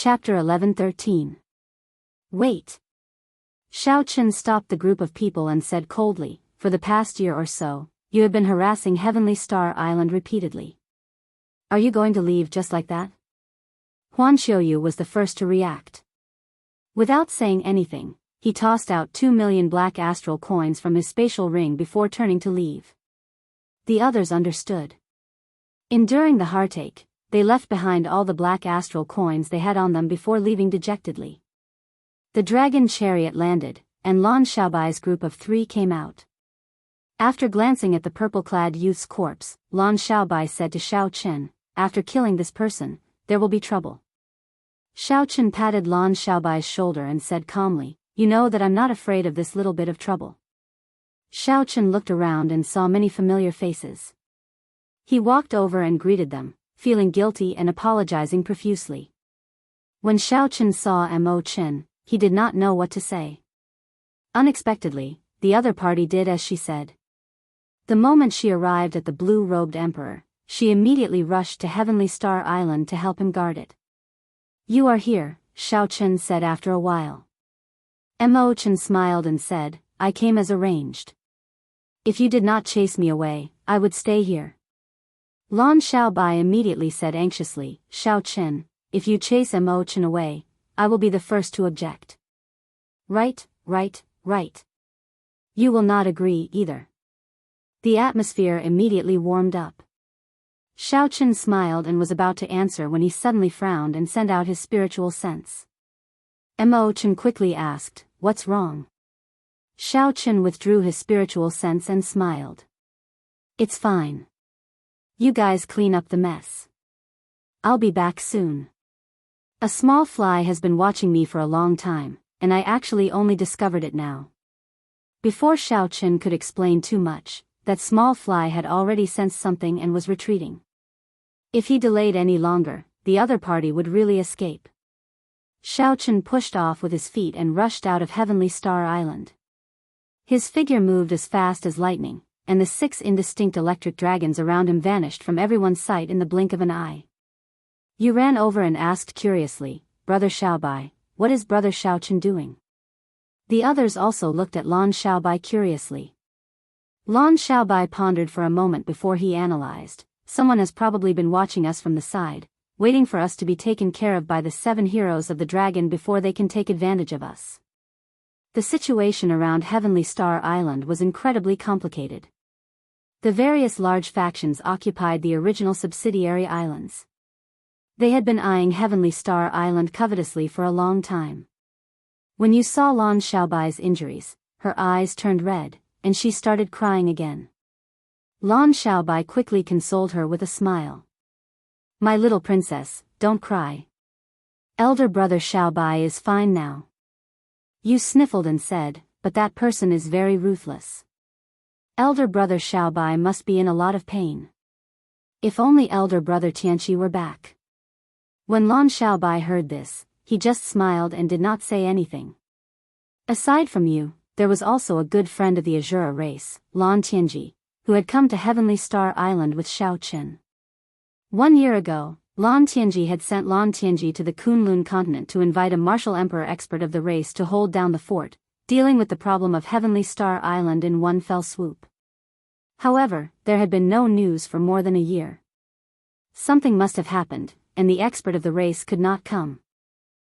Chapter 11:13. Wait. Xiao Chen stopped the group of people and said coldly, "For the past year or so, you have been harassing Heavenly Star Island repeatedly. Are you going to leave just like that?" Huan Xiuyu was the first to react. Without saying anything, he tossed out 2 million black astral coins from his spatial ring before turning to leave. The others understood. Enduring the heartache, they left behind all the black astral coins they had on them before leaving dejectedly. The dragon chariot landed, and Lan Xiaobai's group of 3 came out. After glancing at the purple-clad youth's corpse, Lan Xiaobai said to Xiao Chen, "After killing this person, there will be trouble." Xiao Chen patted Lan Xiaobai's shoulder and said calmly, "You know that I'm not afraid of this little bit of trouble." Xiao Chen looked around and saw many familiar faces. He walked over and greeted them, feeling guilty and apologizing profusely. When Xiao Chen saw Mo Chen, he did not know what to say. Unexpectedly, the other party did as she said. The moment she arrived at the blue-robed emperor, she immediately rushed to Heavenly Star Island to help him guard it. "You are here," Xiao Chen said after a while. Mo Chen smiled and said, "I came as arranged. If you did not chase me away, I would stay here." Lan Xiaobai immediately said anxiously, "Xiao Chen, if you chase Mo Chen away, I will be the first to object." Right. You will not agree either." The atmosphere immediately warmed up. Xiao Chen smiled and was about to answer when he suddenly frowned and sent out his spiritual sense. Mo Chen quickly asked, "What's wrong?" Xiao Chen withdrew his spiritual sense and smiled. "It's fine. You guys clean up the mess. I'll be back soon. A small fly has been watching me for a long time, and I actually only discovered it now." Before Xiao Chen could explain too much, that small fly had already sensed something and was retreating. If he delayed any longer, the other party would really escape. Xiao Chen pushed off with his feet and rushed out of Heavenly Star Island. His figure moved as fast as lightning, and the 6 indistinct electric dragons around him vanished from everyone's sight in the blink of an eye. Yu ran over and asked curiously, "Brother Xiaobai, what is Brother Xiao Chen doing?" The others also looked at Lan Xiaobai curiously. Lan Xiaobai pondered for a moment before he analyzed, "Someone has probably been watching us from the side, waiting for us to be taken care of by the 7 heroes of the dragon before they can take advantage of us." The situation around Heavenly Star Island was incredibly complicated. The various large factions occupied the original subsidiary islands. They had been eyeing Heavenly Star Island covetously for a long time. When you saw Lan Xiaobai's injuries, her eyes turned red, and she started crying again. Lan Xiaobai quickly consoled her with a smile. "My little princess, don't cry. Elder brother Xiaobai is fine now." Yu sniffled and said, "But that person is very ruthless. Elder brother Xiaobai must be in a lot of pain. If only elder brother Tianqi were back." When Lan Xiaobai heard this, he just smiled and did not say anything. Aside from Yu, there was also a good friend of the Azura race, Lan Tianji, who had come to Heavenly Star Island with Xiao Chen. 1 year ago, Lan Tianji had sent Lan Tianji to the Kunlun continent to invite a martial emperor expert of the race to hold down the fort, dealing with the problem of Heavenly Star Island in one fell swoop. However, there had been no news for more than a year. Something must have happened, and the expert of the race could not come.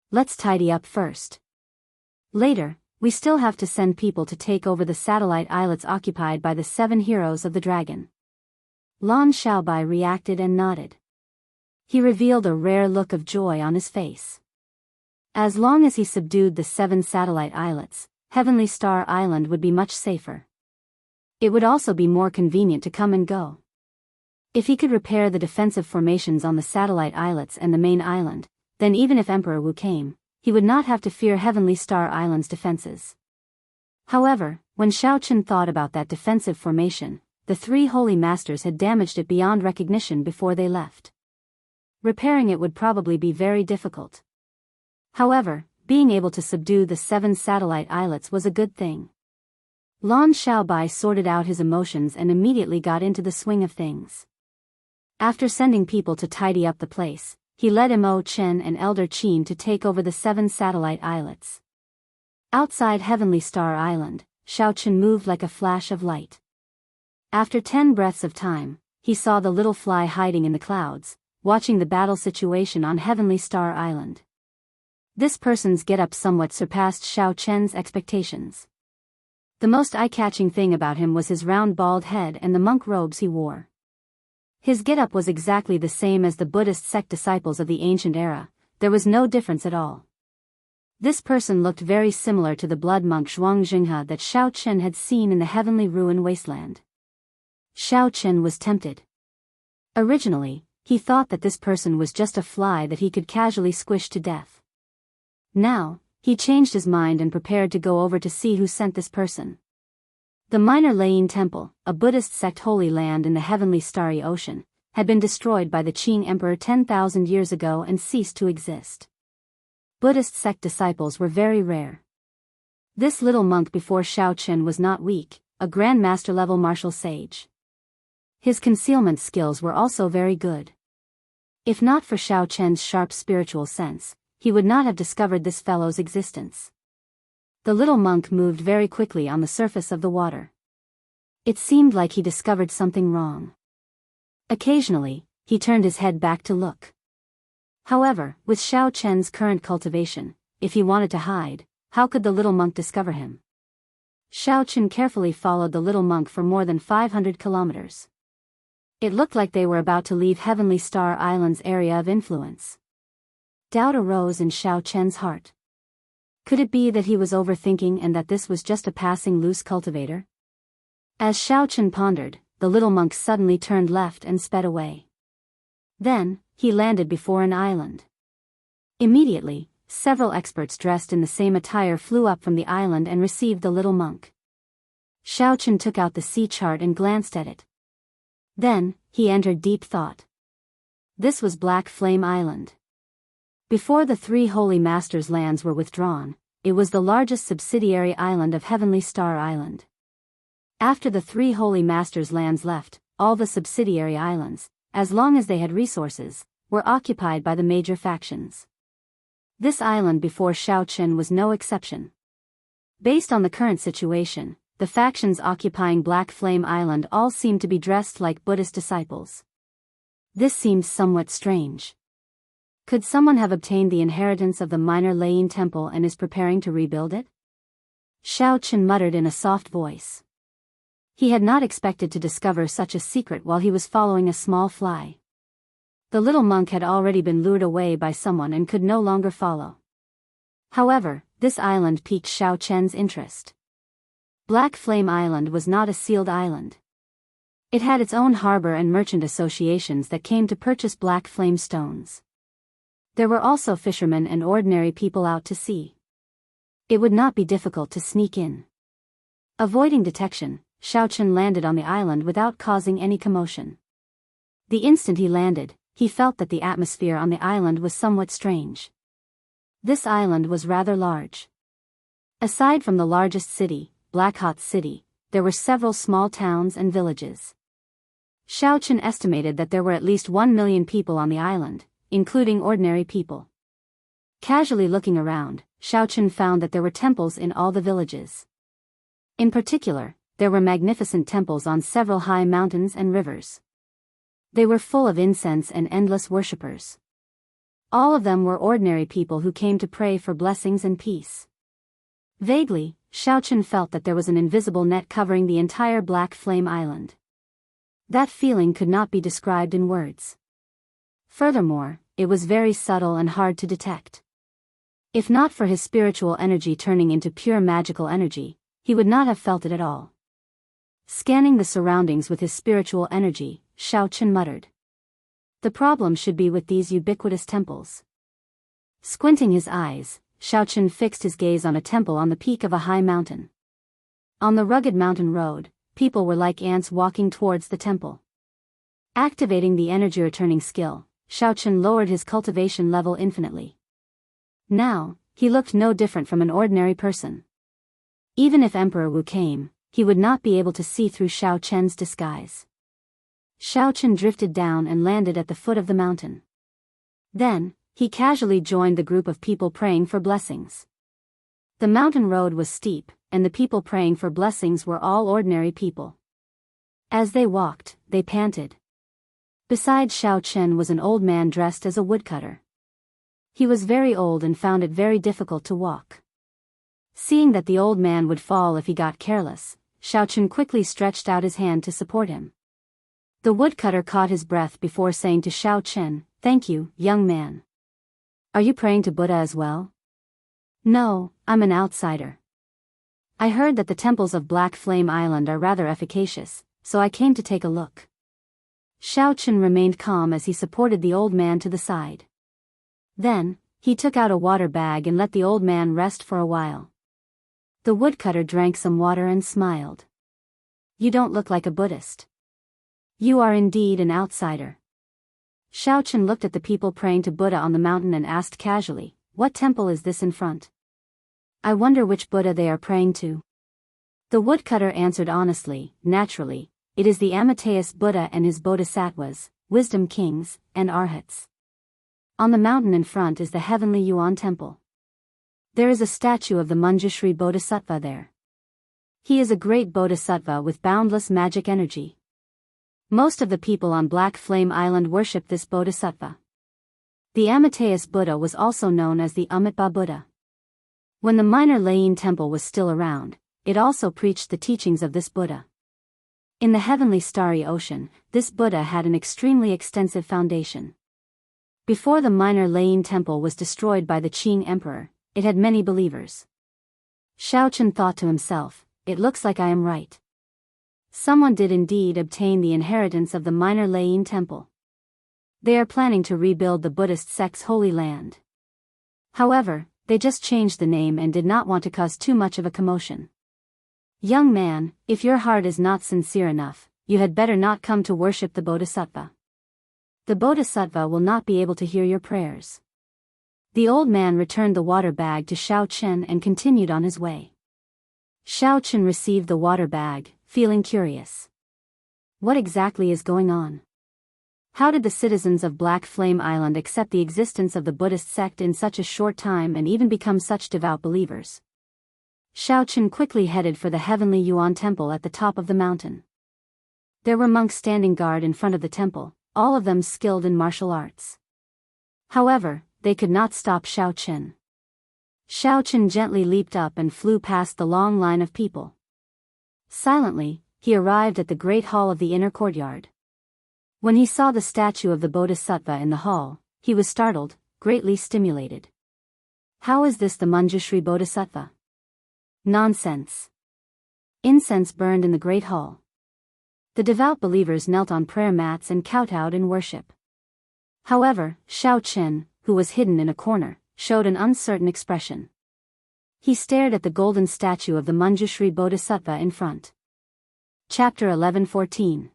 "Let's tidy up first. Later, we still have to send people to take over the satellite islets occupied by the 7 heroes of the dragon." Lan Xiaobai reacted and nodded. He revealed a rare look of joy on his face. As long as he subdued the 7 satellite islets, Heavenly Star Island would be much safer. It would also be more convenient to come and go. If he could repair the defensive formations on the satellite islets and the main island, then even if Emperor Wu came, he would not have to fear Heavenly Star Island's defenses. However, when Xiao Chen thought about that defensive formation, the 3 holy masters had damaged it beyond recognition before they left. Repairing it would probably be very difficult. However, being able to subdue the 7 satellite islets was a good thing. Lan Xiaobai sorted out his emotions and immediately got into the swing of things. After sending people to tidy up the place, he led Mo Chen and Elder Qin to take over the 7 satellite islets. Outside Heavenly Star Island, Xiaochen moved like a flash of light. After 10 breaths of time, he saw the little fly hiding in the clouds, watching the battle situation on Heavenly Star Island. This person's get-up somewhat surpassed Xiaochen's expectations. The most eye-catching thing about him was his round bald head and the monk robes he wore. His get-up was exactly the same as the Buddhist sect disciples of the ancient era. There was no difference at all. This person looked very similar to the blood monk Zhuangxinghe that Xiaochen had seen in the heavenly ruin wasteland. Xiaochen was tempted. Originally, he thought that this person was just a fly that he could casually squish to death. Now, he changed his mind and prepared to go over to see who sent this person. The Minor Layin Temple, a Buddhist sect holy land in the heavenly starry ocean, had been destroyed by the Qing Emperor 10,000 years ago and ceased to exist. Buddhist sect disciples were very rare. This little monk before Xiaochen was not weak, a Grand Master level martial sage. His concealment skills were also very good. If not for Xiaochen's sharp spiritual sense, he would not have discovered this fellow's existence. The little monk moved very quickly on the surface of the water. It seemed like he discovered something wrong. Occasionally, he turned his head back to look. However, with Xiaochen's current cultivation, if he wanted to hide, how could the little monk discover him? Xiaochen carefully followed the little monk for more than 500 kilometers. It looked like they were about to leave Heavenly Star Island's area of influence. Doubt arose in Xiaochen's heart. Could it be that he was overthinking and that this was just a passing loose cultivator? As Xiaochen pondered, the little monk suddenly turned left and sped away. Then, he landed before an island. Immediately, several experts dressed in the same attire flew up from the island and received the little monk. Xiaochen took out the sea chart and glanced at it. Then, he entered deep thought. This was Black Flame Island. Before the 3 Holy Masters' lands were withdrawn, it was the largest subsidiary island of Heavenly Star Island. After the 3 Holy Masters' lands left, all the subsidiary islands, as long as they had resources, were occupied by the major factions. This island before Xiaochen was no exception. Based on the current situation, the factions occupying Black Flame Island all seemed to be dressed like Buddhist disciples. This seemed somewhat strange. Could someone have obtained the inheritance of the Minor Layin Temple and is preparing to rebuild it? Xiaochen muttered in a soft voice. He had not expected to discover such a secret while he was following a small fly. The little monk had already been lured away by someone and could no longer follow. However, this island piqued Xiaochen's interest. Black Flame Island was not a sealed island. It had its own harbor and merchant associations that came to purchase black flame stones. There were also fishermen and ordinary people out to sea. It would not be difficult to sneak in. Avoiding detection, Xiaochen landed on the island without causing any commotion. The instant he landed, he felt that the atmosphere on the island was somewhat strange. This island was rather large. Aside from the largest city, Blackhot City, there were several small towns and villages. Xiaochen estimated that there were at least 1 million people on the island, including ordinary people. Casually looking around, Xiaochen found that there were temples in all the villages. In particular, there were magnificent temples on several high mountains and rivers. They were full of incense and endless worshippers. All of them were ordinary people who came to pray for blessings and peace. Vaguely, Xiaochen felt that there was an invisible net covering the entire Black Flame Island. That feeling could not be described in words. Furthermore, it was very subtle and hard to detect. If not for his spiritual energy turning into pure magical energy, he would not have felt it at all. Scanning the surroundings with his spiritual energy, Xiaochen muttered. The problem should be with these ubiquitous temples. Squinting his eyes, Xiaochen fixed his gaze on a temple on the peak of a high mountain. On the rugged mountain road, people were like ants walking towards the temple. Activating the energy returning skill, Xiaochen lowered his cultivation level infinitely. Now, he looked no different from an ordinary person. Even if Emperor Wu came, he would not be able to see through Xiaochen's disguise. Xiaochen drifted down and landed at the foot of the mountain. Then, he casually joined the group of people praying for blessings. The mountain road was steep, and the people praying for blessings were all ordinary people. As they walked, they panted. Beside Xiao Chen was an old man dressed as a woodcutter. He was very old and found it very difficult to walk. Seeing that the old man would fall if he got careless, Xiao Chen quickly stretched out his hand to support him. The woodcutter caught his breath before saying to Xiao Chen, "Thank you, young man. Are you praying to Buddha as well?" "No, I'm an outsider. I heard that the temples of Black Flame Island are rather efficacious, so I came to take a look." Xiao Chen remained calm as he supported the old man to the side. Then, he took out a water bag and let the old man rest for a while. The woodcutter drank some water and smiled. "You don't look like a Buddhist. You are indeed an outsider." Xiao Chen looked at the people praying to Buddha on the mountain and asked casually, "What temple is this in front? I wonder which Buddha they are praying to." The woodcutter answered honestly, "Naturally, it is the Amitayus Buddha and his bodhisattvas, wisdom kings, and arhats. On the mountain in front is the heavenly Yuan temple. There is a statue of the Manjushri Bodhisattva there. He is a great bodhisattva with boundless magic energy. Most of the people on Black Flame Island worship this bodhisattva. The Amitayus Buddha was also known as the Amitabha Buddha. When the minor Lain temple was still around, it also preached the teachings of this Buddha. In the heavenly starry ocean, this Buddha had an extremely extensive foundation. Before the minor Lain temple was destroyed by the Qing emperor, it had many believers. Xiao Chen thought to himself, "It looks like I am right. Someone did indeed obtain the inheritance of the minor Lain temple. They are planning to rebuild the Buddhist sect's holy land. However, they just changed the name and did not want to cause too much of a commotion. Young man, if your heart is not sincere enough, you had better not come to worship the Bodhisattva. The Bodhisattva will not be able to hear your prayers." The old man returned the water bag to Xiao Chen and continued on his way. Xiao Chen received the water bag, feeling curious. What exactly is going on? How did the citizens of Black Flame Island accept the existence of the Buddhist sect in such a short time and even become such devout believers? Xiao Chen quickly headed for the heavenly Yuan temple at the top of the mountain. There were monks standing guard in front of the temple, all of them skilled in martial arts. However, they could not stop Xiao Chen. Xiao Chen gently leaped up and flew past the long line of people. Silently, he arrived at the great hall of the inner courtyard. When he saw the statue of the Bodhisattva in the hall, he was startled, greatly stimulated. How is this the Manjushri Bodhisattva? Nonsense. Incense burned in the great hall. The devout believers knelt on prayer mats and kowtowed in worship. However, Xiao Chen, who was hidden in a corner, showed an uncertain expression. He stared at the golden statue of the Manjushri Bodhisattva in front. Chapter 11:14.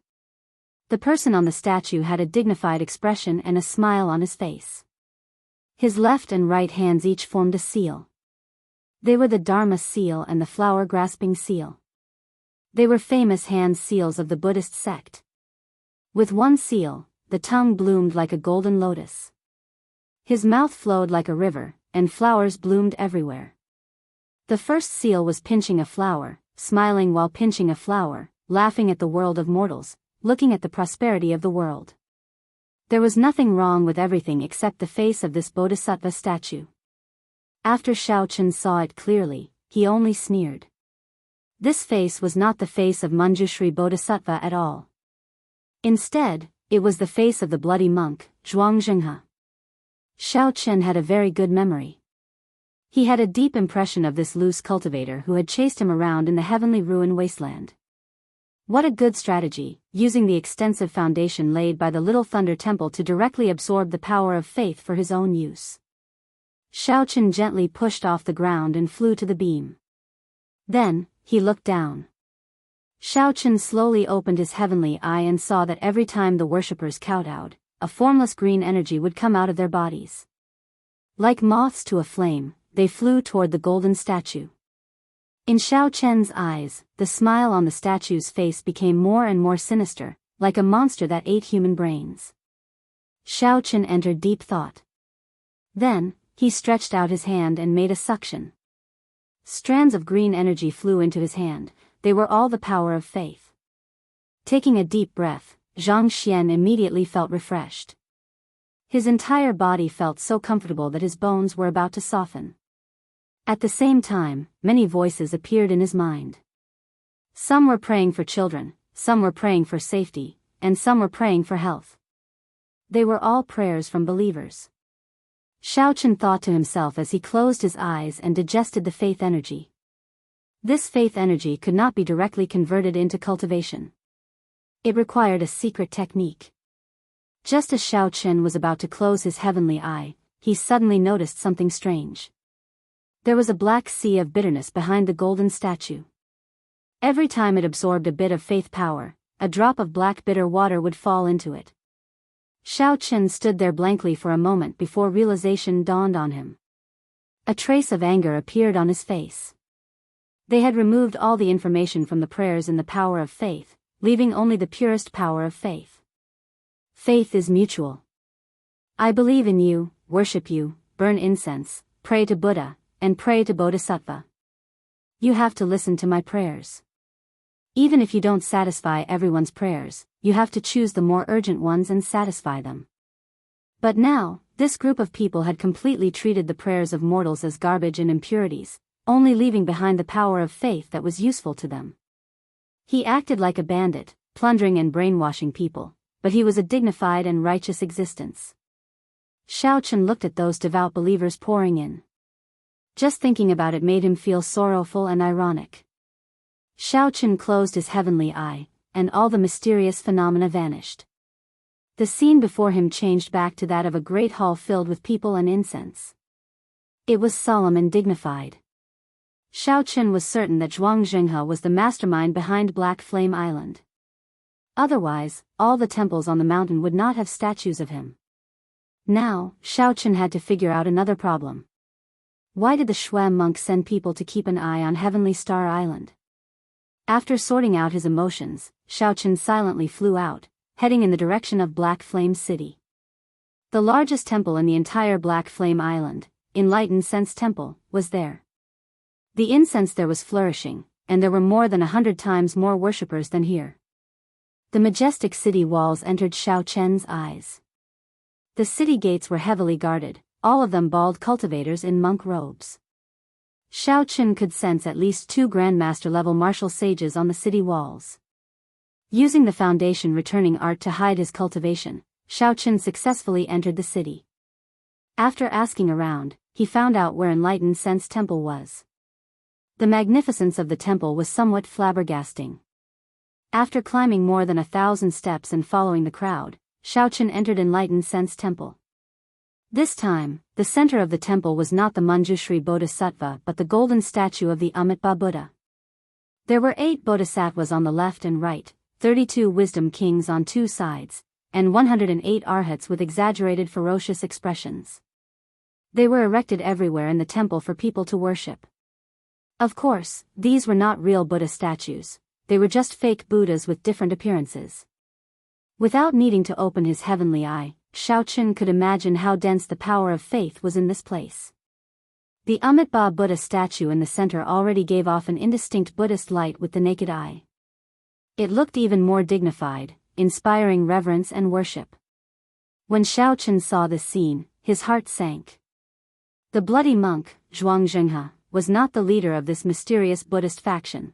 The person on the statue had a dignified expression and a smile on his face. His left and right hands each formed a seal. They were the Dharma seal and the flower-grasping seal. They were famous hand seals of the Buddhist sect. With one seal, the tongue bloomed like a golden lotus. His mouth flowed like a river, and flowers bloomed everywhere. The first seal was pinching a flower, smiling while pinching a flower, laughing at the world of mortals, looking at the prosperity of the world. There was nothing wrong with everything except the face of this Bodhisattva statue. After Xiao Chen saw it clearly, he only sneered. This face was not the face of Manjushri Bodhisattva at all. Instead, it was the face of the bloody monk, Jianghu. Xiao Chen had a very good memory. He had a deep impression of this loose cultivator who had chased him around in the heavenly ruin wasteland. What a good strategy, using the extensive foundation laid by the Little Thunder Temple to directly absorb the power of faith for his own use. Xiao Chen gently pushed off the ground and flew to the beam. Then, he looked down. Xiao Chen slowly opened his heavenly eye and saw that every time the worshippers kowtowed, a formless green energy would come out of their bodies. Like moths to a flame, they flew toward the golden statue. In Xiao Chen's eyes, the smile on the statue's face became more and more sinister, like a monster that ate human brains. Chen entered deep thought. Then, he stretched out his hand and made a suction. Strands of green energy flew into his hand. They were all the power of faith. Taking a deep breath, Zhang Xian immediately felt refreshed. His entire body felt so comfortable that his bones were about to soften. At the same time, many voices appeared in his mind. Some were praying for children, some were praying for safety, and some were praying for health. They were all prayers from believers. Chen thought to himself as he closed his eyes and digested the faith energy. This faith energy could not be directly converted into cultivation. It required a secret technique. Just as Chen was about to close his heavenly eye, he suddenly noticed something strange. There was a black sea of bitterness behind the golden statue. Every time it absorbed a bit of faith power, a drop of black bitter water would fall into it. Chen stood there blankly for a moment before realization dawned on him. A trace of anger appeared on his face. They had removed all the information from the prayers in the power of faith, leaving only the purest power of faith. Faith is mutual. I believe in you, worship you, burn incense, pray to Buddha, and pray to Bodhisattva. You have to listen to my prayers. Even if you don't satisfy everyone's prayers, you have to choose the more urgent ones and satisfy them. But now, this group of people had completely treated the prayers of mortals as garbage and impurities, only leaving behind the power of faith that was useful to them. He acted like a bandit, plundering and brainwashing people, but he was a dignified and righteous existence. Chen looked at those devout believers pouring in. Just thinking about it made him feel sorrowful and ironic. Chen closed his heavenly eye, and all the mysterious phenomena vanished. The scene before him changed back to that of a great hall filled with people and incense. It was solemn and dignified. Chen was certain that Jianghu was the mastermind behind Black Flame Island. Otherwise, all the temples on the mountain would not have statues of him. Now, Chen had to figure out another problem. Why did the Shui monk send people to keep an eye on Heavenly Star Island? After sorting out his emotions, Chen silently flew out, heading in the direction of Black Flame City. The largest temple in the entire Black Flame Island, Enlightened Sense Temple, was there. The incense there was flourishing, and there were more than 100 times more worshippers than here. The majestic city walls entered Chen's eyes. The city gates were heavily guarded, all of them bald cultivators in monk robes. Chen could sense at least 2 Grandmaster-level martial sages on the city walls. Using the foundation returning art to hide his cultivation, Chen successfully entered the city. After asking around, he found out where Enlightened Sense Temple was. The magnificence of the temple was somewhat flabbergasting. After climbing more than 1,000 steps and following the crowd, Chen entered Enlightened Sense Temple. This time, the center of the temple was not the Manjushri Bodhisattva but the golden statue of the Amitabha Buddha. There were 8 bodhisattvas on the left and right, 32 wisdom kings on 2 sides, and 108 arhats with exaggerated ferocious expressions. They were erected everywhere in the temple for people to worship. Of course, these were not real Buddha statues, they were just fake Buddhas with different appearances. Without needing to open his heavenly eye, Chen could imagine how dense the power of faith was in this place. The Amitabha Buddha statue in the center already gave off an indistinct Buddhist light with the naked eye. It looked even more dignified, inspiring reverence and worship. When Chen saw this scene, his heart sank. The bloody monk, Jianghu, was not the leader of this mysterious Buddhist faction.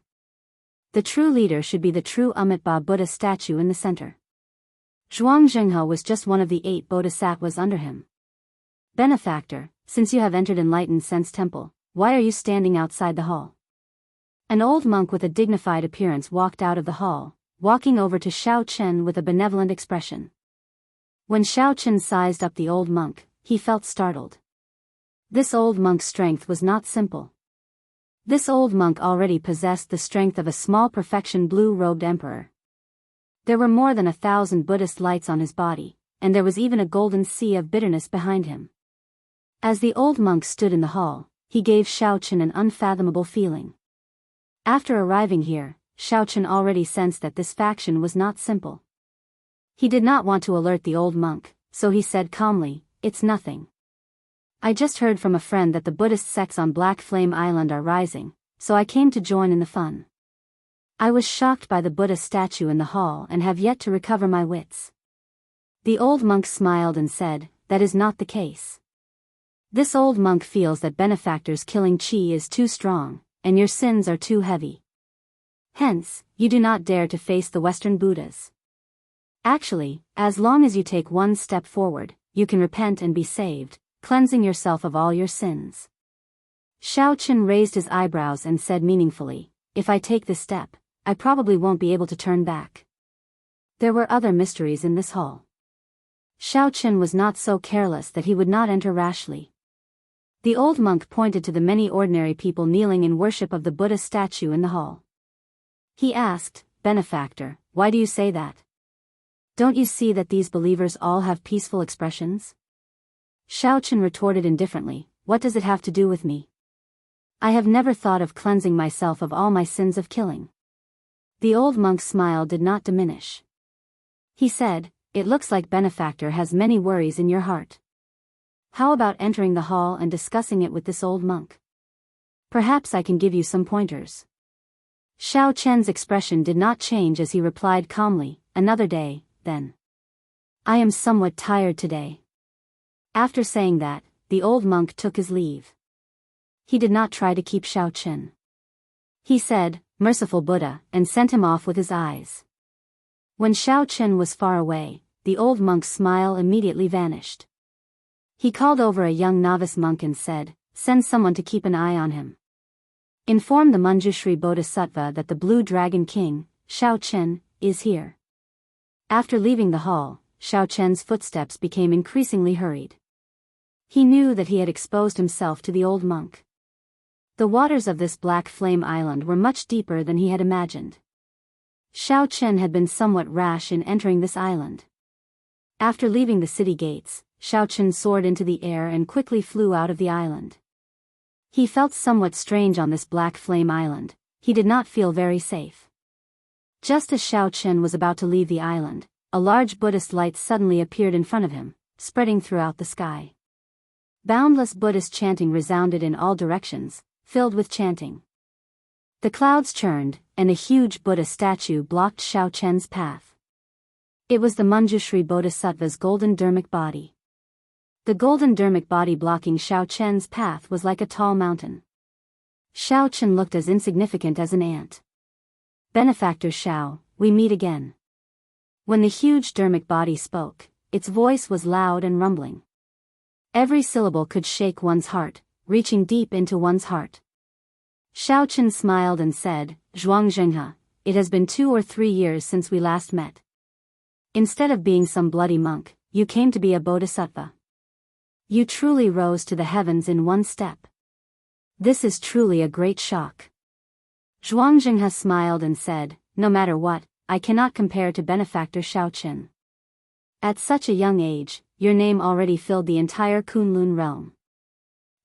The true leader should be the true Amitabha Buddha statue in the center. Jianghu was just one of the 8 bodhisattvas under him. Benefactor, since you have entered Enlightened Sense Temple, why are you standing outside the hall? An old monk with a dignified appearance walked out of the hall, walking over to Chen with a benevolent expression. When Chen sized up the old monk, he felt startled. This old monk's strength was not simple. This old monk already possessed the strength of a small perfection blue-robed emperor. There were more than 1,000 Buddhist lights on his body, and there was even a golden sea of bitterness behind him. As the old monk stood in the hall, he gave Chen an unfathomable feeling. After arriving here, Chen already sensed that this faction was not simple. He did not want to alert the old monk, so he said calmly, "It's nothing. I just heard from a friend that the Buddhist sects on Black Flame Island are rising, so I came to join in the fun. I was shocked by the Buddha statue in the hall and have yet to recover my wits." The old monk smiled and said, "That is not the case. This old monk feels that benefactors killing qi is too strong, and your sins are too heavy. Hence, you do not dare to face the Western Buddhas. Actually, as long as you take one step forward, you can repent and be saved, cleansing yourself of all your sins." Xiao Qin raised his eyebrows and said meaningfully, "If I take this step, I probably won't be able to turn back." There were other mysteries in this hall. Xiao Qin was not so careless that he would not enter rashly. The old monk pointed to the many ordinary people kneeling in worship of the Buddha statue in the hall. He asked, "Benefactor, why do you say that? Don't you see that these believers all have peaceful expressions?" Xiao Qin retorted indifferently, "What does it have to do with me? I have never thought of cleansing myself of all my sins of killing." The old monk's smile did not diminish. He said, "It looks like Benefactor has many worries in your heart. How about entering the hall and discussing it with this old monk? Perhaps I can give you some pointers." Xiao Chen's expression did not change as he replied calmly, "Another day, then. I am somewhat tired today." After saying that, the old monk took his leave. He did not try to keep Xiao Chen. He said, "Merciful Buddha," and sent him off with his eyes. When Xiao Chen was far away, the old monk's smile immediately vanished. He called over a young novice monk and said, "Send someone to keep an eye on him. Inform the Manjushri Bodhisattva that the Blue Dragon King, Xiao Chen, is here." After leaving the hall, Xiao Chen's footsteps became increasingly hurried. He knew that he had exposed himself to the old monk. The waters of this Black Flame Island were much deeper than he had imagined. Xiao Chen had been somewhat rash in entering this island. After leaving the city gates, Xiao Chen soared into the air and quickly flew out of the island. He felt somewhat strange on this Black Flame Island. He did not feel very safe. Just as Xiao Chen was about to leave the island, a large Buddhist light suddenly appeared in front of him, spreading throughout the sky. Boundless Buddhist chanting resounded in all directions, filled with chanting. The clouds churned, and a huge Buddha statue blocked Xiao Chen's path. It was the Manjushri Bodhisattva's golden dharmic body. The golden dharmic body blocking Xiao Chen's path was like a tall mountain. Xiao Chen looked as insignificant as an ant. "Benefactor Xiao, we meet again." When the huge dharmic body spoke, its voice was loud and rumbling. Every syllable could shake one's heart, reaching deep into one's heart. Xiao Chen smiled and said, "Zhuangzhenghe, it has been 2 or 3 years since we last met. Instead of being some bloody monk, you came to be a bodhisattva. You truly rose to the heavens in one step. This is truly a great shock." Zhuangzhenghe smiled and said, "No matter what, I cannot compare to Benefactor Xiao Chen. At such a young age, your name already filled the entire Kunlun realm.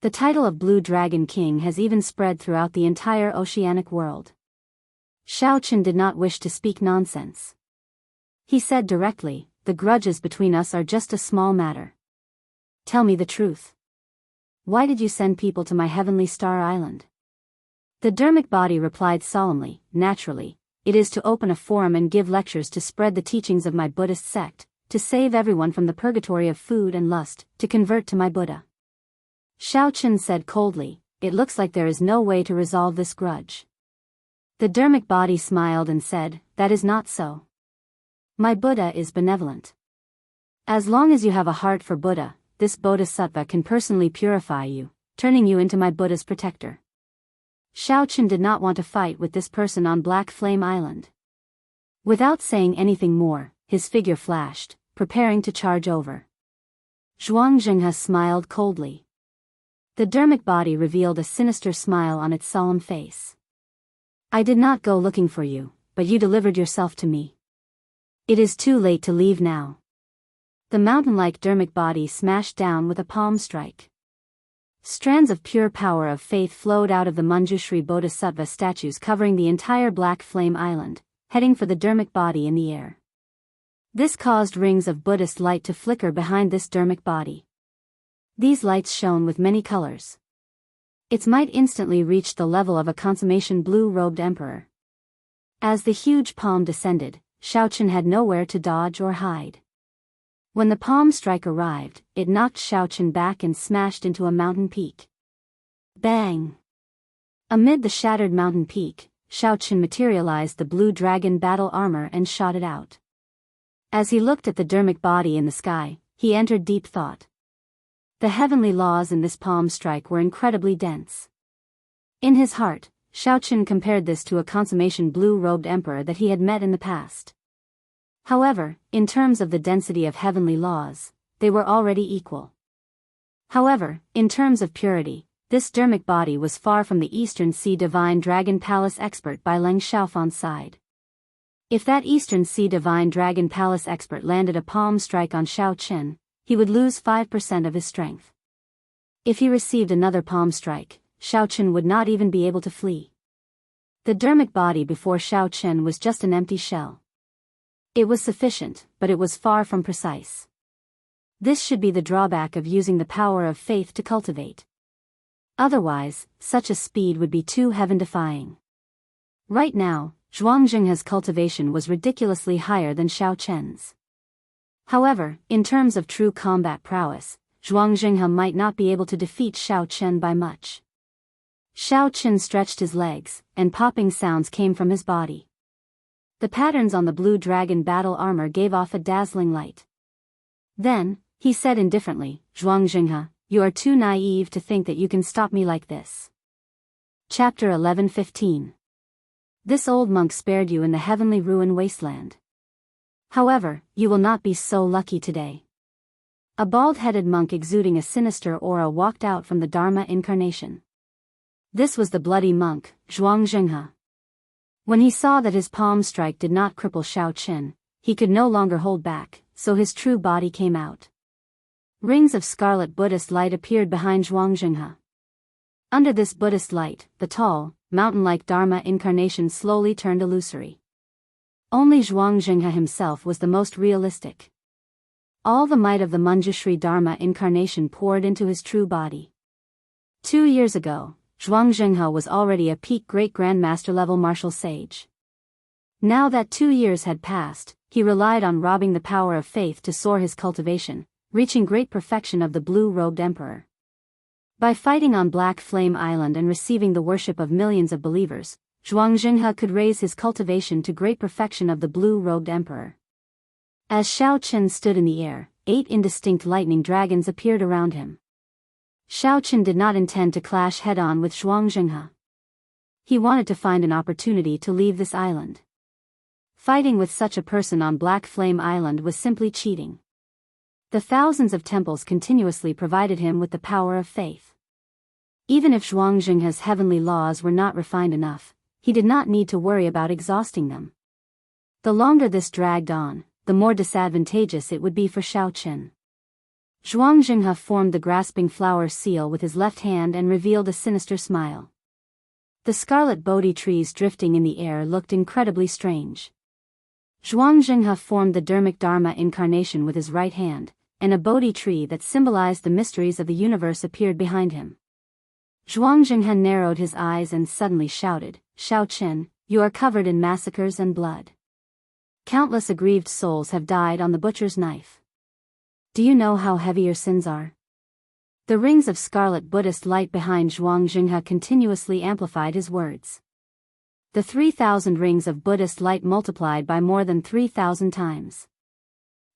The title of Blue Dragon King has even spread throughout the entire oceanic world." Xiao Chen did not wish to speak nonsense. He said directly, "The grudges between us are just a small matter. Tell me the truth. Why did you send people to my heavenly star island?" The dharmic body replied solemnly, "Naturally, it is to open a forum and give lectures to spread the teachings of my Buddhist sect, to save everyone from the purgatory of food and lust, to convert to my Buddha." Xiao Chen said coldly, "It looks like there is no way to resolve this grudge." The dharmic body smiled and said, "That is not so. My Buddha is benevolent. As long as you have a heart for Buddha, this bodhisattva can personally purify you, turning you into my Buddha's protector." Xiao Chen did not want to fight with this person on Black Flame Island. Without saying anything more, his figure flashed, preparing to charge over. Zhuangzhenghe smiled coldly. The dharmic body revealed a sinister smile on its solemn face. "I did not go looking for you, but you delivered yourself to me. It is too late to leave now." The mountain-like dharmic body smashed down with a palm strike. Strands of pure power of faith flowed out of the Manjushri Bodhisattva statues covering the entire Black Flame Island, heading for the dharmic body in the air. This caused rings of Buddhist light to flicker behind this dharmic body. These lights shone with many colors. Its might instantly reached the level of a consummation blue-robed emperor. As the huge palm descended, Shaochen had nowhere to dodge or hide. When the palm strike arrived, it knocked Shaochen back and smashed into a mountain peak. Bang! Amid the shattered mountain peak, Shaochen materialized the blue dragon battle armor and shot it out. As he looked at the dharmic body in the sky, he entered deep thought. The heavenly laws in this palm strike were incredibly dense. In his heart, Shaochen compared this to a consummation blue-robed emperor that he had met in the past. However, in terms of the density of heavenly laws, they were already equal. However, in terms of purity, this dharmic body was far from the Eastern Sea Divine Dragon Palace expert by Leng Xiaofan's side. If that Eastern Sea Divine Dragon Palace expert landed a palm strike on Shaochen, he would lose 5% of his strength. If he received another palm strike, Shaochen would not even be able to flee. The dharmic body before Shaochen was just an empty shell. It was sufficient, but it was far from precise. This should be the drawback of using the power of faith to cultivate. Otherwise, such a speed would be too heaven-defying. Right now, Zhuangzhenghe's cultivation was ridiculously higher than Shaochen's. However, in terms of true combat prowess, Zhuangzhenghe might not be able to defeat Shaochen by much. Shaochen stretched his legs, and popping sounds came from his body. The patterns on the blue dragon battle armor gave off a dazzling light. Then, he said indifferently, "Zhuangzhenghe, you are too naive to think that you can stop me like this." Chapter 11:15. This old monk spared you in the heavenly ruin wasteland. However, you will not be so lucky today. A bald-headed monk exuding a sinister aura walked out from the Dharma incarnation. This was the bloody monk, Zhuangzhenghe. When he saw that his palm strike did not cripple Shaochen, he could no longer hold back, so his true body came out. Rings of scarlet Buddhist light appeared behind Zhuangzhenghe. Under this Buddhist light, the tall, mountain-like Dharma incarnation slowly turned illusory. Only Zhuangzhenghe himself was the most realistic. All the might of the Manjushri Dharma incarnation poured into his true body. 2 years ago, Zhuangzhenghe was already a peak great grandmaster level martial sage. Now that 2 years had passed, he relied on robbing the power of faith to soar his cultivation, reaching great perfection of the blue-robed emperor. By fighting on Black Flame Island and receiving the worship of millions of believers, Zhuangzhenghe could raise his cultivation to great perfection of the blue-robed emperor. As Shaochen stood in the air, 8 indistinct lightning dragons appeared around him. Shaochen did not intend to clash head-on with Zhuangzhenghe. He wanted to find an opportunity to leave this island. Fighting with such a person on Black Flame Island was simply cheating. The thousands of temples continuously provided him with the power of faith. Even if Zhuangzhenghe's heavenly laws were not refined enough, he did not need to worry about exhausting them. The longer this dragged on, the more disadvantageous it would be for Shaochen. Zhuangzhenghe formed the grasping flower seal with his left hand and revealed a sinister smile. The scarlet Bodhi trees drifting in the air looked incredibly strange. Zhuangzhenghe formed the Dharmic Dharma incarnation with his right hand, and a Bodhi tree that symbolized the mysteries of the universe appeared behind him. Zhuangzhenghe narrowed his eyes and suddenly shouted, "Shaochen, you are covered in massacres and blood. Countless aggrieved souls have died on the butcher's knife. Do you know how heavy your sins are?" The rings of scarlet Buddhist light behind Zhuangzhenghe continuously amplified his words. The 3,000 rings of Buddhist light multiplied by more than 3,000 times.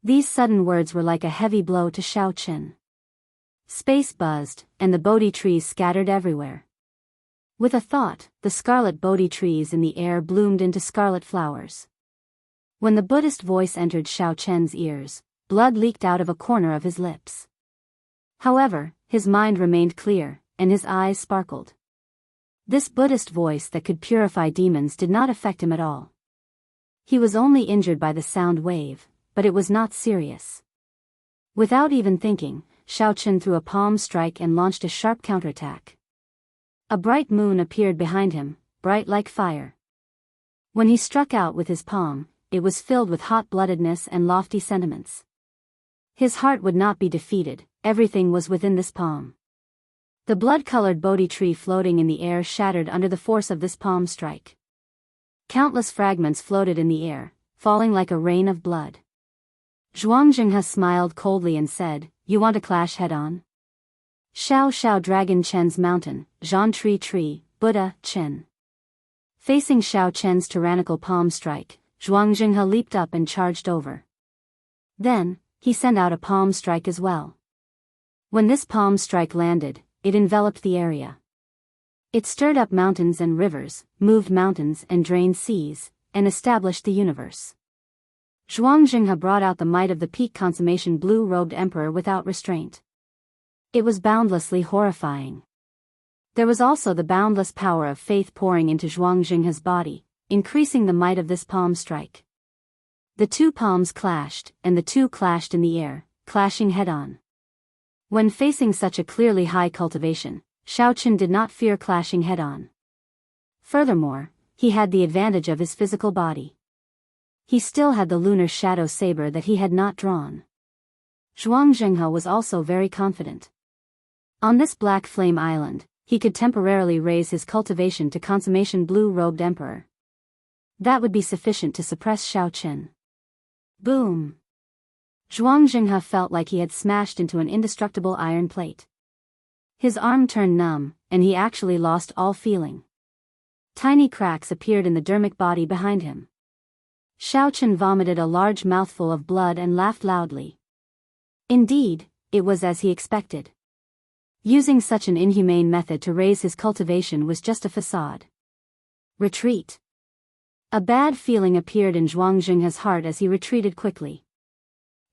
These sudden words were like a heavy blow to Shaochen. Space buzzed, and the Bodhi trees scattered everywhere. With a thought, the scarlet Bodhi trees in the air bloomed into scarlet flowers. When the Buddhist voice entered Shaochen's ears, blood leaked out of a corner of his lips. However, his mind remained clear, and his eyes sparkled. This Buddhist voice that could purify demons did not affect him at all. He was only injured by the sound wave, but it was not serious. Without even thinking, Shaochen threw a palm strike and launched a sharp counterattack. A bright moon appeared behind him, bright like fire. When he struck out with his palm, it was filled with hot-bloodedness and lofty sentiments. His heart would not be defeated, everything was within this palm. The blood-colored Bodhi tree floating in the air shattered under the force of this palm strike. Countless fragments floated in the air, falling like a rain of blood. Zhuang smiled coldly and said, "You want to clash head-on?" Xiao Xiao Dragon Chen's mountain, Zhan Tree, Buddha, Chen. Facing Xiao Chen's tyrannical palm strike, Zhuang leaped up and charged over. Then, he sent out a palm strike as well. When this palm strike landed, it enveloped the area. It stirred up mountains and rivers, moved mountains and drained seas, and established the universe. Zhuang brought out the might of the peak consummation blue-robed emperor without restraint. It was boundlessly horrifying. There was also the boundless power of faith pouring into Zhuang body, increasing the might of this palm strike. The two palms clashed, and the two clashed in the air, clashing head-on. When facing such a clearly high cultivation, Xiaoqin did not fear clashing head-on. Furthermore, he had the advantage of his physical body. He still had the lunar shadow saber that he had not drawn. Zhuang was also very confident. On this black flame island, he could temporarily raise his cultivation to consummation blue-robed emperor. That would be sufficient to suppress Xiaoqin. Boom! Zhuang felt like he had smashed into an indestructible iron plate. His arm turned numb, and he actually lost all feeling. Tiny cracks appeared in the dermic body behind him. Xiaoqin vomited a large mouthful of blood and laughed loudly. Indeed, it was as he expected. Using such an inhumane method to raise his cultivation was just a facade. Retreat. A bad feeling appeared in Zhuang heart as he retreated quickly.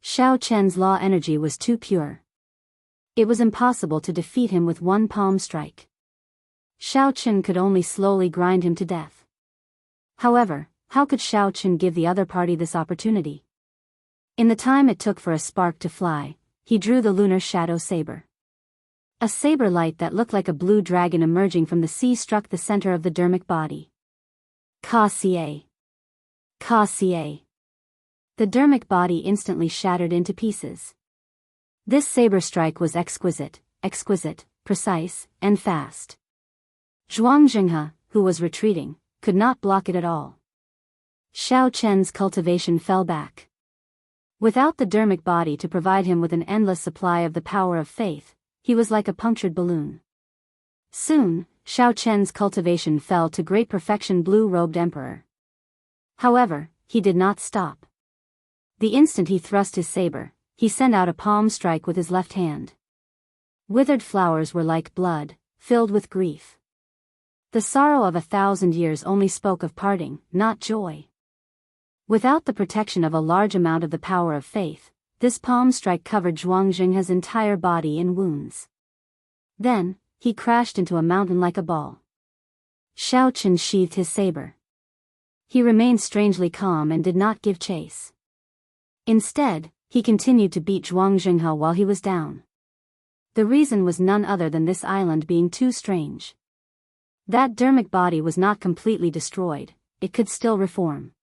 Xiaoqin's law energy was too pure. It was impossible to defeat him with one palm strike. Xiaoqin could only slowly grind him to death. However, how could Xiaoqin give the other party this opportunity? In the time it took for a spark to fly, he drew the lunar shadow saber. A saber light that looked like a blue dragon emerging from the sea struck the center of the dermic body. Ka-Cie. Ka-Cie. The dermic body instantly shattered into pieces. This saber strike was exquisite, precise, and fast. Zhuang who was retreating, could not block it at all. Xiaoqin's cultivation fell back. Without the dermic body to provide him with an endless supply of the power of faith, he was like a punctured balloon. Soon, Xiaoqin's cultivation fell to great perfection blue-robed emperor. However, he did not stop. The instant he thrust his saber, he sent out a palm strike with his left hand. Withered flowers were like blood, filled with grief. The sorrow of 1,000 years only spoke of parting, not joy. Without the protection of a large amount of the power of faith, this palm strike covered Zhuang entire body in wounds. Then, he crashed into a mountain like a ball. Xiaoqin sheathed his saber. He remained strangely calm and did not give chase. Instead, he continued to beat Zhuang while he was down. The reason was none other than this island being too strange. That dermic body was not completely destroyed, it could still reform.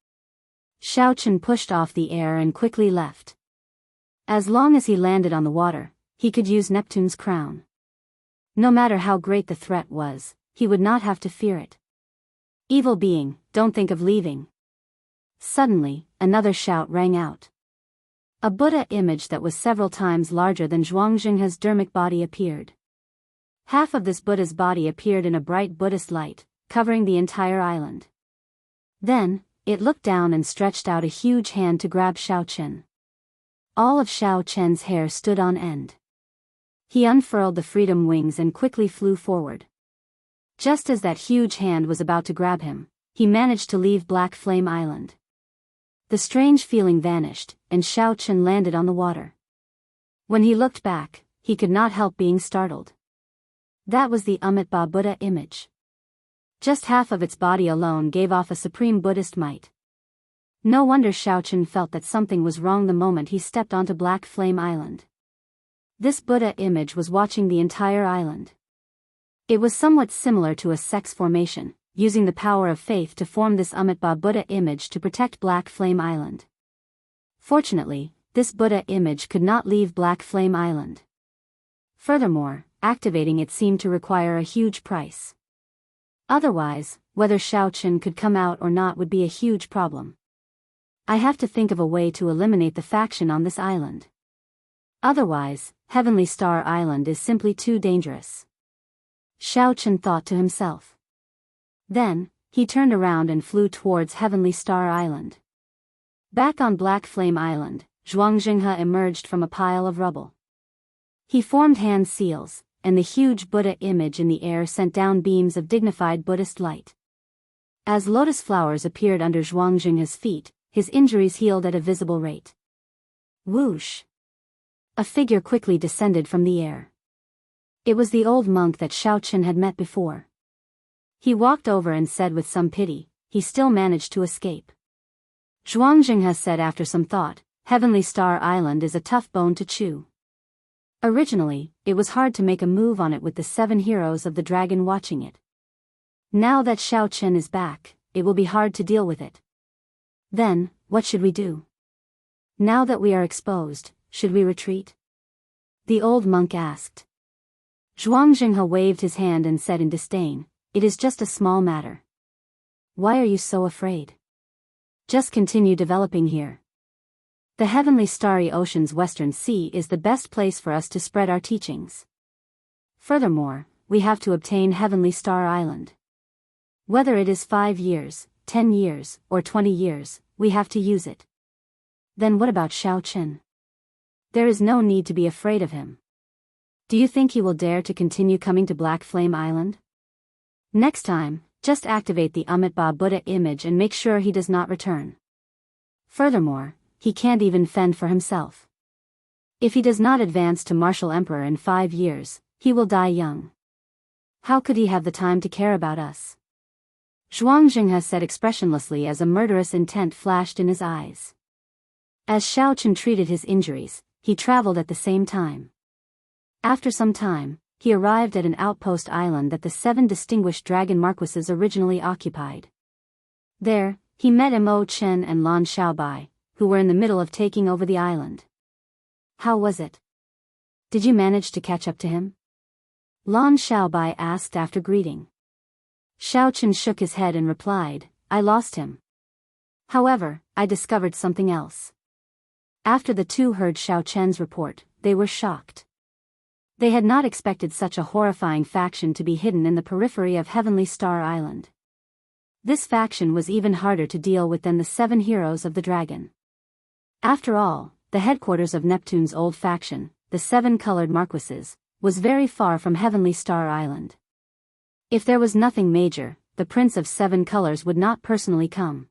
Xiaoqin pushed off the air and quickly left. As long as he landed on the water, he could use Neptune's crown. No matter how great the threat was, he would not have to fear it. Evil being, don't think of leaving. Suddenly, another shout rang out. A Buddha image that was several times larger than Zhuang dermic body appeared. Half of this Buddha's body appeared in a bright Buddhist light, covering the entire island. Then, it looked down and stretched out a huge hand to grab Xiaoqin. All of Xiaoqin's hair stood on end. He unfurled the freedom wings and quickly flew forward. Just as that huge hand was about to grab him, he managed to leave Black Flame Island. The strange feeling vanished, and Xiaoqin landed on the water. When he looked back, he could not help being startled. That was the Amitabha Buddha image. Just half of its body alone gave off a supreme Buddhist might. No wonder Xiaoqin felt that something was wrong the moment he stepped onto Black Flame Island. This Buddha image was watching the entire island. It was somewhat similar to a sex formation, using the power of faith to form this Amitabha Buddha image to protect Black Flame Island. Fortunately, this Buddha image could not leave Black Flame Island. Furthermore, activating it seemed to require a huge price. Otherwise, whether Xiaochen could come out or not would be a huge problem. I have to think of a way to eliminate the faction on this island. Otherwise, Heavenly Star Island is simply too dangerous. Xiaochen thought to himself. Then, he turned around and flew towards Heavenly Star Island. Back on Black Flame Island, Zhuangxinghe emerged from a pile of rubble. He formed hand seals, and the huge Buddha image in the air sent down beams of dignified Buddhist light. As lotus flowers appeared under Zhuangxinghe's feet, his injuries healed at a visible rate. Whoosh! A figure quickly descended from the air. It was the old monk that Xiaochen had met before. He walked over and said with some pity, "He still managed to escape." Zhuangxinghe said after some thought, "Heavenly Star Island is a tough bone to chew. Originally, it was hard to make a move on it with the 7 heroes of the dragon watching it. Now that Xiaochen is back, it will be hard to deal with it. Then, what should we do? Now that we are exposed, should we retreat?" the old monk asked. Zhuangxinghe waved his hand and said in disdain, "It is just a small matter. Why are you so afraid? Just continue developing here. The heavenly starry ocean's western sea is the best place for us to spread our teachings. Furthermore, we have to obtain Heavenly Star Island. Whether it is 5 years, 10 years, or 20 years, we have to use it." "Then what about Xiaochen? There is no need to be afraid of him. Do you think he will dare to continue coming to Black Flame Island? Next time, just activate the Amitabha Buddha image and make sure he does not return. Furthermore, he can't even fend for himself. If he does not advance to martial emperor in 5 years, he will die young. How could he have the time to care about us?" Zhuangxinghe said expressionlessly as a murderous intent flashed in his eyes. As Xiaochen treated his injuries, he traveled at the same time. After some time, he arrived at an outpost island that the 7 distinguished dragon marquises originally occupied. There, he met Mo Chen and Lan Xiaobai, who were in the middle of taking over the island. "How was it? Did you manage to catch up to him?" Lan Xiaobai asked after greeting. Xiaochen shook his head and replied, "I lost him. However, I discovered something else." After the two heard Xiaochen's report, they were shocked. They had not expected such a horrifying faction to be hidden in the periphery of Heavenly Star Island. This faction was even harder to deal with than the 7 heroes of the dragon. After all, the headquarters of Neptune's old faction, the 7 colored marquises, was very far from Heavenly Star Island. If there was nothing major, the Prince of 7 Colors would not personally come.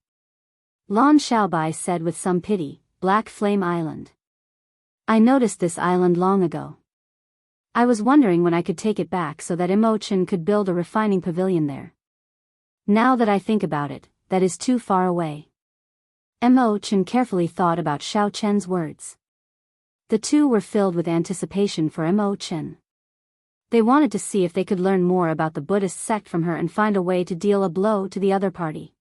Lan Xiaobai said with some pity, "Black Flame Island. I noticed this island long ago. I was wondering when I could take it back so that Mo Chen could build a refining pavilion there. Now that I think about it, that is too far away." Mo Chen carefully thought about Xiaochen's words. The two were filled with anticipation for Mo Chen. They wanted to see if they could learn more about the Buddhist sect from her and find a way to deal a blow to the other party.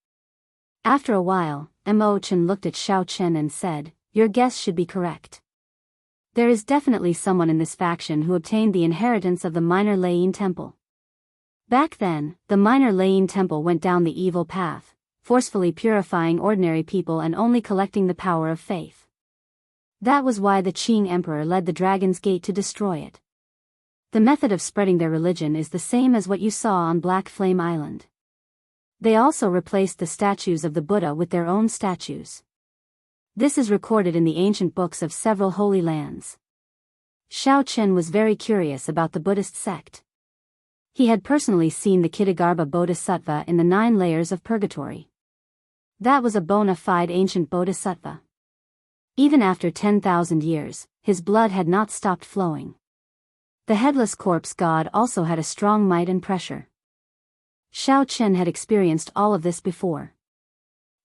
After a while, Mo Chen looked at Xiaochen and said, "Your guess should be correct. There is definitely someone in this faction who obtained the inheritance of the minor Layin Temple. Back then, the minor Layin Temple went down the evil path, forcefully purifying ordinary people and only collecting the power of faith. That was why the Qing Emperor led the Dragon's Gate to destroy it. The method of spreading their religion is the same as what you saw on Black Flame Island. They also replaced the statues of the Buddha with their own statues. This is recorded in the ancient books of several holy lands." Xiaochen was very curious about the Buddhist sect. He had personally seen the Kittagarbha Bodhisattva in the 9 layers of purgatory. That was a bona fide ancient bodhisattva. Even after 10,000 years, his blood had not stopped flowing. The headless corpse god also had a strong might and pressure. Xiaochen had experienced all of this before.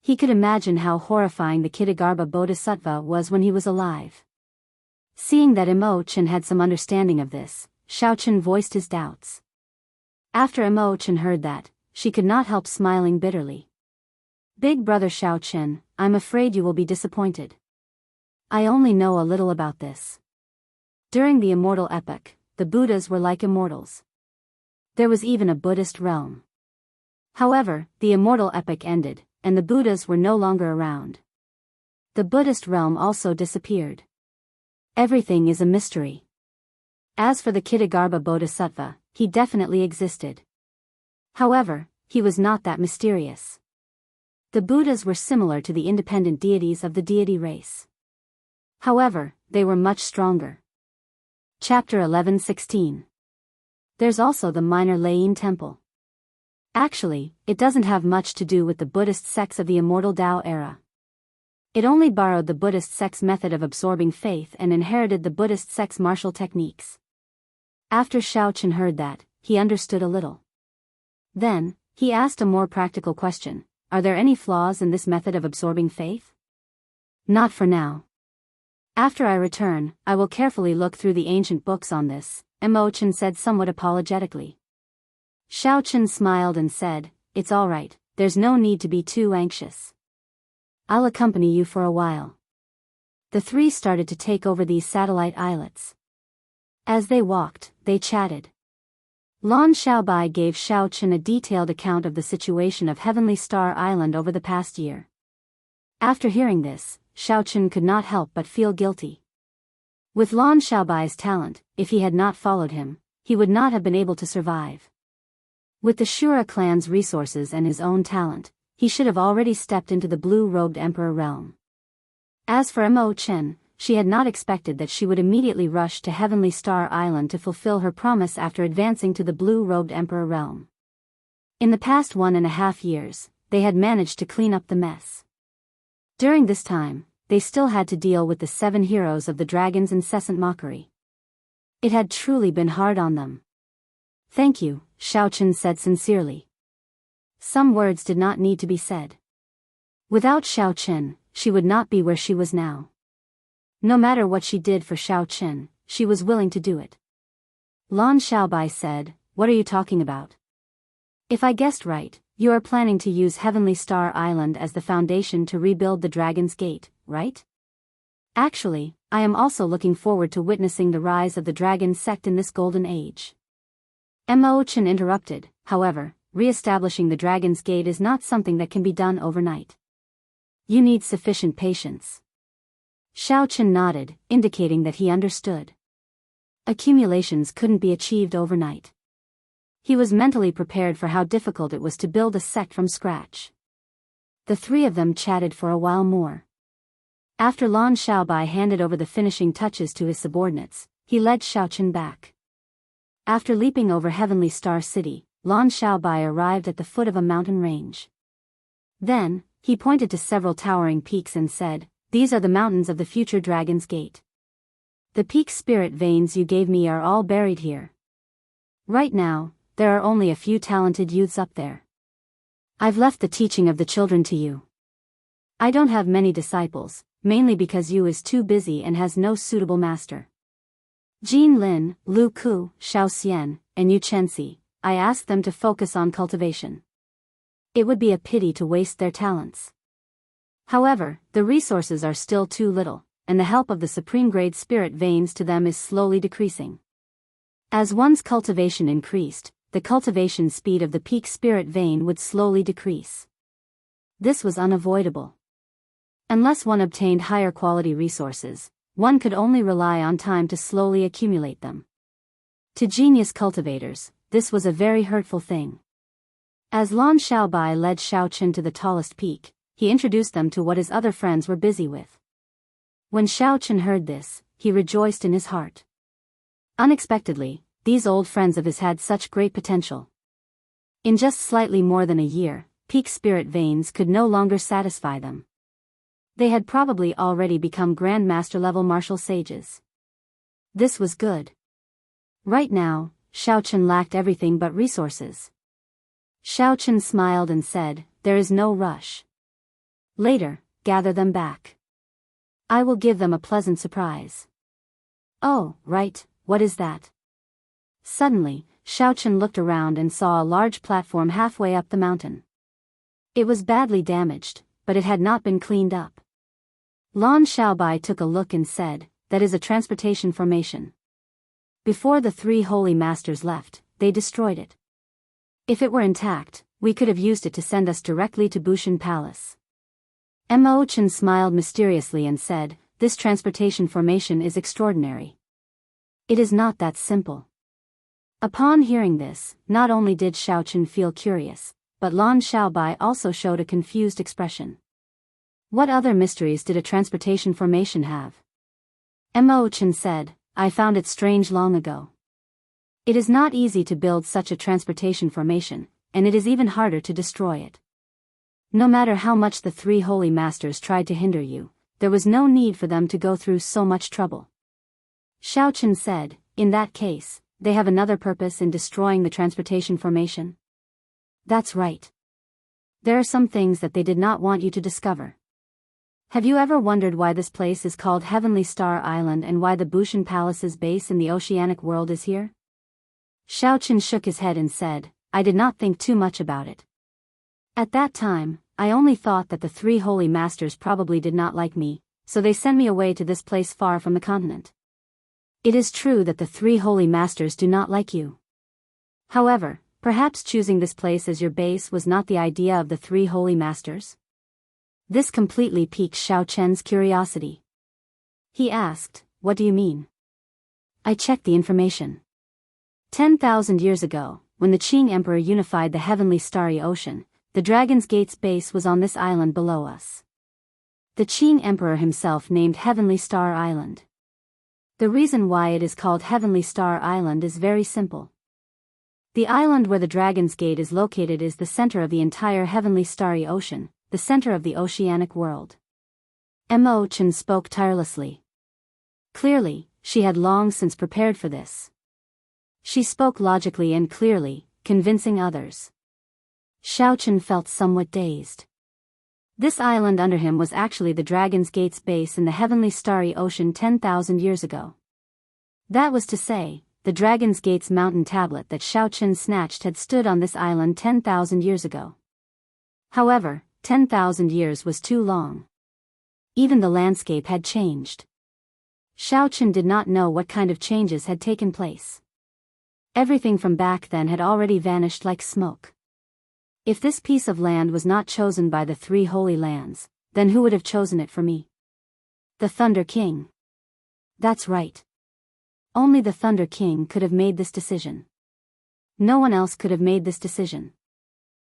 He could imagine how horrifying the Kittagarbha Bodhisattva was when he was alive. Seeing that Mo Chen had some understanding of this, Xiaochen voiced his doubts. After Mo Chen heard that, she could not help smiling bitterly. Big brother Xiaochen, I'm afraid you will be disappointed. I only know a little about this. During the immortal epoch, the Buddhas were like immortals. There was even a Buddhist realm. However, the immortal epoch ended, and the Buddhas were no longer around. The Buddhist realm also disappeared. Everything is a mystery. As for the Ksitigarbha Bodhisattva, he definitely existed. However, he was not that mysterious. The Buddhas were similar to the independent deities of the deity race. However, they were much stronger. Chapter 11:16. There's also the minor Lain Temple. Actually, it doesn't have much to do with the Buddhist sects of the immortal Tao era. It only borrowed the Buddhist sect's method of absorbing faith and inherited the Buddhist sect's martial techniques. After Xiaochen heard that, he understood a little. Then, he asked a more practical question: are there any flaws in this method of absorbing faith? Not for now. After I return, I will carefully look through the ancient books on this, Mo Chen said somewhat apologetically. Xiaochen smiled and said, it's all right, there's no need to be too anxious. I'll accompany you for a while. The three started to take over these satellite islets. As they walked, they chatted. Lan Xiaobai gave Xiaochen a detailed account of the situation of Heavenly Star Island over the past year. After hearing this, Xiaochen could not help but feel guilty. With Lan Xiaobai's talent, if he had not followed him, he would not have been able to survive. With the Shura clan's resources and his own talent, he should have already stepped into the blue-robed emperor realm. As for Mo Chen, she had not expected that she would immediately rush to Heavenly Star Island to fulfill her promise after advancing to the blue-robed emperor realm. In the past 1.5 years, they had managed to clean up the mess. During this time, they still had to deal with the 7 heroes of the dragon's incessant mockery. It had truly been hard on them. Thank you, Xiaochen said sincerely. Some words did not need to be said. Without Xiaochen, she would not be where she was now. No matter what she did for Xiaochen, she was willing to do it. Lan Xiaobai said, what are you talking about? If I guessed right, you are planning to use Heavenly Star Island as the foundation to rebuild the Dragon's Gate, right? Actually, I am also looking forward to witnessing the rise of the Dragon sect in this golden age. Mo Chen interrupted, however, re-establishing the Dragon's Gate is not something that can be done overnight. You need sufficient patience. Xiaochen nodded, indicating that he understood. Accumulations couldn't be achieved overnight. He was mentally prepared for how difficult it was to build a sect from scratch. The three of them chatted for a while more. After Lan Xiaobai handed over the finishing touches to his subordinates, he led Xiaochen back. After leaping over Heavenly Star City, Lan Xiaobai arrived at the foot of a mountain range. Then, he pointed to several towering peaks and said, these are the mountains of the future Dragon's Gate. The peak spirit veins you gave me are all buried here. Right now, there are only a few talented youths up there. I've left the teaching of the children to you. I don't have many disciples, mainly because Yu is too busy and has no suitable master. Jin Lin, Lu Ku, Xiao Xian, and Yu Chenxi, I asked them to focus on cultivation. It would be a pity to waste their talents. However, the resources are still too little, and the help of the supreme-grade spirit veins to them is slowly decreasing. As one's cultivation increased, the cultivation speed of the peak spirit vein would slowly decrease. This was unavoidable. Unless one obtained higher quality resources, one could only rely on time to slowly accumulate them. To genius cultivators, this was a very hurtful thing. As Lan Xiaobai led Xiaochen to the tallest peak, he introduced them to what his other friends were busy with. When Xiaochen heard this, he rejoiced in his heart. Unexpectedly, these old friends of his had such great potential. In just slightly more than a year, peak spirit veins could no longer satisfy them. They had probably already become Grandmaster-level martial sages. This was good. Right now, Xiaochen lacked everything but resources. Xiaochen smiled and said, there is no rush. Later, gather them back. I will give them a pleasant surprise. Oh, right, what is that? Suddenly, Xiaochen looked around and saw a large platform halfway up the mountain. It was badly damaged, but it had not been cleaned up. Lan Xiaobai took a look and said, "That is a transportation formation. Before the three holy masters left, they destroyed it. If it were intact, we could have used it to send us directly to Bushan Palace." Mo Chen smiled mysteriously and said, "This transportation formation is extraordinary. It is not that simple." Upon hearing this, not only did Xiaochen feel curious, but Lan Xiaobai also showed a confused expression. What other mysteries did a transportation formation have? Mo Chen said, "I found it strange long ago. It is not easy to build such a transportation formation, and it is even harder to destroy it. No matter how much the three holy masters tried to hinder you, there was no need for them to go through so much trouble." Xiaochen said, "In that case, they have another purpose in destroying the transportation formation?" "That's right. There are some things that they did not want you to discover. Have you ever wondered why this place is called Heavenly Star Island and why the Bushan Palace's base in the oceanic world is here?" Xiaochen shook his head and said, "I did not think too much about it. At that time, I only thought that the three holy masters probably did not like me, so they sent me away to this place far from the continent. It is true that the three holy masters do not like you. However, perhaps choosing this place as your base was not the idea of the three holy masters?" This completely piqued Xiaochen's curiosity. He asked, "What do you mean?" "I checked the information. 10,000 years ago, when the Qing Emperor unified the heavenly starry ocean, the Dragon's Gate's base was on this island below us. The Qing Emperor himself named Heavenly Star Island. The reason why it is called Heavenly Star Island is very simple. The island where the Dragon's Gate is located is the center of the entire heavenly starry ocean, the center of the oceanic world." Mo Chen spoke tirelessly. Clearly, she had long since prepared for this. She spoke logically and clearly, convincing others. Xiaochen felt somewhat dazed. This island under him was actually the Dragon's Gate's base in the heavenly starry ocean 10,000 years ago. That was to say, the Dragon's Gate's mountain tablet that Xiaochen snatched had stood on this island 10,000 years ago. However, 10,000 years was too long. Even the landscape had changed. Xiaochen did not know what kind of changes had taken place. Everything from back then had already vanished like smoke. If this piece of land was not chosen by the three holy lands, then who would have chosen it for me? The Thunder King. That's right. Only the Thunder King could have made this decision. No one else could have made this decision.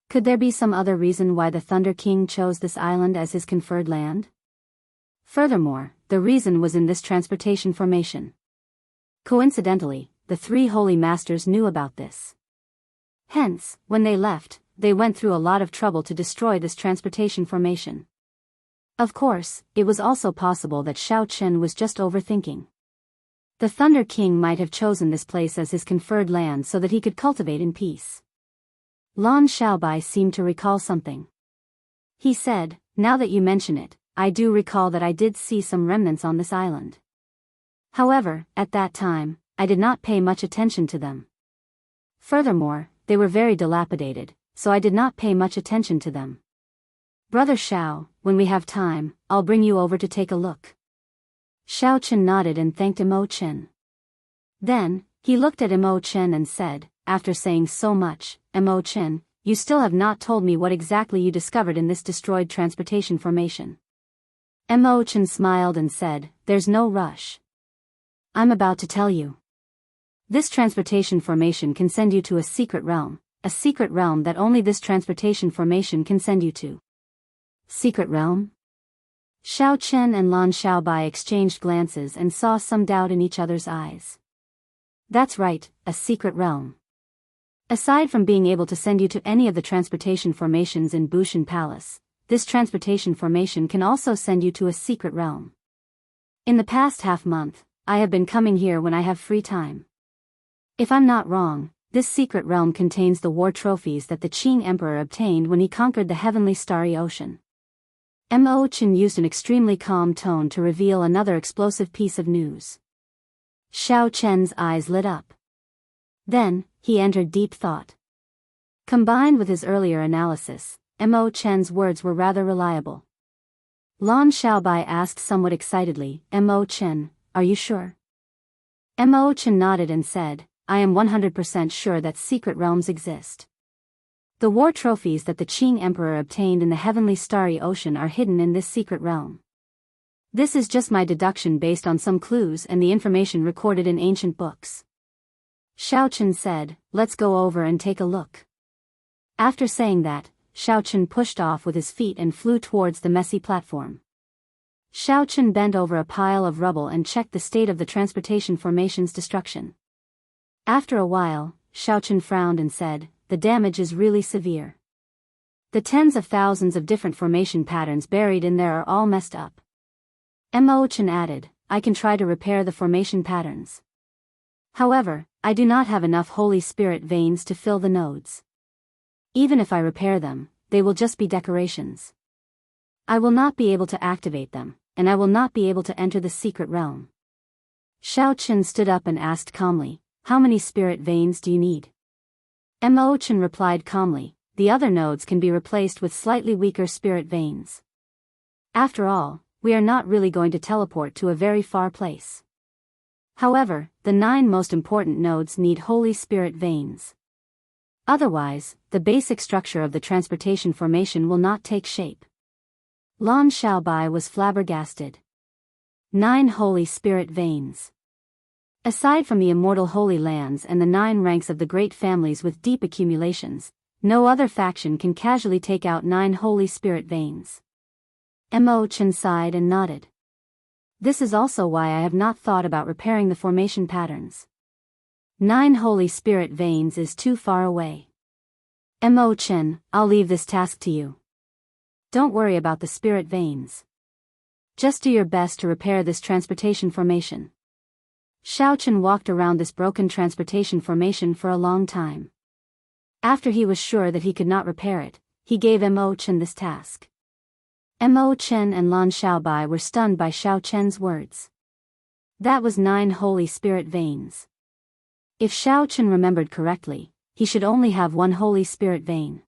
Could there be some other reason why the Thunder King chose this island as his conferred land? Furthermore, the reason was in this transportation formation. Coincidentally, the three holy masters knew about this. Hence, when they left, they went through a lot of trouble to destroy this transportation formation. Of course, it was also possible that Xiaochen was just overthinking. The Thunder King might have chosen this place as his conferred land so that he could cultivate in peace. Lan Xiaobai seemed to recall something. He said, "Now that you mention it, I do recall that I did see some remnants on this island. However, at that time, I did not pay much attention to them. Furthermore, they were very dilapidated, so I did not pay much attention to them. Brother Xiao, when we have time, I'll bring you over to take a look." Xiaochen nodded and thanked Mo Chen. Then, he looked at Mo Chen and said, "After saying so much, Mo Chen, you still have not told me what exactly you discovered in this destroyed transportation formation." Mo Chen smiled and said, "There's no rush. I'm about to tell you. This transportation formation can send you to a secret realm that only this transportation formation can send you to." Secret realm? Xiaochen and Lan Xiaobai exchanged glances and saw some doubt in each other's eyes. That's right, a secret realm. Aside from being able to send you to any of the transportation formations in Bushan Palace, this transportation formation can also send you to a secret realm. In the past half-month, I have been coming here when I have free time. If I'm not wrong, this secret realm contains the war trophies that the Qing Emperor obtained when he conquered the heavenly starry ocean. Mo Chen used an extremely calm tone to reveal another explosive piece of news. Xiao Chen's eyes lit up. Then, he entered deep thought. Combined with his earlier analysis, Mo Chen's words were rather reliable. Lan Xiaobai asked somewhat excitedly, Mo Chen, are you sure? Mo Chen nodded and said, I am 100% sure that secret realms exist. The war trophies that the Qing Emperor obtained in the heavenly starry ocean are hidden in this secret realm. This is just my deduction based on some clues and the information recorded in ancient books. Xiao Chen said, let's go over and take a look. After saying that, Xiao Chen pushed off with his feet and flew towards the messy platform. Xiao Chen bent over a pile of rubble and checked the state of the transportation formation's destruction. After a while, Xiao Chen frowned and said, the damage is really severe. The tens of thousands of different formation patterns buried in there are all messed up. Mo Chen added, I can try to repair the formation patterns. However, I do not have enough Holy Spirit veins to fill the nodes. Even if I repair them, they will just be decorations. I will not be able to activate them, and I will not be able to enter the secret realm. Xiao Chen stood up and asked calmly, how many spirit veins do you need? Mo Chen replied calmly, the other nodes can be replaced with slightly weaker spirit veins. After all, we are not really going to teleport to a very far place. However, the 9 most important nodes need Holy Spirit veins. Otherwise, the basic structure of the transportation formation will not take shape. Lan Xiaobai was flabbergasted. 9 Holy Spirit veins. Aside from the immortal Holy Lands and the 9 ranks of the great families with deep accumulations, no other faction can casually take out 9 Holy Spirit veins. Mo Chen sighed and nodded. This is also why I have not thought about repairing the formation patterns. 9 Holy Spirit veins is too far away. Mo Chen, I'll leave this task to you. Don't worry about the spirit veins. Just do your best to repair this transportation formation. Xiao Chen walked around this broken transportation formation for a long time. After he was sure that he could not repair it, he gave Mo Chen this task. Mo Chen and Lan Xiaobai were stunned by Xiao Chen's words. That was 9 Holy Spirit veins. If Xiao Chen remembered correctly, he should only have 1 Holy Spirit vein.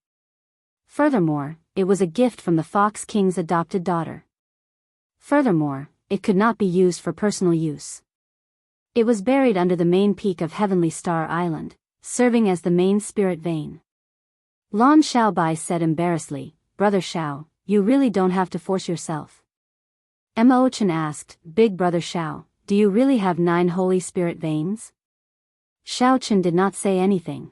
Furthermore, it was a gift from the Fox King's adopted daughter. Furthermore, it could not be used for personal use. It was buried under the main peak of Heavenly Star Island, serving as the main spirit vein. Lan Xiaobai said embarrassedly, Brother Xiao, you really don't have to force yourself. Mo Chen asked, Big Brother Xiao, do you really have 9 Holy Spirit veins? Xiao Chen did not say anything.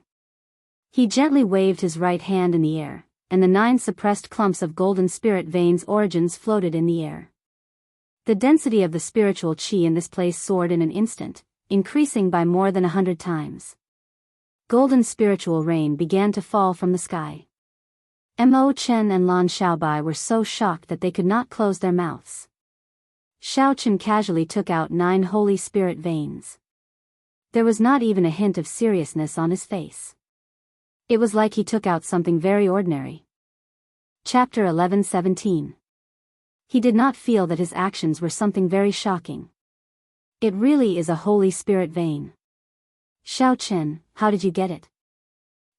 He gently waved his right hand in the air, and the 9 suppressed clumps of golden spirit veins origins floated in the air. The density of the spiritual qi in this place soared in an instant, increasing by more than 100 times. Golden spiritual rain began to fall from the sky. Mo Chen and Lan Xiaobai were so shocked that they could not close their mouths. Xiao Chen casually took out 9 Holy Spirit veins. There was not even a hint of seriousness on his face. It was like he took out something very ordinary. Chapter 11:17. He did not feel that his actions were something very shocking. It really is a Holy Spirit vein. Xiao Chen, how did you get it?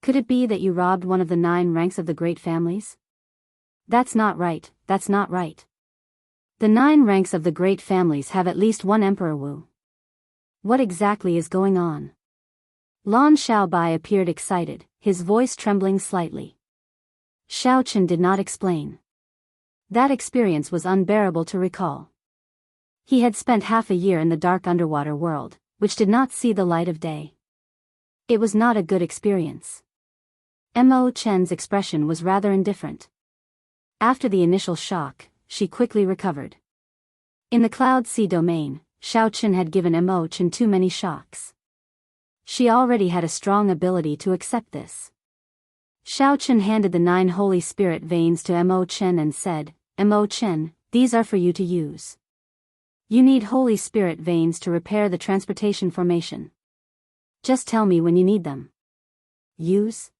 Could it be that you robbed one of the 9 ranks of the great families? That's not right, that's not right. The 9 ranks of the great families have at least 1 Emperor Wu. What exactly is going on? Lan Xiaobai appeared excited, his voice trembling slightly. Xiao Chen did not explain. That experience was unbearable to recall. He had spent half a year in the dark underwater world, which did not see the light of day. It was not a good experience. Mo Chen's expression was rather indifferent. After the initial shock, she quickly recovered. In the Cloud Sea domain, Xiao Chen had given Mo Chen too many shocks. She already had a strong ability to accept this. Xiao Chen handed the 9 Holy Spirit veins to Mo Chen and said, Mo Chen, these are for you to use. You need Holy Spirit veins to repair the transportation formation. Just tell me when you need them. Use?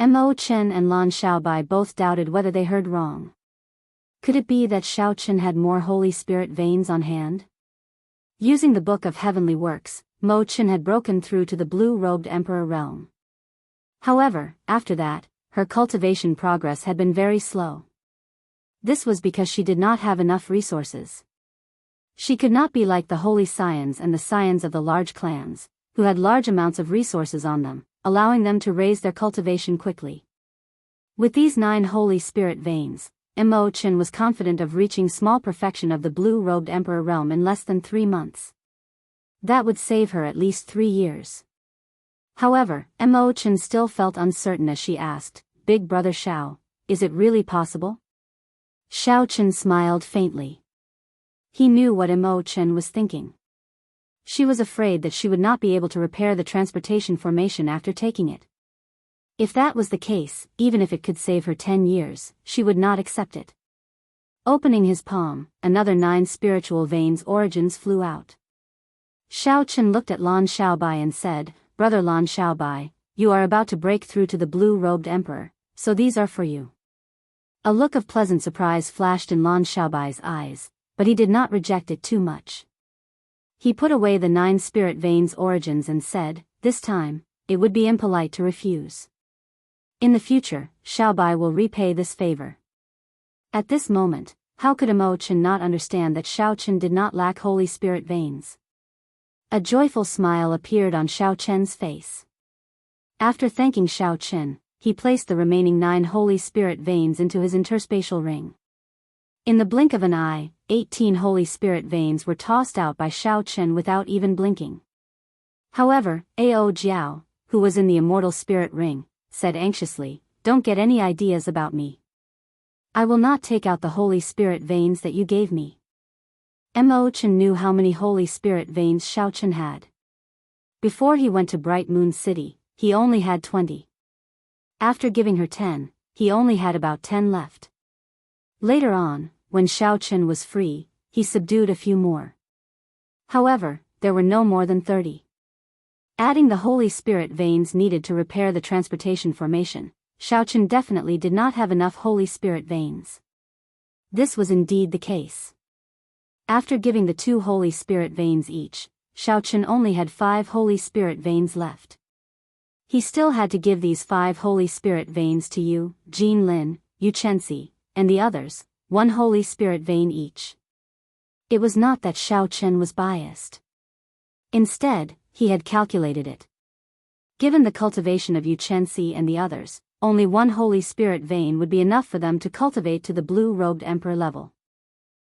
Mo Chen and Lan Xiaobai both doubted whether they heard wrong. Could it be that Xiao Chen had more Holy Spirit veins on hand? Using the Book of Heavenly Works, Mo Chen had broken through to the blue-robed emperor realm. However, after that, her cultivation progress had been very slow. This was because she did not have enough resources. She could not be like the holy scions and the scions of the large clans, who had large amounts of resources on them, allowing them to raise their cultivation quickly. With these 9 Holy Spirit veins, Mo Chen was confident of reaching small perfection of the blue-robed emperor realm in less than 3 months. That would save her at least 3 years. However, Mo Chen still felt uncertain as she asked, "Big brother Xiao, is it really possible?" Xiao Chen smiled faintly. He knew what Mo Chen was thinking. She was afraid that she would not be able to repair the transportation formation after taking it. If that was the case, even if it could save her 10 years, she would not accept it. Opening his palm, another 9 spiritual veins origins flew out. Xiao Chen looked at Lan Xiaobai and said, "Brother Lan Xiaobai, you are about to break through to the blue-robed emperor, so these are for you." A look of pleasant surprise flashed in Lan Xiaobai's eyes, but he did not reject it too much. He put away the 9 spirit veins origins and said, "This time, it would be impolite to refuse. In the future, Xiaobai will repay this favor." At this moment, how could Mo Chen not understand that Xiao Chen did not lack Holy Spirit veins? A joyful smile appeared on Xiao Chen's face. After thanking Xiao Chen, he placed the remaining 9 Holy Spirit veins into his interspatial ring. In the blink of an eye, 18 Holy Spirit veins were tossed out by Xiao Chen without even blinking. However, Ao Jiao, who was in the immortal spirit ring, said anxiously, "Don't get any ideas about me. I will not take out the Holy Spirit veins that you gave me." Mo Chen knew how many Holy Spirit veins Xiao Chen had. Before he went to Bright Moon City, he only had 20. After giving her 10, he only had about 10 left. Later on, when Xiao Chen was free, he subdued a few more. However, there were no more than 30. Adding the Holy Spirit veins needed to repair the transportation formation, Xiao Chen definitely did not have enough Holy Spirit veins. This was indeed the case. After giving the 2 Holy Spirit veins each, Xiao Chen only had 5 Holy Spirit veins left. He still had to give these 5 Holy Spirit veins to Yu, Jin Lin, Yu Chenxi, and the others, 1 Holy Spirit vein each. It was not that Xiao Chen was biased. Instead, he had calculated it. Given the cultivation of Yu Chenxi and the others, only 1 Holy Spirit vein would be enough for them to cultivate to the blue-robed emperor level.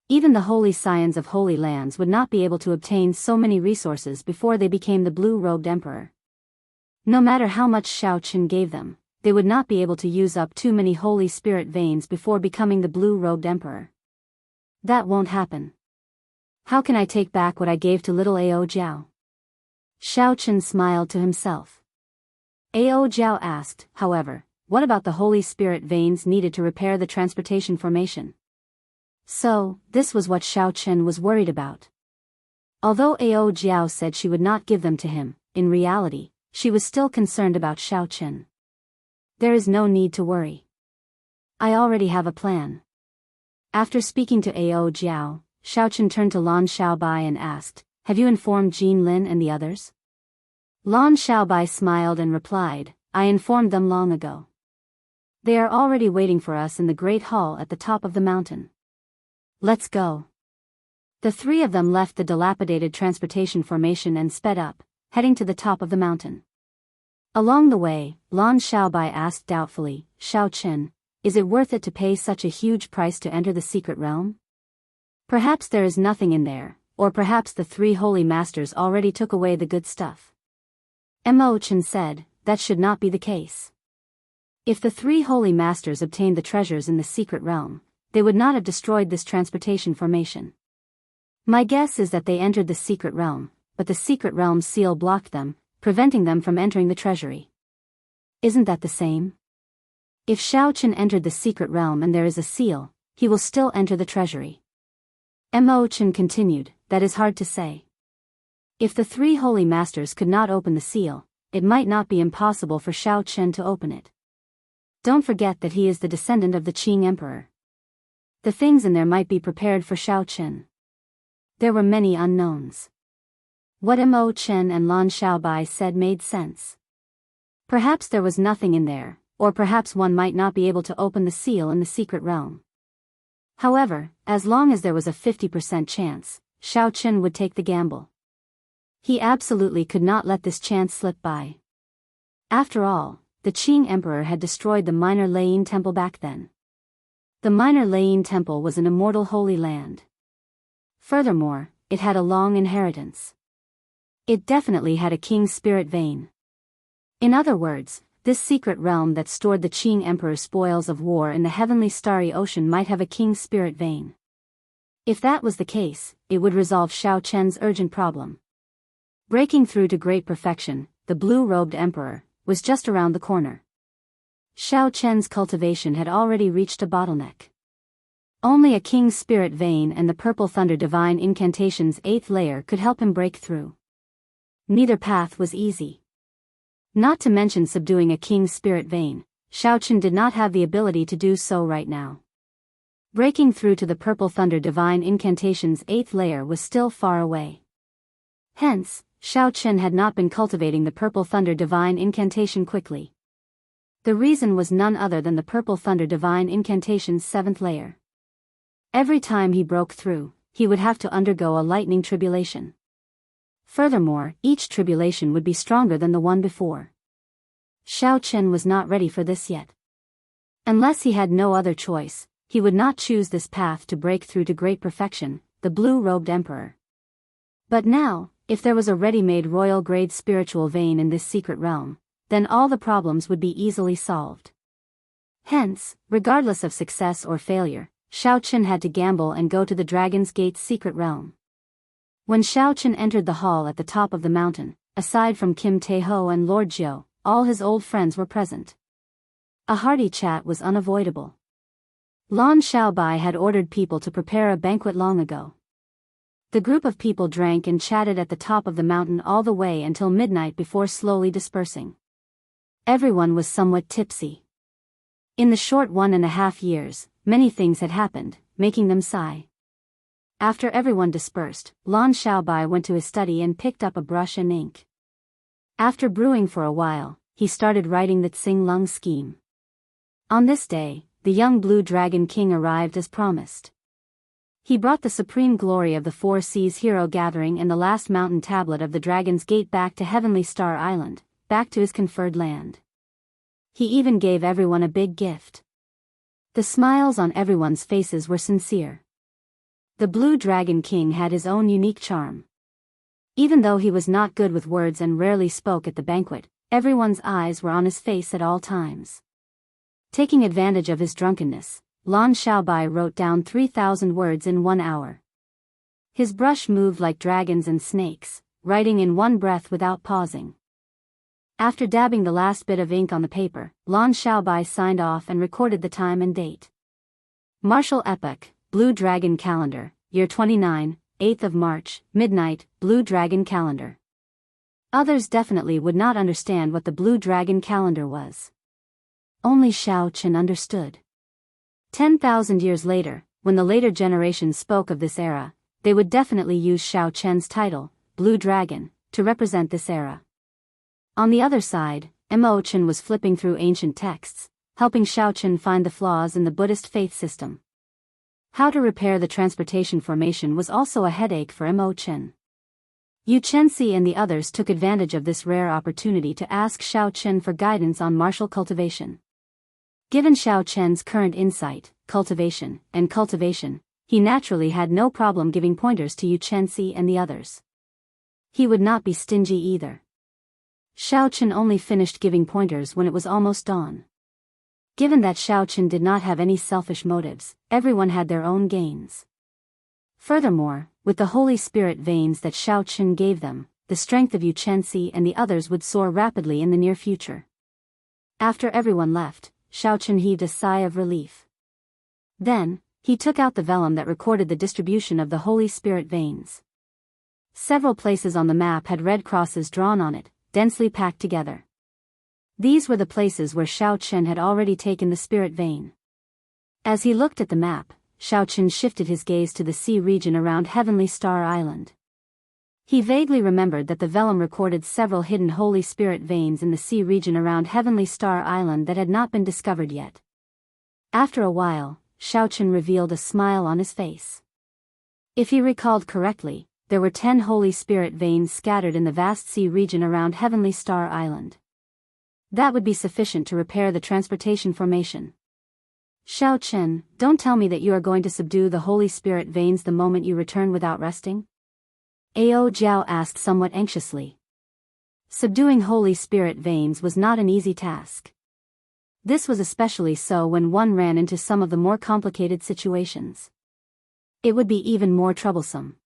Even the holy scions of holy lands would not be able to obtain so many resources before they became the blue-robed emperor. No matter how much Xiao Chen gave them, they would not be able to use up too many Holy Spirit veins before becoming the blue-robed emperor. That won't happen. How can I take back what I gave to little Ao Jiao? Xiao Chen smiled to himself. Ao Jiao asked, however, what about the Holy Spirit veins needed to repair the transportation formation? So, this was what Xiao Chen was worried about. Although Ao Jiao said she would not give them to him, in reality, she was still concerned about Xiao Chen. There is no need to worry. I already have a plan. After speaking to Ao Jiao, Xiao Chen turned to Lan Xiaobai and asked, "Have you informed Jin Lin and the others?" Lan Xiaobai smiled and replied, "I informed them long ago. They are already waiting for us in the great hall at the top of the mountain. Let's go." The 3 of them left the dilapidated transportation formation and sped up, heading to the top of the mountain. Along the way, Lan Xiaobai asked doubtfully, "Xiao Chen, is it worth it to pay such a huge price to enter the secret realm? Perhaps there is nothing in there, or perhaps the 3 holy masters already took away the good stuff." Mo Chen said, "That should not be the case. If the 3 holy masters obtained the treasures in the secret realm, they would not have destroyed this transportation formation. My guess is that they entered the secret realm, but the secret realm's seal blocked them, preventing them from entering the treasury. Isn't that the same? If Xiao Chen entered the secret realm and there is a seal, he will still enter the treasury." Mo Chen continued, "That is hard to say. If the 3 holy masters could not open the seal, it might not be impossible for Xiao Chen to open it. Don't forget that he is the descendant of the Qing emperor. The things in there might be prepared for Xiao Chen." There were many unknowns. What Mo Chen and Lan Xiaobai said made sense. Perhaps there was nothing in there, or perhaps one might not be able to open the seal in the secret realm. However, as long as there was a 50% chance, Xiao Chen would take the gamble. He absolutely could not let this chance slip by. After all, the Qing Emperor had destroyed the Minor Lane Temple back then. The Minor Lane Temple was an immortal holy land. Furthermore, it had a long inheritance. It definitely had a king's spirit vein. In other words, this secret realm that stored the Qing Emperor's spoils of war in the heavenly starry ocean might have a king's spirit vein. If that was the case, it would resolve Xiao Chen's urgent problem. Breaking through to great perfection, the blue-robed emperor, was just around the corner. Xiao Chen's cultivation had already reached a bottleneck. Only a king's spirit vein and the purple thunder divine incantation's 8th layer could help him break through. Neither path was easy. Not to mention subduing a king's spirit vein, Xiao Chen did not have the ability to do so right now. Breaking through to the purple thunder divine incantation's 8th layer was still far away. Hence, Xiao Chen had not been cultivating the purple thunder divine incantation quickly. The reason was none other than the purple thunder divine incantation's 7th layer. Every time he broke through, he would have to undergo a lightning tribulation. Furthermore, each tribulation would be stronger than the one before. Xiao Chen was not ready for this yet. Unless he had no other choice, he would not choose this path to break through to great perfection, the blue-robed emperor. But now, if there was a ready-made royal-grade spiritual vein in this secret realm, then all the problems would be easily solved. Hence, regardless of success or failure, Xiao Chen had to gamble and go to the Dragon's Gate's secret realm. When Xiao Chen entered the hall at the top of the mountain, aside from Kim Taeho and Lord Jiao, all his old friends were present. A hearty chat was unavoidable. Lan Xiaobai had ordered people to prepare a banquet long ago. The group of people drank and chatted at the top of the mountain all the way until midnight before slowly dispersing. Everyone was somewhat tipsy. In the short 1.5 years, many things had happened, making them sigh. After everyone dispersed, Lan Xiaobai went to his study and picked up a brush and ink. After brewing for a while, he started writing the Tsing Lung scheme. On this day, the young Blue Dragon King arrived as promised. He brought the supreme glory of the Four Seas hero gathering and the last mountain tablet of the Dragon's Gate back to Heavenly Star Island, back to his conferred land. He even gave everyone a big gift. The smiles on everyone's faces were sincere. The Blue Dragon King had his own unique charm. Even though he was not good with words and rarely spoke at the banquet, everyone's eyes were on his face at all times. Taking advantage of his drunkenness, Lan Xiaobai wrote down 3,000 words in 1 hour. His brush moved like dragons and snakes, writing in one breath without pausing. After dabbing the last bit of ink on the paper, Lan Xiaobai signed off and recorded the time and date. Martial Epoch, Blue Dragon Calendar, Year 29, 8th of March, midnight, Blue Dragon Calendar. Others definitely would not understand what the Blue Dragon Calendar was. Only Xiao Chen understood. 10,000 years later, when the later generations spoke of this era, they would definitely use Xiao Chen's title, Blue Dragon, to represent this era. On the other side, Mo Chen was flipping through ancient texts, helping Xiao Chen find the flaws in the Buddhist faith system. How to repair the transportation formation was also a headache for Mo Chen. Yu Chenxi and the others took advantage of this rare opportunity to ask Xiao Chen for guidance on martial cultivation. Given Xiao Chen's current insight, cultivation, and cultivation, he naturally had no problem giving pointers to Yu Chenxi and the others. He would not be stingy either. Xiao Chen only finished giving pointers when it was almost dawn. Given that Xiao Chen did not have any selfish motives, everyone had their own gains. Furthermore, with the Holy Spirit veins that Xiao Chen gave them, the strength of Yu Chenxi and the others would soar rapidly in the near future. After everyone left, Xiao Chen heaved a sigh of relief. Then, he took out the vellum that recorded the distribution of the Holy Spirit veins. Several places on the map had red crosses drawn on it, densely packed together. These were the places where Xiao Chen had already taken the spirit vein. As he looked at the map, Xiao Chen shifted his gaze to the sea region around Heavenly Star Island. He vaguely remembered that the vellum recorded several hidden Holy Spirit veins in the sea region around Heavenly Star Island that had not been discovered yet. After a while, Xiaochen revealed a smile on his face. If he recalled correctly, there were 10 Holy Spirit veins scattered in the vast sea region around Heavenly Star Island. That would be sufficient to repair the transportation formation. Xiaochen, don't tell me that you are going to subdue the Holy Spirit veins the moment you return without resting? Ao Jiao asked somewhat anxiously. Subduing Holy Spirit veins was not an easy task. This was especially so when one ran into some of the more complicated situations. It would be even more troublesome.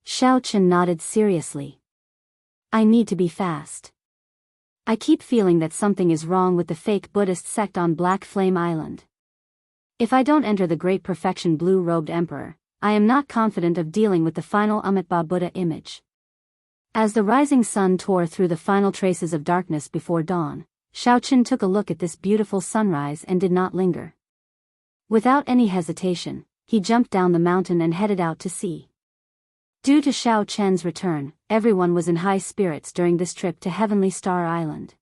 Xiaochen nodded seriously. I need to be fast. I keep feeling that something is wrong with the fake Buddhist sect on Black Flame Island. If I don't enter the Great Perfection Blue-Robed Emperor, I am not confident of dealing with the final Amitabha Buddha image. As the rising sun tore through the final traces of darkness before dawn, Xiaochen took a look at this beautiful sunrise and did not linger. Without any hesitation, he jumped down the mountain and headed out to sea. Due to Xiaochen's return, everyone was in high spirits during this trip to Heavenly Star Island.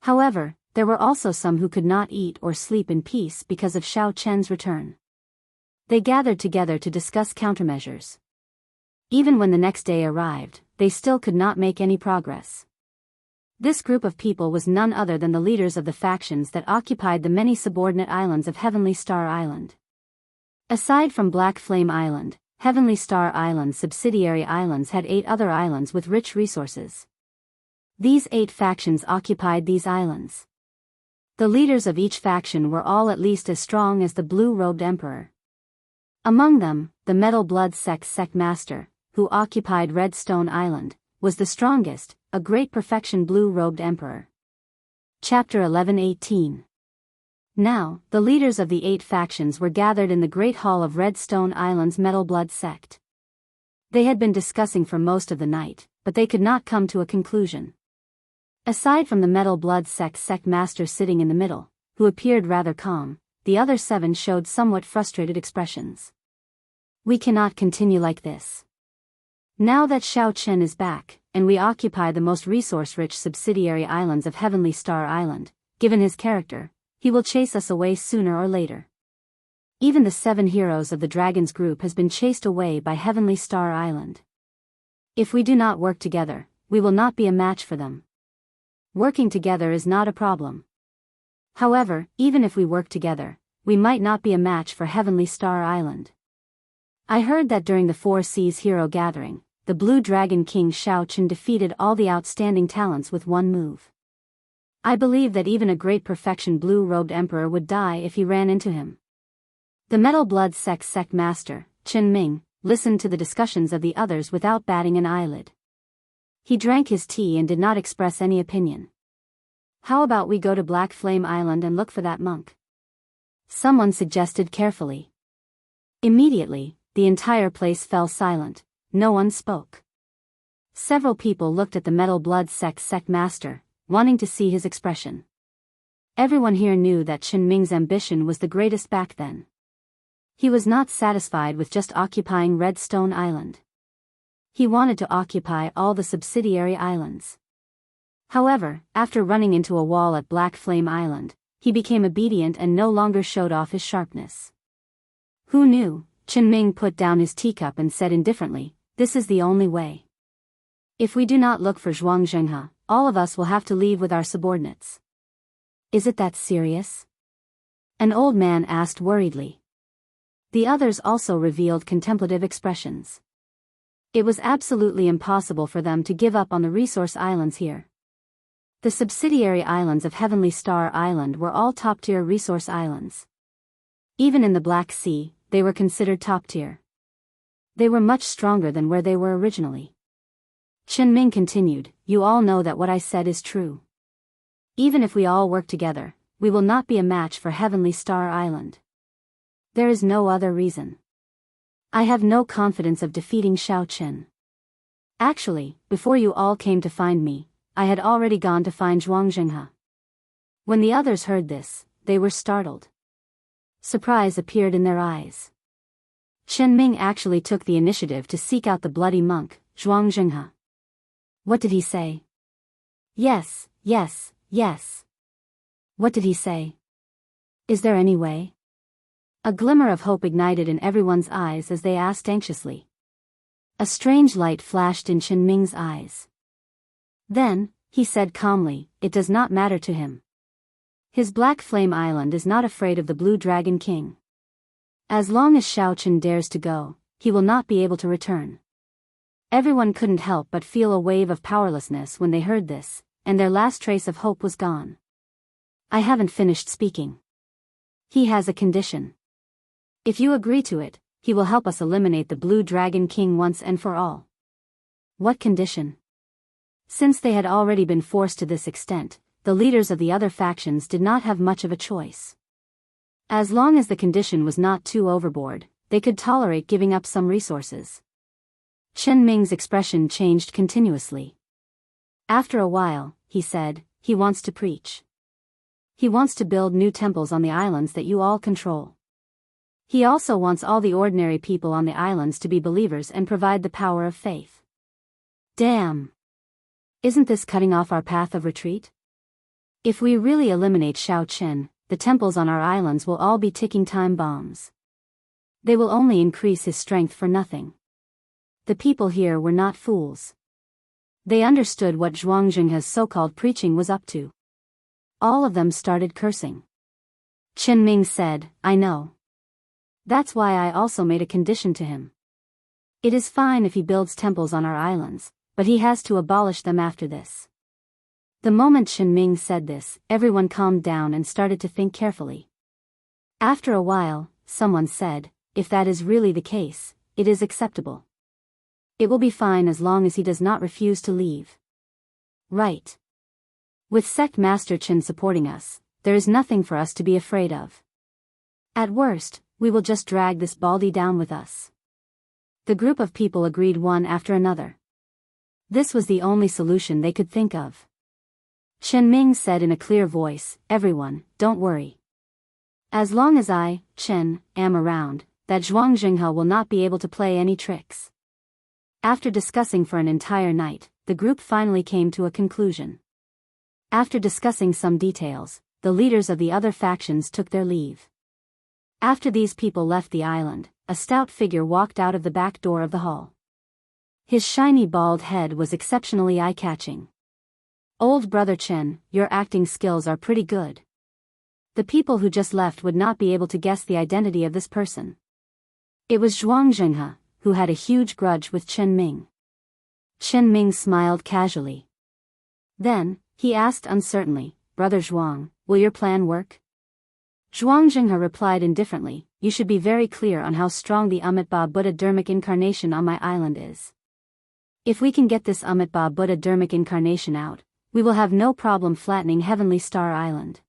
However, there were also some who could not eat or sleep in peace because of Xiaochen's return. They gathered together to discuss countermeasures. Even when the next day arrived, they still could not make any progress. This group of people was none other than the leaders of the factions that occupied the many subordinate islands of Heavenly Star Island. Aside from Black Flame Island, Heavenly Star Island's subsidiary islands had 8 other islands with rich resources. These 8 factions occupied these islands. The leaders of each faction were all at least as strong as the Blue-Robed Emperor. Among them, the Metal Blood sect master, who occupied Redstone Island, was the strongest, a Great Perfection Blue-Robed Emperor. Chapter 11:18. Now, the leaders of the 8 factions were gathered in the Great Hall of Redstone Island's Metal Blood sect. They had been discussing for most of the night, but they could not come to a conclusion. Aside from the Metal Blood sect master sitting in the middle, who appeared rather calm, the other 7 showed somewhat frustrated expressions. We cannot continue like this. Now that Xiaochen is back, and we occupy the most resource-rich subsidiary islands of Heavenly Star Island, given his character, he will chase us away sooner or later. Even the 7 heroes of the Dragon's group has been chased away by Heavenly Star Island. If we do not work together, we will not be a match for them. Working together is not a problem. However, even if we work together, we might not be a match for Heavenly Star Island. I heard that during the 4 Seas Hero Gathering, the Blue Dragon King Xiaochen defeated all the outstanding talents with one move. I believe that even a Great Perfection Blue-Robed Emperor would die if he ran into him. The Metal Blood sect master, Qin Ming, listened to the discussions of the others without batting an eyelid. He drank his tea and did not express any opinion. How about we go to Black Flame Island and look for that monk? Someone suggested carefully. Immediately, the entire place fell silent, no one spoke. Several people looked at the Metal Blood sect master, wanting to see his expression. Everyone here knew that Qin Ming's ambition was the greatest back then. He was not satisfied with just occupying Redstone Island. He wanted to occupy all the subsidiary islands. However, after running into a wall at Black Flame Island, he became obedient and no longer showed off his sharpness. Who knew? Qin Ming put down his teacup and said indifferently, "This is the only way. If we do not look for Zhuangzhenghe, all of us will have to leave with our subordinates." Is it that serious? An old man asked worriedly. The others also revealed contemplative expressions. It was absolutely impossible for them to give up on the resource islands here. The subsidiary islands of Heavenly Star Island were all top-tier resource islands. Even in the Black Sea, they were considered top-tier. They were much stronger than where they were originally. Qin Ming continued, "You all know that what I said is true. Even if we all work together, we will not be a match for Heavenly Star Island. There is no other reason. I have no confidence of defeating Xiaochen. Actually, before you all came to find me, I had already gone to find Zhuangzhenghe." When the others heard this, they were startled. Surprise appeared in their eyes. Qin Ming actually took the initiative to seek out the bloody monk, Zhuang Jinghe. What did he say? Yes, yes, yes. What did he say? Is there any way? A glimmer of hope ignited in everyone's eyes as they asked anxiously. A strange light flashed in Chen Ming's eyes. Then, he said calmly, it does not matter to him. His Black Flame Island is not afraid of the Blue Dragon King. As long as Xiaochen dares to go, he will not be able to return. Everyone couldn't help but feel a wave of powerlessness when they heard this, and their last trace of hope was gone. I haven't finished speaking. He has a condition. If you agree to it, he will help us eliminate the Blue Dragon King once and for all. What condition? Since they had already been forced to this extent, the leaders of the other factions did not have much of a choice. As long as the condition was not too overboard, they could tolerate giving up some resources. Chen Ming's expression changed continuously. After a while, he said, he wants to preach. He wants to build new temples on the islands that you all control. He also wants all the ordinary people on the islands to be believers and provide the power of faith. Damn! Isn't this cutting off our path of retreat? If we really eliminate Xiaochen, the temples on our islands will all be ticking time bombs. They will only increase his strength for nothing. The people here were not fools. They understood what Zhuang Jinghe's so-called preaching was up to. All of them started cursing. Chen Ming said, I know. That's why I also made a condition to him. It is fine if he builds temples on our islands, but he has to abolish them after this. The moment Chen Ming said this, everyone calmed down and started to think carefully. After a while, someone said, if that is really the case, it is acceptable. It will be fine as long as he does not refuse to leave. Right. With Sect Master Chen supporting us, there is nothing for us to be afraid of. At worst, we will just drag this baldy down with us. The group of people agreed one after another. This was the only solution they could think of. Chen Ming said in a clear voice, everyone, don't worry. As long as I, Chen, am around, that Zhuang Jinghe will not be able to play any tricks. After discussing for an entire night, the group finally came to a conclusion. After discussing some details, the leaders of the other factions took their leave. After these people left the island, a stout figure walked out of the back door of the hall. His shiny bald head was exceptionally eye-catching. Old brother Chen, your acting skills are pretty good. The people who just left would not be able to guess the identity of this person. It was Zhuang Jinghe, who had a huge grudge with Chen Ming. Chen Ming smiled casually. Then, he asked uncertainly, Brother Zhuang, will your plan work? Zhuang Jinghe replied indifferently, you should be very clear on how strong the Amitabha Buddha Dharmic incarnation on my island is. If we can get this Amitabha Buddha Dharmic incarnation out, we will have no problem flattening Heavenly Star Island.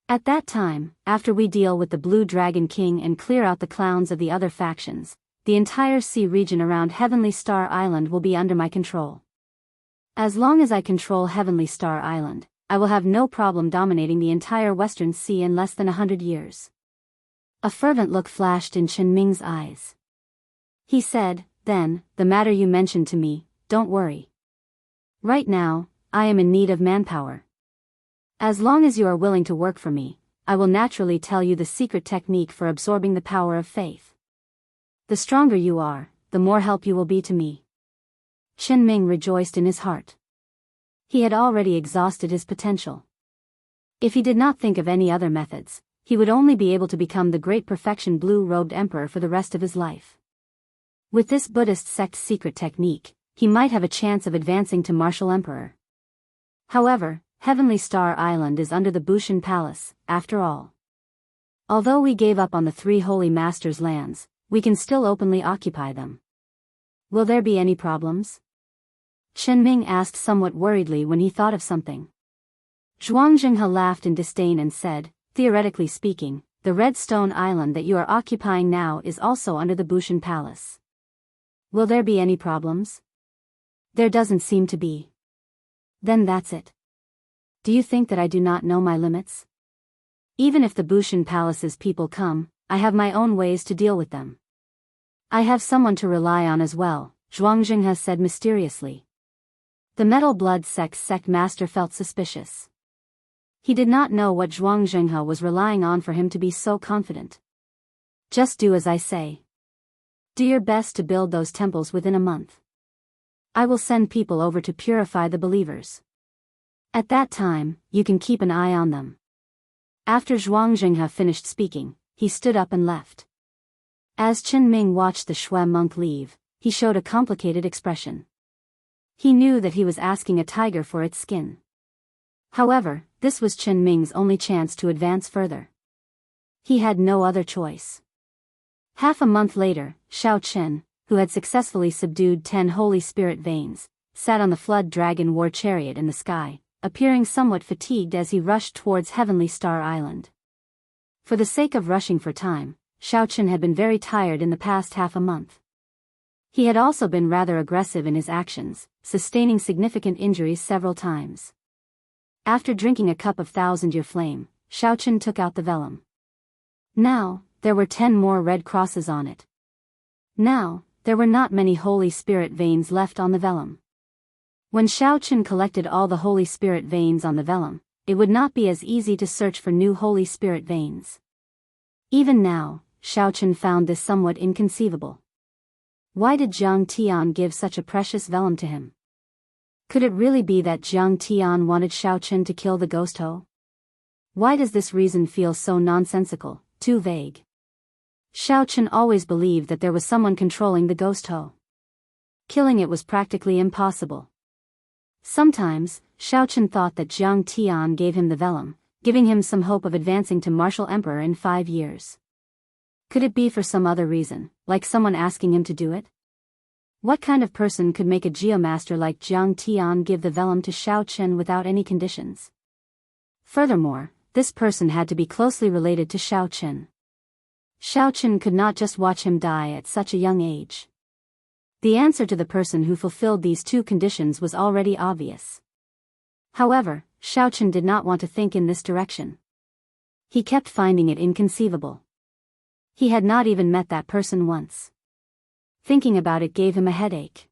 At that time, after we deal with the Blue Dragon King and clear out the clowns of the other factions, the entire sea region around Heavenly Star Island will be under my control. As long as I control Heavenly Star Island, I will have no problem dominating the entire Western Sea in less than 100 years. A fervent look flashed in Chen Ming's eyes. He said, then, the matter you mentioned to me, don't worry. Right now, I am in need of manpower. As long as you are willing to work for me, I will naturally tell you the secret technique for absorbing the power of faith. The stronger you are, the more help you will be to me. Chen Ming rejoiced in his heart. He had already exhausted his potential. If he did not think of any other methods, he would only be able to become the great perfection blue-robed emperor for the rest of his life. With this Buddhist sect's secret technique, he might have a chance of advancing to martial emperor. However, Heavenly Star Island is under the Bushan Palace, after all. Although we gave up on the three holy masters' lands, we can still openly occupy them. Will there be any problems? Chen Ming asked somewhat worriedly when he thought of something. Zhuang Jinghe laughed in disdain and said, theoretically speaking, the red stone island that you are occupying now is also under the Bushan Palace. Will there be any problems? There doesn't seem to be. Then that's it. Do you think that I do not know my limits? Even if the Bushan Palace's people come, I have my own ways to deal with them. I have someone to rely on as well, Zhuang said mysteriously. The metal blood sect master felt suspicious. He did not know what Zhuang was relying on for him to be so confident. Just do as I say. Do your best to build those temples within a month. I will send people over to purify the believers. At that time, you can keep an eye on them. After Zhuang finished speaking, he stood up and left. As Chen Ming watched the Shui monk leave, he showed a complicated expression. He knew that he was asking a tiger for its skin. However, this was Chen Ming's only chance to advance further. He had no other choice. Half a month later, Xiao Chen, who had successfully subdued 10 Holy Spirit veins, sat on the Flood Dragon war chariot in the sky, appearing somewhat fatigued as he rushed towards Heavenly Star Island. For the sake of rushing for time, Xiao Chen had been very tired in the past half a month. He had also been rather aggressive in his actions, sustaining significant injuries several times. After drinking a cup of thousand-year flame, Xiao Chen took out the vellum. Now, there were 10 more red crosses on it. Now, there were not many Holy Spirit veins left on the vellum. When Xiao Chen collected all the Holy Spirit veins on the vellum, it would not be as easy to search for new Holy Spirit veins. Even now, Xiao Chen found this somewhat inconceivable. Why did Jiang Tian give such a precious vellum to him? Could it really be that Jiang Tian wanted Xiao Chen to kill the ghost Ho? Why does this reason feel so nonsensical, too vague? Xiao Chen always believed that there was someone controlling the ghost Ho. Killing it was practically impossible. Sometimes, Xiao Chen thought that Jiang Tian gave him the vellum, giving him some hope of advancing to martial emperor in 5 years. Could it be for some other reason, like someone asking him to do it? What kind of person could make a geomaster like Jiang Tian give the vellum to Xiao Chen without any conditions? Furthermore, this person had to be closely related to Xiao Chen. Xiao Chen could not just watch him die at such a young age. The answer to the person who fulfilled these 2 conditions was already obvious. However, Xiao Chen did not want to think in this direction. He kept finding it inconceivable. He had not even met that person once. Thinking about it gave him a headache.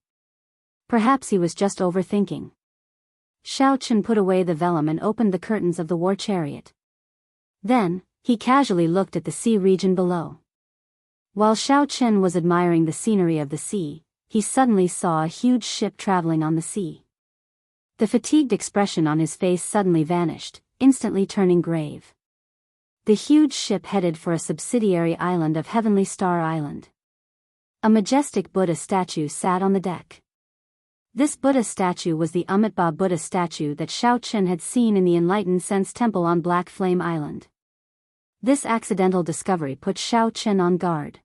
Perhaps he was just overthinking. Xiao Chen put away the vellum and opened the curtains of the war chariot. Then, he casually looked at the sea region below. While Xiao Chen was admiring the scenery of the sea, he suddenly saw a huge ship traveling on the sea. The fatigued expression on his face suddenly vanished, instantly turning grave. The huge ship headed for a subsidiary island of Heavenly Star Island. A majestic Buddha statue sat on the deck. This Buddha statue was the Amitabha Buddha statue that Xiao Chen had seen in the Enlightened Sense Temple on Black Flame Island. This accidental discovery put Xiao Chen on guard.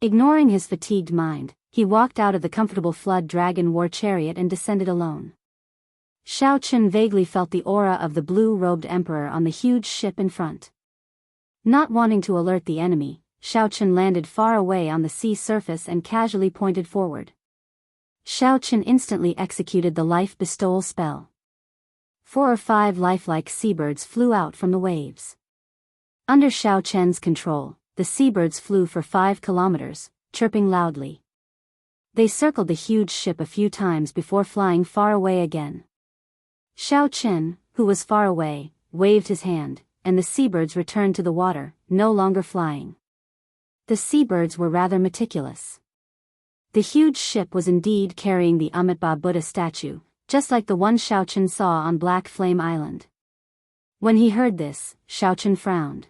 Ignoring his fatigued mind, he walked out of the comfortable Flood Dragon war chariot and descended alone. Xiao Chen vaguely felt the aura of the blue-robed emperor on the huge ship in front. Not wanting to alert the enemy, Xiao Chen landed far away on the sea surface and casually pointed forward. Xiao Chen instantly executed the life bestowal spell. 4 or 5 lifelike seabirds flew out from the waves. Under Xiao Chen's control, the seabirds flew for 5 kilometers, chirping loudly. They circled the huge ship a few times before flying far away again. Xiao Chen, who was far away, waved his hand, and the seabirds returned to the water, no longer flying. The seabirds were rather meticulous. The huge ship was indeed carrying the Amitabha Buddha statue, just like the one Xiao Chen saw on Black Flame Island. When he heard this, Xiao Chen frowned.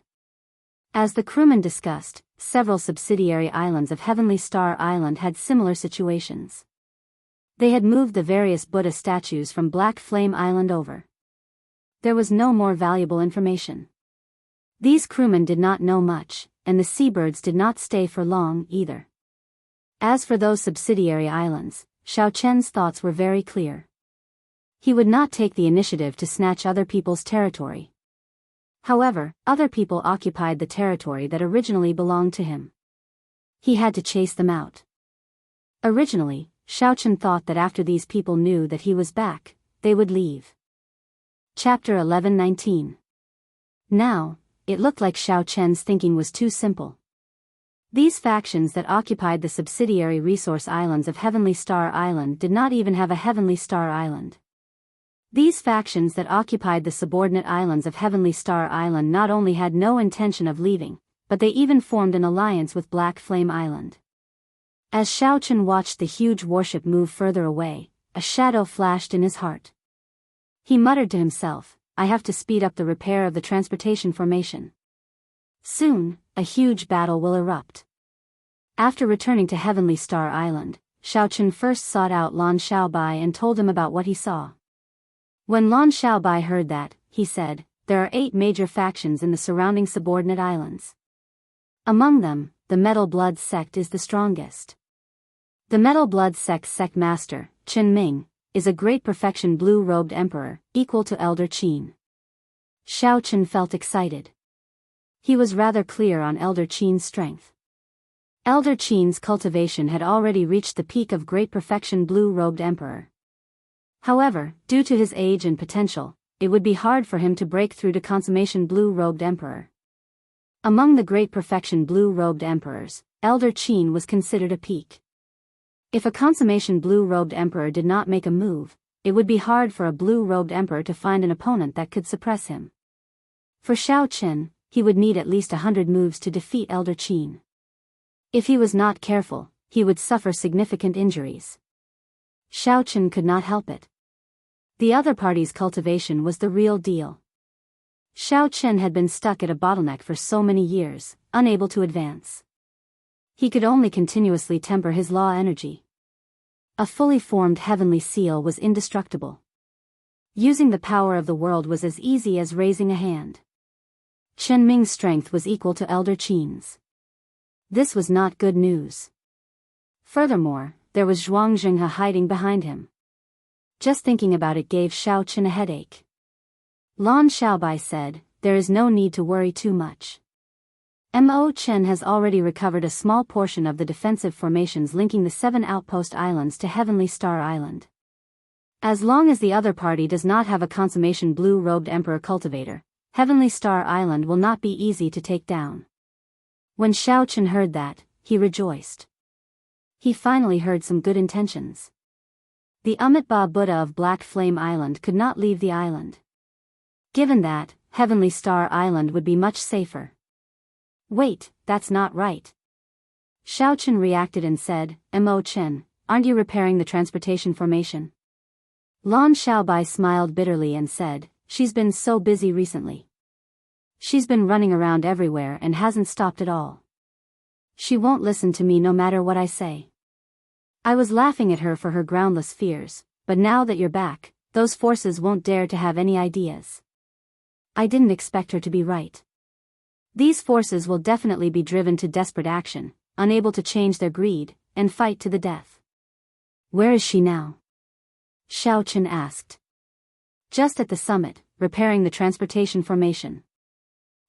As the crewmen discussed, several subsidiary islands of Heavenly Star Island had similar situations. They had moved the various Buddha statues from Black Flame Island over. There was no more valuable information. These crewmen did not know much, and the seabirds did not stay for long either. As for those subsidiary islands, Xiao Chen's thoughts were very clear. He would not take the initiative to snatch other people's territory. However, other people occupied the territory that originally belonged to him. He had to chase them out. Originally, Xiao Chen thought that after these people knew that he was back, they would leave. Chapter 11:19. Now, it looked like Xiao Chen's thinking was too simple. These factions that occupied the subsidiary resource islands of Heavenly Star Island did not even have a Heavenly Star Island. These factions that occupied the subordinate islands of Heavenly Star Island not only had no intention of leaving, but they even formed an alliance with Black Flame Island. As Xiaochen watched the huge warship move further away, a shadow flashed in his heart. He muttered to himself, I have to speed up the repair of the transportation formation. Soon, a huge battle will erupt. After returning to Heavenly Star Island, Xiaochen first sought out Lan Xiaobai and told him about what he saw. When Lan Xiaobai heard that, he said, there are 8 major factions in the surrounding subordinate islands. Among them, the Metal Blood sect is the strongest. The Metal Blood sect's sect master, Qin Ming, is a great perfection blue-robed emperor, equal to Elder Qin. Xiaochen felt excited. He was rather clear on Elder Qin's strength. Elder Qin's cultivation had already reached the peak of great perfection blue-robed emperor. However, due to his age and potential, it would be hard for him to break through to consummation blue-robed emperor. Among the great perfection blue-robed emperors, Elder Qin was considered a peak. If a consummation blue-robed emperor did not make a move, it would be hard for a blue-robed emperor to find an opponent that could suppress him. For Xiaochen, he would need at least 100 moves to defeat Elder Qin. If he was not careful, he would suffer significant injuries. Xiaochen could not help it. The other party's cultivation was the real deal. Xiaochen had been stuck at a bottleneck for so many years, unable to advance. He could only continuously temper his law energy. A fully formed heavenly seal was indestructible. Using the power of the world was as easy as raising a hand. Chen Ming's strength was equal to Elder Qin's. This was not good news. Furthermore, there was Zhuang Zhenghe hiding behind him. Just thinking about it gave Xiaochen a headache. Lan Xiaobai said, there is no need to worry too much. Mo Chen has already recovered a small portion of the defensive formations linking the 7 outpost islands to Heavenly Star Island. As long as the other party does not have a consummation blue-robed emperor cultivator, Heavenly Star Island will not be easy to take down. When Xiaochen heard that, he rejoiced. He finally heard some good intentions. The Amitabha Buddha of Black Flame Island could not leave the island. Given that, Heavenly Star Island would be much safer. Wait, that's not right. Xiaochen reacted and said, Mo Chen, aren't you repairing the transportation formation? Lan Xiaobai smiled bitterly and said, she's been so busy recently. She's been running around everywhere and hasn't stopped at all. She won't listen to me no matter what I say. I was laughing at her for her groundless fears, but now that you're back, those forces won't dare to have any ideas. I didn't expect her to be right. These forces will definitely be driven to desperate action, unable to change their greed, and fight to the death. Where is she now? Xiaochen asked. Just at the summit, repairing the transportation formation.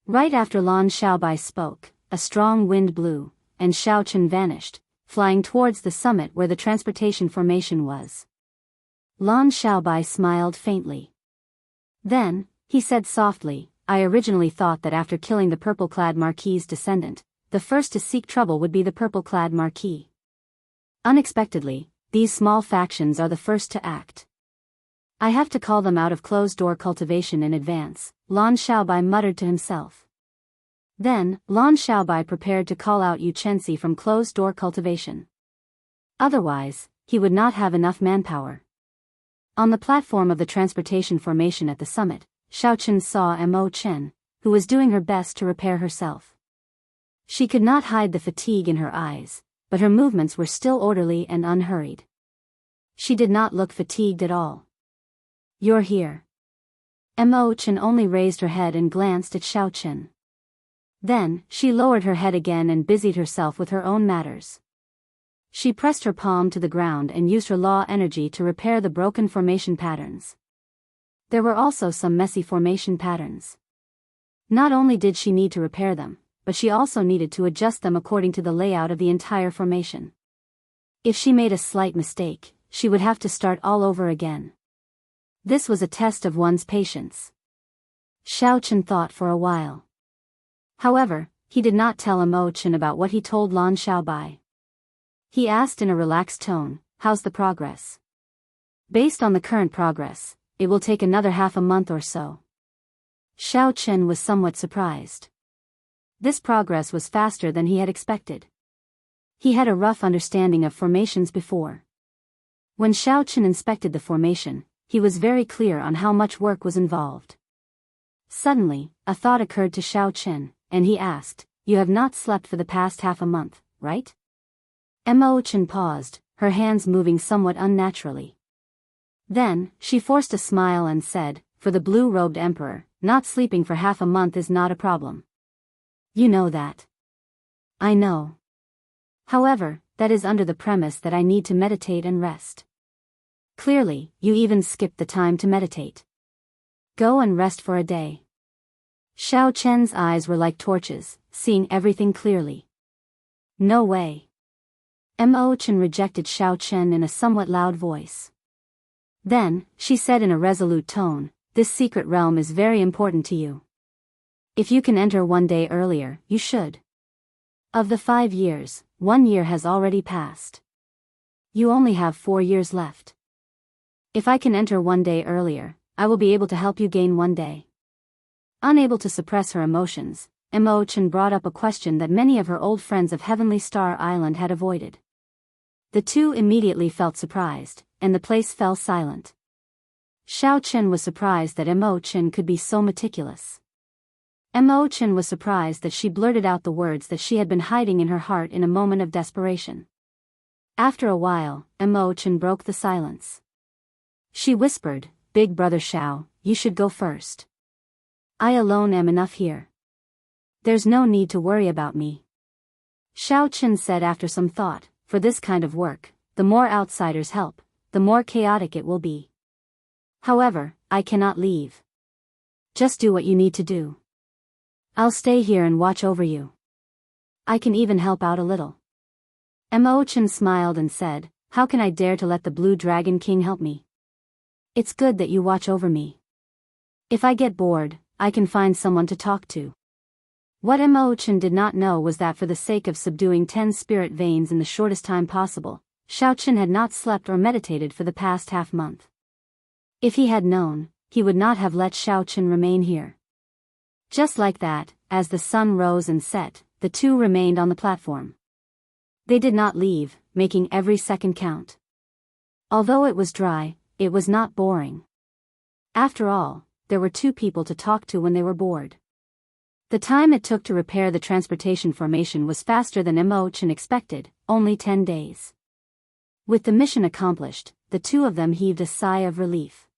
Right after Lan Xiaobai spoke, a strong wind blew, and Xiaochen vanished, flying towards the summit where the transportation formation was. Lan Xiaobai smiled faintly. Then, he said softly, I originally thought that after killing the purple-clad Marquis's descendant, the first to seek trouble would be the purple-clad Marquis. Unexpectedly, these small factions are the first to act. I have to call them out of closed-door cultivation in advance, Lan Xiaobai muttered to himself. Then, Lan Xiaobai prepared to call out Yu Chenxi from closed-door cultivation. Otherwise, he would not have enough manpower. On the platform of the transportation formation at the summit, Xiaochen saw Mo Chen, who was doing her best to repair herself. She could not hide the fatigue in her eyes, but her movements were still orderly and unhurried. She did not look fatigued at all. You're here. Mo Chen only raised her head and glanced at Xiaochen. Then, she lowered her head again and busied herself with her own matters. She pressed her palm to the ground and used her law energy to repair the broken formation patterns. There were also some messy formation patterns. Not only did she need to repair them, but she also needed to adjust them according to the layout of the entire formation. If she made a slight mistake, she would have to start all over again. This was a test of one's patience. Xiaochen thought for a while. However, He did not tell Mo Chen about what he told Lan Xiaobai. He asked in a relaxed tone, "How's the progress?" "Based on the current progress, it will take another half a month or so." Xiao Chen was somewhat surprised. This progress was faster than he had expected. He had a rough understanding of formations before. When Xiao Chen inspected the formation, he was very clear on how much work was involved. Suddenly, a thought occurred to Xiao Chen, and he asked, "You have not slept for the past half a month, right?" Mo Chen paused, her hands moving somewhat unnaturally. Then, she forced a smile and said, "For the blue-robed emperor, not sleeping for half a month is not a problem. You know that." "I know. However, that is under the premise that I need to meditate and rest." "Clearly, you even skipped the time to meditate. Go and rest for a day." Xiao Chen's eyes were like torches, seeing everything clearly. "No way." Mo Chen rejected Xiao Chen in a somewhat loud voice. Then, she said in a resolute tone, "This secret realm is very important to you. If you can enter 1 day earlier, you should. Of the 5 years, 1 year has already passed. You only have 4 years left. If I can enter 1 day earlier, I will be able to help you gain 1 day." Unable to suppress her emotions, Mo Chen brought up a question that many of her old friends of Heavenly Star Island had avoided. The two immediately felt surprised, and the place fell silent. Xiao Chen was surprised that Mo Chen could be so meticulous. Mo Chen was surprised that she blurted out the words that she had been hiding in her heart in a moment of desperation. After a while, Mo Chen broke the silence. She whispered, "Big brother Xiao, you should go first. I alone am enough here. There's no need to worry about me." Xiao Chen said after some thought, "For this kind of work, the more outsiders help, the more chaotic it will be. However, I cannot leave. Just do what you need to do. I'll stay here and watch over you. I can even help out a little." Mo Chen smiled and said, "How can I dare to let the Blue Dragon King help me? It's good that you watch over me. If I get bored, I can find someone to talk to." What Mo Chen did not know was that for the sake of subduing 10 spirit veins in the shortest time possible, Xiao Chen had not slept or meditated for the past half-month. If he had known, he would not have let Xiao Chen remain here. Just like that, as the sun rose and set, the two remained on the platform. They did not leave, making every second count. Although it was dry, it was not boring. After all, there were 2 people to talk to when they were bored. The time it took to repair the transportation formation was faster than Mo Chen expected, only 10 days. With the mission accomplished, the 2 of them heaved a sigh of relief.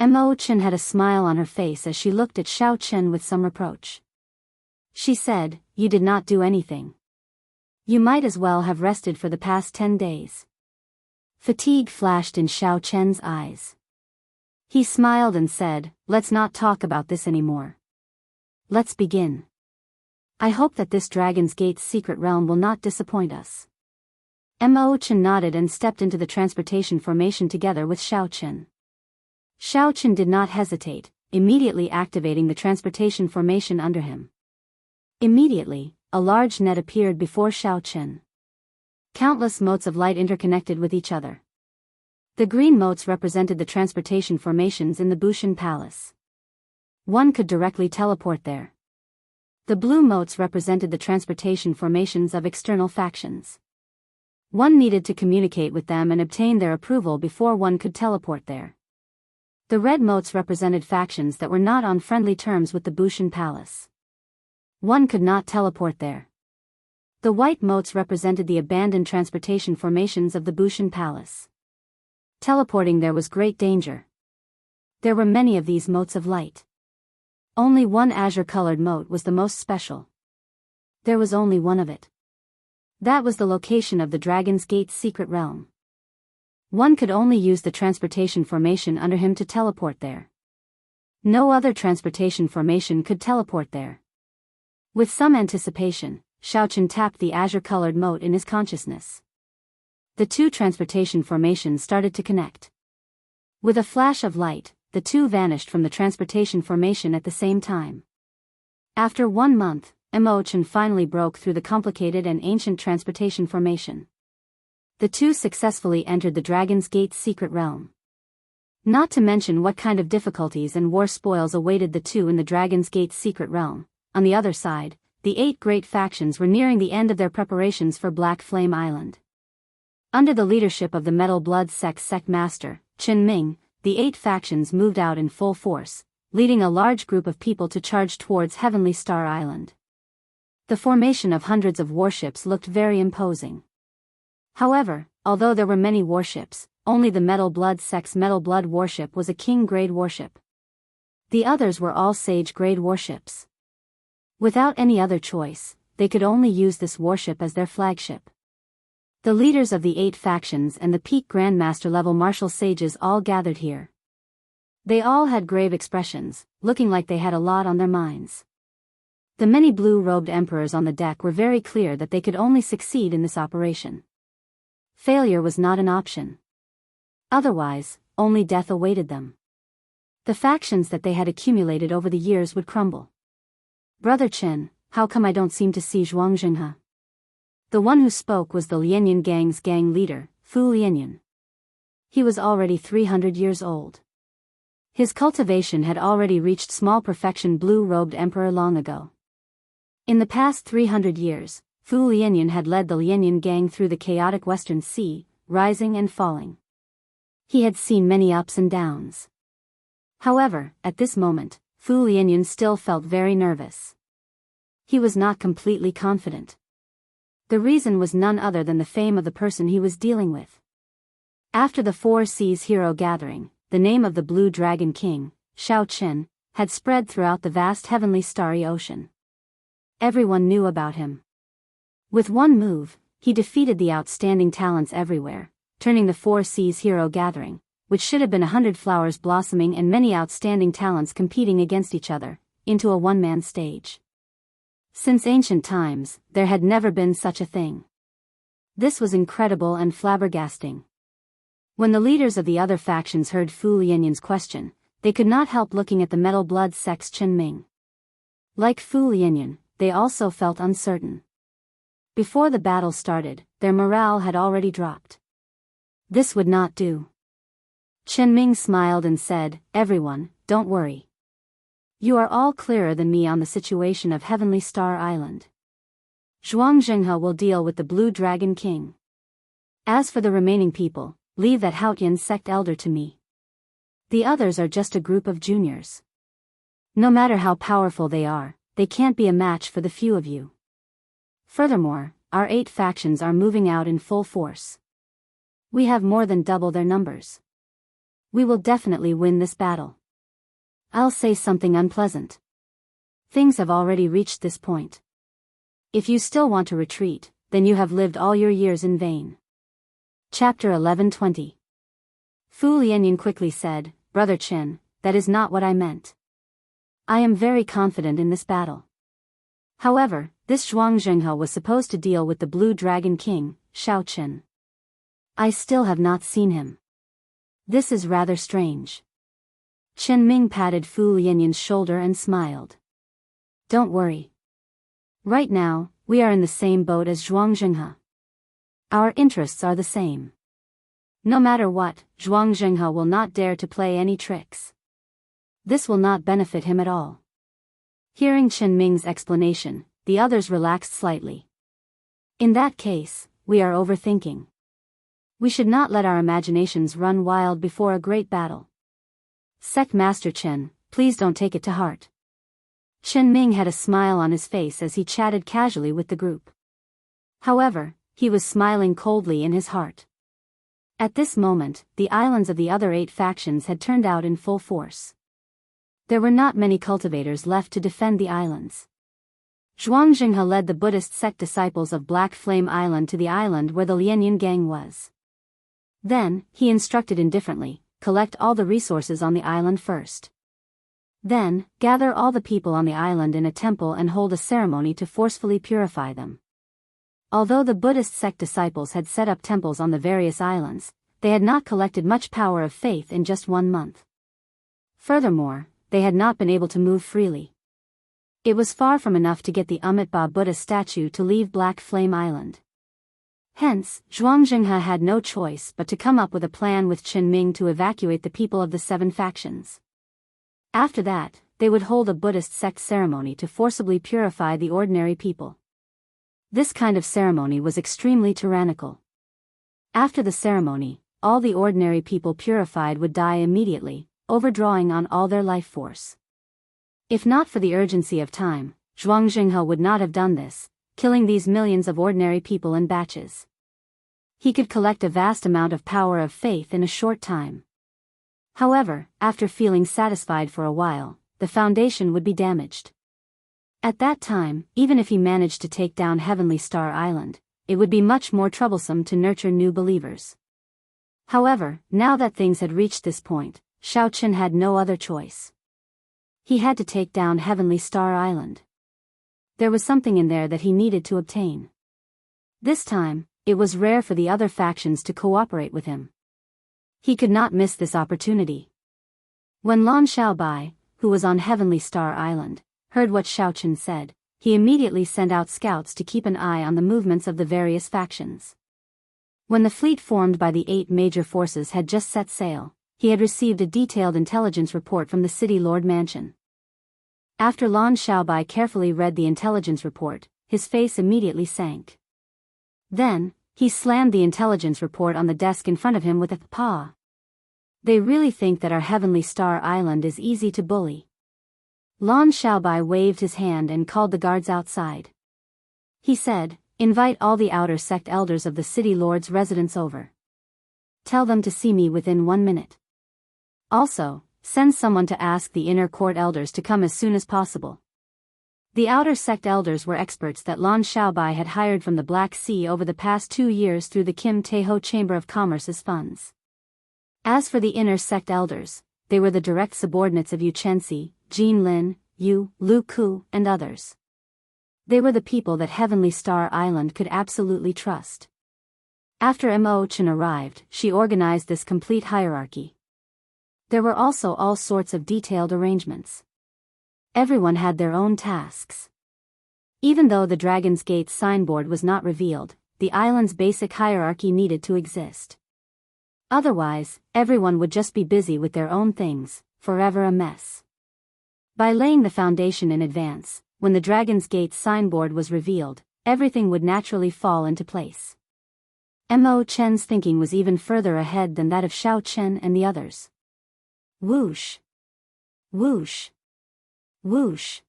Mo Chen had a smile on her face as she looked at Xiao Chen with some reproach. She said, "You did not do anything. You might as well have rested for the past 10 days. Fatigue flashed in Xiao Chen's eyes. He smiled and said, "Let's not talk about this anymore. Let's begin. I hope that this Dragon's Gate's secret realm will not disappoint us." Mo Chen nodded and stepped into the transportation formation together with Xiao Chen. Xiao Chen did not hesitate, immediately activating the transportation formation under him. Immediately, a large net appeared before Xiao Chen. Countless motes of light interconnected with each other. The green motes represented the transportation formations in the Bushan Palace. One could directly teleport there. The blue motes represented the transportation formations of external factions. One needed to communicate with them and obtain their approval before one could teleport there. The red motes represented factions that were not on friendly terms with the Bushan Palace. One could not teleport there. The white motes represented the abandoned transportation formations of the Bushan Palace. Teleporting there was great danger. There were many of these motes of light. Only one azure-colored mote was the most special. There was only one of it. That was the location of the Dragon's Gate's secret realm. One could only use the transportation formation under him to teleport there. No other transportation formation could teleport there. With some anticipation, Xiao Chen tapped the azure-colored mote in his consciousness. The 2 transportation formations started to connect. With a flash of light, the 2 vanished from the transportation formation at the same time. After 1 month, Mo Chen finally broke through the complicated and ancient transportation formation. The two successfully entered the Dragon's Gate's secret realm. Not to mention what kind of difficulties and war spoils awaited the two in the Dragon's Gate's secret realm. On the other side, the 8 great factions were nearing the end of their preparations for Black Flame Island. Under the leadership of the Metal Blood sect master, Qin Ming, the 8 factions moved out in full force, leading a large group of people to charge towards Heavenly Star Island. The formation of hundreds of warships looked very imposing. However, although there were many warships, only the Metal Blood sect's Metal Blood warship was a King-grade warship. The others were all Sage-grade warships. Without any other choice, they could only use this warship as their flagship. The leaders of the 8 factions and the peak Grandmaster level martial sages all gathered here. They all had grave expressions, looking like they had a lot on their minds. The many blue-robed emperors on the deck were very clear that they could only succeed in this operation. Failure was not an option. Otherwise, only death awaited them. The factions that they had accumulated over the years would crumble. Brother Chen, how come I don't seem to see Zhuang Jinghe? The one who spoke was the Lianyan gang's gang leader, Fu Lianyan. He was already 300 years old. His cultivation had already reached small perfection blue-robed emperor long ago. In the past 300 years, Fu Lianyan had led the Lianyan gang through the chaotic Western Sea, rising and falling. He had seen many ups and downs. However, at this moment, Fu Lianyan still felt very nervous. He was not completely confident. The reason was none other than the fame of the person he was dealing with. After the Four Seas hero gathering, the name of the Blue Dragon King, Shao Qian, had spread throughout the vast heavenly starry ocean. Everyone knew about him. With one move, he defeated the outstanding talents everywhere, turning the Four Seas hero gathering, which should have been 100 flowers blossoming and many outstanding talents competing against each other, into a one-man stage. Since ancient times, there had never been such a thing. This was incredible and flabbergasting. When the leaders of the other factions heard Fu Lianyan's question, they could not help looking at the Metal Blood sect's Qin Ming. Like Fu Lianyan, they also felt uncertain. Before the battle started, their morale had already dropped. This would not do. Qin Ming smiled and said, "Everyone, don't worry. You are all clearer than me on the situation of Heavenly Star Island. Zhuang Jinghe will deal with the Blue Dragon King. As for the remaining people, leave that Haotian sect elder to me. The others are just a group of juniors. No matter how powerful they are, they can't be a match for the few of you. Furthermore, our 8 factions are moving out in full force. We have more than double their numbers. We will definitely win this battle. I'll say something unpleasant. Things have already reached this point. If you still want to retreat, then you have lived all your years in vain." Chapter 11:20. Fu Lianyan quickly said, "Brother Qin, that is not what I meant. I am very confident in this battle. However, this Zhuang Jinghe was supposed to deal with the Blue Dragon King, Shao Qian. I still have not seen him. This is rather strange." Qin Ming patted Fu Lianyan's shoulder and smiled. "Don't worry. Right now, we are in the same boat as Zhuang Jinghe. Our interests are the same. No matter what, Zhuang Jinghe will not dare to play any tricks. This will not benefit him at all." Hearing Qin Ming's explanation, the others relaxed slightly. "In that case, we are overthinking. We should not let our imaginations run wild before a great battle. Sect Master Chen, please don't take it to heart." Qin Ming had a smile on his face as he chatted casually with the group. However, he was smiling coldly in his heart. At this moment, the islands of the other 8 factions had turned out in full force. There were not many cultivators left to defend the islands. Zhuang Jinghe led the Buddhist sect disciples of Black Flame Island to the island where the Lianyan gang was. Then, he instructed indifferently, collect all the resources on the island first. Then, gather all the people on the island in a temple and hold a ceremony to forcefully purify them. Although the Buddhist sect disciples had set up temples on the various islands, they had not collected much power of faith in just 1 month. Furthermore, they had not been able to move freely. It was far from enough to get the Amitabha Buddha statue to leave Black Flame Island. Hence, Zhuang had no choice but to come up with a plan with Qin Ming to evacuate the people of the 7 factions. After that, they would hold a Buddhist sect ceremony to forcibly purify the ordinary people. This kind of ceremony was extremely tyrannical. After the ceremony, all the ordinary people purified would die immediately, overdrawing on all their life force. If not for the urgency of time, Zhuang would not have done this, killing these millions of ordinary people in batches. He could collect a vast amount of power of faith in a short time. However, after feeling satisfied for a while, the foundation would be damaged. At that time, even if he managed to take down Heavenly Star Island, it would be much more troublesome to nurture new believers. However, now that things had reached this point, Xiaoqin had no other choice. He had to take down Heavenly Star Island. There was something in there that he needed to obtain. This time, it was rare for the other factions to cooperate with him. He could not miss this opportunity. When Lan Xiaobai, who was on Heavenly Star Island, heard what Xiaoqin said, he immediately sent out scouts to keep an eye on the movements of the various factions. When the fleet formed by the 8 major forces had just set sail, he had received a detailed intelligence report from the City Lord Mansion. After Lan Xiaobai carefully read the intelligence report, his face immediately sank. Then, he slammed the intelligence report on the desk in front of him with a paw. They really think that our Heavenly Star Island is easy to bully. Lan Xiaobai waved his hand and called the guards outside. He said, "Invite all the outer sect elders of the city lord's residence over. Tell them to see me within 1 minute. Also, send someone to ask the inner court elders to come as soon as possible." The outer sect elders were experts that Lan Xiaobai had hired from the Black Sea over the past 2 years through the Kim Taeho Chamber of Commerce's funds. As for the inner sect elders, they were the direct subordinates of Yu Chenxi, Jin Lin, Yu, Lu Ku, and others. They were the people that Heavenly Star Island could absolutely trust. After Mo Chen arrived, she organized this complete hierarchy. There were also all sorts of detailed arrangements. Everyone had their own tasks. Even though the Dragon's Gate signboard was not revealed, the island's basic hierarchy needed to exist. Otherwise, everyone would just be busy with their own things, forever a mess. By laying the foundation in advance, when the Dragon's Gate signboard was revealed, everything would naturally fall into place. Mo Chen's thinking was even further ahead than that of Xiao Chen and the others. Whoosh! Whoosh! Whoosh!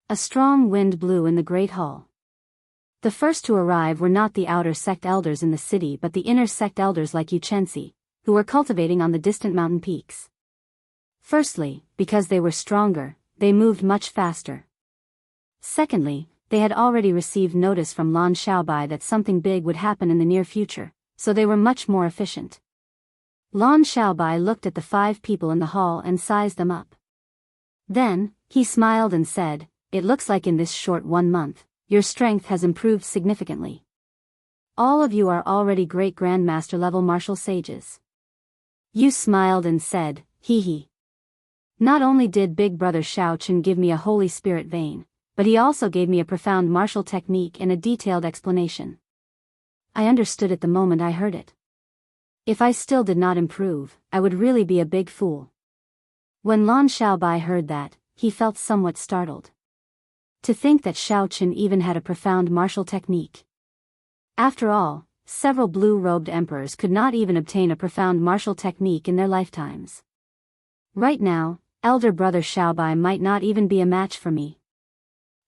A strong wind blew in the great hall. The first to arrive were not the outer sect elders in the city but the inner sect elders like Yu Chenxi, who were cultivating on the distant mountain peaks. Firstly, because they were stronger, they moved much faster. Secondly, they had already received notice from Lan Xiaobai that something big would happen in the near future, so they were much more efficient. Lan Xiaobai looked at the 5 people in the hall and sized them up. Then, he smiled and said, "It looks like in this short 1 month, your strength has improved significantly. All of you are already great grandmaster level martial sages." Yu smiled and said, "Hee hee. Not only did Big Brother Xiao Chen give me a Holy Spirit vein, but he also gave me a profound martial technique and a detailed explanation. I understood it the moment I heard it. If I still did not improve, I would really be a big fool." When Lan Xiaobai heard that, he felt somewhat startled. To think that Xiao Chen even had a profound martial technique. After all, several blue-robed emperors could not even obtain a profound martial technique in their lifetimes. Right now, elder brother Xiaobai might not even be a match for me.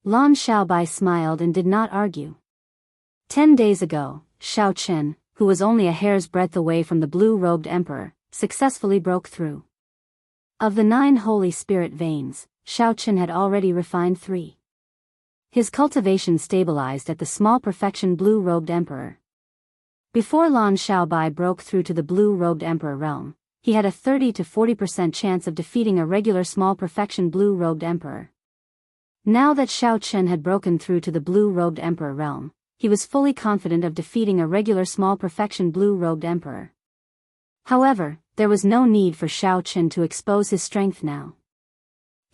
Lan Xiaobai smiled and did not argue. 10 days ago, Xiao Chen, who was only a hair's breadth away from the blue-robed emperor, successfully broke through. Of the 9 Holy Spirit veins, Xiao Chen had already refined 3. His cultivation stabilized at the small perfection blue-robed emperor. Before Lan Xiaobai broke through to the blue-robed emperor realm, he had a 30 to 40% chance of defeating a regular small perfection blue-robed emperor. Now that Xiao Chen had broken through to the blue-robed emperor realm, he was fully confident of defeating a regular small perfection blue-robed emperor. However, there was no need for Xiao Chen to expose his strength now.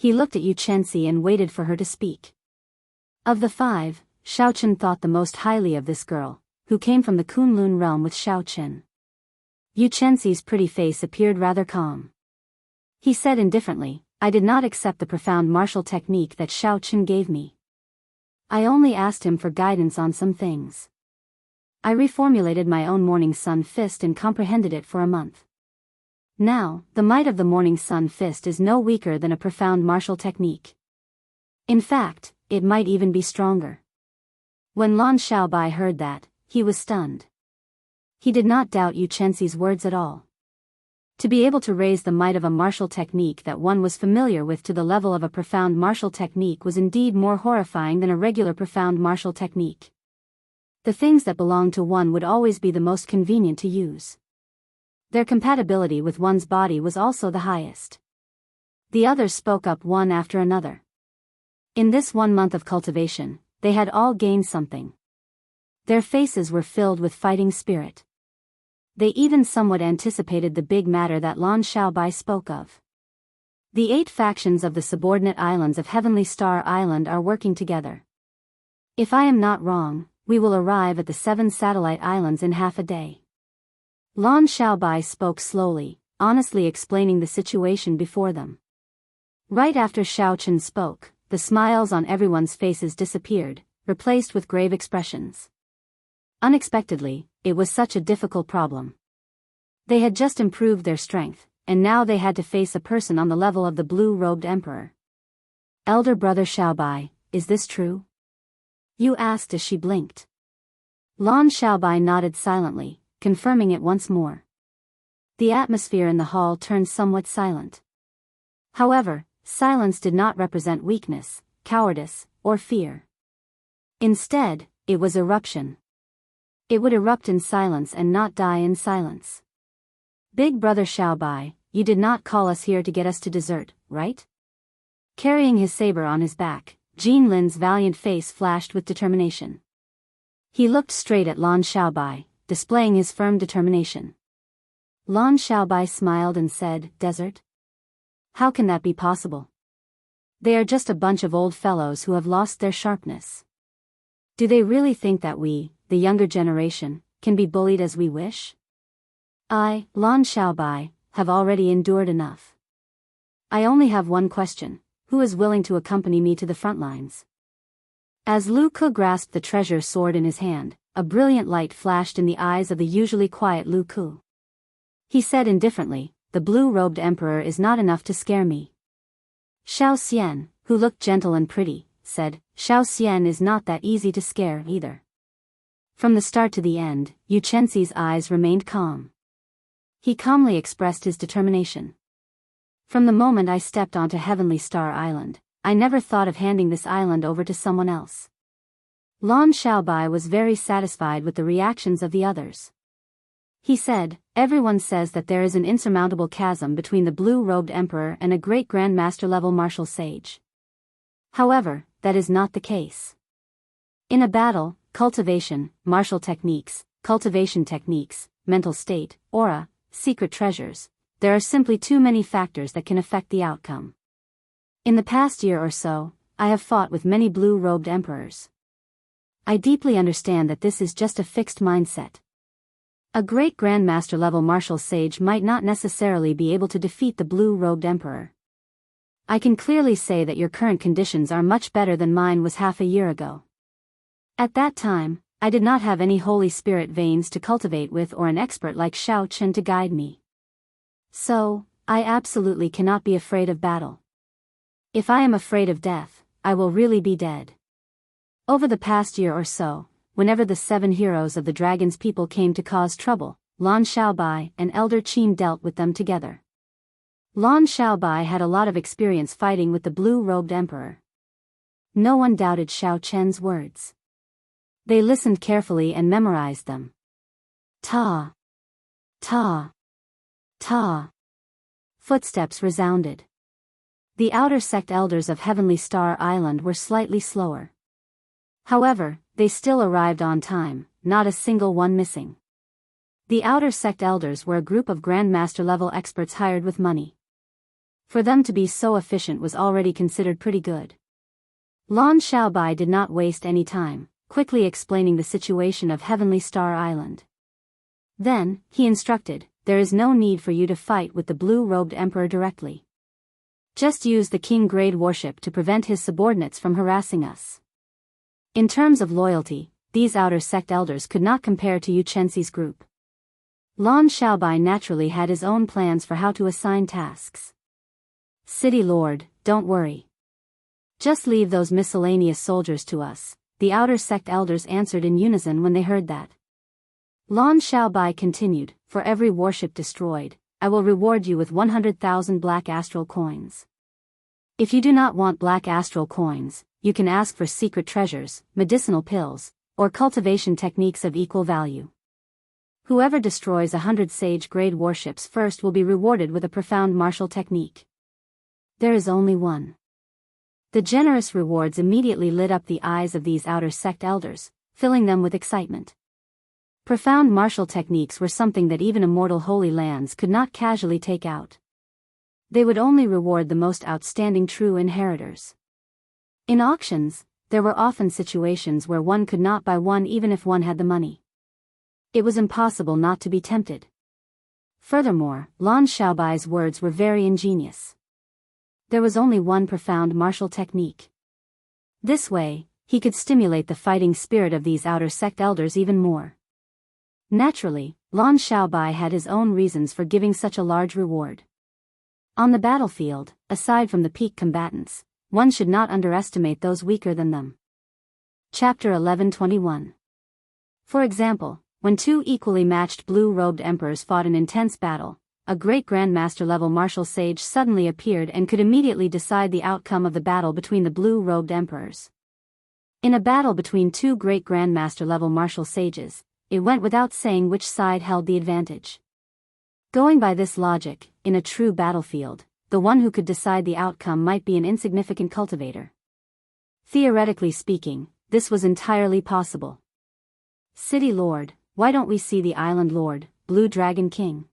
He looked at Yu Chenxi and waited for her to speak. Of the 5, Xiaochen thought the most highly of this girl, who came from the Kunlun realm with Xiaochen. Yu Chenxi's pretty face appeared rather calm. He said indifferently, I did not accept the profound martial technique that Xiaochen gave me. I only asked him for guidance on some things. I reformulated my own Morning Sun Fist and comprehended it for a month. Now, the might of the Morning Sun Fist is no weaker than a profound martial technique. In fact, it might even be stronger. When Lan Xiaobai heard that, he was stunned. He did not doubt Yu Chenxi's words at all. To be able to raise the might of a martial technique that one was familiar with to the level of a profound martial technique was indeed more horrifying than a regular profound martial technique. The things that belonged to one would always be the most convenient to use. Their compatibility with one's body was also the highest. The others spoke up one after another. In this 1 month of cultivation, they had all gained something. Their faces were filled with fighting spirit. They even somewhat anticipated the big matter that Lan Xiaobai spoke of. The 8 factions of the subordinate islands of Heavenly Star Island are working together. If I am not wrong, we will arrive at the 7 satellite islands in half a day. Lan Xiaobai spoke slowly, honestly explaining the situation before them. Right after Xiaochen spoke, the smiles on everyone's faces disappeared, replaced with grave expressions. Unexpectedly, it was such a difficult problem. They had just improved their strength, and now they had to face a person on the level of the blue-robed emperor. Elder brother Xiaobai, is this true? Yu asked as she blinked. Lan Xiaobai nodded silently, confirming it once more. The atmosphere in the hall turned somewhat silent. However, silence did not represent weakness, cowardice, or fear. Instead, it was eruption. It would erupt in silence and not die in silence. Big brother Xiaobai, you did not call us here to get us to dessert, right? Carrying his saber on his back, Jin Lin's valiant face flashed with determination. He looked straight at Lan Xiaobai, displaying his firm determination. Lan Xiaobai smiled and said, Desert? How can that be possible? They are just a bunch of old fellows who have lost their sharpness. Do they really think that we, the younger generation, can be bullied as we wish? I, Lan Xiaobai, have already endured enough. I only have one question, who is willing to accompany me to the front lines? As Lu Ke grasped the treasure sword in his hand, a brilliant light flashed in the eyes of the usually quiet Lu Ke. He said indifferently, the blue-robed emperor is not enough to scare me. Xiao Xian, who looked gentle and pretty, said, Xiao Xian is not that easy to scare either. From the start to the end, Yu Chenxi's eyes remained calm. He calmly expressed his determination. From the moment I stepped onto Heavenly Star Island, I never thought of handing this island over to someone else. Lan Xiaobai was very satisfied with the reactions of the others. He said, everyone says that there is an insurmountable chasm between the blue-robed emperor and a great grandmaster-level martial sage. However, that is not the case. In a battle, cultivation, martial techniques, cultivation techniques, mental state, aura, secret treasures, there are simply too many factors that can affect the outcome. In the past year or so, I have fought with many blue-robed emperors. I deeply understand that this is just a fixed mindset. A great grandmaster-level martial sage might not necessarily be able to defeat the blue-robed emperor. I can clearly say that your current conditions are much better than mine was half a year ago. At that time, I did not have any Holy Spirit veins to cultivate with or an expert like Xiao Chen to guide me. So, I absolutely cannot be afraid of battle. If I am afraid of death, I will really be dead. Over the past year or so, whenever the 7 heroes of the dragon's people came to cause trouble, Lan Xiaobai and Elder Qin dealt with them together. Lan Xiaobai had a lot of experience fighting with the blue-robed emperor. No one doubted Xiao Chen's words. They listened carefully and memorized them. Ta. Ta. Ta. Footsteps resounded. The outer sect elders of Heavenly Star Island were slightly slower. However, they still arrived on time, not a single one missing. The outer sect elders were a group of grandmaster-level experts hired with money. For them to be so efficient was already considered pretty good. Lan Xiaobai did not waste any time, quickly explaining the situation of Heavenly Star Island. Then, he instructed, there is no need for you to fight with the blue-robed emperor directly. Just use the king-grade warship to prevent his subordinates from harassing us. In terms of loyalty, these outer sect elders could not compare to Yu Chenxi's group. Lan Xiaobai naturally had his own plans for how to assign tasks. City Lord, don't worry. Just leave those miscellaneous soldiers to us, the outer sect elders answered in unison when they heard that. Lan Xiaobai continued, for every warship destroyed, I will reward you with 100,000 black astral coins. If you do not want black astral coins, you can ask for secret treasures, medicinal pills, or cultivation techniques of equal value. Whoever destroys 100 sage-grade warships first will be rewarded with a profound martial technique. There is only one. The generous rewards immediately lit up the eyes of these outer sect elders, filling them with excitement. Profound martial techniques were something that even immortal holy lands could not casually take out. They would only reward the most outstanding true inheritors. In auctions, there were often situations where one could not buy one even if one had the money. It was impossible not to be tempted. Furthermore, Lan Xiaobai's words were very ingenious. There was only one profound martial technique. This way, he could stimulate the fighting spirit of these outer sect elders even more. Naturally, Lan Xiaobai had his own reasons for giving such a large reward. On the battlefield, aside from the peak combatants, one should not underestimate those weaker than them. Chapter 1121. For example, when two equally matched blue-robed emperors fought an intense battle, a great grandmaster-level martial sage suddenly appeared and could immediately decide the outcome of the battle between the blue-robed emperors. In a battle between two great grandmaster-level martial sages, it went without saying which side held the advantage. Going by this logic, in a true battlefield, the one who could decide the outcome might be an insignificant cultivator. Theoretically speaking, this was entirely possible. City Lord, why don't we see the Island Lord, Blue Dragon King?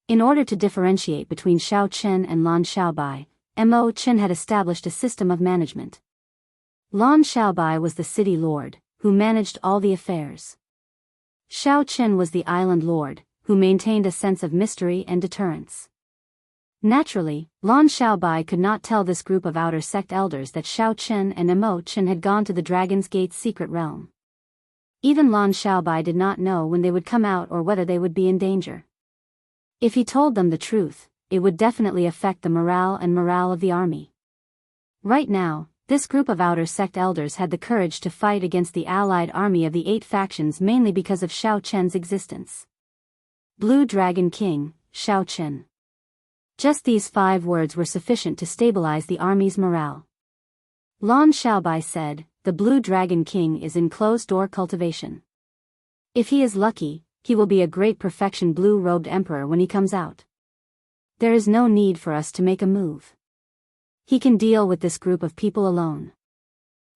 In order to differentiate between Xiao Chen and Lan Xiaobai, Mo Chen had established a system of management. Lan Xiaobai was the city lord, who managed all the affairs. Xiao Chen was the island lord, who maintained a sense of mystery and deterrence. Naturally, Lan Xiaobai could not tell this group of outer sect elders that Xiao Chen and Mo Chen had gone to the Dragon's Gate's secret realm. Even Lan Xiaobai did not know when they would come out or whether they would be in danger. If he told them the truth, it would definitely affect the morale of the army. Right now, this group of outer sect elders had the courage to fight against the allied army of the 8 factions mainly because of Xiao Chen's existence. Blue Dragon King, Xiao Chen. Just these 5 words were sufficient to stabilize the army's morale. Lan Xiaobai said, the Blue Dragon King is in closed-door cultivation. If he is lucky, he will be a great perfection blue-robed emperor when he comes out. There is no need for us to make a move. He can deal with this group of people alone.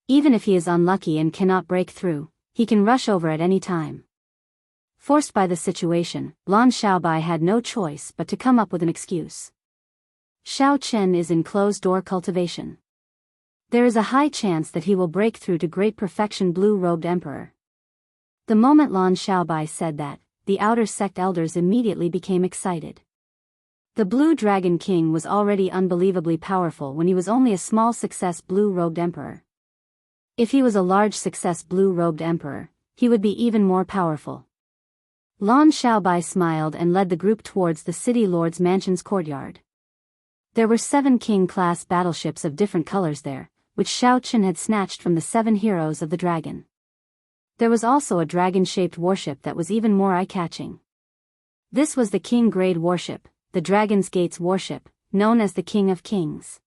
Even if he is unlucky and cannot break through, he can rush over at any time. Forced by the situation, Lan Xiaobai had no choice but to come up with an excuse. Xiao Chen is in closed-door cultivation. There is a high chance that he will break through to great perfection blue-robed emperor. The moment Lan Xiaobai said that, the outer sect elders immediately became excited. The Blue Dragon King was already unbelievably powerful when he was only a small success blue-robed emperor. If he was a large success blue-robed emperor, he would be even more powerful. Lan Xiaobai smiled and led the group towards the city lord's mansion's courtyard. There were 7 king-class battleships of different colors there, which Xiao Chen had snatched from the 7 heroes of the dragon. There was also a dragon-shaped warship that was even more eye-catching. This was the king-grade warship, the Dragon's Gate's warship, known as the King of Kings.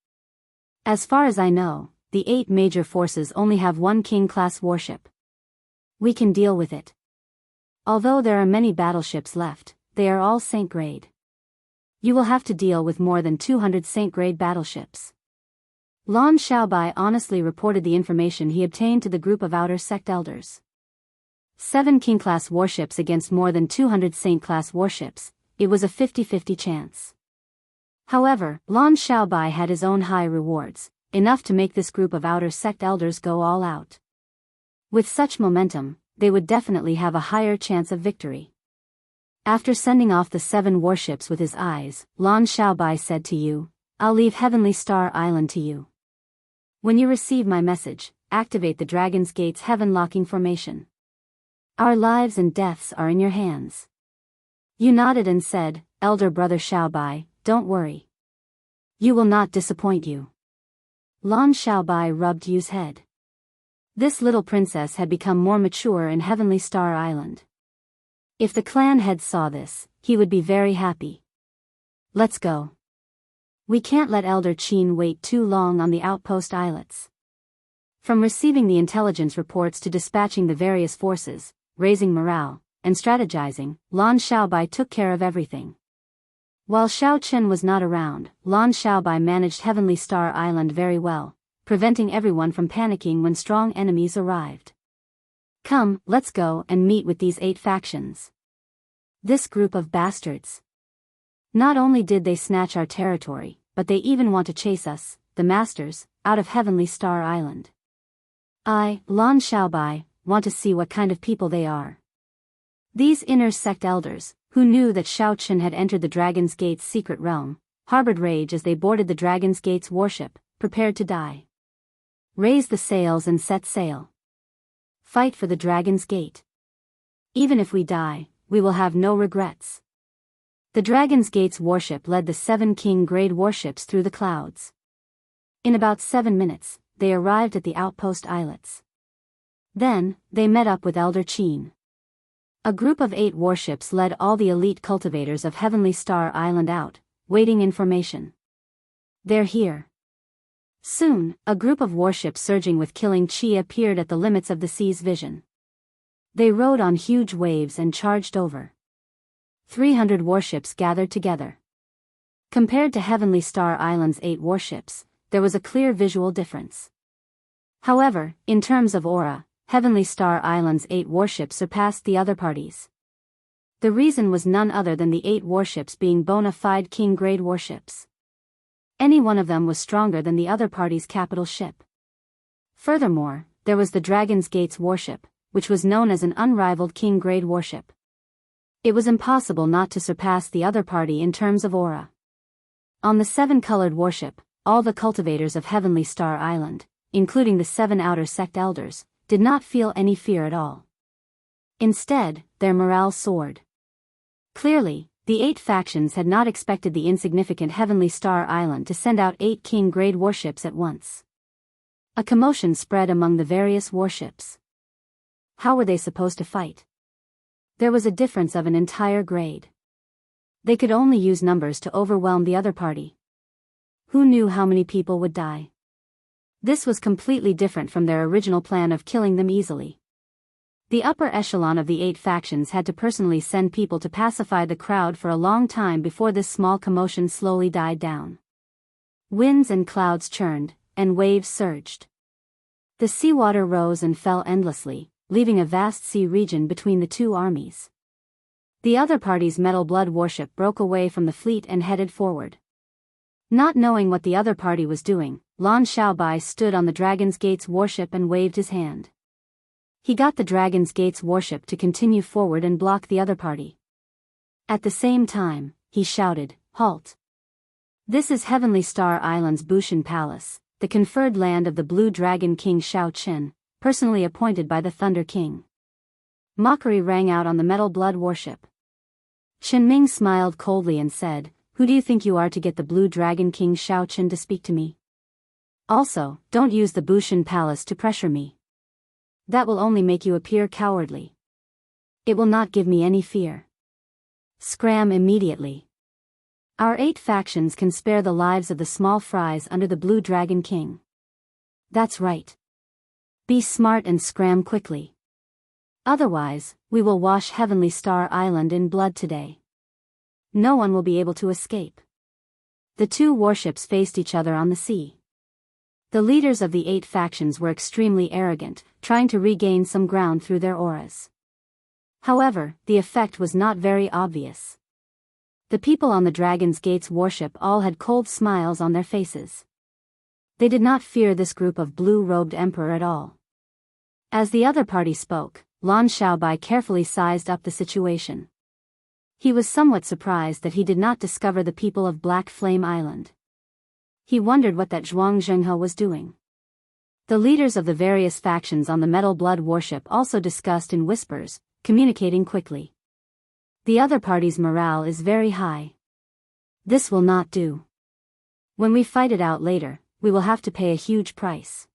As far as I know, the 8 major forces only have 1 king-class warship. We can deal with it. Although there are many battleships left, they are all Saint-grade. You will have to deal with more than 200 Saint-grade battleships. Lan Xiaobai honestly reported the information he obtained to the group of outer sect elders. 7 king-class warships against more than 200 Saint-class warships, it was a 50-50 chance. However, Lan Xiaobai had his own high rewards, enough to make this group of outer sect elders go all out. With such momentum, they would definitely have a higher chance of victory. After sending off the 7 warships with his eyes, Lan Xiaobai said to you, "I'll leave Heavenly Star Island to you. When you receive my message, activate the Dragon's Gate's heaven-locking formation. Our lives and deaths are in your hands." You nodded and said, "Elder brother Xiaobai, don't worry. You will not disappoint you." Lan Xiaobai rubbed Yu's head. This little princess had become more mature in Heavenly Star Island. If the clan head saw this, he would be very happy. "Let's go. We can't let Elder Qin wait too long on the outpost islets." From receiving the intelligence reports to dispatching the various forces, raising morale, and strategizing, Lan Xiaobai took care of everything. While Xiao Chen was not around, Lan Xiaobai managed Heavenly Star Island very well, preventing everyone from panicking when strong enemies arrived. "Come, let's go and meet with these 8 factions. This group of bastards. Not only did they snatch our territory, but they even want to chase us, the masters, out of Heavenly Star Island. I, Lan Xiaobai, want to see what kind of people they are." These inner sect elders, who knew that Xiao Chen had entered the Dragon's Gate's secret realm, harbored rage as they boarded the Dragon's Gate's warship, prepared to die. Raise the sails and set sail. Fight for the Dragon's Gate. Even if we die, we will have no regrets. The Dragon's Gate's warship led the 7 King-grade warships through the clouds. In about 7 minutes, they arrived at the outpost islets. Then, they met up with Elder Qin. A group of 8 warships led all the elite cultivators of Heavenly Star Island out, waiting in formation. "They're here." Soon, a group of warships surging with killing chi appeared at the limits of the sea's vision. They rode on huge waves and charged over. 300 warships gathered together. Compared to Heavenly Star Island's 8 warships, there was a clear visual difference. However, in terms of aura, Heavenly Star Island's 8 warships surpassed the other parties. The reason was none other than the 8 warships being bona fide king-grade warships. Any one of them was stronger than the other party's capital ship. Furthermore, there was the Dragon's Gate's warship, which was known as an unrivaled king-grade warship. It was impossible not to surpass the other party in terms of aura. On the 7-colored warship, all the cultivators of Heavenly Star Island, including the 7 outer sect elders, did not feel any fear at all. Instead, their morale soared. Clearly, the 8 factions had not expected the insignificant Heavenly Star Island to send out 8 king-grade warships at once. A commotion spread among the various warships. How were they supposed to fight? There was a difference of an entire grade. They could only use numbers to overwhelm the other party. Who knew how many people would die? This was completely different from their original plan of killing them easily. The upper echelon of the 8 factions had to personally send people to pacify the crowd for a long time before this small commotion slowly died down. Winds and clouds churned, and waves surged. The seawater rose and fell endlessly, leaving a vast sea region between the 2 armies. The other party's Metal Blood warship broke away from the fleet and headed forward. Not knowing what the other party was doing, Lan Xiaobai stood on the Dragon's Gate's warship and waved his hand. He got the Dragon's Gate's warship to continue forward and block the other party. At the same time, he shouted, "Halt! This is Heavenly Star Island's Bushan Palace, the conferred land of the Blue Dragon King Xiao Chen, personally appointed by the Thunder King." Mockery rang out on the Metal Blood warship. Chen Ming smiled coldly and said, "Who do you think you are to get the Blue Dragon King Xiao Chen to speak to me? Also, don't use the Bushan Palace to pressure me. That will only make you appear cowardly. It will not give me any fear. Scram immediately. Our 8 factions can spare the lives of the small fries under the Blue Dragon King. That's right. Be smart and scram quickly. Otherwise, we will wash Heavenly Star Island in blood today. No one will be able to escape." The 2 warships faced each other on the sea. The leaders of the 8 factions were extremely arrogant, trying to regain some ground through their auras. However, the effect was not very obvious. The people on the Dragon's Gate's warship all had cold smiles on their faces. They did not fear this group of blue-robed emperor at all. As the other party spoke, Lan Xiaobai carefully sized up the situation. He was somewhat surprised that he did not discover the people of Black Flame Island. He wondered what that Zhuang Zhenghe was doing. The leaders of the various factions on the Metal Blood warship also discussed in whispers, communicating quickly. The other party's morale is very high. This will not do. When we fight it out later, we will have to pay a huge price.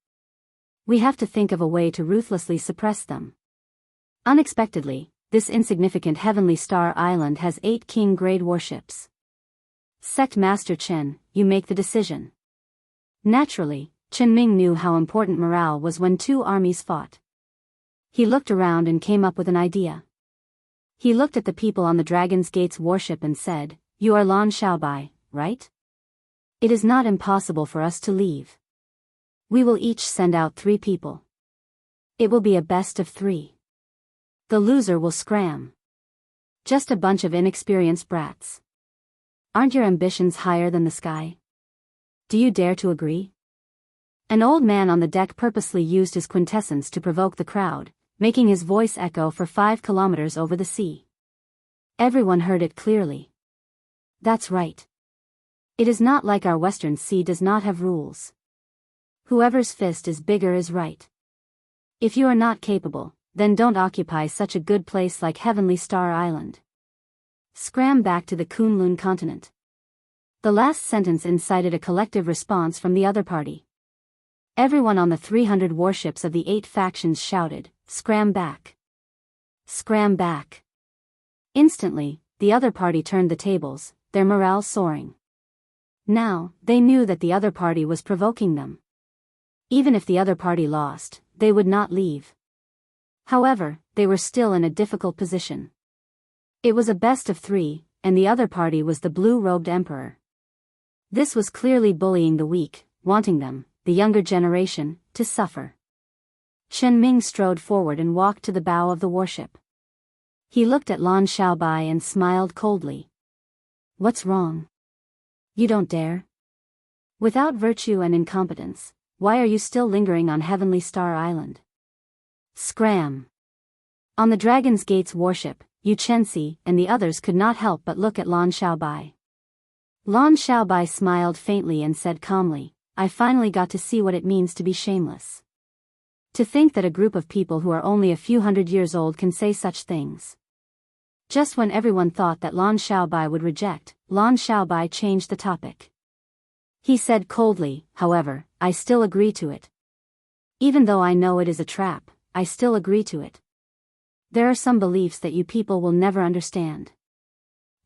We have to think of a way to ruthlessly suppress them. Unexpectedly, this insignificant Heavenly Star Island has 8 King-grade warships. Sect Master Chen, you make the decision. Naturally, Chen Ming knew how important morale was when 2 armies fought. He looked around and came up with an idea. He looked at the people on the Dragon's Gate's warship and said, "You are Lan Xiaobai, right? It is not impossible for us to leave. We will each send out 3 people. It will be a best of 3. The loser will scram. Just a bunch of inexperienced brats. Aren't your ambitions higher than the sky? Do you dare to agree?" An old man on the deck purposely used his quintessence to provoke the crowd, making his voice echo for 5 kilometers over the sea. Everyone heard it clearly. That's right. It is not like our Western Sea does not have rules. Whoever's fist is bigger is right. If you are not capable, then don't occupy such a good place like Heavenly Star Island. Scram back to the Kunlun continent. The last sentence incited a collective response from the other party. Everyone on the 300 warships of the 8 factions shouted, "Scram back! Scram back!" Instantly, the other party turned the tables, their morale soaring. Now, they knew that the other party was provoking them. Even if the other party lost, they would not leave. However, they were still in a difficult position. It was a best of 3, and the other party was the blue-robed emperor. This was clearly bullying the weak, wanting them, the younger generation, to suffer. Chen Ming strode forward and walked to the bow of the warship. He looked at Lan Xiaobai and smiled coldly. "What's wrong? You don't dare? Without virtue and incompetence, why are you still lingering on Heavenly Star Island?" Scram! On the Dragon's Gate's warship, Yu Chenxi and the others could not help but look at Lan Xiaobai. Lan Xiaobai smiled faintly and said calmly, "I finally got to see what it means to be shameless. To think that a group of people who are only a few hundred years old can say such things." Just when everyone thought that Lan Xiaobai would reject, Lan Xiaobai changed the topic. He said coldly, "However, I still agree to it. Even though I know it is a trap, I still agree to it. There are some beliefs that you people will never understand.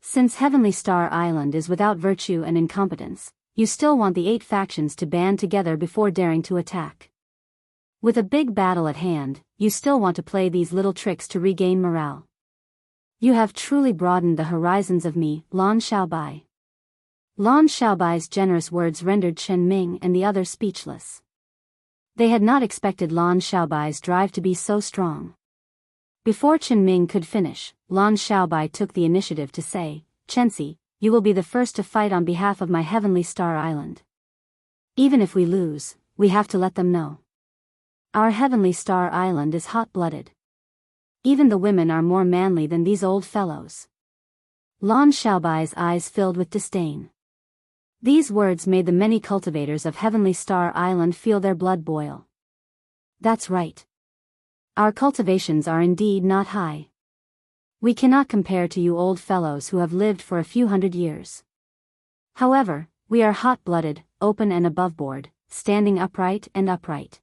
Since Heavenly Star Island is without virtue and incompetence, you still want the 8 factions to band together before daring to attack. With a big battle at hand, you still want to play these little tricks to regain morale. You have truly broadened the horizons of me, Lan Xiaobai." Lan Xiaobai's generous words rendered Chen Ming and the others speechless. They had not expected Lan Xiaobai's drive to be so strong. Before Chen Ming could finish, Lan Xiaobai took the initiative to say, "Chenxi, you will be the first to fight on behalf of my Heavenly Star Island. Even if we lose, we have to let them know. Our Heavenly Star Island is hot-blooded. Even the women are more manly than these old fellows." Lan Xiaobai's eyes filled with disdain. These words made the many cultivators of Heavenly Star Island feel their blood boil. "That's right. Our cultivations are indeed not high. We cannot compare to you old fellows who have lived for a few hundred years. However, we are hot-blooded, open and above-board, standing upright and upright."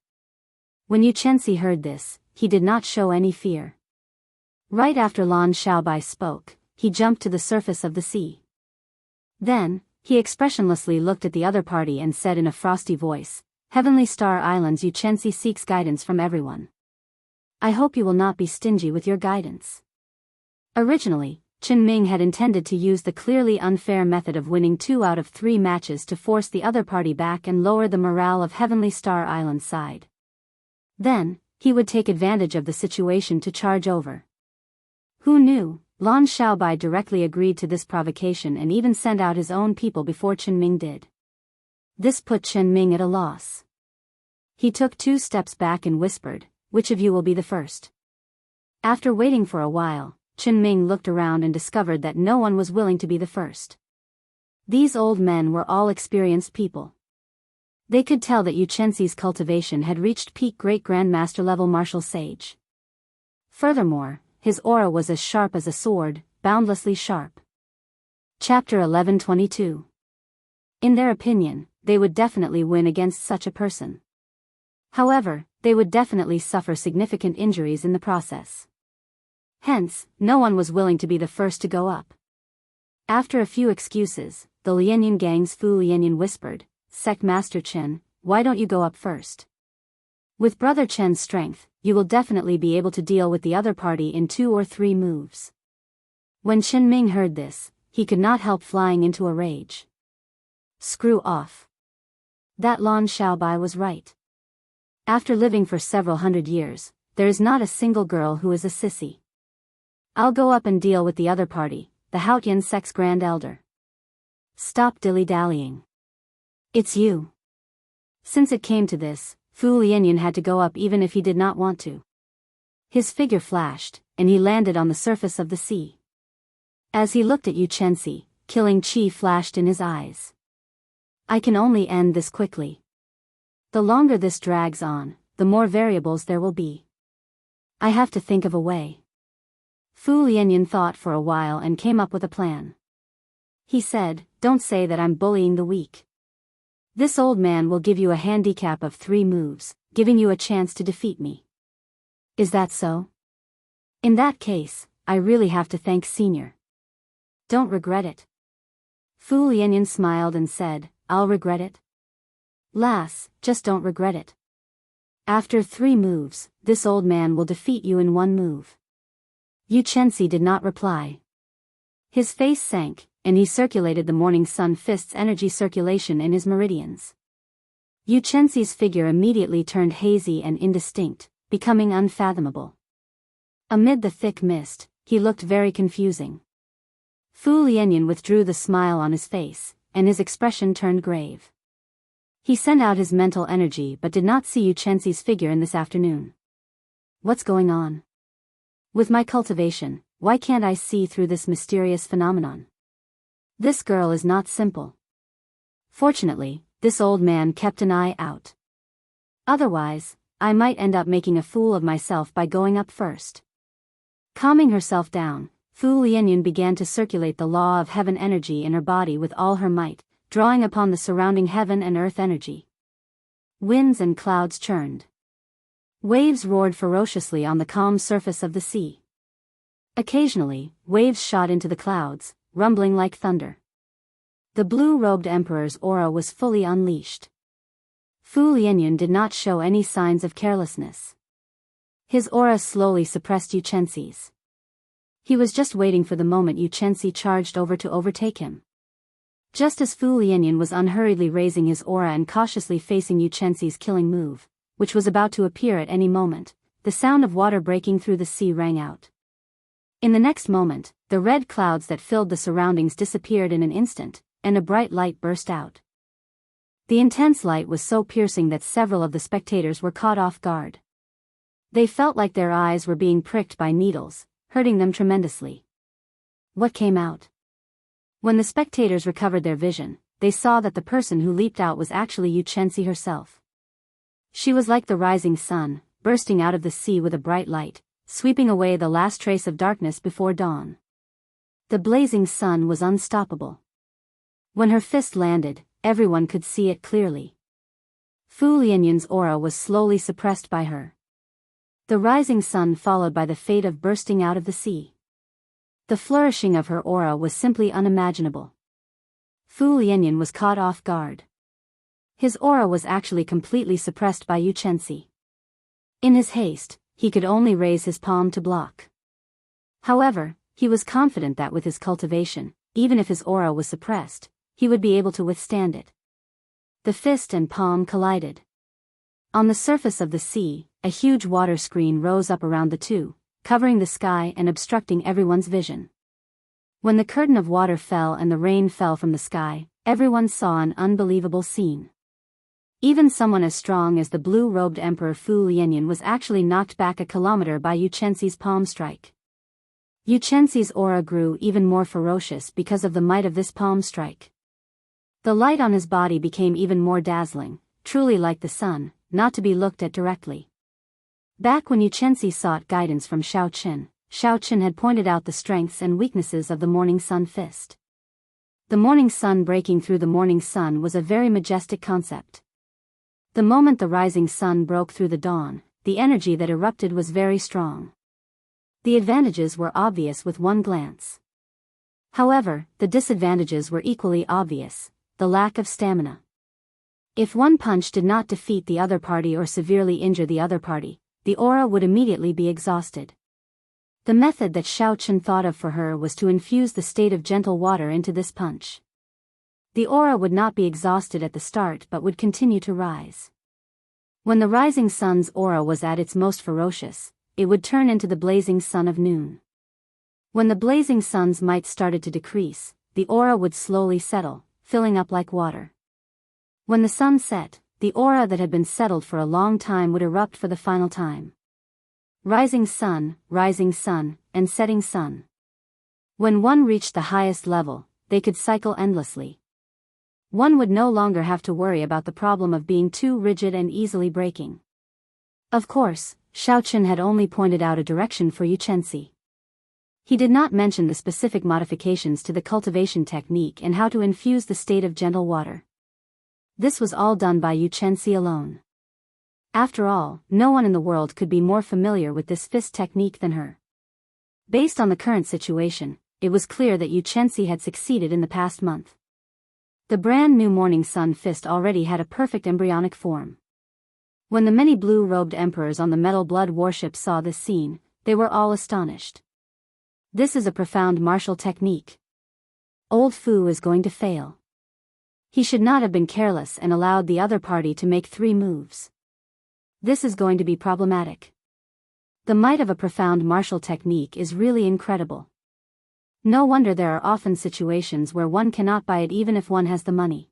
When Yu Chenxi heard this, he did not show any fear. Right after Lan Xiaobai spoke, he jumped to the surface of the sea. Then, he expressionlessly looked at the other party and said in a frosty voice, "Heavenly Star Island's Yu Chenxi seeks guidance from everyone. I hope you will not be stingy with your guidance." Originally, Chen Ming had intended to use the clearly unfair method of winning 2 out of 3 matches to force the other party back and lower the morale of Heavenly Star Island's side. Then, he would take advantage of the situation to charge over. Who knew, Lan Xiaobai directly agreed to this provocation and even sent out his own people before Chen Ming did. This put Chen Ming at a loss. He took 2 steps back and whispered, "Which of you will be the first?" After waiting for a while, Chen Ming looked around and discovered that no one was willing to be the first. These old men were all experienced people. They could tell that Yu Chenxi's cultivation had reached peak Great Grandmaster level martial sage. Furthermore, his aura was as sharp as a sword, boundlessly sharp. Chapter 11:22. In their opinion, they would definitely win against such a person. However, they would definitely suffer significant injuries in the process. Hence, no one was willing to be the first to go up. After a few excuses, the Lianyan gang's Fu Lianyan whispered, "Sect Master Chen, why don't you go up first? With Brother Chen's strength, you will definitely be able to deal with the other party in 2 or 3 moves." When Chen Ming heard this, he could not help flying into a rage. Screw off. That Lan Xiaobai was right. After living for several hundred years, there is not a single girl who is a sissy. I'll go up and deal with the other party, the Haotian sect's Grand Elder. Stop dilly-dallying. It's you. Since it came to this, Fu Lianyan had to go up even if he did not want to. His figure flashed, and he landed on the surface of the sea. As he looked at Yu Chenxi, killing chi flashed in his eyes. I can only end this quickly. The longer this drags on, the more variables there will be. I have to think of a way. Fu Lianyan thought for a while and came up with a plan. He said, "Don't say that I'm bullying the weak. This old man will give you a handicap of 3 moves, giving you a chance to defeat me. Is that so? In that case, I really have to thank Senior. Don't regret it." Fu Lianyan smiled and said, "I'll regret it. Lass, just don't regret it. After 3 moves, this old man will defeat you in 1 move." Yu Chenxi did not reply. His face sank, and he circulated the morning sun fist's energy circulation in his meridians. Yu Chenxi's figure immediately turned hazy and indistinct, becoming unfathomable. Amid the thick mist, he looked very confusing. Fu Lianyan withdrew the smile on his face, and his expression turned grave. He sent out his mental energy but did not see Yu Chenxi's figure in this afternoon. What's going on? With my cultivation, why can't I see through this mysterious phenomenon? This girl is not simple. Fortunately, this old man kept an eye out. Otherwise, I might end up making a fool of myself by going up first. Calming herself down, Fu Lianyan began to circulate the law of heaven energy in her body with all her might, drawing upon the surrounding heaven and earth energy. Winds and clouds churned. Waves roared ferociously on the calm surface of the sea. Occasionally, waves shot into the clouds, rumbling like thunder. The blue-robed emperor's aura was fully unleashed. Fu Lianyan did not show any signs of carelessness. His aura slowly suppressed Yu Chenxi's. He was just waiting for the moment Yu Chenxi charged over to overtake him. Just as Fu Lianyan was unhurriedly raising his aura and cautiously facing Yu Chenxi's killing move, which was about to appear at any moment, the sound of water breaking through the sea rang out. In the next moment, the red clouds that filled the surroundings disappeared in an instant, and a bright light burst out. The intense light was so piercing that several of the spectators were caught off guard. They felt like their eyes were being pricked by needles, hurting them tremendously. What came out? When the spectators recovered their vision, they saw that the person who leaped out was actually Yu Chenxi herself. She was like the rising sun, bursting out of the sea with a bright light, sweeping away the last trace of darkness before dawn. The blazing sun was unstoppable. When her fist landed, everyone could see it clearly. Fu Lianyan's aura was slowly suppressed by her. The rising sun followed by the fate of bursting out of the sea. The flourishing of her aura was simply unimaginable. Fu Lianyan was caught off guard. His aura was actually completely suppressed by Yu Chenxi. In his haste, he could only raise his palm to block. However, he was confident that with his cultivation, even if his aura was suppressed, he would be able to withstand it. The fist and palm collided. On the surface of the sea, a huge water screen rose up around the two, covering the sky and obstructing everyone's vision. When the curtain of water fell and the rain fell from the sky, everyone saw an unbelievable scene. Even someone as strong as the blue-robed Emperor Fu Lianyan was actually knocked back a kilometer by Yu Chenxi's palm strike. Yu Chenxi's aura grew even more ferocious because of the might of this palm strike. The light on his body became even more dazzling, truly like the sun, not to be looked at directly. Back when Yu Chenxi sought guidance from Shao Qin had pointed out the strengths and weaknesses of the morning sun fist. The morning sun breaking through the morning sun was a very majestic concept. The moment the rising sun broke through the dawn, the energy that erupted was very strong. The advantages were obvious with one glance. However, the disadvantages were equally obvious, the lack of stamina. If one punch did not defeat the other party or severely injure the other party, the aura would immediately be exhausted. The method that Shao Qin thought of for her was to infuse the state of gentle water into this punch. The aura would not be exhausted at the start but would continue to rise. When the rising sun's aura was at its most ferocious, it would turn into the blazing sun of noon. When the blazing sun's might started to decrease, the aura would slowly settle, filling up like water. When the sun set, the aura that had been settled for a long time would erupt for the final time. Rising sun, and setting sun. When one reached the highest level, they could cycle endlessly. One would no longer have to worry about the problem of being too rigid and easily breaking. Of course, Shao Qin had only pointed out a direction for Yu Chenxi. He did not mention the specific modifications to the cultivation technique and how to infuse the state of gentle water. This was all done by Yu Chenxi alone. After all, no one in the world could be more familiar with this fist technique than her. Based on the current situation, it was clear that Yu Chenxi had succeeded in the past month. The brand new morning sun fist already had a perfect embryonic form. When the many blue-robed emperors on the metal blood warship saw this scene, they were all astonished. This is a profound martial technique. Old Fu is going to fail. He should not have been careless and allowed the other party to make 3 moves. This is going to be problematic. The might of a profound martial technique is really incredible. No wonder there are often situations where one cannot buy it even if one has the money.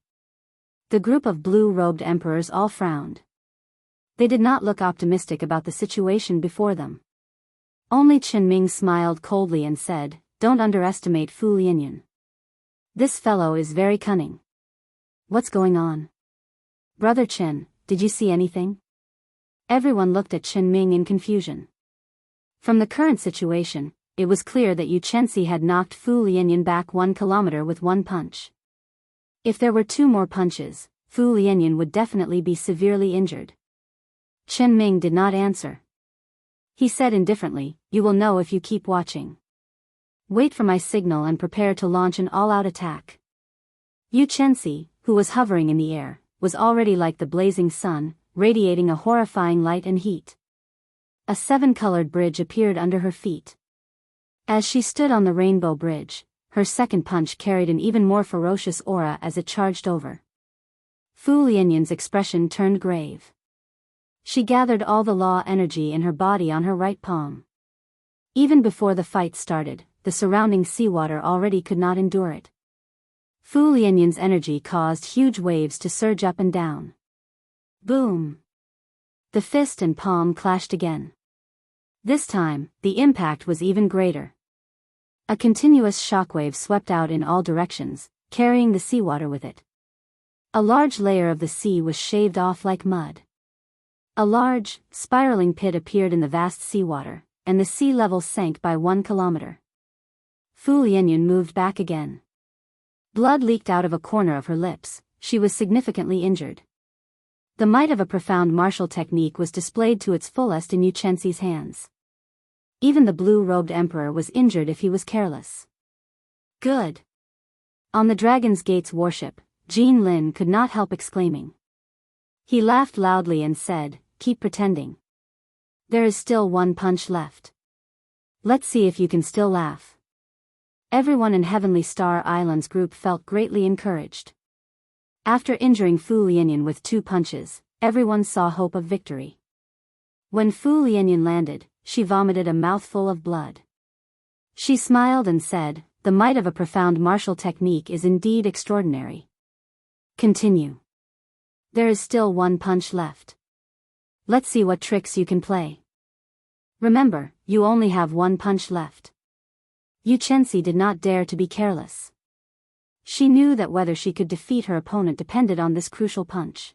The group of blue-robed emperors all frowned. They did not look optimistic about the situation before them. Only Qin Ming smiled coldly and said, "Don't underestimate Fu Lianyan. This fellow is very cunning." "What's going on? Brother Qin, did you see anything?" Everyone looked at Qin Ming in confusion. From the current situation, it was clear that Yu Chenxi had knocked Fu Lianyan back 1 kilometer with 1 punch. If there were 2 more punches, Fu Lianyan would definitely be severely injured. Qin Ming did not answer. He said indifferently, "You will know if you keep watching. Wait for my signal and prepare to launch an all-out attack." Yu Chenxi, who was hovering in the air, was already like the blazing sun, radiating a horrifying light and heat. A 7-colored bridge appeared under her feet. As she stood on the rainbow bridge, her second punch carried an even more ferocious aura as it charged over. Fu Lianyan's expression turned grave. She gathered all the law energy in her body on her right palm. Even before the fight started, the surrounding seawater already could not endure it. Fu Lianyan's energy caused huge waves to surge up and down. Boom! The fist and palm clashed again. This time, the impact was even greater. A continuous shockwave swept out in all directions, carrying the seawater with it. A large layer of the sea was shaved off like mud. A large, spiraling pit appeared in the vast seawater, and the sea level sank by 1 kilometer. Fu Lianyan moved back again. Blood leaked out of a corner of her lips. She was significantly injured. The might of a profound martial technique was displayed to its fullest in Yu Chenxi's hands. Even the blue-robed emperor was injured if he was careless. Good. On the Dragon's Gate's warship, Jean Lin could not help exclaiming. He laughed loudly and said, "Keep pretending. There is still 1 punch left. Let's see if you can still laugh." Everyone in Heavenly Star Island's group felt greatly encouraged. After injuring Fu Lianyan with 2 punches, everyone saw hope of victory. When Fu Lianyan landed, she vomited a mouthful of blood. She smiled and said, the might of a profound martial technique is indeed extraordinary. Continue. There is still one punch left. Let's see what tricks you can play. Remember, you only have one punch left. Yu Chenxi did not dare to be careless. She knew that whether she could defeat her opponent depended on this crucial punch.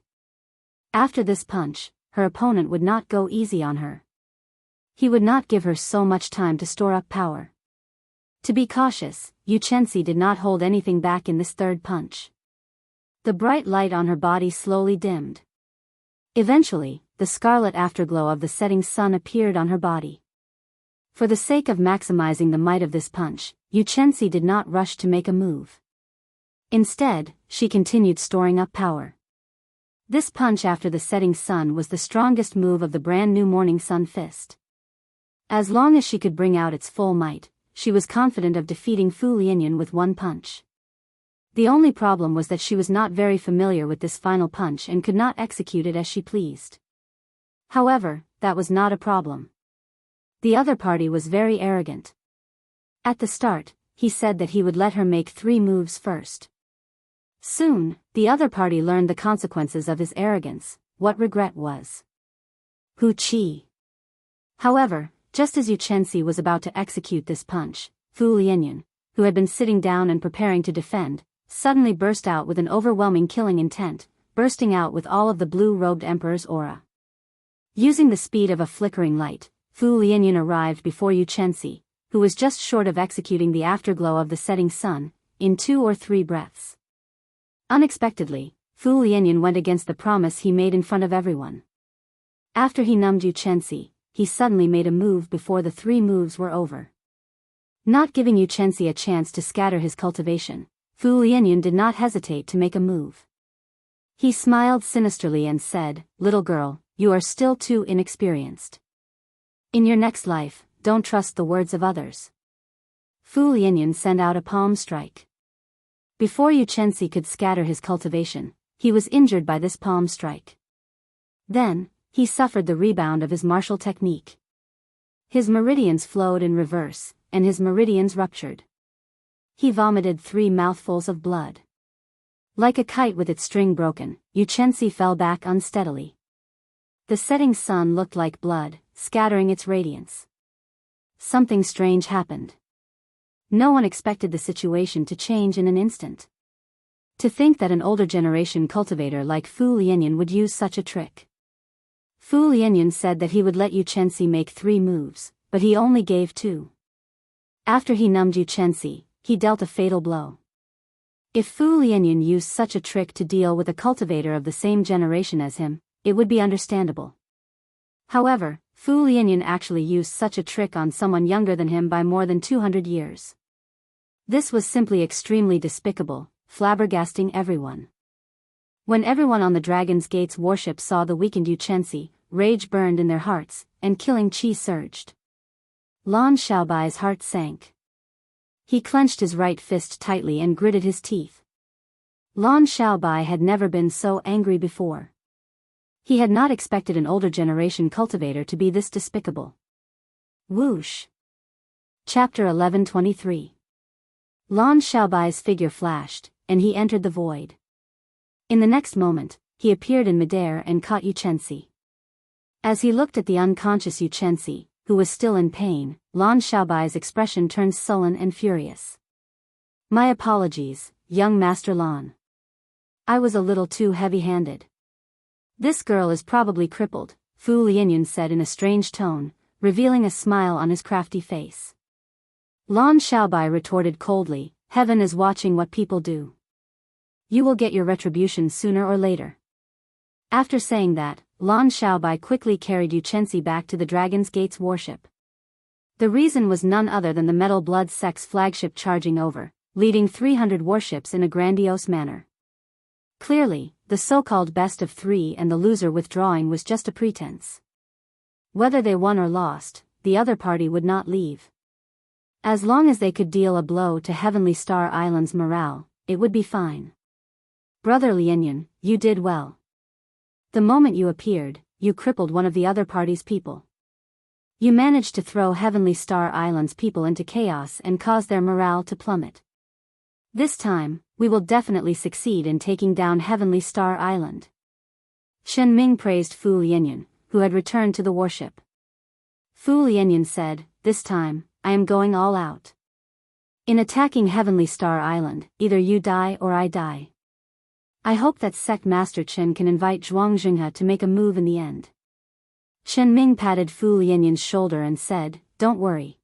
After this punch, her opponent would not go easy on her. He would not give her so much time to store up power. To be cautious, Yu Chenxi did not hold anything back in this third punch. The bright light on her body slowly dimmed. Eventually, the scarlet afterglow of the setting sun appeared on her body. For the sake of maximizing the might of this punch, Yu Chenxi did not rush to make a move. Instead, she continued storing up power. This punch after the setting sun was the strongest move of the brand new morning sun fist. As long as she could bring out its full might, she was confident of defeating Fu Lianyan with one punch. The only problem was that she was not very familiar with this final punch and could not execute it as she pleased. However, that was not a problem. The other party was very arrogant. At the start, he said that he would let her make 3 moves first. Soon, the other party learned the consequences of his arrogance, what regret was. Hu Qi. However, just as Yu Chenxi was about to execute this punch, Fu Lianyan, who had been sitting down and preparing to defend, suddenly burst out with an overwhelming killing intent, bursting out with all of the blue-robed emperor's aura. Using the speed of a flickering light, Fu Lianyan arrived before Yu Chenxi, who was just short of executing the afterglow of the setting sun, in 2 or 3 breaths. Unexpectedly, Fu Lianyan went against the promise he made in front of everyone. After he numbed Yu Chenxi, he suddenly made a move before the 3 moves were over. Not giving Yu Chenxi a chance to scatter his cultivation, Fu Lianyan did not hesitate to make a move. He smiled sinisterly and said, "Little girl, you are still too inexperienced. In your next life, don't trust the words of others." Fu Lianyan sent out a palm strike. Before Yu Chenxi could scatter his cultivation, he was injured by this palm strike. Then, he suffered the rebound of his martial technique. His meridians flowed in reverse, and his meridians ruptured. He vomited 3 mouthfuls of blood. Like a kite with its string broken, Yu Chenxi fell back unsteadily. The setting sun looked like blood, scattering its radiance. Something strange happened. No one expected the situation to change in an instant. To think that an older generation cultivator like Fu Lianyan would use such a trick. Fu Lianyan said that he would let Yu Chenxi make 3 moves, but he only gave 2. After he numbed Yu Chenxi, he dealt a fatal blow. If Fu Lianyan used such a trick to deal with a cultivator of the same generation as him, it would be understandable. However, Fu Lianyan actually used such a trick on someone younger than him by more than 200 years. This was simply extremely despicable, flabbergasting everyone. When everyone on the Dragon's Gate's warship saw the weakened Yu Chenxi, rage burned in their hearts, and killing chi surged. Lan Xiaobai's heart sank. He clenched his right fist tightly and gritted his teeth. Lan Xiaobai had never been so angry before. He had not expected an older generation cultivator to be this despicable. Whoosh. Chapter 1123. Lan Xiaobai's figure flashed, and he entered the void. In the next moment, he appeared in midair and caught Yu Chenxi. As he looked at the unconscious Yu Chenxi, who was still in pain, Lan Xiaobai's expression turned sullen and furious. "My apologies, young Master Lan. I was a little too heavy-handed. This girl is probably crippled," Fu Lianyan said in a strange tone, revealing a smile on his crafty face. Lan Xiaobai retorted coldly, "Heaven is watching what people do. You will get your retribution sooner or later." After saying that, Lan Xiaobai quickly carried Yu Chenxi back to the Dragon's Gate's warship. The reason was none other than the Metal Blood Sect's flagship charging over, leading 300 warships in a grandiose manner. Clearly, the so-called best of 3 and the loser withdrawing was just a pretense. Whether they won or lost, the other party would not leave. As long as they could deal a blow to Heavenly Star Island's morale, it would be fine. "Brother Lianyan, you did well. The moment you appeared, you crippled one of the other party's people. You managed to throw Heavenly Star Island's people into chaos and cause their morale to plummet. This time, we will definitely succeed in taking down Heavenly Star Island. Chen Ming praised Fu Lianyan, who had returned to the warship. Fu Lianyan said, "This time, I am going all out. In attacking Heavenly Star Island, either you die or I die. I hope that Sect Master Chen can invite Zhuang Jinghe to make a move in the end." Chen Ming patted Fu Lianyan's shoulder and said, "Don't worry.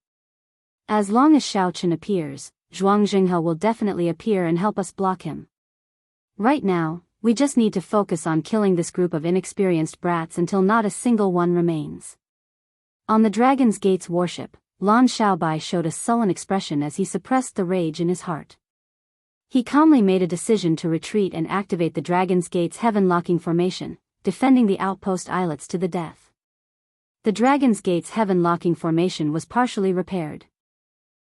As long as Xiao Chen appears, Zhuang Jinghe will definitely appear and help us block him. Right now, we just need to focus on killing this group of inexperienced brats until not a single one remains." On the Dragon's Gate's warship, Lan Xiaobai showed a sullen expression as he suppressed the rage in his heart. He calmly made a decision to retreat and activate the Dragon's Gate's heaven-locking formation, defending the outpost islets to the death. The Dragon's Gate's heaven-locking formation was partially repaired.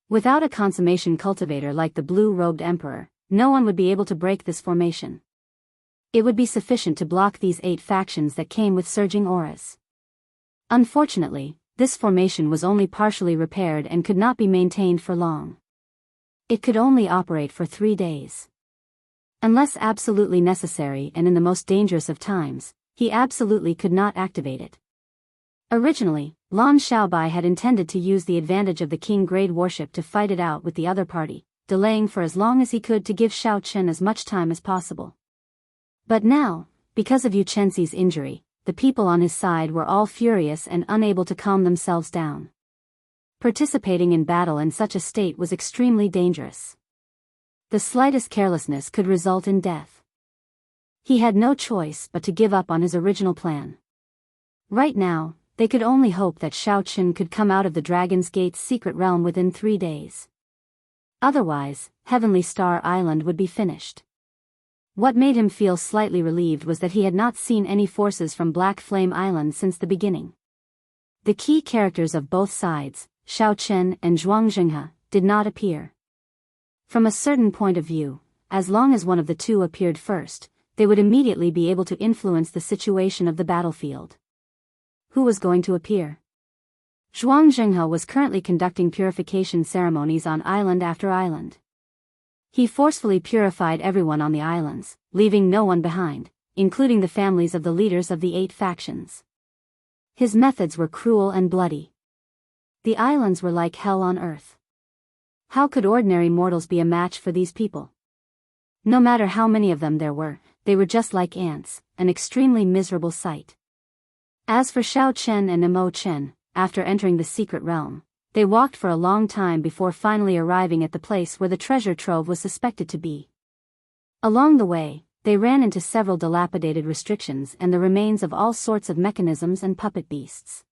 Without a consummation cultivator like the blue-robed emperor, no one would be able to break this formation. It would be sufficient to block these 8 factions that came with surging auras. Unfortunately, this formation was only partially repaired and could not be maintained for long. It could only operate for 3 days. Unless absolutely necessary and in the most dangerous of times, he absolutely could not activate it. Originally, Lan Xiaobai had intended to use the advantage of the King-grade warship to fight it out with the other party, delaying for as long as he could to give Xiao Chen as much time as possible. But now, because of Yu Chenxi's injury, the people on his side were all furious and unable to calm themselves down. Participating in battle in such a state was extremely dangerous. The slightest carelessness could result in death. He had no choice but to give up on his original plan. Right now, they could only hope that Xiao Chen could come out of the Dragon's Gate's secret realm within 3 days. Otherwise, Heavenly Star Island would be finished. What made him feel slightly relieved was that he had not seen any forces from Black Flame Island since the beginning. The key characters of both sides, Xiao Chen and Zhuang Jinghe, did not appear. From a certain point of view, as long as one of the two appeared first, they would immediately be able to influence the situation of the battlefield. Who was going to appear? Zhuang Jinghe was currently conducting purification ceremonies on island after island. He forcefully purified everyone on the islands, leaving no one behind, including the families of the leaders of the 8 factions. His methods were cruel and bloody. The islands were like hell on earth. How could ordinary mortals be a match for these people? No matter how many of them there were, they were just like ants, an extremely miserable sight. As for Xiao Chen and Mo Chen, after entering the secret realm, they walked for a long time before finally arriving at the place where the treasure trove was suspected to be. Along the way, they ran into several dilapidated restrictions and the remains of all sorts of mechanisms and puppet beasts.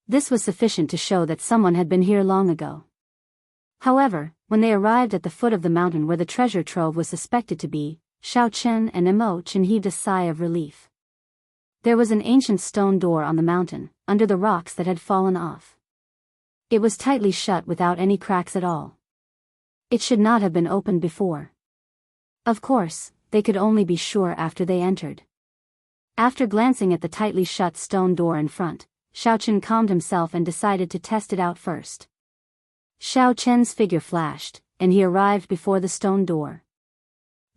This was sufficient to show that someone had been here long ago. However, when they arrived at the foot of the mountain where the treasure trove was suspected to be, Xiao Chen and Mo Chen heaved a sigh of relief. There was an ancient stone door on the mountain, under the rocks that had fallen off. It was tightly shut without any cracks at all. It should not have been opened before. Of course, they could only be sure after they entered. After glancing at the tightly shut stone door in front, Xiao Chen calmed himself and decided to test it out first. Xiao Chen's figure flashed, and he arrived before the stone door.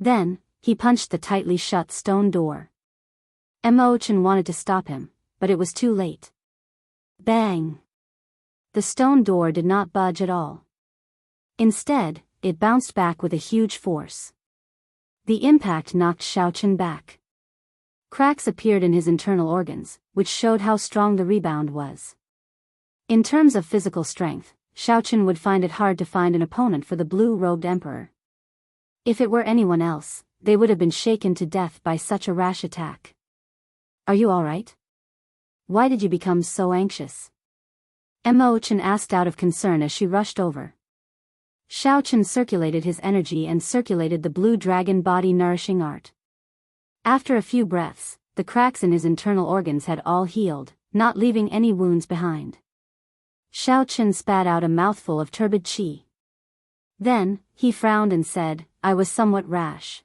Then, he punched the tightly shut stone door. Mo Chen wanted to stop him, but it was too late. Bang! The stone door did not budge at all. Instead, it bounced back with a huge force. The impact knocked Xiao Chen back. Cracks appeared in his internal organs, which showed how strong the rebound was. In terms of physical strength, Xiao Chen would find it hard to find an opponent for the blue-robed emperor. If it were anyone else, they would have been shaken to death by such a rash attack. "Are you all right? Why did you become so anxious?" Mo Chen asked out of concern as she rushed over. Xiao Chen circulated his energy and circulated the blue dragon body nourishing art. After a few breaths, the cracks in his internal organs had all healed, not leaving any wounds behind. Xiao Chen spat out a mouthful of turbid qi. Then, he frowned and said, "I was somewhat rash.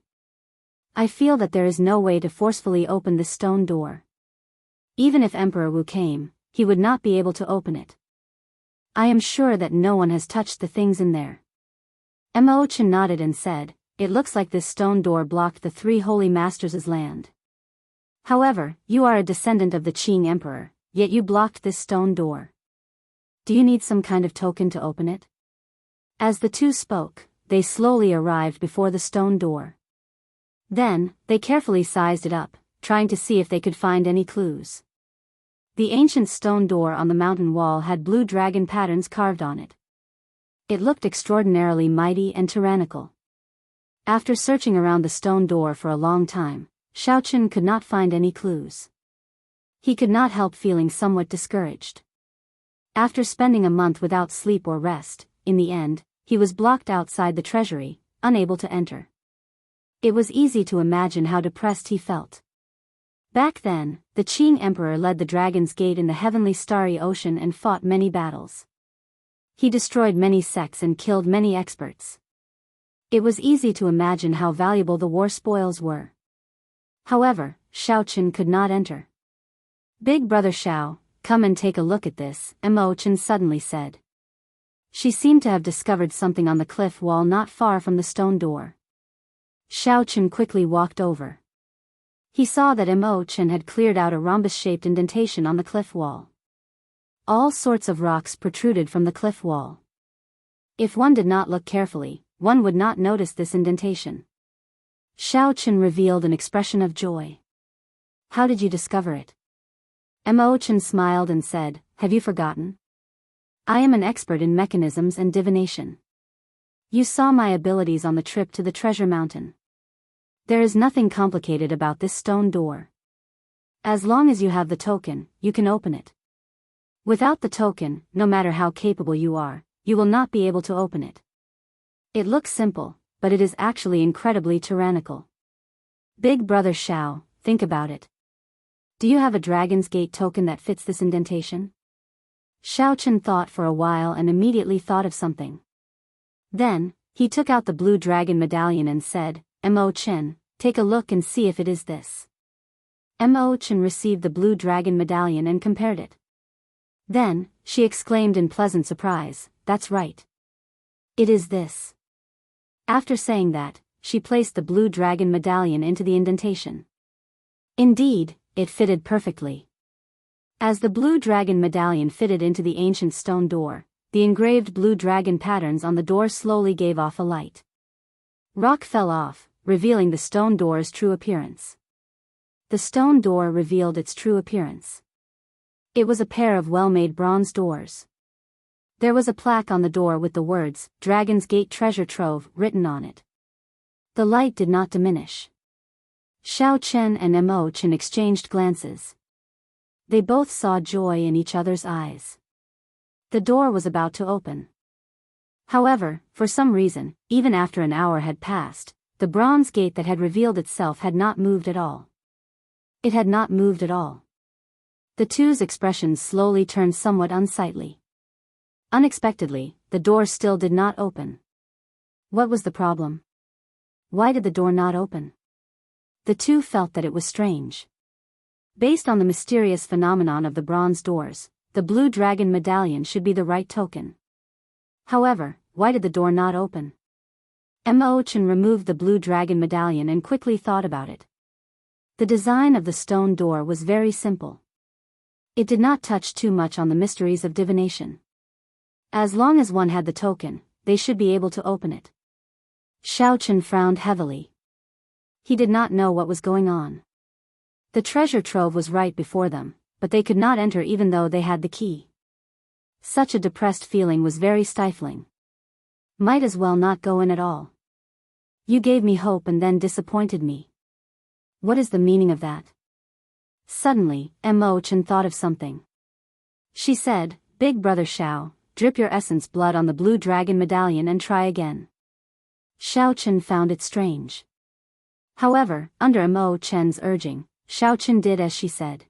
I feel that there is no way to forcefully open this stone door. Even if Emperor Wu came, he would not be able to open it. I am sure that no one has touched the things in there. Mo Chen nodded and said, it looks like this stone door blocked the 3 holy masters' land. However, you are a descendant of the Qing emperor, yet you blocked this stone door. Do you need some kind of token to open it? As the two spoke, they slowly arrived before the stone door. Then, they carefully sized it up, trying to see if they could find any clues. The ancient stone door on the mountain wall had blue dragon patterns carved on it. It looked extraordinarily mighty and tyrannical. After searching around the stone door for a long time, Xiaochen could not find any clues. He could not help feeling somewhat discouraged. After spending a month without sleep or rest, in the end, he was blocked outside the treasury, unable to enter. It was easy to imagine how depressed he felt. Back then, the Qing emperor led the Dragon's Gate in the heavenly starry ocean and fought many battles. He destroyed many sects and killed many experts. It was easy to imagine how valuable the war spoils were. However, Xiaochen could not enter. Big brother Xiao, come and take a look at this, Mo Chen suddenly said. She seemed to have discovered something on the cliff wall not far from the stone door. Xiaochen quickly walked over. He saw that Mo Chen had cleared out a rhombus-shaped indentation on the cliff wall. All sorts of rocks protruded from the cliff wall. If one did not look carefully, one would not notice this indentation. Xiaochen revealed an expression of joy. How did you discover it? Mo Chen smiled and said, have you forgotten? I am an expert in mechanisms and divination. You saw my abilities on the trip to the treasure mountain. There is nothing complicated about this stone door. As long as you have the token, you can open it. Without the token, no matter how capable you are, you will not be able to open it. It looks simple, but it is actually incredibly tyrannical. Big brother Xiao, think about it. Do you have a Dragon's Gate token that fits this indentation? Xiaochen thought for a while and immediately thought of something. Then, he took out the blue dragon medallion and said, Mo Chen, take a look and see if it is this. Mo Chen received the blue dragon medallion and compared it. Then, she exclaimed in pleasant surprise, that's right. It is this. After saying that, she placed the blue dragon medallion into the indentation. Indeed, it fitted perfectly. As the blue dragon medallion fitted into the ancient stone door, the engraved blue dragon patterns on the door slowly gave off a light. Rock fell off, revealing the stone door's true appearance. The stone door revealed its true appearance. It was a pair of well-made bronze doors. There was a plaque on the door with the words, Dragon's Gate Treasure Trove, written on it. The light did not diminish. Xiaochen and Mo Chen exchanged glances. They both saw joy in each other's eyes. The door was about to open. However, for some reason, even after an hour had passed, the bronze gate that had revealed itself had not moved at all. It had not moved at all. The two's expressions slowly turned somewhat unsightly. Unexpectedly, the door still did not open. What was the problem? Why did the door not open? The two felt that it was strange. Based on the mysterious phenomenon of the bronze doors, the blue dragon medallion should be the right token. However, why did the door not open? Mo Chen removed the blue dragon medallion and quickly thought about it. The design of the stone door was very simple. It did not touch too much on the mysteries of divination. As long as one had the token, they should be able to open it. Xiaochen frowned heavily. He did not know what was going on. The treasure trove was right before them, but they could not enter even though they had the key. Such a depressed feeling was very stifling. Might as well not go in at all. You gave me hope and then disappointed me. What is the meaning of that? Suddenly, Mo Chen thought of something. She said, Big brother Xiao, drip your essence blood on the blue dragon medallion and try again. Xiaochen found it strange. However, under Mo Chen's urging, Xiaochen did as she said.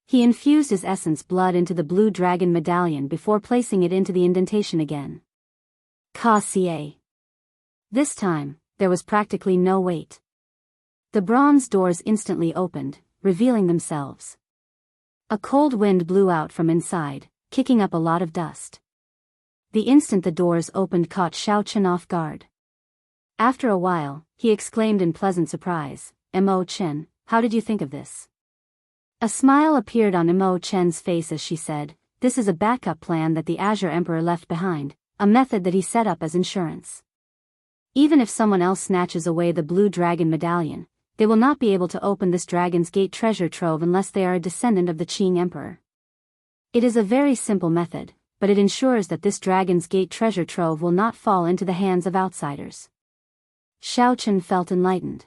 He infused his essence blood into the blue dragon medallion before placing it into the indentation again. Ka-ca. This time, there was practically no wait. The bronze doors instantly opened, revealing themselves. A cold wind blew out from inside, kicking up a lot of dust. The instant the doors opened caught Xiaochen off guard. After a while, he exclaimed in pleasant surprise, "Mo Chen, how did you think of this?" A smile appeared on Mo Chen's face as she said, "This is a backup plan that the Azure Emperor left behind, a method that he set up as insurance. Even if someone else snatches away the Blue Dragon Medallion, they will not be able to open this Dragon's Gate treasure trove unless they are a descendant of the Qing Emperor. It is a very simple method, but it ensures that this Dragon's Gate treasure trove will not fall into the hands of outsiders." Xiaochen felt enlightened.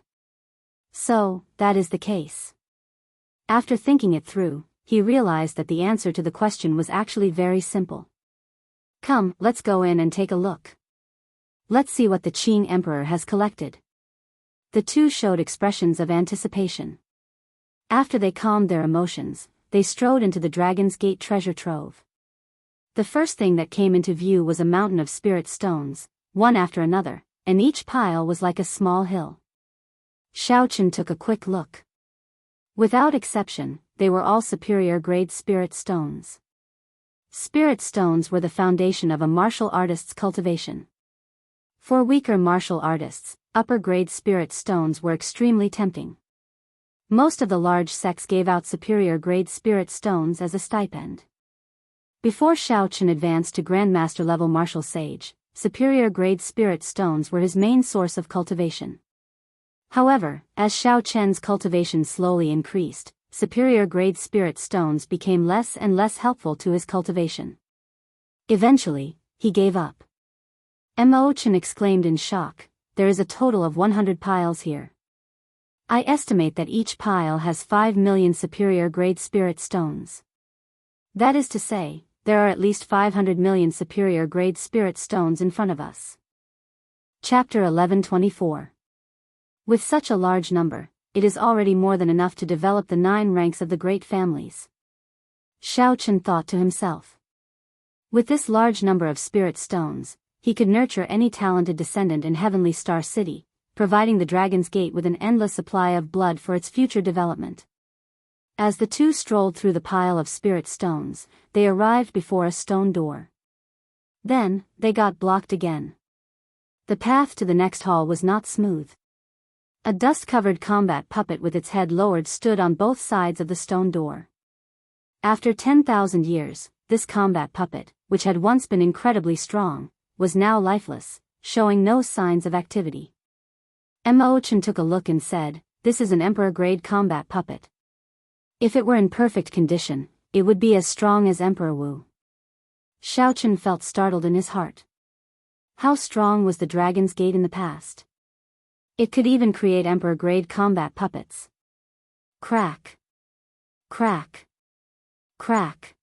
So, that is the case. After thinking it through, he realized that the answer to the question was actually very simple. "Come, let's go in and take a look. Let's see what the Qing Emperor has collected." The two showed expressions of anticipation. After they calmed their emotions, they strode into the Dragon's Gate treasure trove. The first thing that came into view was a mountain of spirit stones, one after another, and each pile was like a small hill. Xiaochen took a quick look. Without exception, they were all superior-grade spirit stones. Spirit stones were the foundation of a martial artist's cultivation. For weaker martial artists, upper-grade spirit stones were extremely tempting. Most of the large sects gave out superior-grade spirit stones as a stipend. Before Xiaochen advanced to Grandmaster-level martial sage, superior-grade spirit stones were his main source of cultivation. However, as Xiaochen's cultivation slowly increased, superior-grade spirit stones became less and less helpful to his cultivation. Eventually, he gave up. Mo Chen exclaimed in shock, "There is a total of 100 piles here. I estimate that each pile has 5 million superior-grade spirit stones. That is to say, there are at least 500 million superior-grade spirit stones in front of us." Chapter 1124. With such a large number, it is already more than enough to develop the 9 ranks of the great families. Xiaochen thought to himself. With this large number of spirit stones, he could nurture any talented descendant in Heavenly Star City, providing the Dragon's Gate with an endless supply of blood for its future development. As the two strolled through the pile of spirit stones, they arrived before a stone door. Then, they got blocked again. The path to the next hall was not smooth. A dust-covered combat puppet with its head lowered stood on both sides of the stone door. After 10,000 years, this combat puppet, which had once been incredibly strong, was now lifeless, showing no signs of activity. Mo Chen took a look and said, "This is an Emperor-grade combat puppet. If it were in perfect condition, it would be as strong as Emperor Wu." Xiaochen felt startled in his heart. How strong was the Dragon's Gate in the past? It could even create Emperor-grade combat puppets. Crack. Crack. Crack.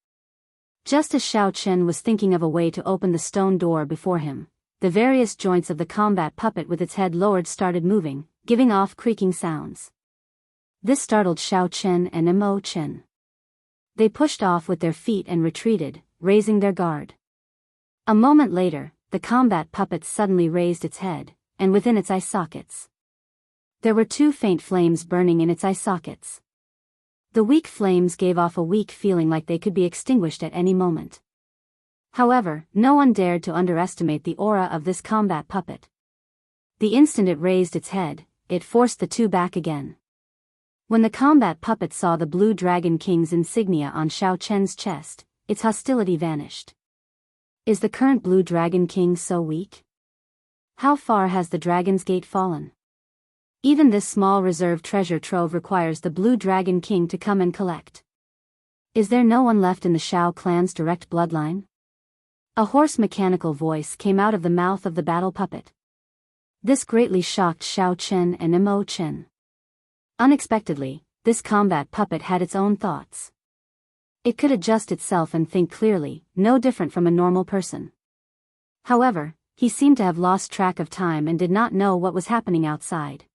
Just as Xiaochen was thinking of a way to open the stone door before him, the various joints of the combat puppet with its head lowered started moving, giving off creaking sounds. This startled Xiaochen and Mo Chen. They pushed off with their feet and retreated, raising their guard. A moment later, the combat puppet suddenly raised its head, and within its eye sockets, there were 2 faint flames burning in its eye sockets. The weak flames gave off a weak feeling like they could be extinguished at any moment. However, no one dared to underestimate the aura of this combat puppet. The instant it raised its head, it forced the 2 back again. When the combat puppet saw the Blue Dragon King's insignia on Xiaochen's chest, its hostility vanished. Is the current Blue Dragon King so weak? How far has the Dragon's Gate fallen? Even this small reserve treasure trove requires the Blue Dragon King to come and collect. Is there no one left in the Shao clan's direct bloodline? A hoarse mechanical voice came out of the mouth of the battle puppet. This greatly shocked Xiaochen and Mo Chen. Unexpectedly, this combat puppet had its own thoughts. It could adjust itself and think clearly, no different from a normal person. However, he seemed to have lost track of time and did not know what was happening outside.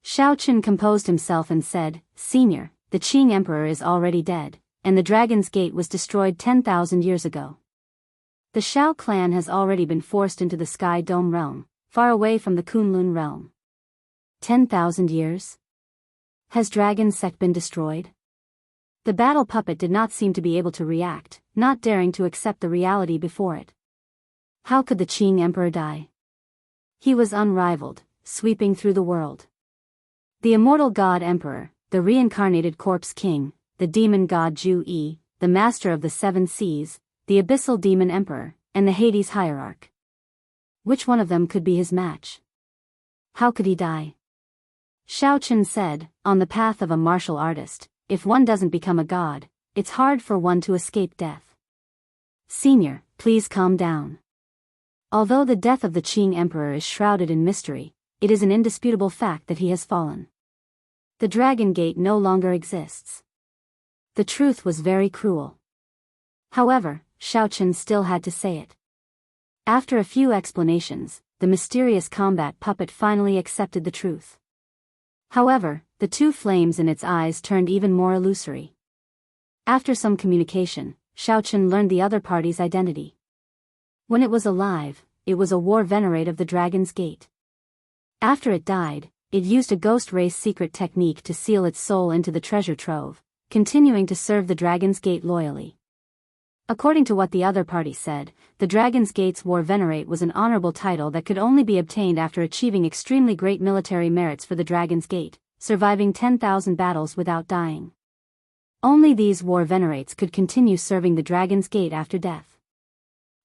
Xiaochen composed himself and said, "Senior, the Qing Emperor is already dead, and the Dragon's Gate was destroyed 10,000 years ago. The Shao clan has already been forced into the Sky Dome realm, far away from the Kunlun realm. 10,000 years? Has Dragon Sect been destroyed? The battle puppet did not seem to be able to react, not daring to accept the reality before it. How could the Qing emperor die? He was unrivaled, sweeping through the world. The immortal god emperor, the reincarnated corpse king, the demon god Ju-yi, the master of the seven seas, the abyssal demon emperor, and the Hades hierarch. Which one of them could be his match? How could he die? Shao Chen said, on the path of a martial artist, if one doesn't become a god, it's hard for one to escape death. Senior, please calm down. Although the death of the Qing emperor is shrouded in mystery, it is an indisputable fact that he has fallen. The Dragon Gate no longer exists. The truth was very cruel. However, Shao Chen still had to say it. After a few explanations, the mysterious combat puppet finally accepted the truth. However, the two flames in its eyes turned even more illusory. After some communication, Shao Chen learned the other party's identity. When it was alive, it was a war venerate of the Dragon's Gate. After it died, it used a ghost race secret technique to seal its soul into the treasure trove, continuing to serve the Dragon's Gate loyally. According to what the other party said, the Dragon's Gate's War Venerate was an honorable title that could only be obtained after achieving extremely great military merits for the Dragon's Gate, surviving 10,000 battles without dying. Only these War Venerates could continue serving the Dragon's Gate after death.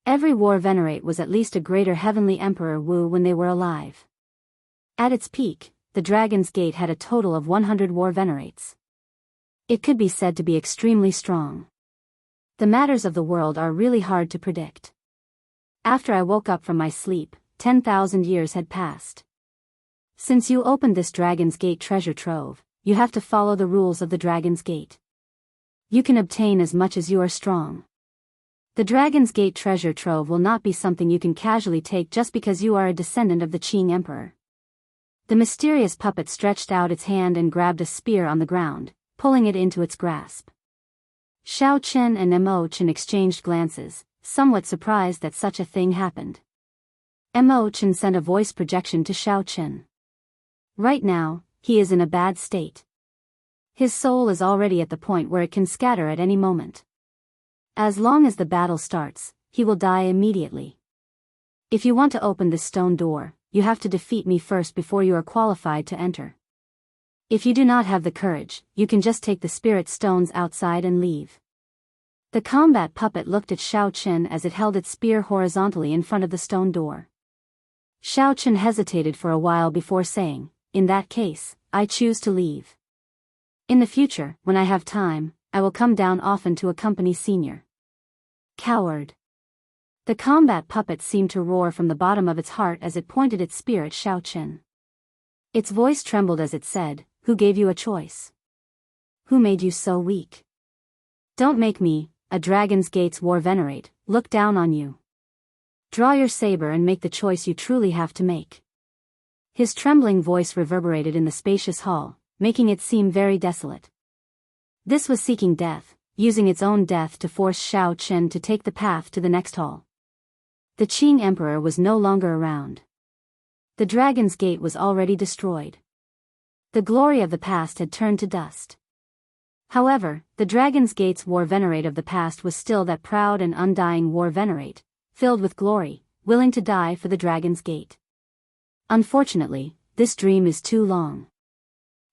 Every War Venerate was at least a greater heavenly Emperor Wu when they were alive. At its peak, the Dragon's Gate had a total of 100 War Venerates. It could be said to be extremely strong. The matters of the world are really hard to predict. After I woke up from my sleep, 10,000 years had passed. Since you opened this Dragon's Gate treasure trove, you have to follow the rules of the Dragon's Gate. You can obtain as much as you are strong. The Dragon's Gate treasure trove will not be something you can casually take just because you are a descendant of the Qing Emperor. The mysterious puppet stretched out its hand and grabbed a spear on the ground, pulling it into its grasp. Shao Chen and Mo Chen exchanged glances, somewhat surprised that such a thing happened. Mo Chen sent a voice projection to Shao Chen. Right now, he is in a bad state. His soul is already at the point where it can scatter at any moment. As long as the battle starts, he will die immediately. If you want to open this stone door, you have to defeat me first before you are qualified to enter. If you do not have the courage, you can just take the spirit stones outside and leave. The combat puppet looked at Shao Chen as it held its spear horizontally in front of the stone door. Shao Chen hesitated for a while before saying, "In that case, I choose to leave. In the future, when I have time, I will come down often to accompany Senior." Coward. The combat puppet seemed to roar from the bottom of its heart as it pointed its spear at Shao Chen. Its voice trembled as it said, "Who gave you a choice? Who made you so weak? Don't make me, a Dragon's Gate's War Venerate, look down on you. Draw your saber and make the choice you truly have to make." His trembling voice reverberated in the spacious hall, making it seem very desolate. This was seeking death, using its own death to force Shao Chen to take the path to the next hall. The Qing Emperor was no longer around. The Dragon's Gate was already destroyed. The glory of the past had turned to dust. However, the Dragon's Gate's War Venerate of the past was still that proud and undying War Venerate, filled with glory, willing to die for the Dragon's Gate. Unfortunately, this dream is too long.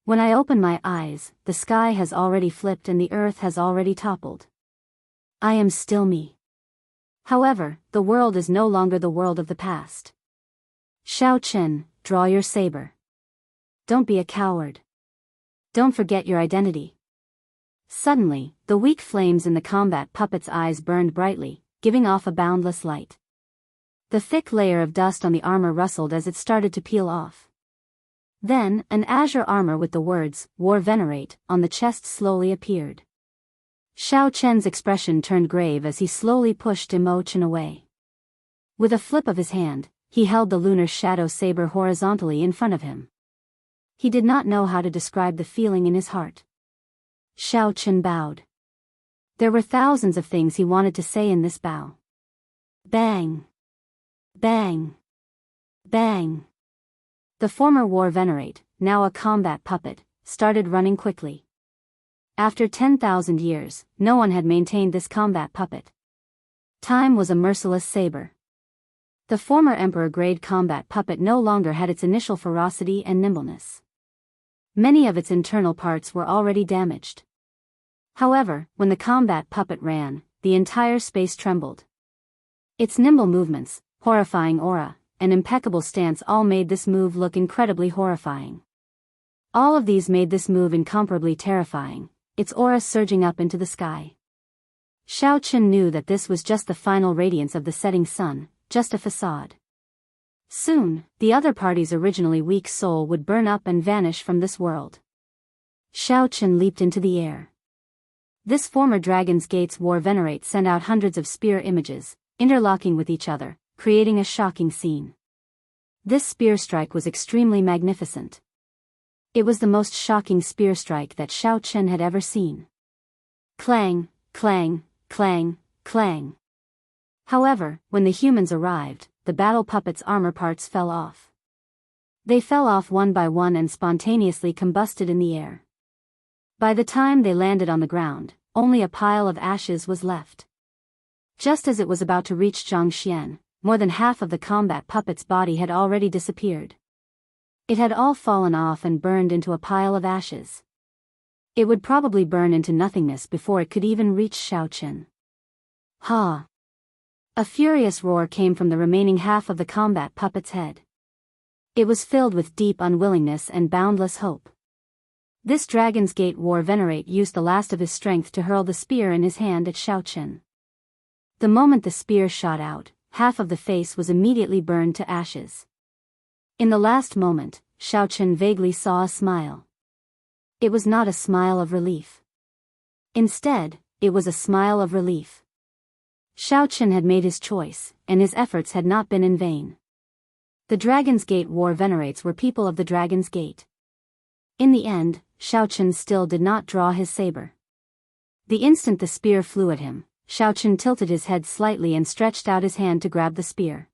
When I open my eyes, the sky has already flipped and the earth has already toppled. I am still me. However, the world is no longer the world of the past. Shao Chen, draw your saber. Don't be a coward. Don't forget your identity. Suddenly, the weak flames in the combat puppet's eyes burned brightly, giving off a boundless light. The thick layer of dust on the armor rustled as it started to peel off. Then, an azure armor with the words, "War Venerate," on the chest slowly appeared. Shao Chen's expression turned grave as he slowly pushed Mo Chen away. With a flip of his hand, he held the lunar shadow saber horizontally in front of him. He did not know how to describe the feeling in his heart. Shao Chen bowed. There were thousands of things he wanted to say in this bow. Bang! Bang! Bang! The former War Venerate, now a combat puppet, started running quickly. After 10,000 years, no one had maintained this combat puppet. Time was a merciless saber. The former emperor-grade combat puppet no longer had its initial ferocity and nimbleness. Many of its internal parts were already damaged. However, when the combat puppet ran, the entire space trembled. Its nimble movements, horrifying aura, and impeccable stance all made this move look incredibly horrifying. All of these made this move incomparably terrifying, its aura surging up into the sky. Xiaochen knew that this was just the final radiance of the setting sun, just a facade. Soon, the other party's originally weak soul would burn up and vanish from this world. Xiaochen leaped into the air. This former Dragon's Gate's war venerate sent out hundreds of spear images, interlocking with each other, creating a shocking scene. This spear strike was extremely magnificent. It was the most shocking spear strike that Xiaochen had ever seen. Clang, clang, clang, clang. However, when the humans arrived, the battle puppet's armor parts fell off. They fell off one by one and spontaneously combusted in the air. By the time they landed on the ground, only a pile of ashes was left. Just as it was about to reach Zhangxian, more than half of the combat puppet's body had already disappeared. It had all fallen off and burned into a pile of ashes. It would probably burn into nothingness before it could even reach Xiaochen. Ha! A furious roar came from the remaining half of the combat puppet's head. It was filled with deep unwillingness and boundless hope. This Dragon's Gate war venerate used the last of his strength to hurl the spear in his hand at Xiaochen. The moment the spear shot out, half of the face was immediately burned to ashes. In the last moment, Xiaochen vaguely saw a smile. It was not a smile of relief. Instead, it was a smile of relief. Xiaochen had made his choice, and his efforts had not been in vain. The Dragon's Gate war venerates were people of the Dragon's Gate. In the end, Xiaochen still did not draw his saber. The instant the spear flew at him, Xiaochen tilted his head slightly and stretched out his hand to grab the spear.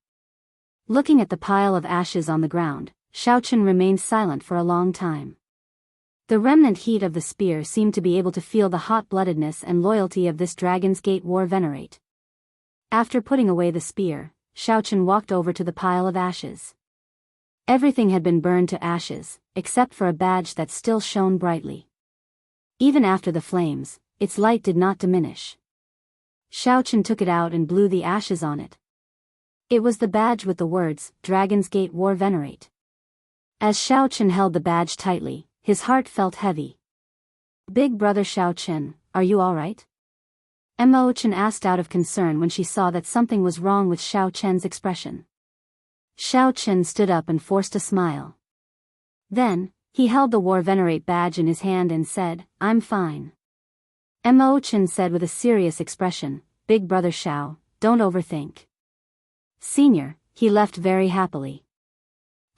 Looking at the pile of ashes on the ground, Xiaochen remained silent for a long time. The remnant heat of the spear seemed to be able to feel the hot-bloodedness and loyalty of this Dragon's Gate war venerate. After putting away the spear, Xiaochen walked over to the pile of ashes. Everything had been burned to ashes, except for a badge that still shone brightly. Even after the flames, its light did not diminish. Xiaochen took it out and blew the ashes on it. It was the badge with the words, Dragon's Gate War Venerate. As Xiaochen held the badge tightly, his heart felt heavy. Big brother Xiaochen, are you alright? Chen asked out of concern when she saw that something was wrong with Xiaochen's expression. Xiaochen stood up and forced a smile. Then, he held the War Venerate badge in his hand and said, I'm fine. Chen said with a serious expression, Big brother Xiao, don't overthink. Senior, he left very happily.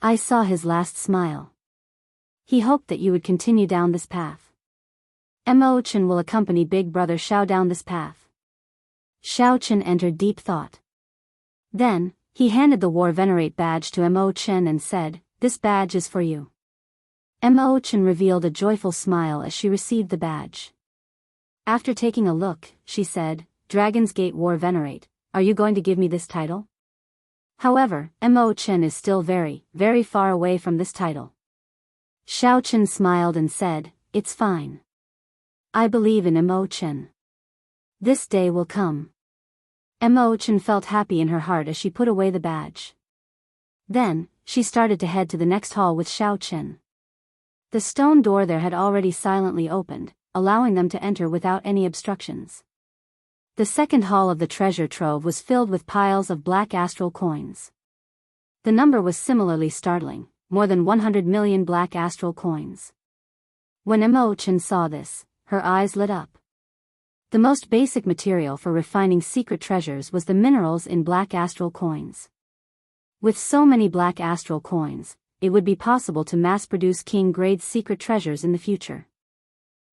I saw his last smile. He hoped that you would continue down this path. Chen will accompany Big brother Xiao down this path. Xiaochen entered deep thought. Then, he handed the War Venerate badge to Chen and said, This badge is for you. Chen revealed a joyful smile as she received the badge. After taking a look, she said, Dragon's Gate War Venerate, are you going to give me this title? However, Chen is still very, very far away from this title. Xiaochen smiled and said, It's fine. I believe in Chen. This day will come. Chen felt happy in her heart as she put away the badge. Then, she started to head to the next hall with Xiaochen. The stone door there had already silently opened, allowing them to enter without any obstructions. The second hall of the treasure trove was filled with piles of black astral coins. The number was similarly startling, more than 100 million black astral coins. When Chen saw this, her eyes lit up. The most basic material for refining secret treasures was the minerals in black astral coins. With so many black astral coins, it would be possible to mass-produce king-grade secret treasures in the future.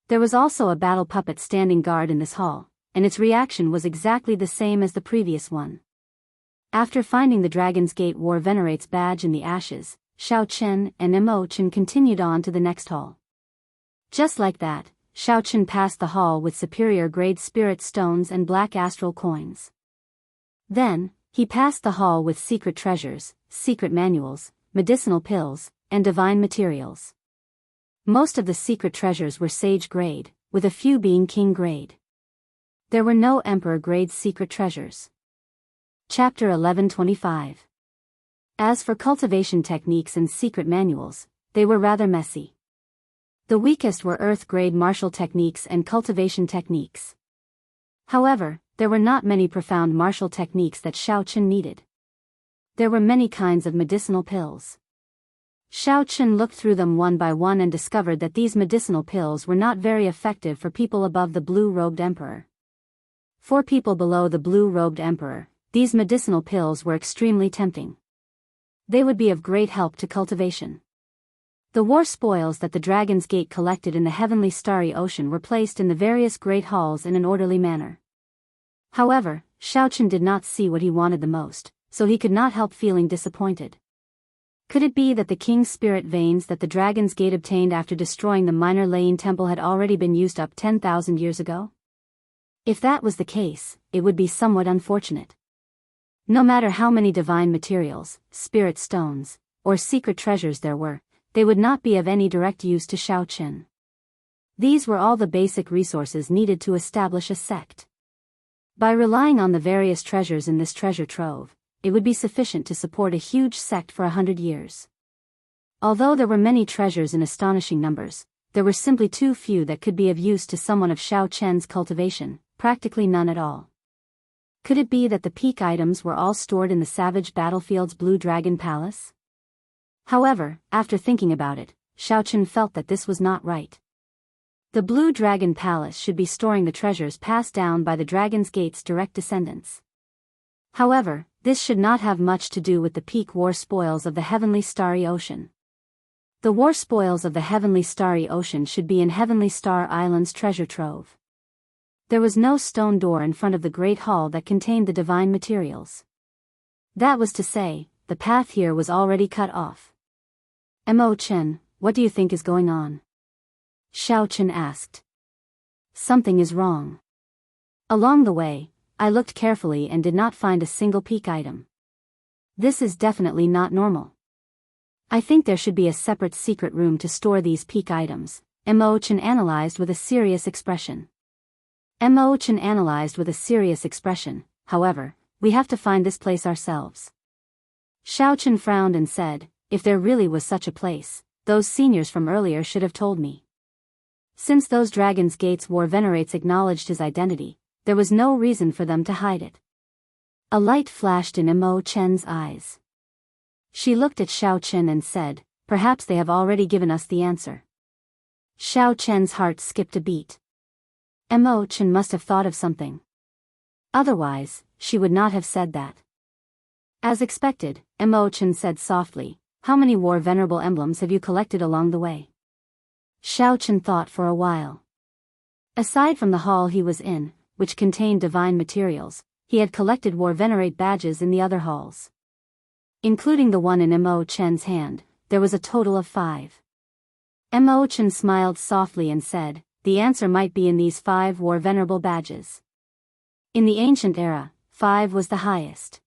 There was also a battle puppet standing guard in this hall, and its reaction was exactly the same as the previous one. After finding the Dragon's Gate War Venerate's badge in the ashes, Xiaochen and Chen continued on to the next hall. Just like that, Xiaochen passed the hall with superior-grade spirit stones and black astral coins. Then, he passed the hall with secret treasures, secret manuals, medicinal pills, and divine materials. Most of the secret treasures were sage-grade, with a few being king-grade. There were no emperor-grade secret treasures. Chapter 1125. As for cultivation techniques and secret manuals, they were rather messy. The weakest were earth-grade martial techniques and cultivation techniques. However, there were not many profound martial techniques that Xiaochen needed. There were many kinds of medicinal pills. Xiaochen looked through them one by one and discovered that these medicinal pills were not very effective for people above the blue-robed emperor. For people below the blue-robed emperor, these medicinal pills were extremely tempting. They would be of great help to cultivation. The war spoils that the Dragon's Gate collected in the heavenly starry ocean were placed in the various great halls in an orderly manner. However, Xiaochen did not see what he wanted the most, so he could not help feeling disappointed. Could it be that the king's spirit veins that the Dragon's Gate obtained after destroying the minor Lane temple had already been used up 10,000 years ago? If that was the case, it would be somewhat unfortunate. No matter how many divine materials, spirit stones, or secret treasures there were, they would not be of any direct use to Xiaochen. These were all the basic resources needed to establish a sect. By relying on the various treasures in this treasure trove, it would be sufficient to support a huge sect for 100 years. Although there were many treasures in astonishing numbers, there were simply too few that could be of use to someone of Xiaochen's cultivation, practically none at all. Could it be that the peak items were all stored in the savage battlefield's Blue Dragon Palace? However, after thinking about it, Xiaochen felt that this was not right. The Blue Dragon Palace should be storing the treasures passed down by the Dragon's Gate's direct descendants. However, this should not have much to do with the peak war spoils of the heavenly starry ocean. The war spoils of the heavenly starry ocean should be in Heavenly Star Island's treasure trove. There was no stone door in front of the great hall that contained the divine materials. That was to say, the path here was already cut off. Mo Chen, what do you think is going on? Xiaochen asked. Something is wrong. Along the way, I looked carefully and did not find a single peak item. This is definitely not normal. I think there should be a separate secret room to store these peak items, Mo Chen analyzed with a serious expression. Mo Chen analyzed with a serious expression, however, we have to find this place ourselves. Xiaochen frowned and said, if there really was such a place, those seniors from earlier should have told me. Since those Dragon's Gate's war venerates acknowledged his identity, there was no reason for them to hide it. A light flashed in Mo Chen's eyes. She looked at Xiaochen and said, perhaps they have already given us the answer. Xiaochen's heart skipped a beat. Mo Chen must have thought of something. Otherwise, she would not have said that. As expected, Mo Chen said softly, how many war venerable emblems have you collected along the way? Xiaochen thought for a while. Aside from the hall he was in, which contained divine materials, he had collected war venerate badges in the other halls. Including the one in Mo Chen's hand, there was a total of 5. Mo Chen smiled softly and said, the answer might be in these 5 war venerable badges. In the ancient era, 5 was the highest.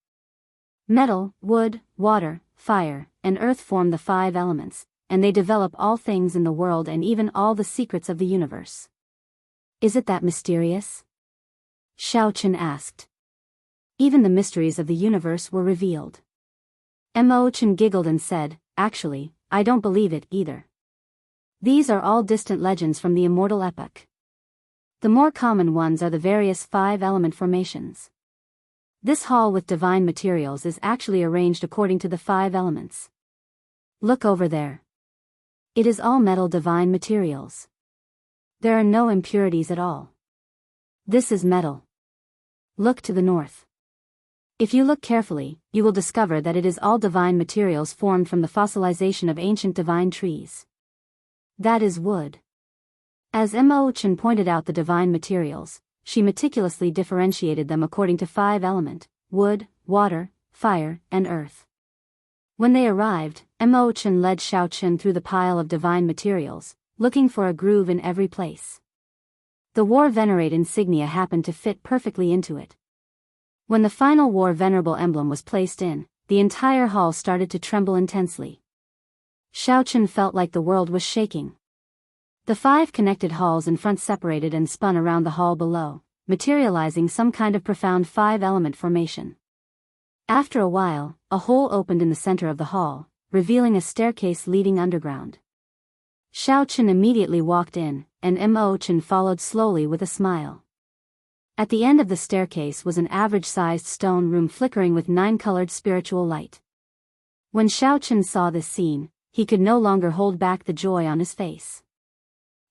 Metal, wood, water, fire, and earth form the 5 elements, and they develop all things in the world and even all the secrets of the universe. Is it that mysterious? Xiaochen asked. Even the mysteries of the universe were revealed. Mo Chen giggled and said, actually, I don't believe it either. These are all distant legends from the immortal epoch. The more common ones are the various 5-element formations. This hall with divine materials is actually arranged according to the 5 elements. Look over there. It is all metal divine materials. There are no impurities at all. This is metal. Look to the north. If you look carefully, you will discover that it is all divine materials formed from the fossilization of ancient divine trees. That is wood. As Mo Chen pointed out the divine materials, she meticulously differentiated them according to 5-element, wood, water, fire, and earth. When they arrived, Mo Chen led Xiaochen through the pile of divine materials, looking for a groove in every place. The War Venerate insignia happened to fit perfectly into it. When the final War Venerable emblem was placed in, the entire hall started to tremble intensely. Xiaochen felt like the world was shaking. The 5 connected halls in front separated and spun around the hall below, materializing some kind of profound 5-element formation. After a while, a hole opened in the center of the hall, revealing a staircase leading underground. Xiaochen immediately walked in, and Mo-chen followed slowly with a smile. At the end of the staircase was an average-sized stone room flickering with 9-colored spiritual light. When Xiaochen saw this scene, he could no longer hold back the joy on his face.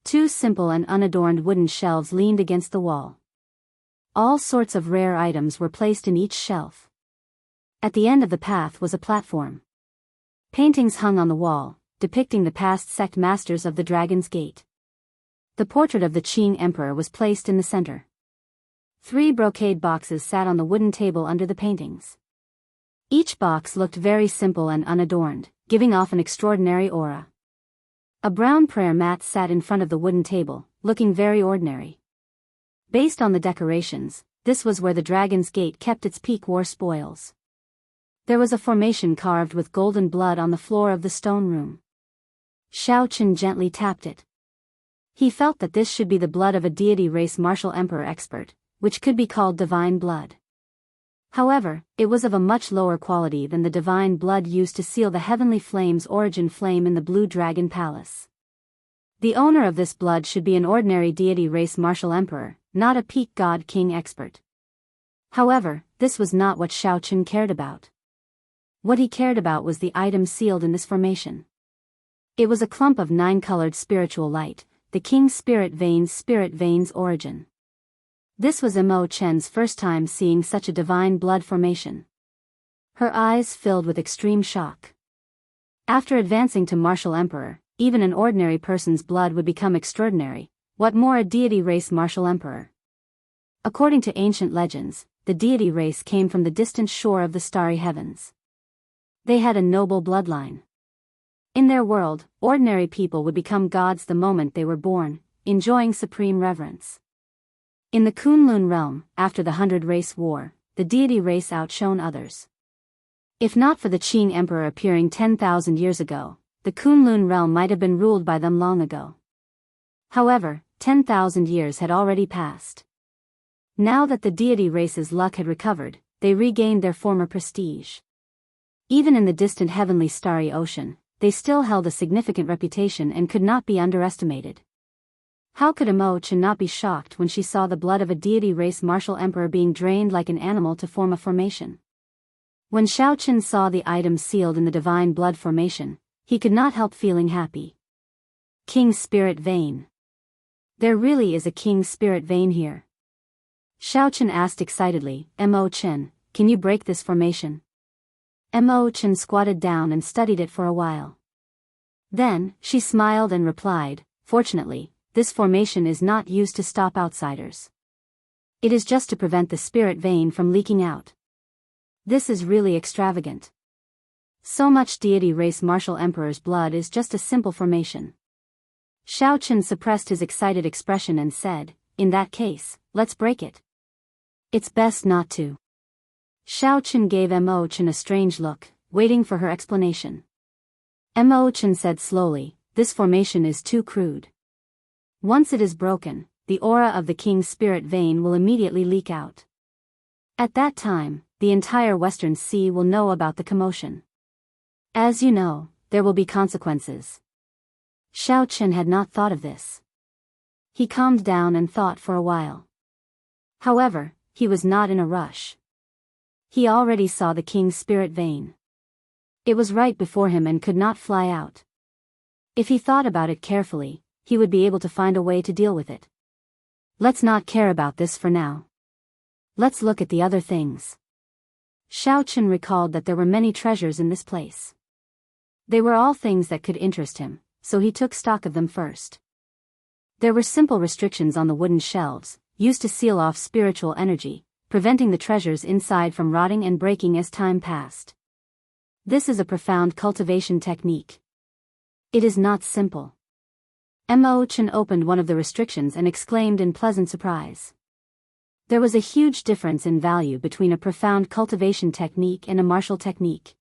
2 simple and unadorned wooden shelves leaned against the wall. All sorts of rare items were placed in each shelf. At the end of the path was a platform. Paintings hung on the wall, depicting the past sect masters of the Dragon's Gate. The portrait of the Qing Emperor was placed in the center. 3 brocade boxes sat on the wooden table under the paintings. Each box looked very simple and unadorned, giving off an extraordinary aura. A brown prayer mat sat in front of the wooden table, looking very ordinary. Based on the decorations, this was where the Dragon's Gate kept its peak war spoils. There was a formation carved with golden blood on the floor of the stone room. Xiaochen gently tapped it. He felt that this should be the blood of a deity race martial emperor expert, which could be called divine blood. However, it was of a much lower quality than the divine blood used to seal the heavenly flame's origin flame in the Blue Dragon Palace. The owner of this blood should be an ordinary deity race martial emperor, not a peak god king expert. However, this was not what Xiaochen cared about. What he cared about was the item sealed in this formation. It was a clump of 9-colored spiritual light, the King's spirit veins' origin. This was Mo-chen's first time seeing such a divine blood formation. Her eyes filled with extreme shock. After advancing to martial emperor, even an ordinary person's blood would become extraordinary, what more a deity race martial emperor? According to ancient legends, the deity race came from the distant shore of the starry heavens. They had a noble bloodline. In their world, ordinary people would become gods the moment they were born, enjoying supreme reverence. In the Kunlun realm, after the 100-Race War, the deity race outshone others. If not for the Qing Emperor appearing 10,000 years ago, the Kunlun realm might have been ruled by them long ago. However, 10,000 years had already passed. Now that the deity race's luck had recovered, they regained their former prestige. Even in the distant heavenly starry ocean, they still held a significant reputation and could not be underestimated. How could Mo-chen not be shocked when she saw the blood of a deity race martial emperor being drained like an animal to form a formation? When Xiaochen saw the item sealed in the divine blood formation, he could not help feeling happy. King's spirit vein. There really is a king's spirit vein here. Xiaochen asked excitedly, Mo-chen, can you break this formation? Mo-chen squatted down and studied it for a while. Then, she smiled and replied, fortunately, this formation is not used to stop outsiders. It is just to prevent the spirit vein from leaking out. This is really extravagant. So much deity race martial emperor's blood is just a simple formation. Xiaochen suppressed his excited expression and said, in that case, let's break it. It's best not to. Xiaochen gave Mo-chen a strange look, waiting for her explanation. Mo-chen said slowly, this formation is too crude. Once it is broken, the aura of the king's spirit vein will immediately leak out. At that time, the entire Western Sea will know about the commotion. As you know, there will be consequences. Xiaochen had not thought of this. He calmed down and thought for a while. However, he was not in a rush. He already saw the king's spirit vein. It was right before him and could not fly out. If he thought about it carefully, he would be able to find a way to deal with it. Let's not care about this for now. Let's look at the other things. Xiaochen recalled that there were many treasures in this place. They were all things that could interest him, so he took stock of them first. There were simple restrictions on the wooden shelves, used to seal off spiritual energy, preventing the treasures inside from rotting and breaking as time passed. This is a profound cultivation technique. It is not simple. Mo Chen opened one of the restrictions and exclaimed in pleasant surprise. There was a huge difference in value between a profound cultivation technique and a martial technique.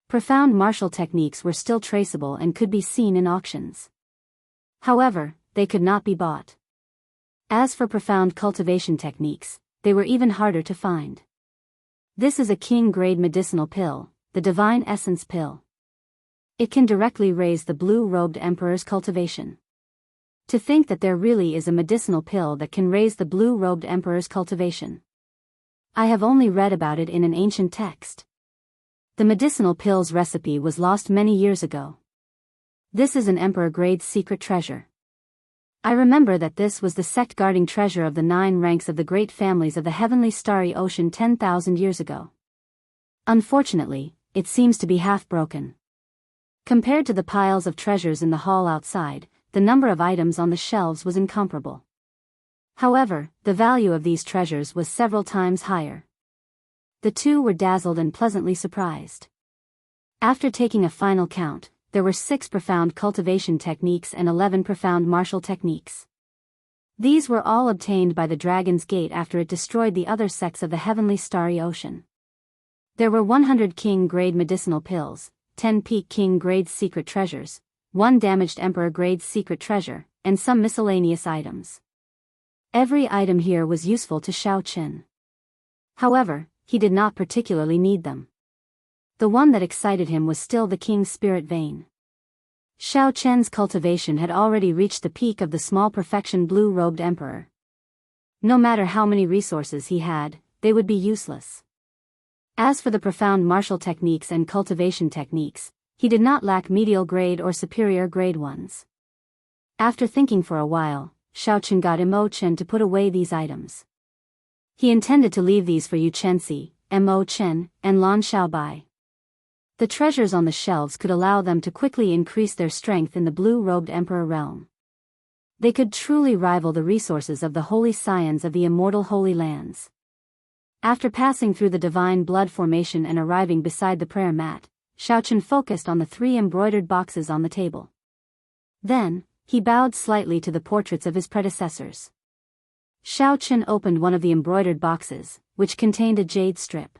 Profound martial techniques were still traceable and could be seen in auctions. However, they could not be bought. As for profound cultivation techniques, they were even harder to find. This is a king-grade medicinal pill, the Divine Essence Pill. It can directly raise the blue-robed emperor's cultivation. To think that there really is a medicinal pill that can raise the blue-robed emperor's cultivation. I have only read about it in an ancient text. The medicinal pill's recipe was lost many years ago. This is an emperor-grade secret treasure. I remember that this was the sect-guarding treasure of the 9 ranks of the great families of the heavenly starry ocean 10,000 years ago. Unfortunately, it seems to be half-broken. Compared to the piles of treasures in the hall outside, the number of items on the shelves was incomparable. However, the value of these treasures was several times higher. The two were dazzled and pleasantly surprised. After taking a final count, there were 6 profound cultivation techniques and 11 profound martial techniques. These were all obtained by the Dragon's Gate after it destroyed the other sects of the heavenly starry ocean. There were 100 king-grade medicinal pills, 10 peak king-grade secret treasures, 1 damaged emperor-grade secret treasure, and some miscellaneous items. Every item here was useful to Xiao Qin. However, he did not particularly need them. The one that excited him was still the king's spirit vein. Xiao Qian's cultivation had already reached the peak of the small perfection blue-robed emperor. No matter how many resources he had, they would be useless. As for the profound martial techniques and cultivation techniques, he did not lack medial grade or superior grade ones. After thinking for a while, Xiao Qin got Mo Chen to put away these items. He intended to leave these for Yu Chenxi, Mo Chen, and Lan Xiaobai. The treasures on the shelves could allow them to quickly increase their strength in the blue-robed emperor realm. They could truly rival the resources of the holy scions of the immortal Holy Lands. After passing through the divine blood formation and arriving beside the prayer mat, Xiao Qin focused on the 3 embroidered boxes on the table. Then, he bowed slightly to the portraits of his predecessors. Xiao Qin opened one of the embroidered boxes, which contained a jade strip.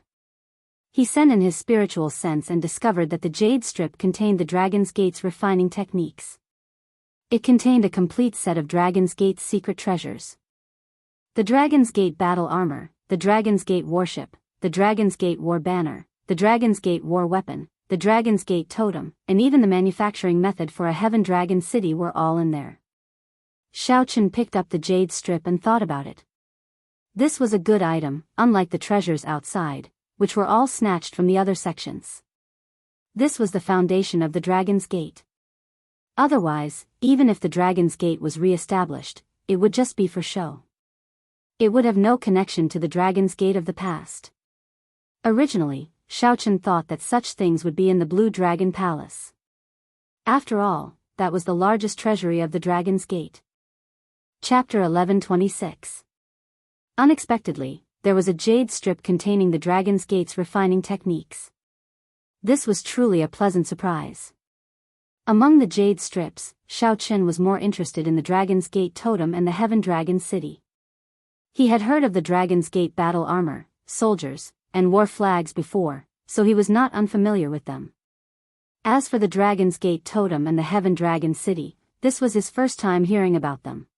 He sent in his spiritual sense and discovered that the jade strip contained the Dragon's Gate's refining techniques. It contained a complete set of Dragon's Gate's secret treasures. The Dragon's Gate battle armor, the Dragon's Gate warship, the Dragon's Gate war banner, the Dragon's Gate war weapon, the Dragon's Gate totem, and even the manufacturing method for a heaven dragon city were all in there. Xiao Qin picked up the jade strip and thought about it. This was a good item, unlike the treasures outside, which were all snatched from the other sections. This was the foundation of the Dragon's Gate. Otherwise, even if the Dragon's Gate was re-established, it would just be for show. It would have no connection to the Dragon's Gate of the past. Originally, Xiao Qin thought that such things would be in the Blue Dragon Palace. After all, that was the largest treasury of the Dragon's Gate. Chapter 1126. Unexpectedly, there was a jade strip containing the Dragon's Gate's refining techniques. This was truly a pleasant surprise. Among the jade strips, Xiao Qin was more interested in the Dragon's Gate totem and the Heaven Dragon City. He had heard of the Dragon's Gate battle armor, soldiers, and war flags before, so he was not unfamiliar with them. As for the Dragon's Gate totem and the Heaven Dragon City, this was his first time hearing about them.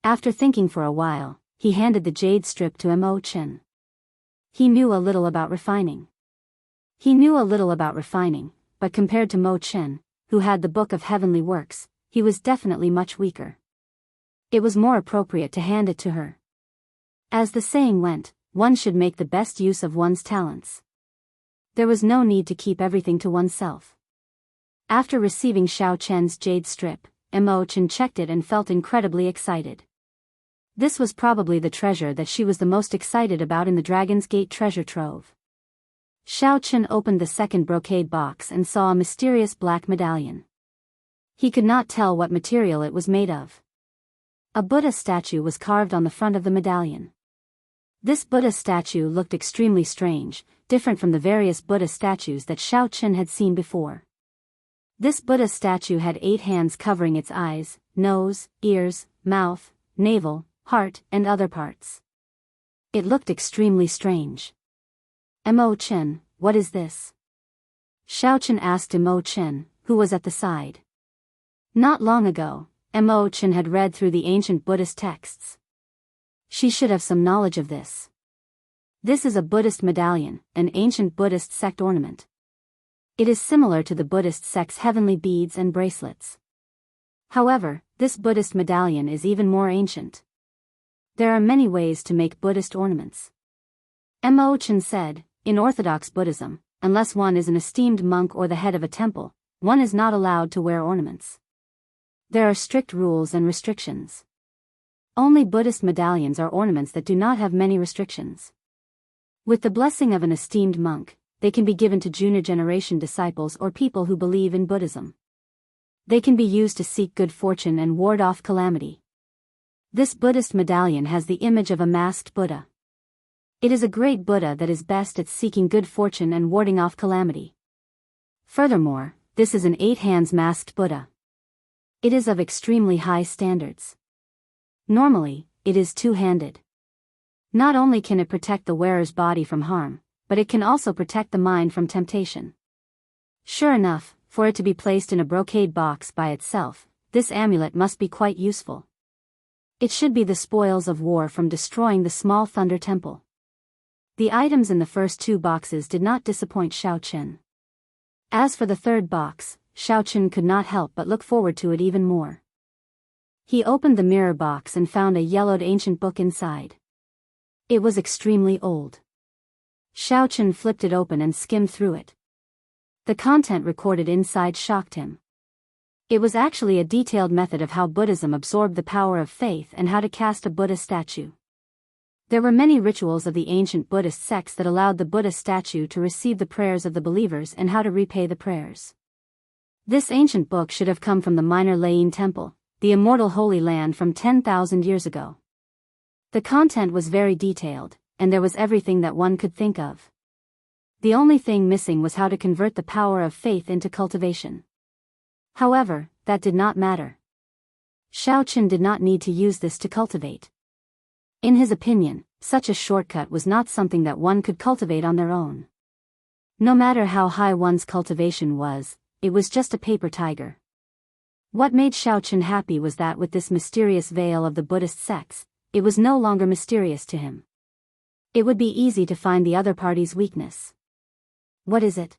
After thinking for a while, he handed the jade strip to Mo Chen. He knew a little about refining. But compared to Mo Chen, who had the Book of Heavenly Works, he was definitely much weaker. It was more appropriate to hand it to her. As the saying went, one should make the best use of one's talents. There was no need to keep everything to oneself. After receiving Xiao Chen's jade strip, Mo Chen checked it and felt incredibly excited. This was probably the treasure that she was the most excited about in the Dragon's Gate treasure trove. Xiao Chen opened the second brocade box and saw a mysterious black medallion. He could not tell what material it was made of. A Buddha statue was carved on the front of the medallion. This Buddha statue looked extremely strange, different from the various Buddha statues that Xiao Qin had seen before. This Buddha statue had 8 hands covering its eyes, nose, ears, mouth, navel, heart, and other parts. It looked extremely strange. Mo Chen, what is this? Xiao Chen asked Mo Chen, who was at the side. Not long ago, Mo Chen had read through the ancient Buddhist texts. She should have some knowledge of this. This is a Buddhist medallion, an ancient Buddhist sect ornament. It is similar to the Buddhist sect's heavenly beads and bracelets. However, this Buddhist medallion is even more ancient. There are many ways to make Buddhist ornaments. Mo Chen said, in Orthodox Buddhism, unless one is an esteemed monk or the head of a temple, one is not allowed to wear ornaments. There are strict rules and restrictions. Only Buddhist medallions are ornaments that do not have many restrictions. With the blessing of an esteemed monk, they can be given to junior generation disciples or people who believe in Buddhism. They can be used to seek good fortune and ward off calamity. This Buddhist medallion has the image of a masked Buddha. It is a great Buddha that is best at seeking good fortune and warding off calamity. Furthermore, this is an 8 hands masked Buddha. It is of extremely high standards. Normally, it is 2-handed. Not only can it protect the wearer's body from harm, but it can also protect the mind from temptation. Sure enough, for it to be placed in a brocade box by itself, this amulet must be quite useful. It should be the spoils of war from destroying the small thunder temple. The items in the first 2 boxes did not disappoint Xiao Chen. As for the 3rd box, Xiao Chen could not help but look forward to it even more. He opened the mirror box and found a yellowed ancient book inside. It was extremely old. Xiao Chen flipped it open and skimmed through it. The content recorded inside shocked him. It was actually a detailed method of how Buddhism absorbed the power of faith and how to cast a Buddha statue. There were many rituals of the ancient Buddhist sects that allowed the Buddha statue to receive the prayers of the believers and how to repay the prayers. This ancient book should have come from the Minor Lain Temple, the immortal Holy Land from 10,000 years ago. The content was very detailed, and there was everything that one could think of. The only thing missing was how to convert the power of faith into cultivation. However, that did not matter. Xiao Chen did not need to use this to cultivate. In his opinion, such a shortcut was not something that one could cultivate on their own. No matter how high one's cultivation was, it was just a paper tiger. What made Xiao Chen happy was that with this mysterious veil of the Buddhist sects, it was no longer mysterious to him. It would be easy to find the other party's weakness. What is it?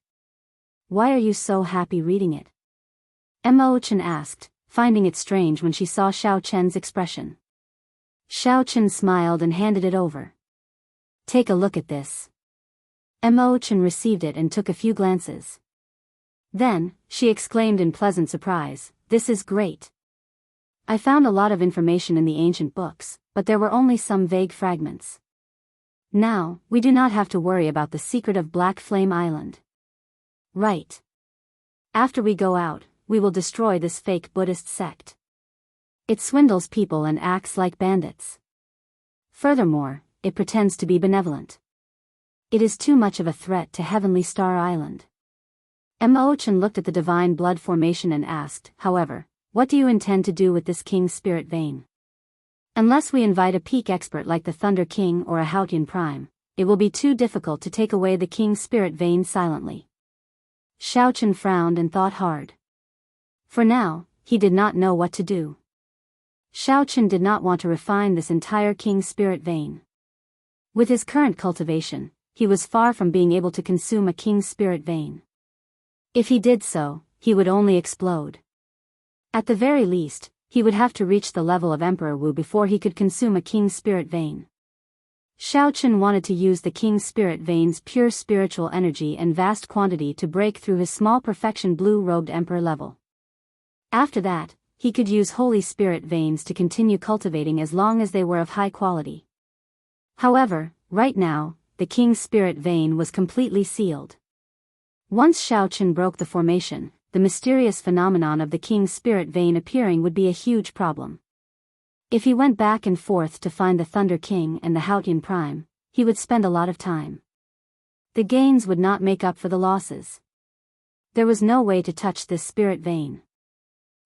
Why are you so happy reading it? Mo Chen asked, finding it strange when she saw Xiao Chen's expression. Xiao Chen smiled and handed it over. Take a look at this. Mo Chen received it and took a few glances. Then, she exclaimed in pleasant surprise, "This is great. I found a lot of information in the ancient books, but there were only some vague fragments. Now, we do not have to worry about the secret of Black Flame Island. Right. After we go out, we will destroy this fake Buddhist sect. It swindles people and acts like bandits. Furthermore, it pretends to be benevolent. It is too much of a threat to Heavenly Star Island." Mo Chen looked at the divine blood formation and asked, "However, what do you intend to do with this King's Spirit Vein? Unless we invite a peak expert like the Thunder King or a Haotian Prime, it will be too difficult to take away the King's Spirit Vein silently." Xiao Chen frowned and thought hard. For now, he did not know what to do. Xiao Chen did not want to refine this entire King's Spirit Vein. With his current cultivation, he was far from being able to consume a King's Spirit Vein. If he did so, he would only explode. At the very least, he would have to reach the level of Emperor Wu before he could consume a King's Spirit Vein. Xiao Chen wanted to use the King's Spirit Vein's pure spiritual energy and vast quantity to break through his small perfection blue-robed Emperor level. After that, he could use Holy Spirit Veins to continue cultivating as long as they were of high quality. However, right now, the King's Spirit Vein was completely sealed. Once Xiao Chen broke the formation, the mysterious phenomenon of the King's Spirit Vein appearing would be a huge problem. If he went back and forth to find the Thunder King and the Haotian Prime, he would spend a lot of time. The gains would not make up for the losses. There was no way to touch this spirit vein.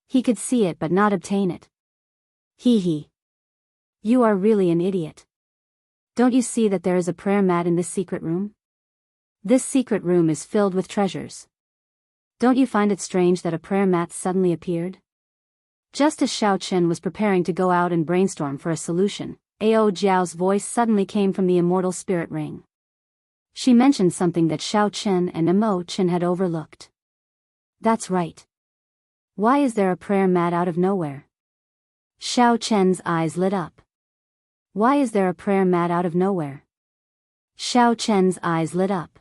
He could see it but not obtain it. He. You are really an idiot. Don't you see that there is a prayer mat in this secret room? This secret room is filled with treasures. Don't you find it strange that a prayer mat suddenly appeared? Just as Xiao Chen was preparing to go out and brainstorm for a solution, Ao Jiao's voice suddenly came from the immortal spirit ring. She mentioned something that Xiao Chen and Mo Chen had overlooked. That's right. Why is there a prayer mat out of nowhere? Xiao Chen's eyes lit up. Why is there a prayer mat out of nowhere? Xiao Chen's eyes lit up.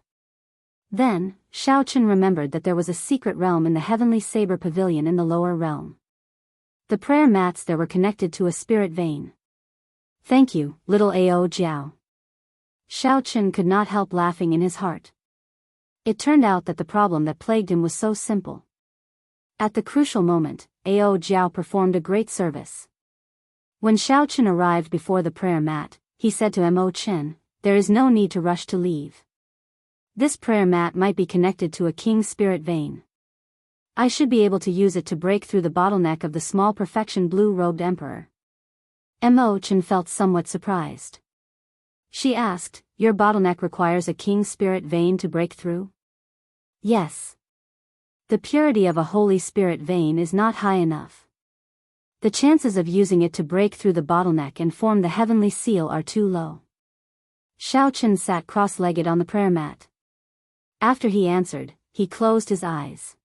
Then, Xiao Chen remembered that there was a secret realm in the heavenly saber pavilion in the lower realm. The prayer mats there were connected to a spirit vein. Thank you, little Ao Jiao. Xiao Chen could not help laughing in his heart. It turned out that the problem that plagued him was so simple. At the crucial moment, Ao Jiao performed a great service. When Xiao Chen arrived before the prayer mat, he said to Mo Chen, "There is no need to rush to leave. This prayer mat might be connected to a king's spirit vein. I should be able to use it to break through the bottleneck of the small perfection blue-robed emperor." Mo Chen felt somewhat surprised. She asked, "Your bottleneck requires a king's spirit vein to break through?" "Yes. The purity of a holy spirit vein is not high enough. The chances of using it to break through the bottleneck and form the heavenly seal are too low." Xiao Chen sat cross-legged on the prayer mat. After he answered, he closed his eyes.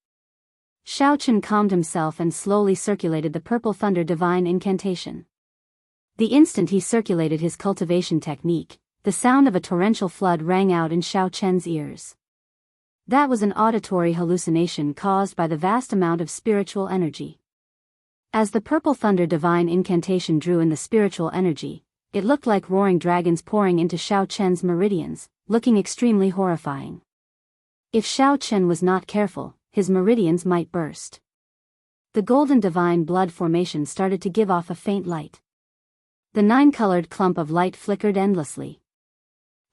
Xiao Chen calmed himself and slowly circulated the purple thunder divine incantation. The instant he circulated his cultivation technique, the sound of a torrential flood rang out in Xiao Chen's ears. That was an auditory hallucination caused by the vast amount of spiritual energy. As the purple thunder divine incantation drew in the spiritual energy, it looked like roaring dragons pouring into Xiao Chen's meridians, looking extremely horrifying. If Xiao Chen was not careful, his meridians might burst. The golden divine blood formation started to give off a faint light. The 9-colored clump of light flickered endlessly.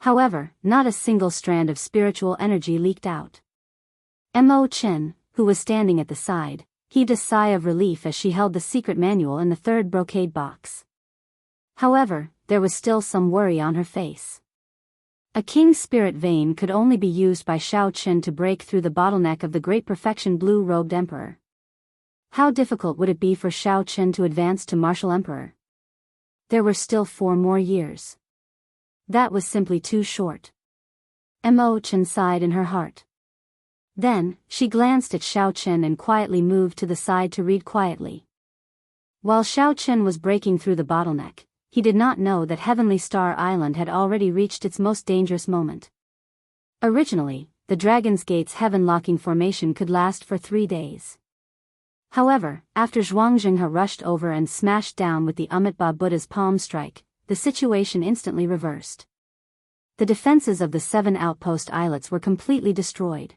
However, not a single strand of spiritual energy leaked out. Mo Chen, who was standing at the side, heaved a sigh of relief as she held the secret manual in the third brocade box. However, there was still some worry on her face. A king's spirit vein could only be used by Xiao Chen to break through the bottleneck of the great perfection blue-robed emperor. How difficult would it be for Xiao Chen to advance to martial emperor? There were still 4 more years. That was simply too short. Mo Chen sighed in her heart. Then, she glanced at Xiao Chen and quietly moved to the side to read quietly. While Xiao Chen was breaking through the bottleneck, he did not know that Heavenly Star Island had already reached its most dangerous moment. Originally, the Dragon's Gate's heaven-locking formation could last for 3 days. However, after Zhuangzhenghe rushed over and smashed down with the Amitabha Buddha's palm strike, the situation instantly reversed. The defenses of the 7 outpost islets were completely destroyed.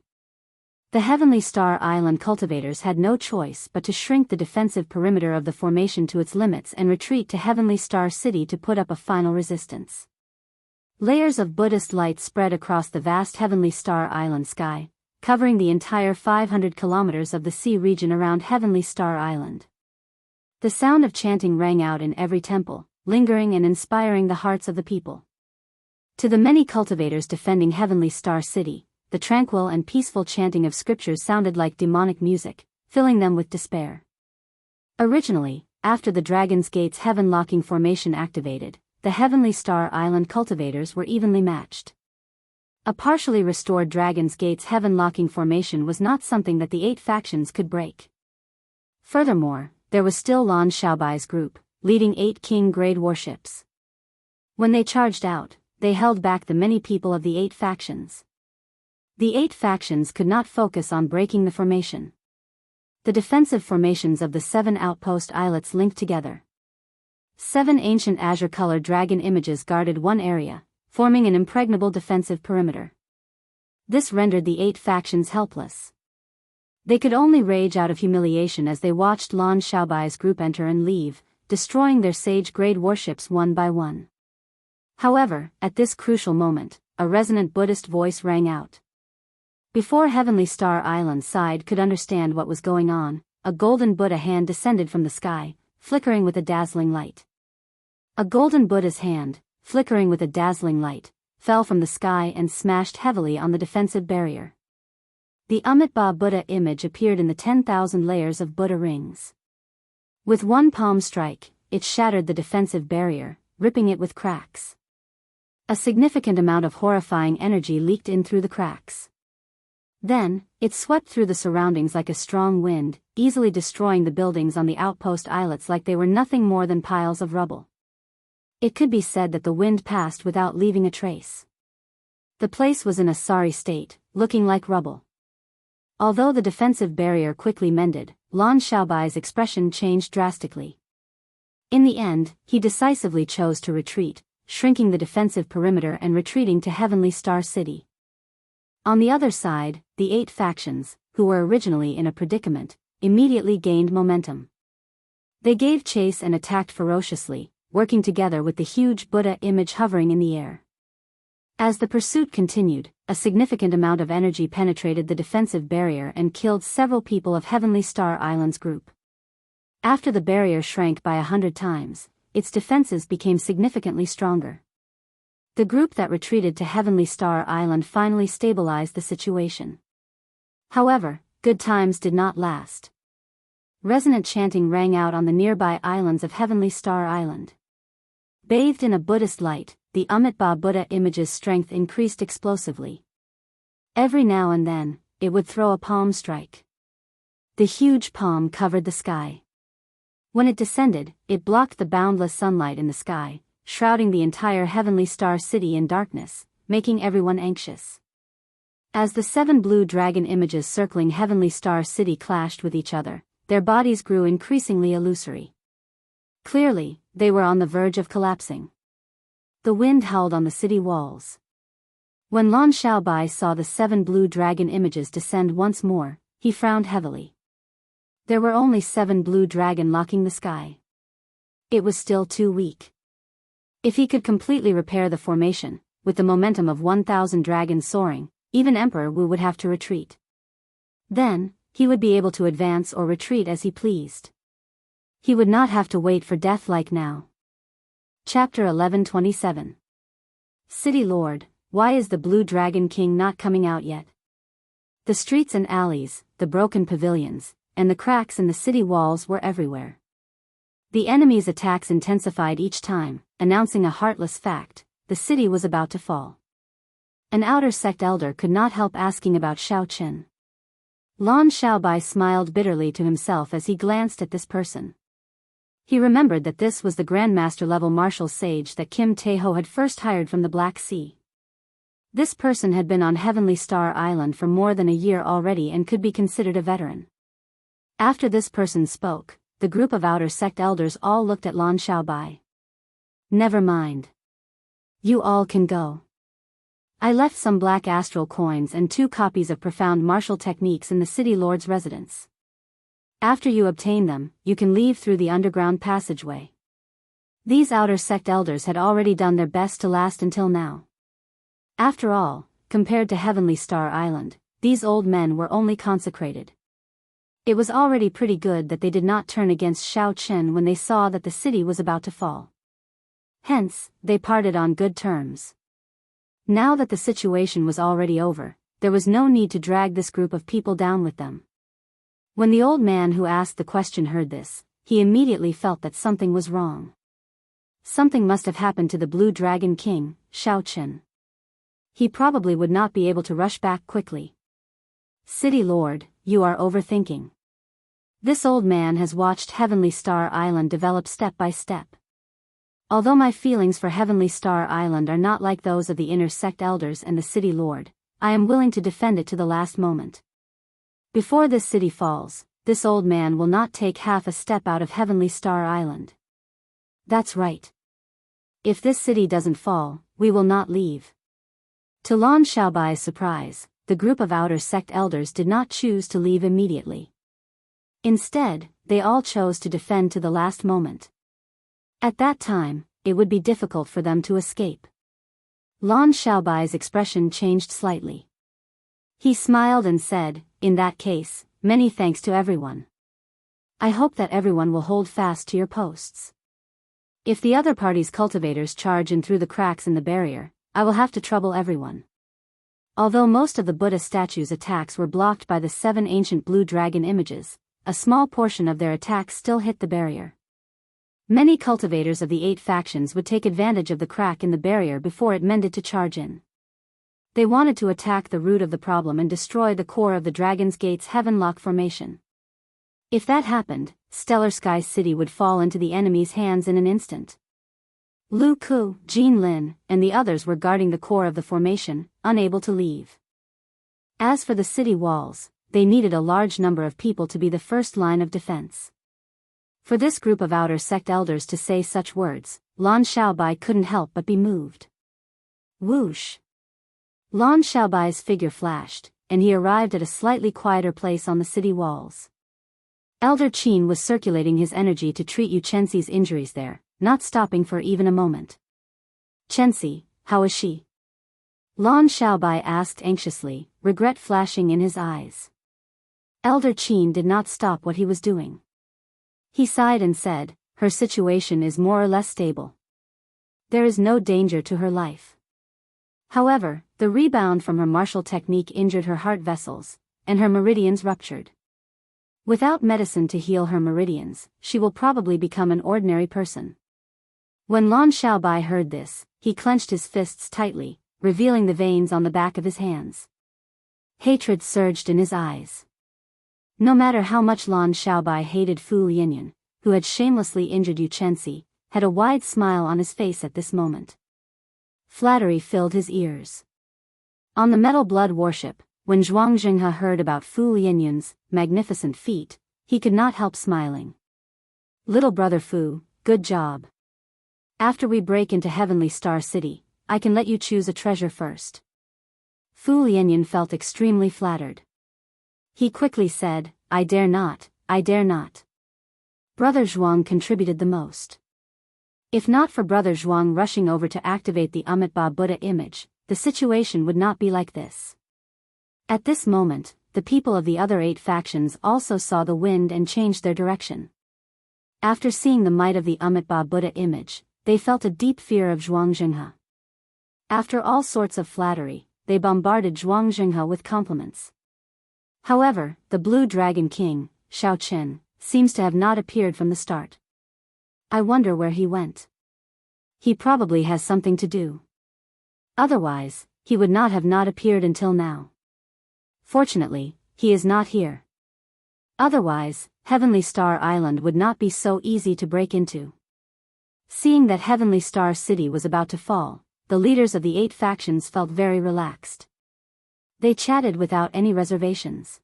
The Heavenly Star Island cultivators had no choice but to shrink the defensive perimeter of the formation to its limits and retreat to Heavenly Star City to put up a final resistance. Layers of Buddhist light spread across the vast Heavenly Star Island sky, covering the entire 500 kilometers of the sea region around Heavenly Star Island. The sound of chanting rang out in every temple, lingering and inspiring the hearts of the people. To the many cultivators defending Heavenly Star City, the tranquil and peaceful chanting of scriptures sounded like demonic music, filling them with despair. Originally, after the Dragon's Gate's heaven-locking formation activated, the Heavenly Star Island cultivators were evenly matched. A partially restored Dragon's Gate's heaven-locking formation was not something that the 8 factions could break. Furthermore, there was still Lan Xiaobai's group, leading 8 king-grade warships. When they charged out, they held back the many people of the 8 factions. The 8 factions could not focus on breaking the formation. The defensive formations of the 7 outpost islets linked together. 7 ancient azure-colored dragon images guarded one area, forming an impregnable defensive perimeter. This rendered the 8 factions helpless. They could only rage out of humiliation as they watched Lan Xiaobai's group enter and leave, destroying their sage-grade warships one by one. However, at this crucial moment, a resonant Buddhist voice rang out. Before Heavenly Star Island's side could understand what was going on, a golden Buddha hand descended from the sky, flickering with a dazzling light. A golden Buddha's hand, flickering with a dazzling light, fell from the sky and smashed heavily on the defensive barrier. The Amitabha Buddha image appeared in the 10,000 layers of Buddha rings. With one palm strike, it shattered the defensive barrier, ripping it with cracks. A significant amount of horrifying energy leaked in through the cracks. Then, it swept through the surroundings like a strong wind, easily destroying the buildings on the outpost islets like they were nothing more than piles of rubble. It could be said that the wind passed without leaving a trace. The place was in a sorry state, looking like rubble. Although the defensive barrier quickly mended, Lan Xiaobai's expression changed drastically. In the end, he decisively chose to retreat, shrinking the defensive perimeter and retreating to Heavenly Star City. On the other side, the 8 factions, who were originally in a predicament, immediately gained momentum. They gave chase and attacked ferociously, working together with the huge Buddha image hovering in the air. As the pursuit continued, a significant amount of energy penetrated the defensive barrier and killed several people of Heavenly Star Island's group. After the barrier shrank by 100 times, its defenses became significantly stronger. The group that retreated to Heavenly Star Island finally stabilized the situation. However, good times did not last. Resonant chanting rang out on the nearby islands of Heavenly Star Island. Bathed in a Buddhist light, the Amitabha Buddha image's strength increased explosively. Every now and then, it would throw a palm strike. The huge palm covered the sky. When it descended, it blocked the boundless sunlight in the sky, shrouding the entire Heavenly Star City in darkness, making everyone anxious. As the 7 blue dragon images circling Heavenly Star City clashed with each other, their bodies grew increasingly illusory. Clearly, they were on the verge of collapsing. The wind howled on the city walls. When Lan Xiaobai saw the 7 blue dragon images descend once more, he frowned heavily. There were only 7 blue dragon locking the sky. It was still too weak. If he could completely repair the formation, with the momentum of 1,000 dragons soaring, even Emperor Wu would have to retreat. Then, he would be able to advance or retreat as he pleased. He would not have to wait for death like now. Chapter 1127. City Lord, why is the Blue Dragon King not coming out yet? The streets and alleys, the broken pavilions, and the cracks in the city walls were everywhere. The enemy's attacks intensified each time, announcing a heartless fact: the city was about to fall. An outer sect elder could not help asking about Shao Chen. Lan Xiaobai smiled bitterly to himself as he glanced at this person. He remembered that this was the Grandmaster-level martial sage that Kim Taeho had first hired from the Black Sea. This person had been on Heavenly Star Island for more than a year already and could be considered a veteran. After this person spoke, the group of outer sect elders all looked at Lan Xiaobai. Never mind. You all can go. I left some black astral coins and 2 copies of profound martial techniques in the city lord's residence. After you obtain them, you can leave through the underground passageway. These outer sect elders had already done their best to last until now. After all, compared to Heavenly Star Island, these old men were only consecrated. It was already pretty good that they did not turn against Shao Chen when they saw that the city was about to fall. Hence, they parted on good terms. Now that the situation was already over, there was no need to drag this group of people down with them. When the old man who asked the question heard this, he immediately felt that something was wrong. Something must have happened to the Blue Dragon King, Shao Chen. He probably would not be able to rush back quickly. City Lord, you are overthinking. This old man has watched Heavenly Star Island develop step by step. Although my feelings for Heavenly Star Island are not like those of the inner sect elders and the City Lord, I am willing to defend it to the last moment. Before this city falls, this old man will not take half a step out of Heavenly Star Island. That's right. If this city doesn't fall, we will not leave. To Lan Xiaobai's surprise, the group of outer sect elders did not choose to leave immediately. Instead, they all chose to defend to the last moment. At that time, it would be difficult for them to escape. Lan Xiaobai's expression changed slightly. He smiled and said, "In that case, many thanks to everyone. I hope that everyone will hold fast to your posts. If the other party's cultivators charge in through the cracks in the barrier, I will have to trouble everyone." Although most of the Buddha statues' attacks were blocked by the 7 ancient blue dragon images, a small portion of their attacks still hit the barrier. Many cultivators of the 8 factions would take advantage of the crack in the barrier before it mended to charge in. They wanted to attack the root of the problem and destroy the core of the Dragon's Gate's Heavenlock formation. If that happened, Stellar Sky City would fall into the enemy's hands in an instant. Lu Ku, Jin Lin, and the others were guarding the core of the formation, unable to leave. As for the city walls, they needed a large number of people to be the first line of defense. For this group of outer sect elders to say such words, Lan Xiaobai couldn't help but be moved. Whoosh! Lan Xiaobai's figure flashed, and he arrived at a slightly quieter place on the city walls. Elder Qin was circulating his energy to treat Yu Chenxi's injuries there, not stopping for even a moment. "Chenxi, how is she?" Lan Xiaobai asked anxiously, regret flashing in his eyes. Elder Qin did not stop what he was doing. He sighed and said, "Her situation is more or less stable. There is no danger to her life. However, the rebound from her martial technique injured her heart vessels, and her meridians ruptured. Without medicine to heal her meridians, she will probably become an ordinary person." When Lan Xiaobai heard this, he clenched his fists tightly, revealing the veins on the back of his hands. Hatred surged in his eyes. No matter how much Lan Xiaobai hated Fu Lianyan, who had shamelessly injured Yu Chenxi, had a wide smile on his face at this moment. Flattery filled his ears. On the Metal Blood warship, when Zhuang Jinghe heard about Fu Lianyan's magnificent feat, he could not help smiling. "Little brother Fu, good job. After we break into Heavenly Star City, I can let you choose a treasure first." Fu Lianyan felt extremely flattered. He quickly said, I dare not, I dare not." Brother Zhuang contributed the most. If not for Brother Zhuang rushing over to activate the Amitabha Buddha image, the situation would not be like this. At this moment, the people of the other 8 factions also saw the wind and changed their direction. After seeing the might of the Amitabha Buddha image, they felt a deep fear of Zhuang Jinghe. After all sorts of flattery, they bombarded Zhuang Jinghe with compliments. However, the Blue Dragon King, Shao Chen, seems to have not appeared from the start. I wonder where he went. He probably has something to do. Otherwise, he would not have not appeared until now. Fortunately, he is not here. Otherwise, Heavenly Star Island would not be so easy to break into. Seeing that Heavenly Star City was about to fall, the leaders of the 8 factions felt very relaxed. They chatted without any reservations.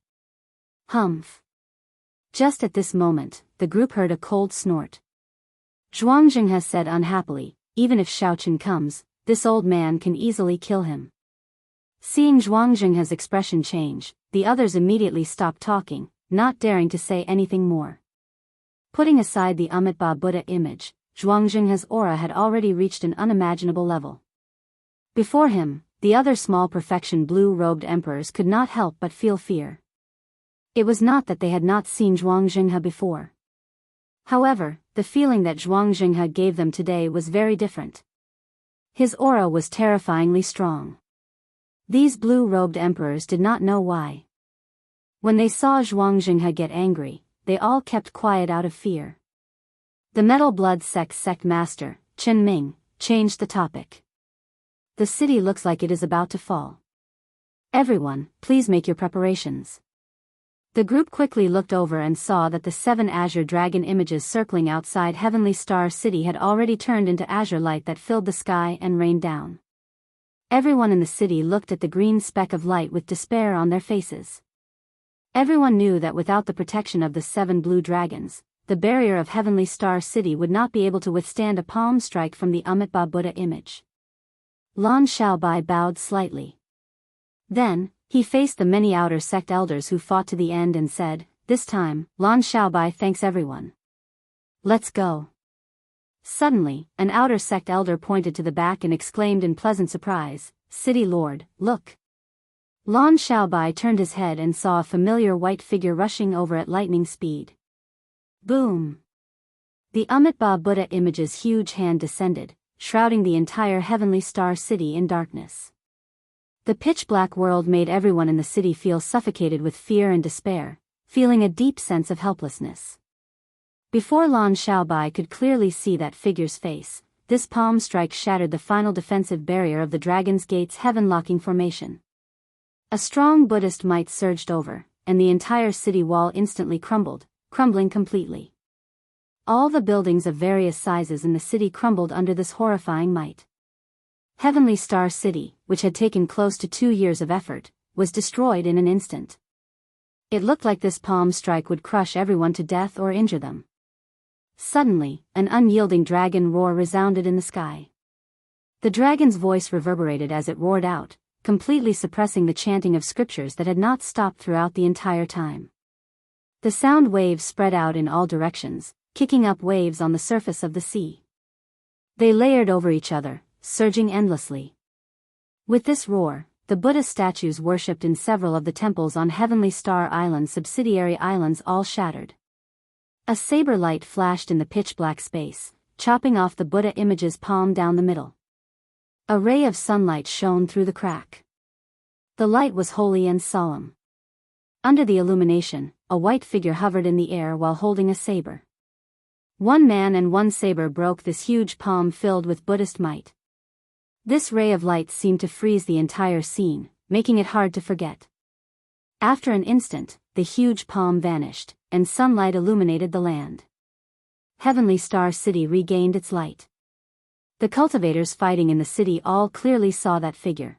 Humph. Just at this moment, the group heard a cold snort. Zhuang Jinghe said unhappily, "Even if Shao Chen comes, this old man can easily kill him." Seeing Zhuang Jinghe's expression change, the others immediately stopped talking, not daring to say anything more. Putting aside the Amitabha Buddha image, Zhuang Jinghe's aura had already reached an unimaginable level. Before him, the other small perfection blue-robed emperors could not help but feel fear. It was not that they had not seen Zhuang Jinghe before. However, the feeling that Zhuang Jinghe gave them today was very different. His aura was terrifyingly strong. These blue-robed emperors did not know why. When they saw Zhuang Jinghe get angry, they all kept quiet out of fear. The Metal Blood sect master, Chen Ming, changed the topic. "The city looks like it is about to fall. Everyone, please make your preparations." The group quickly looked over and saw that the 7 azure dragon images circling outside Heavenly Star City had already turned into azure light that filled the sky and rained down. Everyone in the city looked at the green speck of light with despair on their faces. Everyone knew that without the protection of the 7 blue dragons, the barrier of Heavenly Star City would not be able to withstand a palm strike from the Amitabha Buddha image. Lan Xiaobai bowed slightly. Then, he faced the many outer sect elders who fought to the end and said, "This time, Lan Xiaobai thanks everyone. Let's go." Suddenly, an outer sect elder pointed to the back and exclaimed in pleasant surprise, "City Lord, look." Lan Xiaobai turned his head and saw a familiar white figure rushing over at lightning speed. Boom! The Amitabha Buddha image's huge hand descended, shrouding the entire heavenly star city in darkness. The pitch-black world made everyone in the city feel suffocated with fear and despair, feeling a deep sense of helplessness. Before Lan Xiaobai could clearly see that figure's face, this palm strike shattered the final defensive barrier of the Dragon's Gate's heaven-locking formation. A strong Buddhist might surged over, and the entire city wall instantly crumbled, crumbling completely. All the buildings of various sizes in the city crumbled under this horrifying might. Heavenly Star City, which had taken close to 2 years of effort, was destroyed in an instant. It looked like this palm strike would crush everyone to death or injure them. Suddenly, an unyielding dragon roar resounded in the sky. The dragon's voice reverberated as it roared out, completely suppressing the chanting of scriptures that had not stopped throughout the entire time. The sound waves spread out in all directions, kicking up waves on the surface of the sea. They layered over each other, surging endlessly. With this roar, the Buddha statues worshipped in several of the temples on Heavenly Star Island's subsidiary islands all shattered. A saber light flashed in the pitch-black space, chopping off the Buddha image's palm down the middle. A ray of sunlight shone through the crack. The light was holy and solemn. Under the illumination, a white figure hovered in the air while holding a saber. One man and one saber broke this huge palm filled with Buddhist might. This ray of light seemed to freeze the entire scene, making it hard to forget. After an instant, the huge palm vanished, and sunlight illuminated the land. Heavenly Star City regained its light. The cultivators fighting in the city all clearly saw that figure.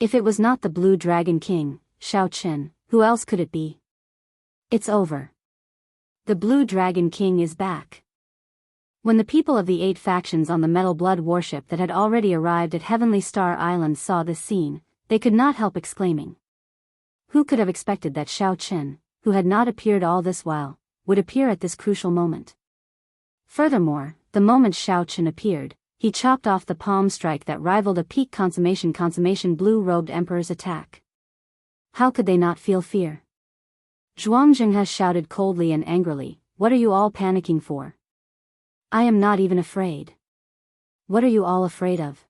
If it was not the Blue Dragon King, Shao Chen, who else could it be? It's over. The Blue Dragon King is back. When the people of the 8 factions on the Metal Blood warship that had already arrived at Heavenly Star Island saw this scene, they could not help exclaiming. Who could have expected that Shao Chen, who had not appeared all this while, would appear at this crucial moment? Furthermore, the moment Shao Chen appeared, he chopped off the palm strike that rivaled a peak consummation blue-robed emperor's attack. How could they not feel fear? Zhuang Zhenghe shouted coldly and angrily, "What are you all panicking for? I am not even afraid. What are you all afraid of?"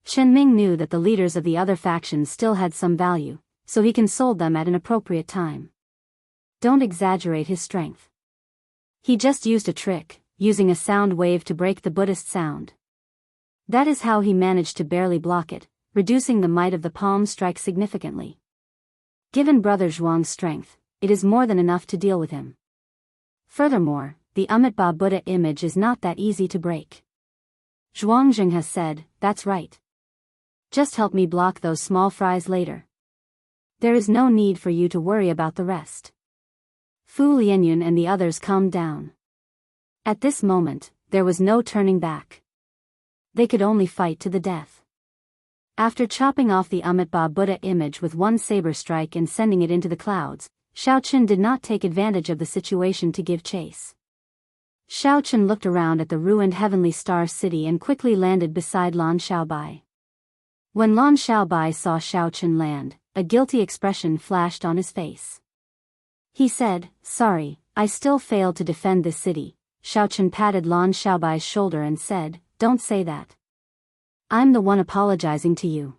Chen Ming knew that the leaders of the other factions still had some value, so he consoled them at an appropriate time. Don't exaggerate his strength. He just used a trick, using a sound wave to break the Buddhist sound. That is how he managed to barely block it, reducing the might of the palm strike significantly. Given Brother Zhuang's strength, it is more than enough to deal with him. Furthermore, the Amitabha Buddha image is not that easy to break. Zhuang Zheng has said, "That's right. Just help me block those small fries later. There is no need for you to worry about the rest." Fu Lianyun and the others calmed down. At this moment, there was no turning back. They could only fight to the death. After chopping off the Amitabha Buddha image with one saber strike and sending it into the clouds, Shao Chen did not take advantage of the situation to give chase. Shao Chen looked around at the ruined Heavenly Star City and quickly landed beside Lan Xiaobai. When Lan Xiaobai saw Shao Chen land, a guilty expression flashed on his face. He said, "Sorry, I still failed to defend this city." Shao Chen patted Lan Xiaobai's shoulder and said, "Don't say that. I'm the one apologizing to you.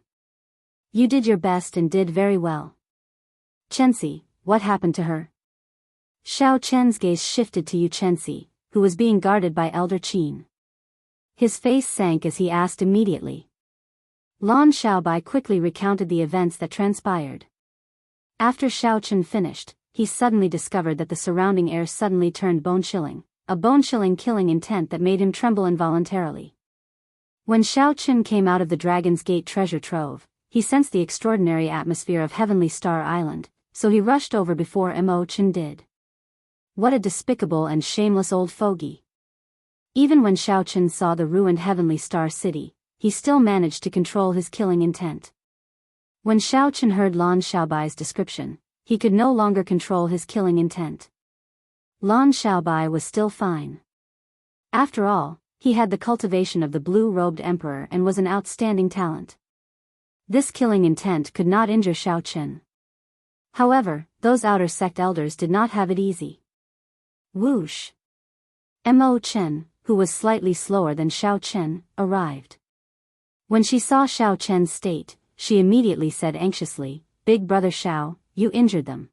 You did your best and did very well. Chenxi, what happened to her?" Shao Chen's gaze shifted to Yu Chenxi, who was being guarded by Elder Qin. His face sank as he asked immediately. Lan Xiaobai quickly recounted the events that transpired. After Shao Chen finished, he suddenly discovered that the surrounding air suddenly turned bone-chilling, a bone-chilling killing intent that made him tremble involuntarily. When Shao Chen came out of the Dragon's Gate treasure trove, he sensed the extraordinary atmosphere of Heavenly Star Island, so he rushed over before Mo Chen did. What a despicable and shameless old fogey. Even when Shao Chen saw the ruined Heavenly Star City, he still managed to control his killing intent. When Shao Chen heard Lan Xiaobai's description, he could no longer control his killing intent. Lan Xiaobai was still fine. After all, he had the cultivation of the blue-robed emperor and was an outstanding talent. This killing intent could not injure Xiaochen. However, those outer sect elders did not have it easy. Whoosh! Mo Chen, who was slightly slower than Xiaochen, arrived. When she saw Xiaochen's state, she immediately said anxiously, "Big brother Xiao, you injured them."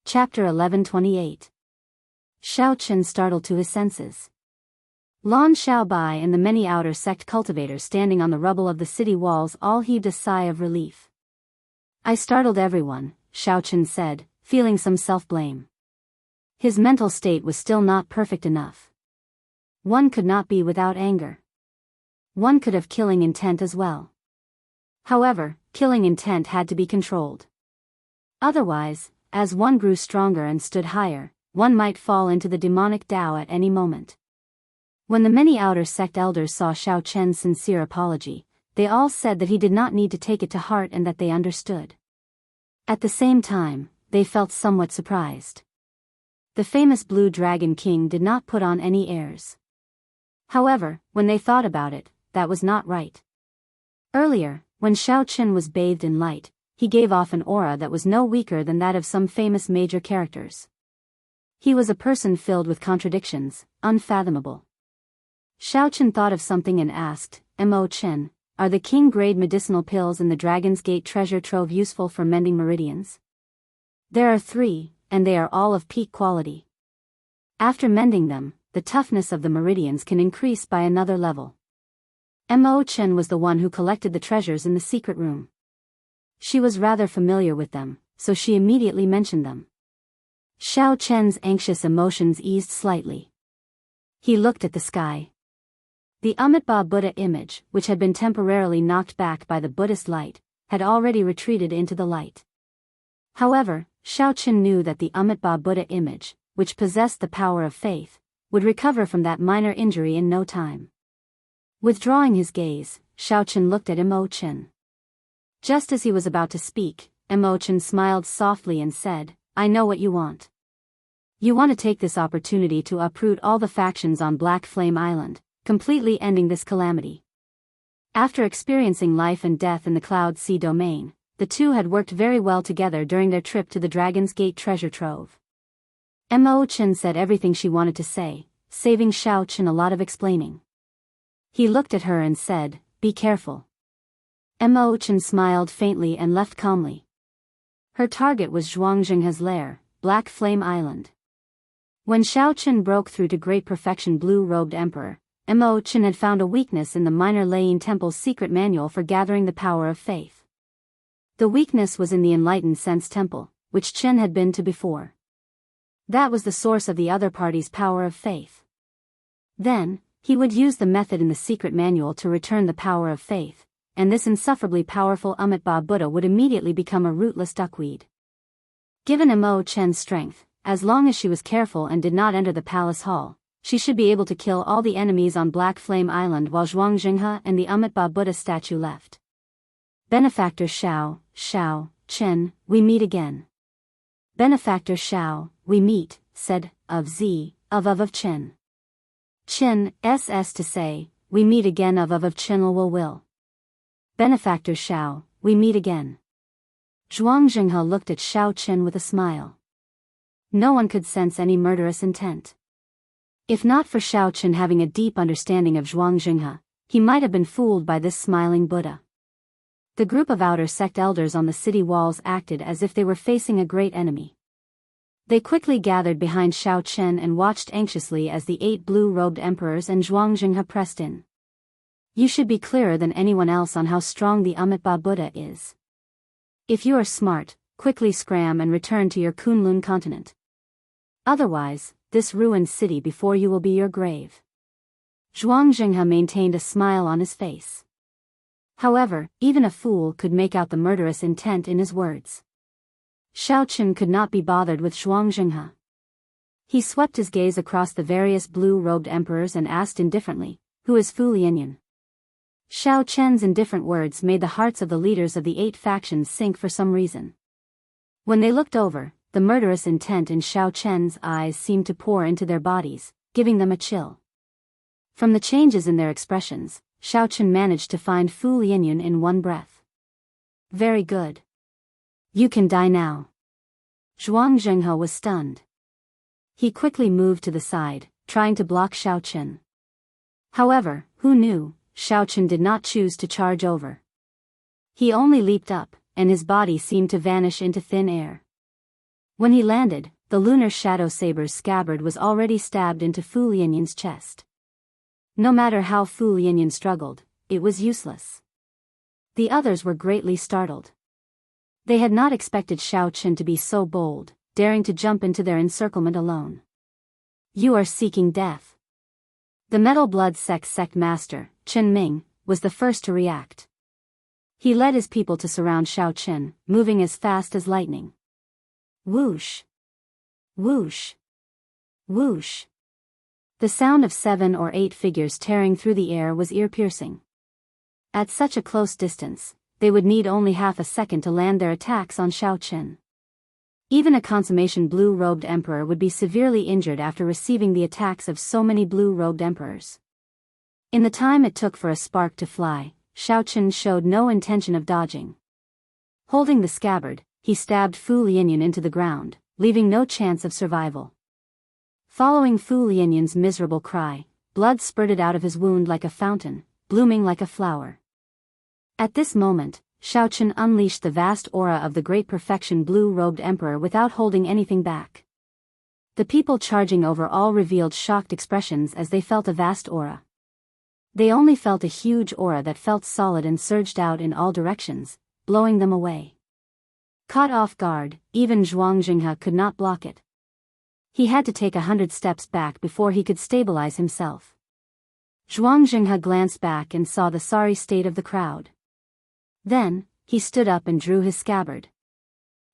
Chapter 11:28. Xiaochen startled to his senses. Lan Xiaobai and the many outer sect cultivators standing on the rubble of the city walls all heaved a sigh of relief. "I startled everyone," Xiaochen said, feeling some self-blame. His mental state was still not perfect enough. One could not be without anger. One could have killing intent as well. However, killing intent had to be controlled. Otherwise, as one grew stronger and stood higher, one might fall into the demonic Tao at any moment. When the many outer sect elders saw Xiaochen's sincere apology, they all said that he did not need to take it to heart and that they understood. At the same time, they felt somewhat surprised. The famous Blue Dragon King did not put on any airs. However, when they thought about it, that was not right. Earlier, when Xiaochen was bathed in light, he gave off an aura that was no weaker than that of some famous major characters. He was a person filled with contradictions, unfathomable. Xiaochen thought of something and asked, "Mo Chen, are the king-grade medicinal pills in the Dragon's Gate treasure trove useful for mending meridians?" "There are 3, and they are all of peak quality. After mending them, the toughness of the meridians can increase by another level." Mo Chen was the one who collected the treasures in the secret room. She was rather familiar with them, so she immediately mentioned them. Xiaochen's anxious emotions eased slightly. He looked at the sky. The Amitabha Buddha image, which had been temporarily knocked back by the Buddhist light, had already retreated into the light. However, Xiaochen knew that the Amitabha Buddha image, which possessed the power of faith, would recover from that minor injury in no time. Withdrawing his gaze, Xiaochen looked at Mo Chen. Just as he was about to speak, Mo Chen smiled softly and said, "I know what you want. You want to take this opportunity to uproot all the factions on Black Flame Island, completely ending this calamity." After experiencing life and death in the Cloud Sea domain, the two had worked very well together during their trip to the Dragon's Gate treasure trove. Mo Chen said everything she wanted to say, saving Xiaochen a lot of explaining. He looked at her and said, "Be careful." Mo Chen smiled faintly and left calmly. Her target was Zhuangzhenghe's lair, Black Flame Island. When Xiaochen broke through to Great Perfection Blue-Robed Emperor, Mo Chen had found a weakness in the Minor Laying Temple's secret manual for gathering the power of faith. The weakness was in the Enlightened Sense Temple, which Chen had been to before. That was the source of the other party's power of faith. Then, he would use the method in the secret manual to return the power of faith, and this insufferably powerful Amitabha Buddha would immediately become a rootless duckweed. Given Mo Chen's strength, as long as she was careful and did not enter the palace hall, she should be able to kill all the enemies on Black Flame Island while Zhuangzhenghe and the Amitabha Buddha statue left. Benefactor Xiao, Chen, we meet again. Benefactor Xiao, we meet, said, of Chen. Chen, SS to say, we meet again of Chen will. Benefactor Xiao, we meet again. Zhuangzhenghe looked at Xiaochen with a smile. No one could sense any murderous intent. If not for Xiaochen having a deep understanding of Zhuangzhenghe, he might have been fooled by this smiling Buddha. The group of outer sect elders on the city walls acted as if they were facing a great enemy. They quickly gathered behind Xiaochen and watched anxiously as the 8 blue-robed emperors and Zhuangzhenghe pressed in. You should be clearer than anyone else on how strong the Amitabha Buddha is. If you are smart, quickly scram and return to your Kunlun continent. Otherwise, this ruined city before you will be your grave. Zhuangzhenghe maintained a smile on his face. However, even a fool could make out the murderous intent in his words. Xiaochen could not be bothered with Zhuangzhenghe. He swept his gaze across the various blue-robed emperors and asked indifferently, "Who is Fu Lianyan?" Xiaochen's indifferent words made the hearts of the leaders of the 8 factions sink for some reason. When they looked over, the murderous intent in Xiaochen's eyes seemed to pour into their bodies, giving them a chill. From the changes in their expressions, Xiaochen managed to find Fu Lianyan in one breath. Very good. You can die now. Jianghu was stunned. He quickly moved to the side, trying to block Xiaoqin. However, who knew, Xiaoqin did not choose to charge over. He only leaped up, and his body seemed to vanish into thin air. When he landed, the lunar shadow saber's scabbard was already stabbed into Fu Lianyin's chest. No matter how Fu Lianyin struggled, it was useless. The others were greatly startled. They had not expected Xiaoqin to be so bold, daring to jump into their encirclement alone. You are seeking death. The Metal Blood sect master, Qin Ming, was the first to react. He led his people to surround Xiaoqin, moving as fast as lightning. Whoosh! Whoosh! Whoosh! The sound of 7 or 8 figures tearing through the air was ear-piercing. At such a close distance, they would need only half a second to land their attacks on Xiaoqin. Even a consummation blue-robed emperor would be severely injured after receiving the attacks of so many blue-robed emperors. In the time it took for a spark to fly, Xiaoqin showed no intention of dodging. Holding the scabbard, he stabbed Fu Lianyin into the ground, leaving no chance of survival. Following Fu Lianyin's miserable cry, blood spurted out of his wound like a fountain, blooming like a flower. At this moment, Xiaoqin unleashed the vast aura of the great perfection blue-robed emperor without holding anything back. The people charging over all revealed shocked expressions as they felt a vast aura. They only felt a huge aura that felt solid and surged out in all directions, blowing them away. Caught off guard, even Jianghu could not block it. He had to take 100 steps back before he could stabilize himself. Jianghu glanced back and saw the sorry state of the crowd. Then, he stood up and drew his scabbard.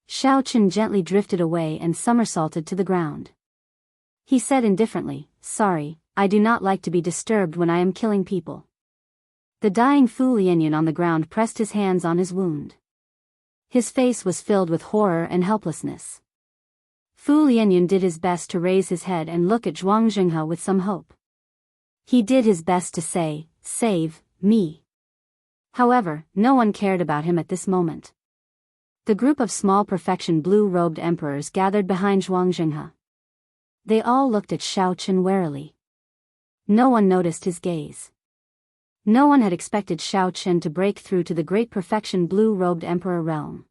Xiaoqin gently drifted away and somersaulted to the ground. He said indifferently, "Sorry, I do not like to be disturbed when I am killing people." The dying Fu Lianyin on the ground pressed his hands on his wound. His face was filled with horror and helplessness. Fu Lianyin did his best to raise his head and look at Jianghu with some hope. He did his best to say, "Save me." However, no one cared about him at this moment. The group of small perfection blue-robed emperors gathered behind Jianghu. They all looked at Xiaoqin warily. No one noticed his gaze. No one had expected Xiaoqin to break through to the great perfection blue-robed emperor realm.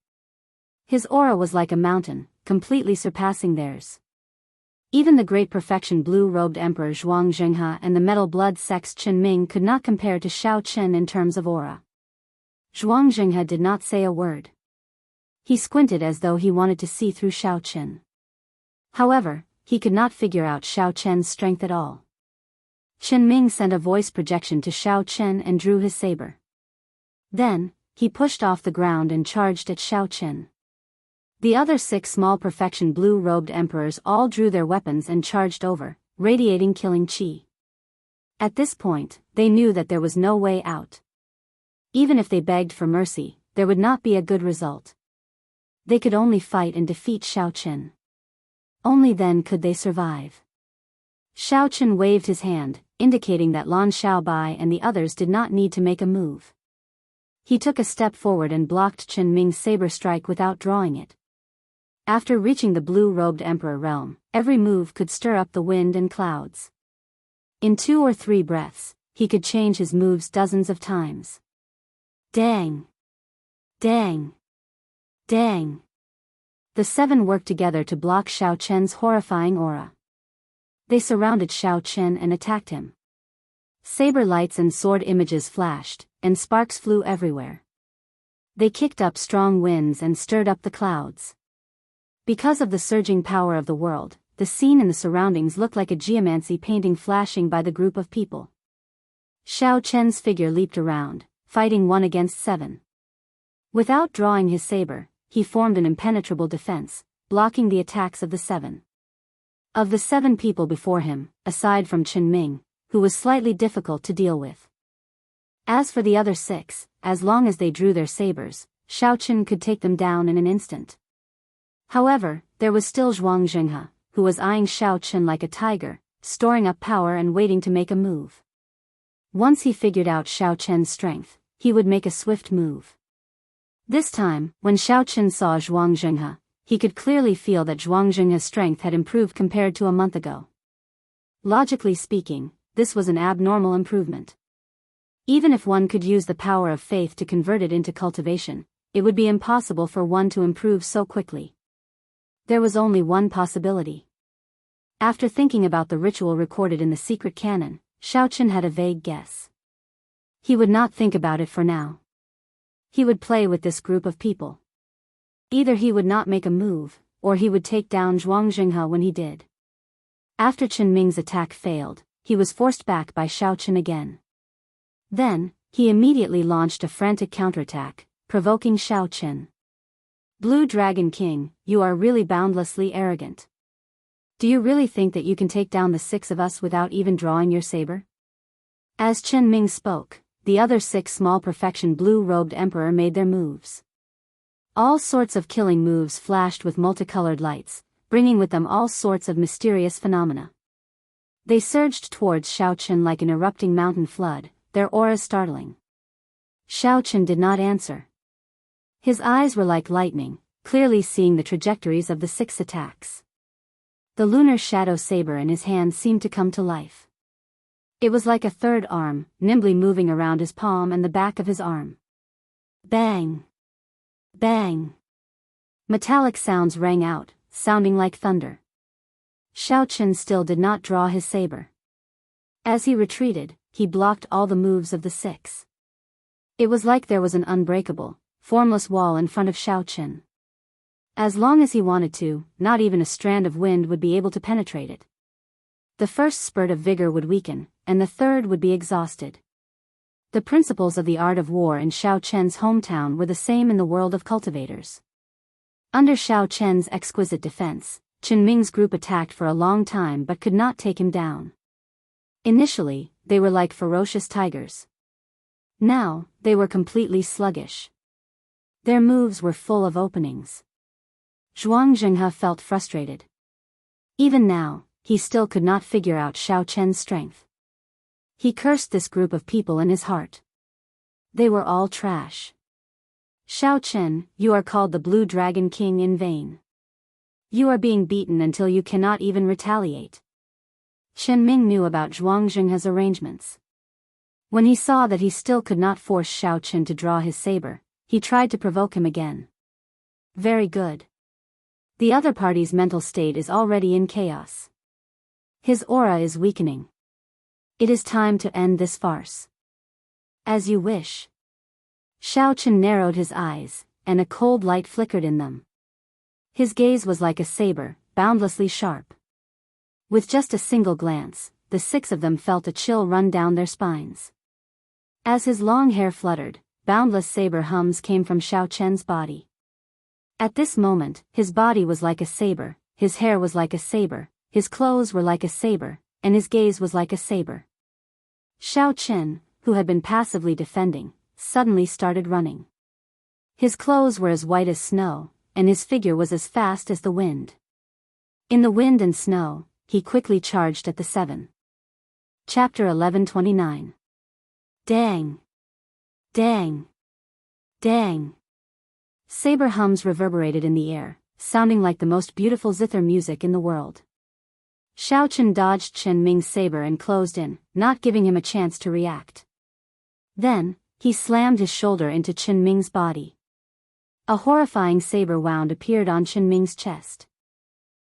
His aura was like a mountain, completely surpassing theirs. Even the great perfection blue-robed emperor Jianghu and the Metal Blood sect's Qin Ming could not compare to Xiaoqin in terms of aura. Jianghu did not say a word. He squinted as though he wanted to see through Xiaoqin. However, he could not figure out Xiaoqin's strength at all. Qin Ming sent a voice projection to Xiaoqin and drew his saber. Then, he pushed off the ground and charged at Xiaoqin. The other 6 small perfection blue-robed emperors all drew their weapons and charged over, radiating killing chi. At this point, they knew that there was no way out. Even if they begged for mercy, there would not be a good result. They could only fight and defeat Xiaoqin. Only then could they survive. Xiaoqin waved his hand, indicating that Lan Xiaobai and the others did not need to make a move. He took a step forward and blocked Qin Ming's saber strike without drawing it. After reaching the blue-robed emperor realm, every move could stir up the wind and clouds. In 2 or 3 breaths, he could change his moves dozens of times. Dang! Dang! Dang! The 7 worked together to block Xiaoqin's horrifying aura. They surrounded Xiaoqin and attacked him. Saber lights and sword images flashed, and sparks flew everywhere. They kicked up strong winds and stirred up the clouds. Because of the surging power of the world, the scene in the surroundings looked like a geomancy painting flashing by the group of people. Xiaoqin's figure leaped around, fighting 1 against 7. Without drawing his saber, he formed an impenetrable defense, blocking the attacks of the 7. Of the 7 people before him, aside from Qin Ming, who was slightly difficult to deal with. As for the other 6, as long as they drew their sabers, Xiaoqin could take them down in an instant. However, there was still Jianghu, who was eyeing Xiaoqin like a tiger, storing up power and waiting to make a move. Once he figured out Xiaoqin's strength, he would make a swift move. This time, when Xiao Chen saw Zhuang Zhenghe, he could clearly feel that Zhuang Zhenghe's strength had improved compared to a month ago. Logically speaking, this was an abnormal improvement. Even if one could use the power of faith to convert it into cultivation, it would be impossible for one to improve so quickly. There was only one possibility. After thinking about the ritual recorded in the secret canon, Xiao Chen had a vague guess. He would not think about it for now. He would play with this group of people. Either he would not make a move, or he would take down Zhuang Zhenghe when he did. After Chen Ming's attack failed, he was forced back by Xiao Chen again. Then, he immediately launched a frantic counterattack, provoking Xiao Chen. Blue Dragon King, you are really boundlessly arrogant. Do you really think that you can take down the 6 of us without even drawing your saber? As Chen Ming spoke, the other 6 small perfection blue-robed emperor made their moves. All sorts of killing moves flashed with multicolored lights, bringing with them all sorts of mysterious phenomena. They surged towards Xiao Chen like an erupting mountain flood, their auras startling. Xiao Chen did not answer. His eyes were like lightning, clearly seeing the trajectories of the 6 attacks. The lunar shadow saber in his hand seemed to come to life. It was like a third arm, nimbly moving around his palm and the back of his arm. Bang! Bang! Metallic sounds rang out, sounding like thunder. Xiao Chen still did not draw his saber. As he retreated, he blocked all the moves of the 6. It was like there was an unbreakable, formless wall in front of Xiao Chen. As long as he wanted to, not even a strand of wind would be able to penetrate it. The first spurt of vigor would weaken, and the third would be exhausted. The principles of the art of war in Xiao Chen's hometown were the same in the world of cultivators. Under Xiao Chen's exquisite defense, Chen Ming's group attacked for a long time but could not take him down. Initially, they were like ferocious tigers. Now, they were completely sluggish. Their moves were full of openings. Zhuang Zhenghe felt frustrated. Even now, he still could not figure out Xiao Chen's strength. He cursed this group of people in his heart. They were all trash. Xiao Chen, you are called the Blue Dragon King in vain. You are being beaten until you cannot even retaliate. Chen Ming knew about Zhuang Zhenghe's arrangements. When he saw that he still could not force Xiao Chen to draw his saber, he tried to provoke him again. Very good. The other party's mental state is already in chaos. His aura is weakening. It is time to end this farce. As you wish. Xiao Chen narrowed his eyes, and a cold light flickered in them. His gaze was like a saber, boundlessly sharp. With just a single glance, the 6 of them felt a chill run down their spines. As his long hair fluttered, boundless saber hums came from Xiao Chen's body. At this moment, his body was like a saber, his hair was like a saber, his clothes were like a saber, and his gaze was like a saber. Xiao Chen, who had been passively defending, suddenly started running. His clothes were as white as snow, and his figure was as fast as the wind. In the wind and snow, he quickly charged at the 7. Chapter 1129. Dang! Dang! Dang! Saber hums reverberated in the air, sounding like the most beautiful zither music in the world. Xiao Chen dodged Chen Ming's saber and closed in, not giving him a chance to react. Then, he slammed his shoulder into Chen Ming's body. A horrifying saber wound appeared on Chen Ming's chest.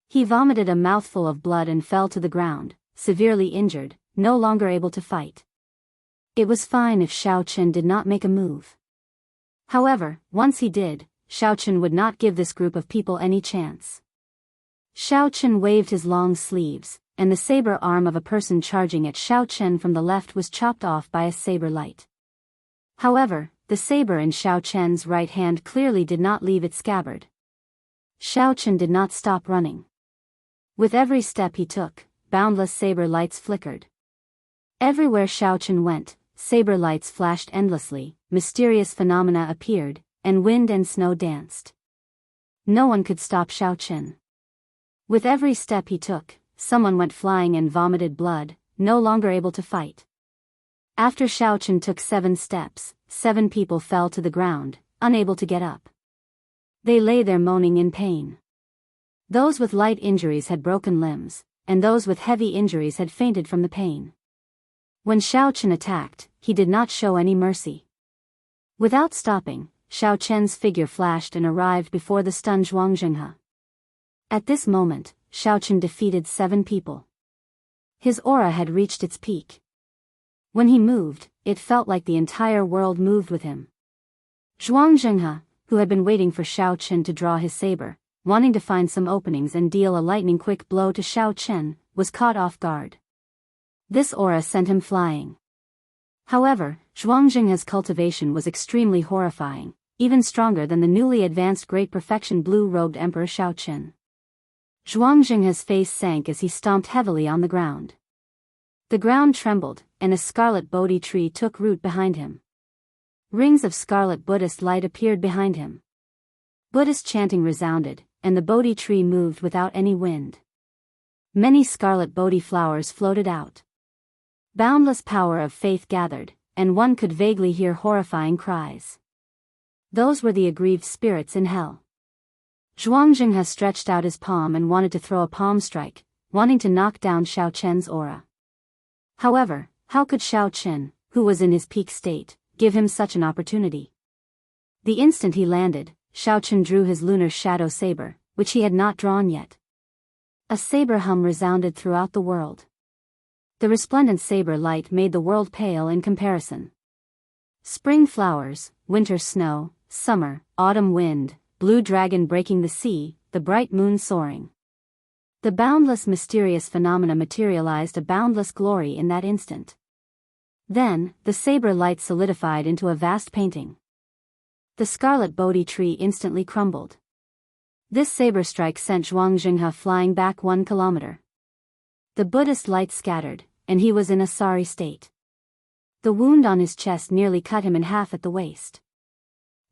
He vomited a mouthful of blood and fell to the ground, severely injured, no longer able to fight. It was fine if Xiao Chen did not make a move. However, once he did, Xiao Chen would not give this group of people any chance. Xiao Chen waved his long sleeves, and the saber arm of a person charging at Xiao Chen from the left was chopped off by a saber light. However, the saber in Xiao Chen's right hand clearly did not leave its scabbard. Xiao Chen did not stop running. With every step he took, boundless saber lights flickered. Everywhere Xiao Chen went, saber lights flashed endlessly, mysterious phenomena appeared, and wind and snow danced. No one could stop Xiao Chen. With every step he took, someone went flying and vomited blood, no longer able to fight. After Xiao Chen took 7 steps, 7 people fell to the ground, unable to get up. They lay there moaning in pain. Those with light injuries had broken limbs, and those with heavy injuries had fainted from the pain. When Xiao Chen attacked, he did not show any mercy. Without stopping, Xiao Chen's figure flashed and arrived before the stunned Zhuang Jinghe. At this moment, Xiao Chen defeated 7 people. His aura had reached its peak. When he moved, it felt like the entire world moved with him. Zhuang Jinghe, who had been waiting for Xiao Chen to draw his saber, wanting to find some openings and deal a lightning-quick blow to Xiao Chen, was caught off guard. This aura sent him flying. However, Zhuang Jinghe's cultivation was extremely horrifying, even stronger than the newly advanced great perfection blue-robed Emperor Xiao Chen. Zhuang Jinghe's face sank as he stomped heavily on the ground. The ground trembled, and a scarlet Bodhi tree took root behind him. Rings of scarlet Buddhist light appeared behind him. Buddhist chanting resounded, and the Bodhi tree moved without any wind. Many scarlet Bodhi flowers floated out. Boundless power of faith gathered, and one could vaguely hear horrifying cries. Those were the aggrieved spirits in hell. Zhuang Jinghe stretched out his palm and wanted to throw a palm strike, wanting to knock down Xiao Chen's aura. However, how could Xiao Chen, who was in his peak state, give him such an opportunity? The instant he landed, Xiao Chen drew his lunar shadow saber, which he had not drawn yet. A saber hum resounded throughout the world. The resplendent saber light made the world pale in comparison. Spring flowers, winter snow, summer, autumn wind, blue dragon breaking the sea, the bright moon soaring. The boundless mysterious phenomena materialized a boundless glory in that instant. Then, the saber light solidified into a vast painting. The scarlet Bodhi tree instantly crumbled. This saber strike sent Zhuang Jinghe flying back 1 kilometer. The Buddhist light scattered, and he was in a sorry state. The wound on his chest nearly cut him in half at the waist.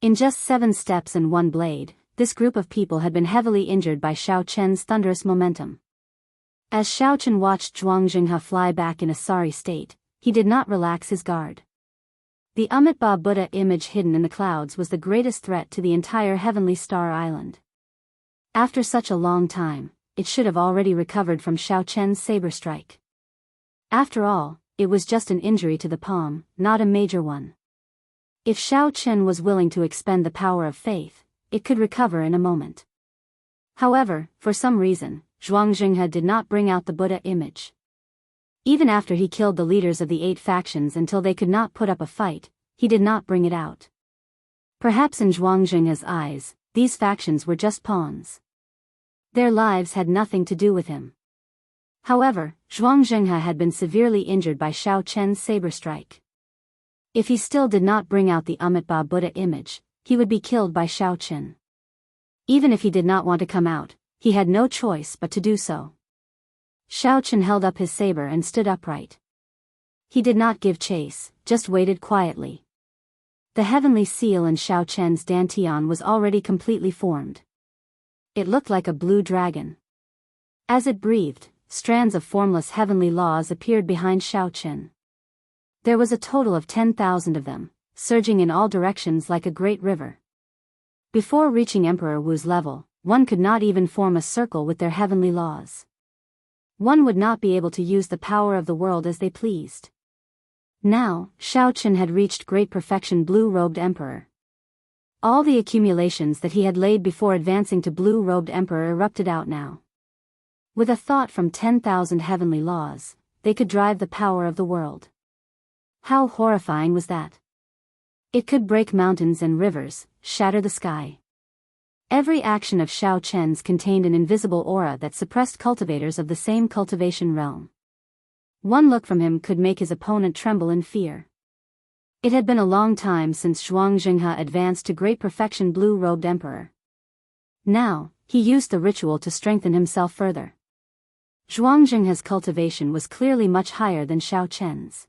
In just 7 steps and 1 blade, this group of people had been heavily injured by Xiao Chen's thunderous momentum. As Xiao Chen watched Zhuang Jinghe fly back in a sorry state, he did not relax his guard. The Amitabha Buddha image hidden in the clouds was the greatest threat to the entire heavenly star island. After such a long time, it should have already recovered from Xiao Chen's saber strike. After all, it was just an injury to the palm, not a major one. If Xiao Chen was willing to expend the power of faith, it could recover in a moment. However, for some reason, Zhuang Jinghe did not bring out the Buddha image. Even after he killed the leaders of the 8 factions until they could not put up a fight, he did not bring it out. Perhaps in Zhuang Jinghe's eyes, these factions were just pawns. Their lives had nothing to do with him. However, Zhuang Jinghe had been severely injured by Xiao Chen's saber strike. If he still did not bring out the Amitabha Buddha image, he would be killed by Xiao Chen. Even if he did not want to come out, he had no choice but to do so. Xiao Chen held up his saber and stood upright. He did not give chase, just waited quietly. The heavenly seal in Xiao Chen's dantian was already completely formed. It looked like a blue dragon. As it breathed, strands of formless heavenly laws appeared behind Xiao Chen. There was a total of 10,000 of them, surging in all directions like a great river. Before reaching Emperor Wu's level, one could not even form a circle with their heavenly laws. One would not be able to use the power of the world as they pleased. Now, Xiao Chen had reached great perfection blue-robed emperor. All the accumulations that he had laid before advancing to blue-robed emperor erupted out now. With a thought from 10,000 heavenly laws, they could drive the power of the world. How horrifying was that? It could break mountains and rivers, shatter the sky. Every action of Xiao Chen's contained an invisible aura that suppressed cultivators of the same cultivation realm. One look from him could make his opponent tremble in fear. It had been a long time since Zhuang Jinghe advanced to great perfection blue-robed emperor. Now, he used the ritual to strengthen himself further. Zhuang Jinghe's cultivation was clearly much higher than Xiao Chen's.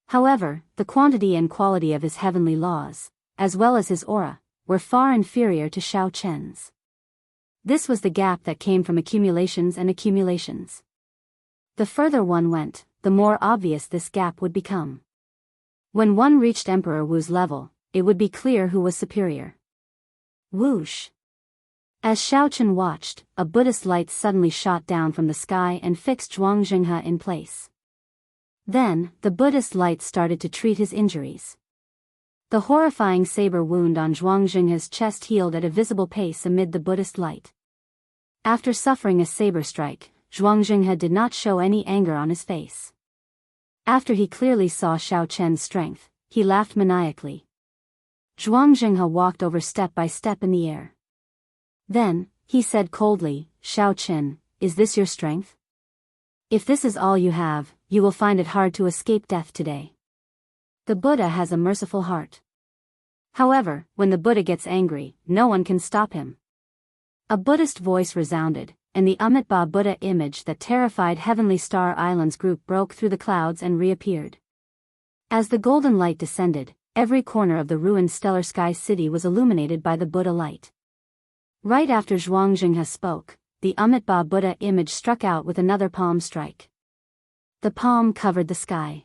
However, the quantity and quality of his heavenly laws, as well as his aura, were far inferior to Xiao Chen's. This was the gap that came from accumulations and accumulations. The further one went, the more obvious this gap would become. When one reached Emperor Wu's level, it would be clear who was superior. Whoosh! As Xiaochen watched, a Buddhist light suddenly shot down from the sky and fixed Zhuang Jinghe in place. Then, the Buddhist light started to treat his injuries. The horrifying saber wound on Zhuang Jinghe's chest healed at a visible pace amid the Buddhist light. After suffering a saber strike, Zhuang Jinghe did not show any anger on his face. After he clearly saw Xiaochen's strength, he laughed maniacally. Zhuang Jinghe walked over step by step in the air. Then, he said coldly, "Xiaochen, is this your strength? If this is all you have, you will find it hard to escape death today." The Buddha has a merciful heart. However, when the Buddha gets angry, no one can stop him. A Buddhist voice resounded, and the Amitabha Buddha image that terrified Heavenly Star Island's group broke through the clouds and reappeared. As the golden light descended, every corner of the ruined Stellar Sky City was illuminated by the Buddha light. Right after Zhuang Jinghe spoke, the Amitabha Buddha image struck out with another palm strike. The palm covered the sky.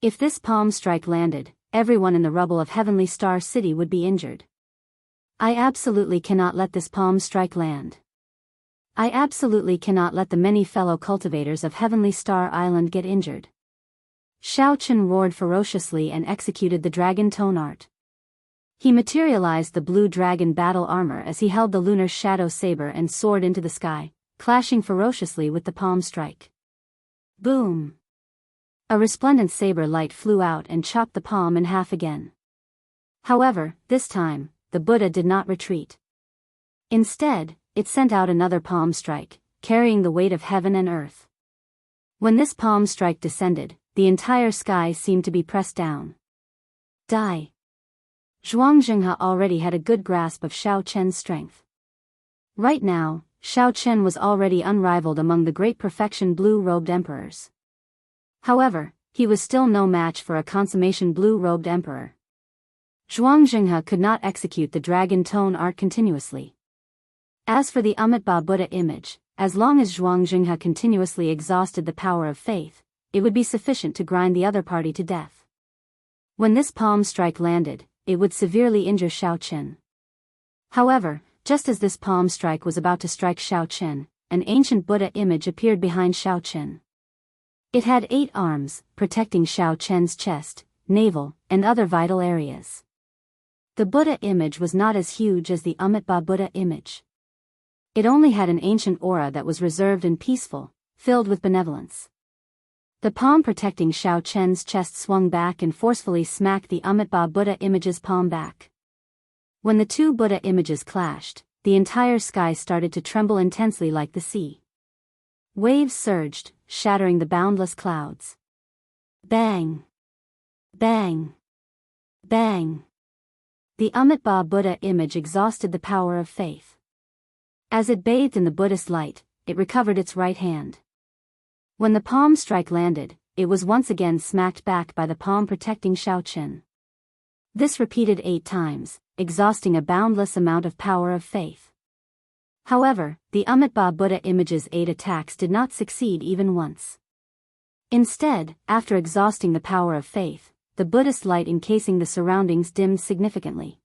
If this palm strike landed, everyone in the rubble of Heavenly Star City would be injured. I absolutely cannot let this palm strike land. I absolutely cannot let the many fellow cultivators of Heavenly Star Island get injured. Xiaochen roared ferociously and executed the dragon tone art. He materialized the blue dragon battle armor as he held the lunar shadow saber and soared into the sky, clashing ferociously with the palm strike. Boom! A resplendent saber light flew out and chopped the palm in half again. However, this time, the Buddha did not retreat. Instead, it sent out another palm strike, carrying the weight of heaven and earth. When this palm strike descended, the entire sky seemed to be pressed down. Die! Zhuang Jinghe already had a good grasp of Xiaochen's strength. Right now, Xiaochen was already unrivaled among the great perfection blue-robed emperors. However, he was still no match for a consummation blue-robed emperor. Zhuang Jinghe could not execute the dragon tone art continuously. As for the Amitabha Buddha image, as long as Zhuang Jinghe continuously exhausted the power of faith, it would be sufficient to grind the other party to death. When this palm strike landed, it would severely injure Xiaochen. However, just as this palm strike was about to strike Xiaochen, an ancient Buddha image appeared behind Xiaochen. It had 8 arms, protecting Xiaochen's chest, navel, and other vital areas. The Buddha image was not as huge as the Amitabha Buddha image. It only had an ancient aura that was reserved and peaceful, filled with benevolence. The palm protecting Xiaochen's chest swung back and forcefully smacked the Amitabha Buddha image's palm back. When the two Buddha images clashed, the entire sky started to tremble intensely like the sea. Waves surged, shattering the boundless clouds. Bang! Bang! Bang! The Amitabha Buddha image exhausted the power of faith. As it bathed in the Buddhist light, it recovered its right hand. When the palm strike landed, it was once again smacked back by the palm protecting Xiaochen. This repeated 8 times, exhausting a boundless amount of power of faith. However, the Amitabha Buddha image's 8 attacks did not succeed even once. Instead, after exhausting the power of faith, the Buddhist light encasing the surroundings dimmed significantly.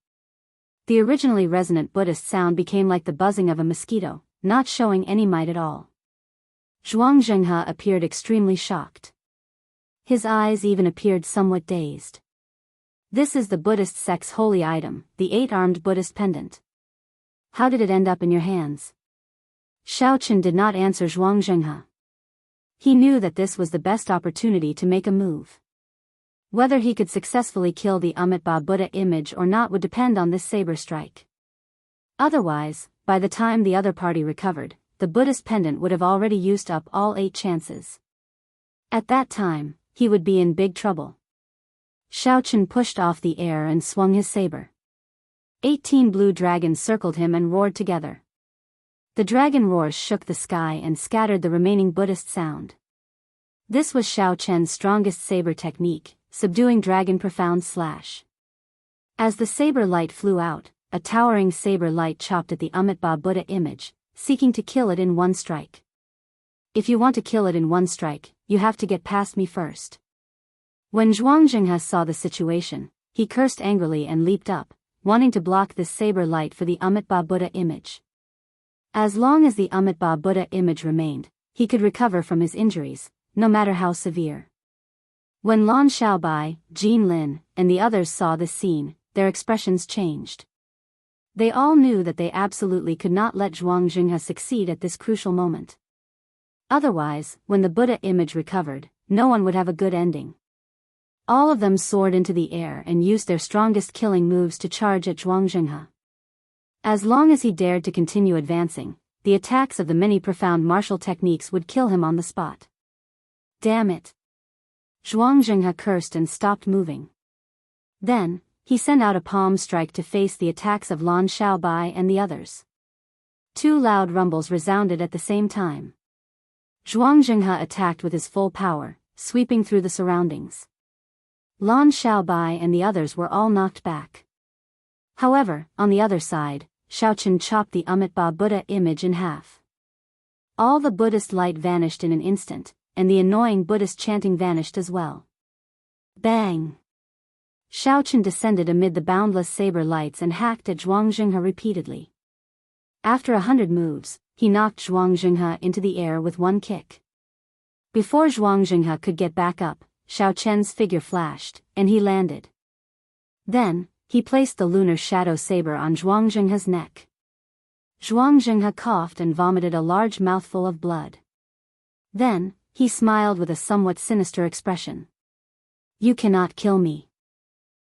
The originally resonant Buddhist sound became like the buzzing of a mosquito, not showing any might at all. Zhuang Jinghe appeared extremely shocked. His eyes even appeared somewhat dazed. This is the Buddhist sect's holy item, the 8-armed Buddhist pendant. How did it end up in your hands? Xiaochen did not answer Zhuang Jinghe. He knew that this was the best opportunity to make a move. Whether he could successfully kill the Amitabha Buddha image or not would depend on this saber strike. Otherwise, by the time the other party recovered, the Buddhist pendant would have already used up all 8 chances. At that time, he would be in big trouble. Xiaochen pushed off the air and swung his saber. 18 blue dragons circled him and roared together. The dragon roars shook the sky and scattered the remaining Buddhist sound. This was Xiaochen's strongest saber technique, subduing dragon profound slash. As the saber light flew out, a towering saber light chopped at the Amitabha Buddha image, seeking to kill it in one strike. If you want to kill it in one strike, you have to get past me first. When Zhuang Jinghe saw the situation, he cursed angrily and leaped up, wanting to block this saber light for the Amitabha Buddha image. As long as the Amitabha Buddha image remained, he could recover from his injuries, no matter how severe. When Lan Xiaobai, Jin Lin, and the others saw this scene, their expressions changed. They all knew that they absolutely could not let Zhuang Jinghe succeed at this crucial moment. Otherwise, when the Buddha image recovered, no one would have a good ending. All of them soared into the air and used their strongest killing moves to charge at Zhuang Jinghe. As long as he dared to continue advancing, the attacks of the many profound martial techniques would kill him on the spot. Damn it! Zhuang Jinghe cursed and stopped moving. Then, he sent out a palm strike to face the attacks of Lan Xiaobai and the others. Two loud rumbles resounded at the same time. Zhuang Jinghe attacked with his full power, sweeping through the surroundings. Lan Xiaobai and the others were all knocked back. However, on the other side, Shaoqin chopped the Amitabha Buddha image in half. All the Buddhist light vanished in an instant, and the annoying Buddhist chanting vanished as well. Bang! Shaoqin descended amid the boundless saber lights and hacked at Zhuang Jinghe repeatedly. After 100 moves, he knocked Zhuang Jinghe into the air with one kick. Before Zhuang Jinghe could get back up, Shaoqian's figure flashed, and he landed. Then, he placed the lunar shadow saber on Zhuang Jinghe's neck. Zhuang Jinghe coughed and vomited a large mouthful of blood. Then, he smiled with a somewhat sinister expression. You cannot kill me.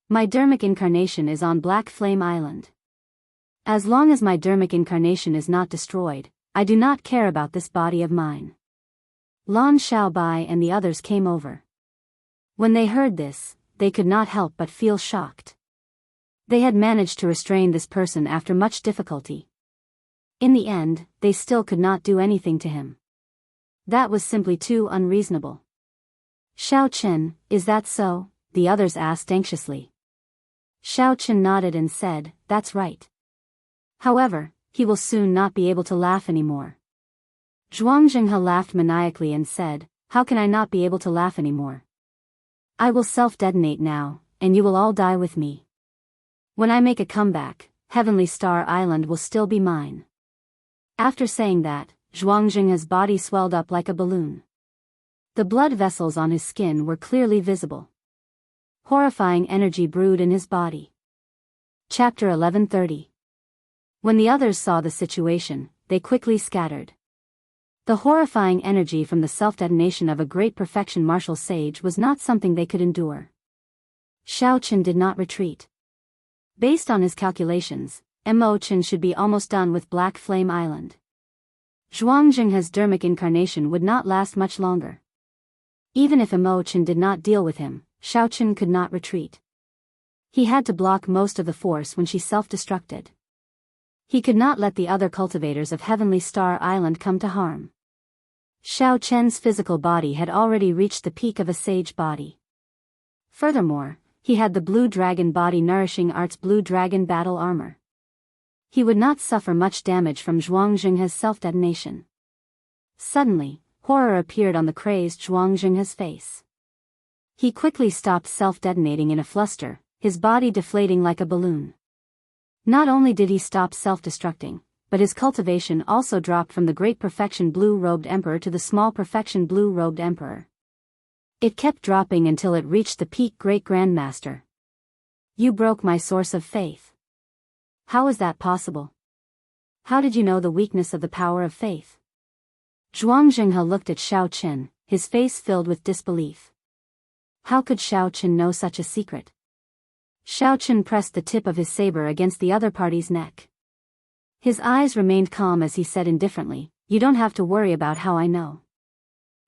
My dermic incarnation is on Black Flame Island. As long as my dermic incarnation is not destroyed, I do not care about this body of mine. Lan Xiaobai and the others came over. When they heard this, they could not help but feel shocked. They had managed to restrain this person after much difficulty. In the end, they still could not do anything to him. That was simply too unreasonable. Shaoqin, is that so? The others asked anxiously. Shaoqin nodded and said, that's right. However, he will soon not be able to laugh anymore. Zhuang Jinghe laughed maniacally and said, how can I not be able to laugh anymore? I will self-detonate now, and you will all die with me. When I make a comeback, Heavenly Star Island will still be mine. After saying that, Zhuang Jinghe's body swelled up like a balloon. The blood vessels on his skin were clearly visible. Horrifying energy brewed in his body. Chapter 1130. When the others saw the situation, they quickly scattered. The horrifying energy from the self-detonation of a great perfection martial sage was not something they could endure. Shaoqin did not retreat. Based on his calculations, Mo Qin should be almost done with Black Flame Island. Zhuang Jinghe's dermic incarnation would not last much longer. Even if Mo Qin did not deal with him, Shaoqin could not retreat. He had to block most of the force when she self-destructed. He could not let the other cultivators of Heavenly Star Island come to harm. Shaoqian's physical body had already reached the peak of a sage body. Furthermore, he had the Blue Dragon body nourishing Art's Blue Dragon battle armor. He would not suffer much damage from Zhuang Jinghe's self-detonation. Suddenly, horror appeared on the crazed Zhuang Jinghe's face. He quickly stopped self-detonating in a fluster, his body deflating like a balloon. Not only did he stop self-destructing, but his cultivation also dropped from the Great Perfection Blue-Robed Emperor to the Small Perfection Blue-Robed Emperor. It kept dropping until it reached the peak Great Grandmaster. You broke my source of faith. How is that possible? How did you know the weakness of the power of faith? Zhuang Jinghe looked at Shaoqin, his face filled with disbelief. How could Shaoqin know such a secret? Shaoqin pressed the tip of his saber against the other party's neck. His eyes remained calm as he said indifferently, you don't have to worry about how I know.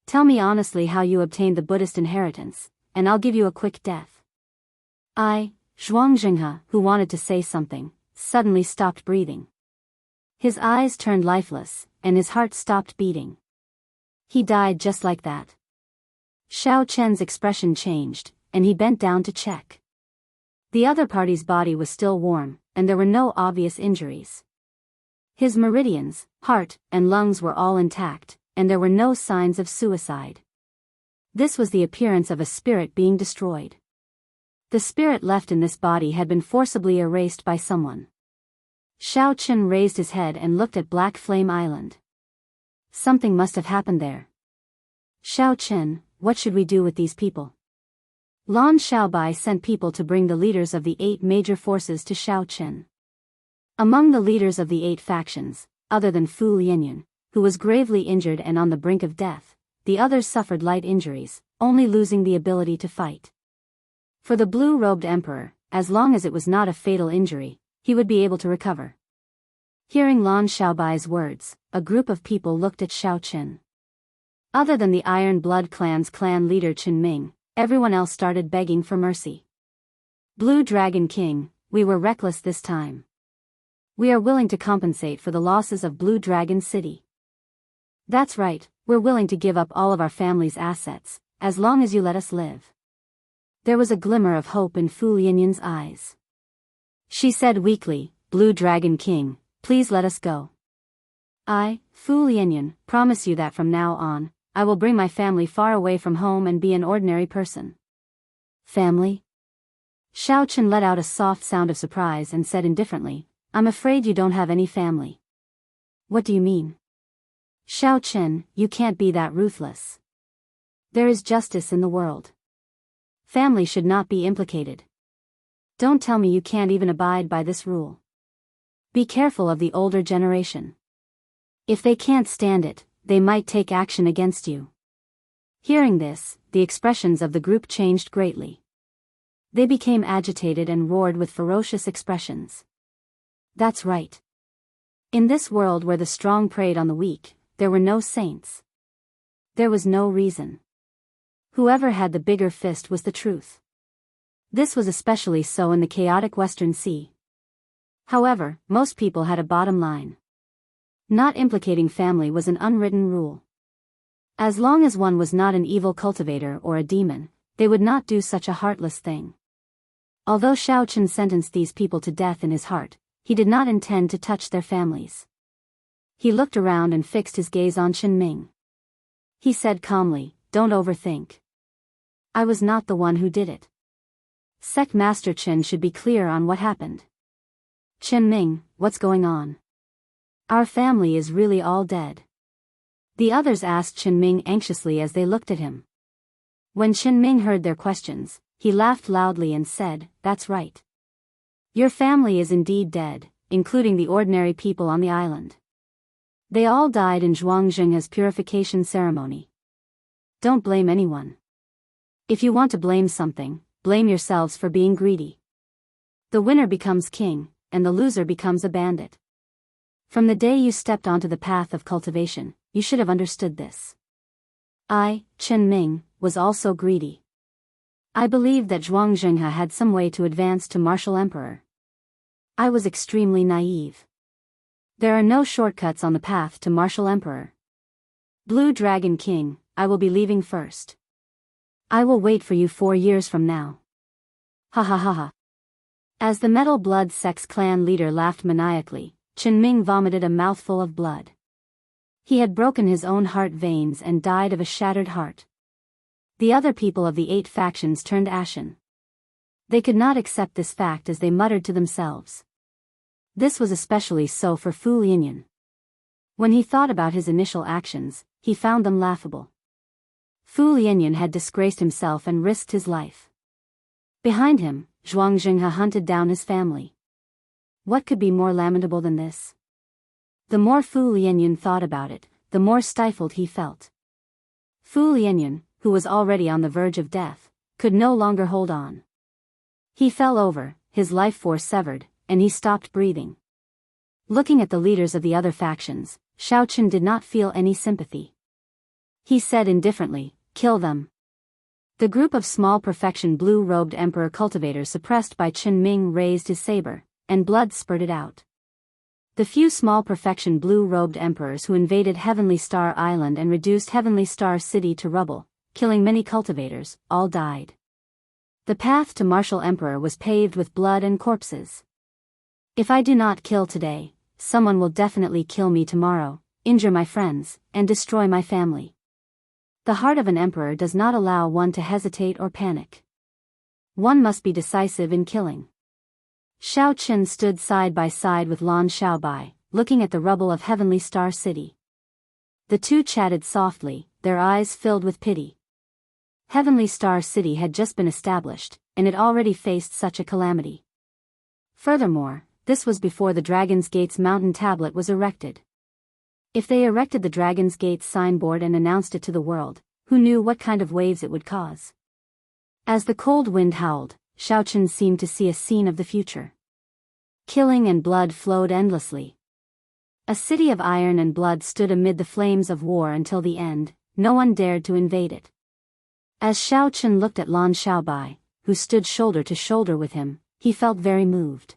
Tell me honestly how you obtained the Buddhist inheritance, and I'll give you a quick death. Zhuang Jinghe, who wanted to say something, suddenly stopped breathing. His eyes turned lifeless, and his heart stopped beating. He died just like that. Shaoqian's expression changed, and he bent down to check. The other party's body was still warm, and there were no obvious injuries. His meridians, heart, and lungs were all intact, and there were no signs of suicide. This was the appearance of a spirit being destroyed. The spirit left in this body had been forcibly erased by someone. Xiao Qin raised his head and looked at Black Flame Island. Something must have happened there. Xiao Qin, what should we do with these people? Lan Xiaobai sent people to bring the leaders of the 8 major forces to Xiao Qin. Among the leaders of the 8 factions, other than Fu Lianyan, who was gravely injured and on the brink of death, the others suffered light injuries, only losing the ability to fight. For the blue-robed emperor, as long as it was not a fatal injury, he would be able to recover. Hearing Lan Xiaobai's words, a group of people looked at Xiao Qin. Other than the Iron Blood Clan's clan leader Qin Ming, everyone else started begging for mercy. Blue Dragon King, we were reckless this time. We are willing to compensate for the losses of Blue Dragon City. That's right, we're willing to give up all of our family's assets, as long as you let us live. There was a glimmer of hope in Fu Lianyan's eyes. She said weakly, Blue Dragon King, please let us go. I, Fu Lianyan, promise you that from now on, I will bring my family far away from home and be an ordinary person. Family? Xiao Qin let out a soft sound of surprise and said indifferently, I'm afraid you don't have any family. What do you mean? Xiao Qin, you can't be that ruthless. There is justice in the world. Family should not be implicated. Don't tell me you can't even abide by this rule. Be careful of the older generation. If they can't stand it, they might take action against you. Hearing this, the expressions of the group changed greatly. They became agitated and roared with ferocious expressions. That's right. In this world where the strong preyed on the weak, there were no saints. There was no reason. Whoever had the bigger fist was the truth. This was especially so in the chaotic Western Sea. However, most people had a bottom line. Not implicating family was an unwritten rule. As long as one was not an evil cultivator or a demon, they would not do such a heartless thing. Although Xiao Qin sentenced these people to death in his heart, he did not intend to touch their families. He looked around and fixed his gaze on Qin Ming. He said calmly, don't overthink. I was not the one who did it. Sect Master Qin should be clear on what happened. Qin Ming, what's going on? Our family is really all dead. The others asked Qin Ming anxiously as they looked at him. When Qin Ming heard their questions, he laughed loudly and said, that's right. Your family is indeed dead, including the ordinary people on the island. They all died in Zhuangzheng's purification ceremony. Don't blame anyone. If you want to blame something, blame yourselves for being greedy. The winner becomes king, and the loser becomes a bandit. From the day you stepped onto the path of cultivation, you should have understood this. I, Qin Ming, was also greedy. I believed that Zhuangzheng had some way to advance to martial emperor. I was extremely naive. There are no shortcuts on the path to martial emperor. Blue Dragon King, I will be leaving first. I will wait for you 4 years from now. Ha ha ha ha. As the Metal Blood Sex clan leader laughed maniacally, Qin Ming vomited a mouthful of blood. He had broken his own heart veins and died of a shattered heart. The other people of the 8 factions turned ashen. They could not accept this fact as they muttered to themselves. This was especially so for Fu Lianyan. When he thought about his initial actions, he found them laughable. Fu Lianyan had disgraced himself and risked his life. Behind him, Zhuangzheng hunted down his family. What could be more lamentable than this? The more Fu Lianyan thought about it, the more stifled he felt. Fu Lianyan, who was already on the verge of death, could no longer hold on. He fell over, his life force severed, and he stopped breathing. Looking at the leaders of the other factions, Xiao Qin did not feel any sympathy. He said indifferently, kill them. The group of small perfection blue-robed emperor cultivators suppressed by Qin Ming raised his saber, and blood spurted out. The few small perfection blue-robed emperors who invaded Heavenly Star Island and reduced Heavenly Star City to rubble, killing many cultivators, all died. The path to martial emperor was paved with blood and corpses. If I do not kill today, someone will definitely kill me tomorrow, injure my friends, and destroy my family. The heart of an emperor does not allow one to hesitate or panic. One must be decisive in killing. Xiao Chen stood side by side with Lan Xiaobai, looking at the rubble of Heavenly Star City. The two chatted softly, their eyes filled with pity. Heavenly Star City had just been established, and it already faced such a calamity. Furthermore, this was before the Dragon's Gate's mountain tablet was erected. If they erected the Dragon's Gate's signboard and announced it to the world, who knew what kind of waves it would cause? As the cold wind howled, Xiao Chen seemed to see a scene of the future. Killing and blood flowed endlessly. A city of iron and blood stood amid the flames of war until the end. No one dared to invade it. As Xiao Chen looked at Lan Xiaobai, who stood shoulder to shoulder with him, he felt very moved.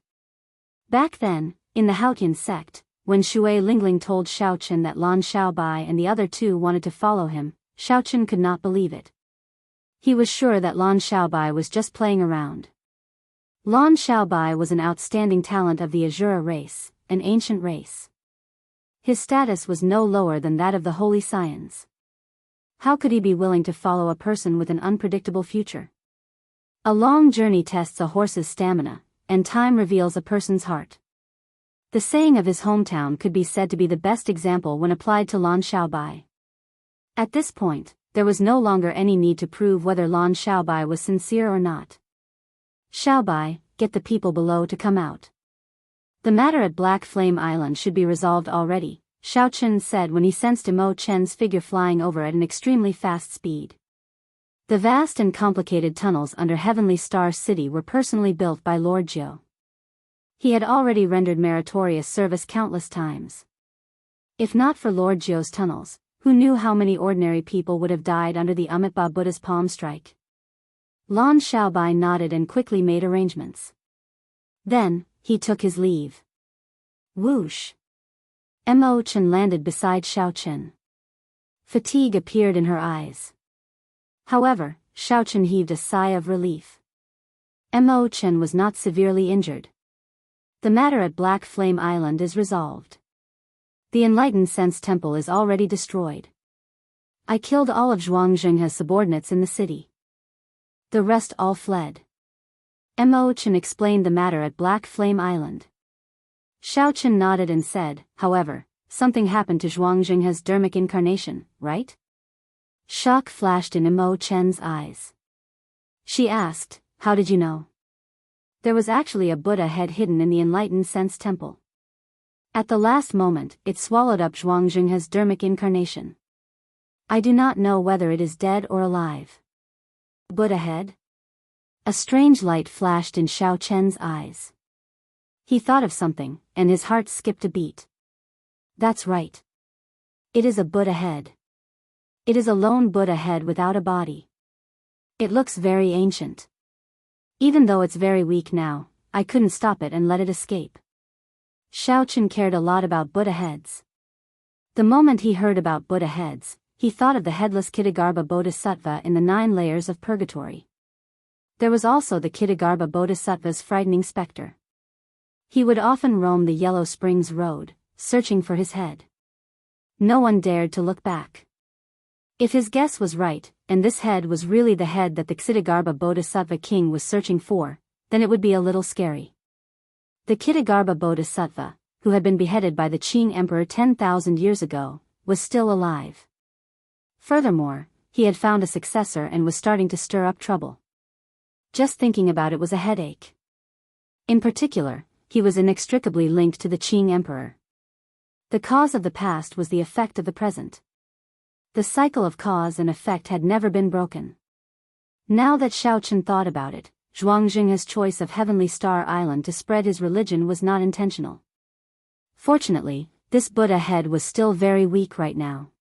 Back then, in the Haotian sect, when Shui Lingling told Xiao Chen that Lan Xiaobai and the other two wanted to follow him, Xiao Chen could not believe it. He was sure that Lan Xiaobai was just playing around. Lan Xiaobai was an outstanding talent of the Azura race, an ancient race. His status was no lower than that of the Holy Scions. How could he be willing to follow a person with an unpredictable future? A long journey tests a horse's stamina, and time reveals a person's heart. The saying of his hometown could be said to be the best example when applied to Lan Xiaobai. At this point, there was no longer any need to prove whether Lan Xiaobai was sincere or not. Xiaobai, get the people below to come out. The matter at Black Flame Island should be resolved already, Xiao Chen said when he sensed Mo Chen's figure flying over at an extremely fast speed. The vast and complicated tunnels under Heavenly Star City were personally built by Lord Jiu. He had already rendered meritorious service countless times. If not for Lord Jiu's tunnels, who knew how many ordinary people would have died under the Amitabha Buddha's palm strike? Lan Xiaobai nodded and quickly made arrangements. Then, he took his leave. Whoosh! Mo Chen landed beside Xiao Chen. Fatigue appeared in her eyes. However, Xiao Chen heaved a sigh of relief. Mo Chen was not severely injured. The matter at Black Flame Island is resolved. The Enlightened Sense Temple is already destroyed. I killed all of Zhuangzhenghe's subordinates in the city. The rest all fled. Mo Chen explained the matter at Black Flame Island. Xiao Chen nodded and said, however, something happened to Zhuangzhenghe's dermic incarnation, right? Shock flashed in Mo Chen's eyes. She asked, how did you know? There was actually a Buddha head hidden in the Enlightened Sense Temple. At the last moment, it swallowed up Zhuangzhenghe's dermic incarnation. I do not know whether it is dead or alive. Buddha head? A strange light flashed in Xiao Chen's eyes. He thought of something, and his heart skipped a beat. That's right. It is a Buddha head. It is a lone Buddha head without a body. It looks very ancient. Even though it's very weak now, I couldn't stop it and let it escape. Xiao Chen cared a lot about Buddha heads. The moment he heard about Buddha heads, he thought of the headless Kittagarbha Bodhisattva in the 9 layers of purgatory. There was also the Kittagarbha Bodhisattva's frightening specter. He would often roam the Yellow Springs Road, searching for his head. No one dared to look back. If his guess was right, and this head was really the head that the Kittagarbha Bodhisattva king was searching for, then it would be a little scary. The Kittagarbha Bodhisattva, who had been beheaded by the Qing Emperor 10,000 years ago, was still alive. Furthermore, he had found a successor and was starting to stir up trouble. Just thinking about it was a headache. In particular, he was inextricably linked to the Qing Emperor. The cause of the past was the effect of the present. The cycle of cause and effect had never been broken. Now that Xiao Chen thought about it, Zhuangzhenghe's choice of Heavenly Star Island to spread his religion was not intentional. Fortunately, this Buddha head was still very weak right now.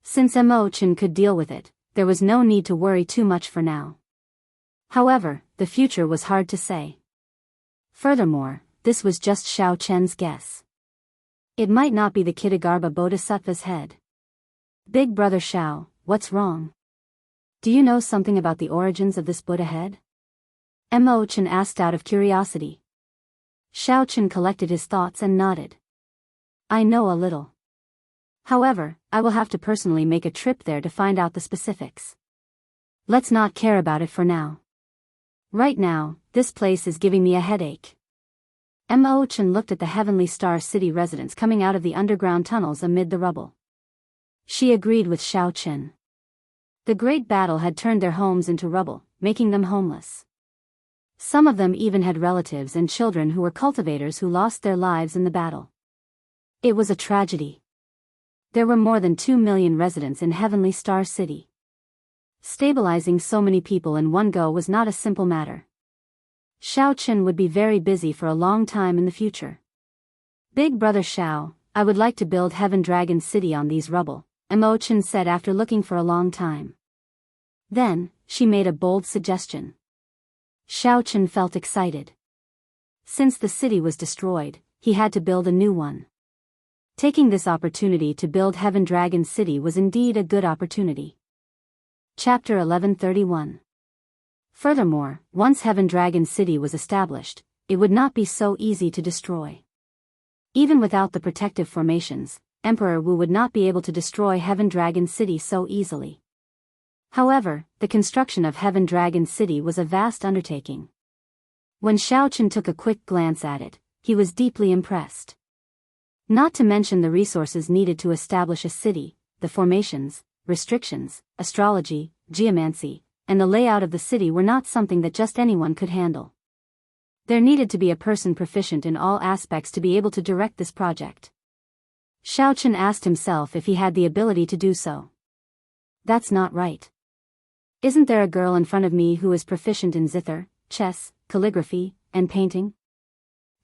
Since Mo Chen could deal with it, there was no need to worry too much for now. However, the future was hard to say. Furthermore, this was just Xiao Chen's guess. It might not be the Kittagarbha Bodhisattva's head. Big Brother Xiao, what's wrong? Do you know something about the origins of this Buddha head? Mo Chen asked out of curiosity. Xiao Chen collected his thoughts and nodded. I know a little. However, I will have to personally make a trip there to find out the specifics. Let's not care about it for now. Right now, this place is giving me a headache. Mo Chen looked at the Heavenly Star City residents coming out of the underground tunnels amid the rubble. She agreed with Xiao Chen. The great battle had turned their homes into rubble, making them homeless. Some of them even had relatives and children who were cultivators who lost their lives in the battle. It was a tragedy. There were more than 2 million residents in Heavenly Star City. Stabilizing so many people in one go was not a simple matter. Xiao Chen would be very busy for a long time in the future. Big brother Xiao, I would like to build Heaven Dragon City on these rubble, Mo Chen said after looking for a long time. Then, she made a bold suggestion. Xiao Chen felt excited. Since the city was destroyed, he had to build a new one. Taking this opportunity to build Heaven Dragon City was indeed a good opportunity. Chapter 1131. Furthermore, once Heaven Dragon City was established, it would not be so easy to destroy. Even without the protective formations, Emperor Wu would not be able to destroy Heaven Dragon City so easily. However, the construction of Heaven Dragon City was a vast undertaking. When Xiao Chen took a quick glance at it, he was deeply impressed. Not to mention the resources needed to establish a city, the formations, restrictions, astrology, geomancy, and the layout of the city were not something that just anyone could handle. There needed to be a person proficient in all aspects to be able to direct this project. Xiao Chen asked himself if he had the ability to do so. That's not right. Isn't there a girl in front of me who is proficient in zither, chess, calligraphy, and painting?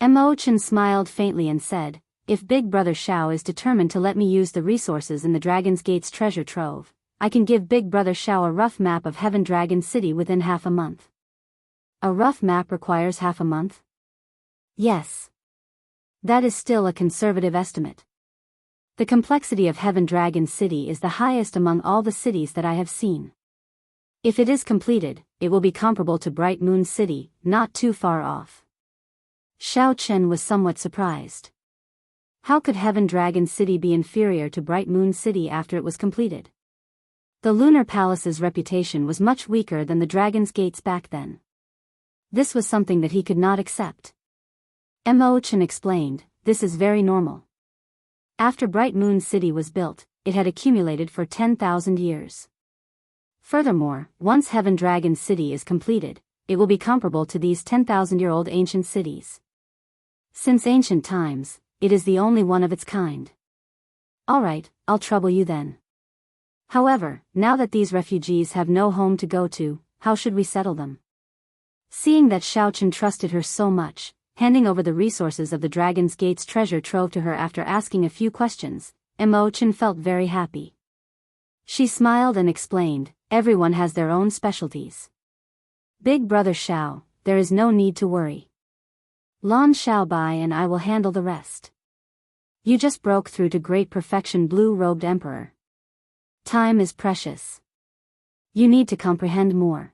Mo Chen smiled faintly and said, if Big Brother Xiao is determined to let me use the resources in the Dragon's Gate's treasure trove, I can give Big Brother Xiao a rough map of Heaven Dragon City within half a month. A rough map requires half a month? Yes. That is still a conservative estimate. The complexity of Heaven Dragon City is the highest among all the cities that I have seen. If it is completed, it will be comparable to Bright Moon City, not too far off. Xiao Chen was somewhat surprised. How could Heaven Dragon City be inferior to Bright Moon City after it was completed? The Lunar Palace's reputation was much weaker than the Dragon's Gates back then. This was something that he could not accept. Mo Chen explained, this is very normal. After Bright Moon City was built, it had accumulated for 10,000 years. Furthermore, once Heaven Dragon City is completed, it will be comparable to these 10,000-year-old ancient cities. Since ancient times, it is the only one of its kind. Alright, I'll trouble you then. However, now that these refugees have no home to go to, how should we settle them? Seeing that Xiao Chen trusted her so much, handing over the resources of the Dragon's Gate's treasure trove to her after asking a few questions, Mo Chen felt very happy. She smiled and explained, everyone has their own specialties. Big Brother Xiao, there is no need to worry. Lan Xiaobai and I will handle the rest. You just broke through to great perfection, blue-robed Emperor. Time is precious. You need to comprehend more.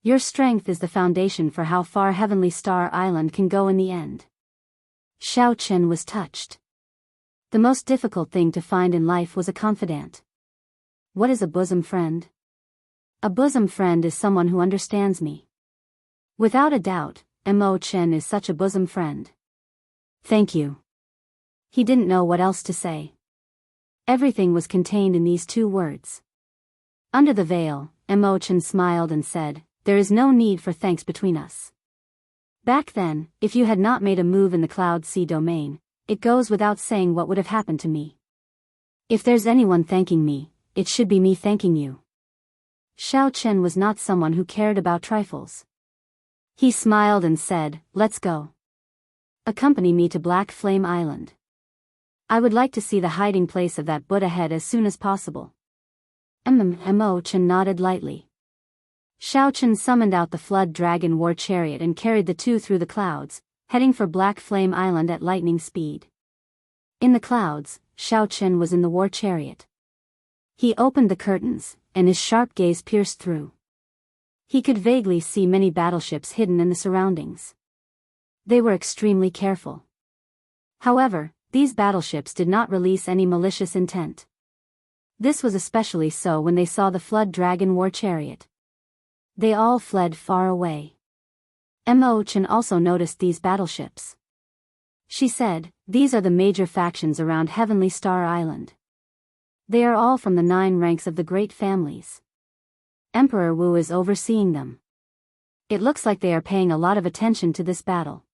Your strength is the foundation for how far Heavenly Star Island can go in the end. Xiao Chen was touched. The most difficult thing to find in life was a confidant. What is a bosom friend? A bosom friend is someone who understands me. Without a doubt, Mo Chen is such a bosom friend. Thank you. He didn't know what else to say. Everything was contained in these two words. Under the veil, Mo Chen smiled and said, there is no need for thanks between us. Back then, if you had not made a move in the Cloud Sea domain, it goes without saying what would have happened to me. If there's anyone thanking me, it should be me thanking you. Xiao Chen was not someone who cared about trifles. He smiled and said, let's go. Accompany me to Black Flame Island. I would like to see the hiding place of that Buddha head as soon as possible. Mo Chen nodded lightly. Xiao Chen summoned out the Flood Dragon War Chariot and carried the two through the clouds, heading for Black Flame Island at lightning speed. In the clouds, Xiao Chen was in the war chariot. He opened the curtains, and his sharp gaze pierced through. He could vaguely see many battleships hidden in the surroundings. They were extremely careful. However, these battleships did not release any malicious intent. This was especially so when they saw the Flood Dragon War Chariot. They all fled far away. Mo Chen also noticed these battleships. She said, "These are the major factions around Heavenly Star Island. They are all from the 9 ranks of the great families. Emperor Wu is overseeing them. It looks like they are paying a lot of attention to this battle."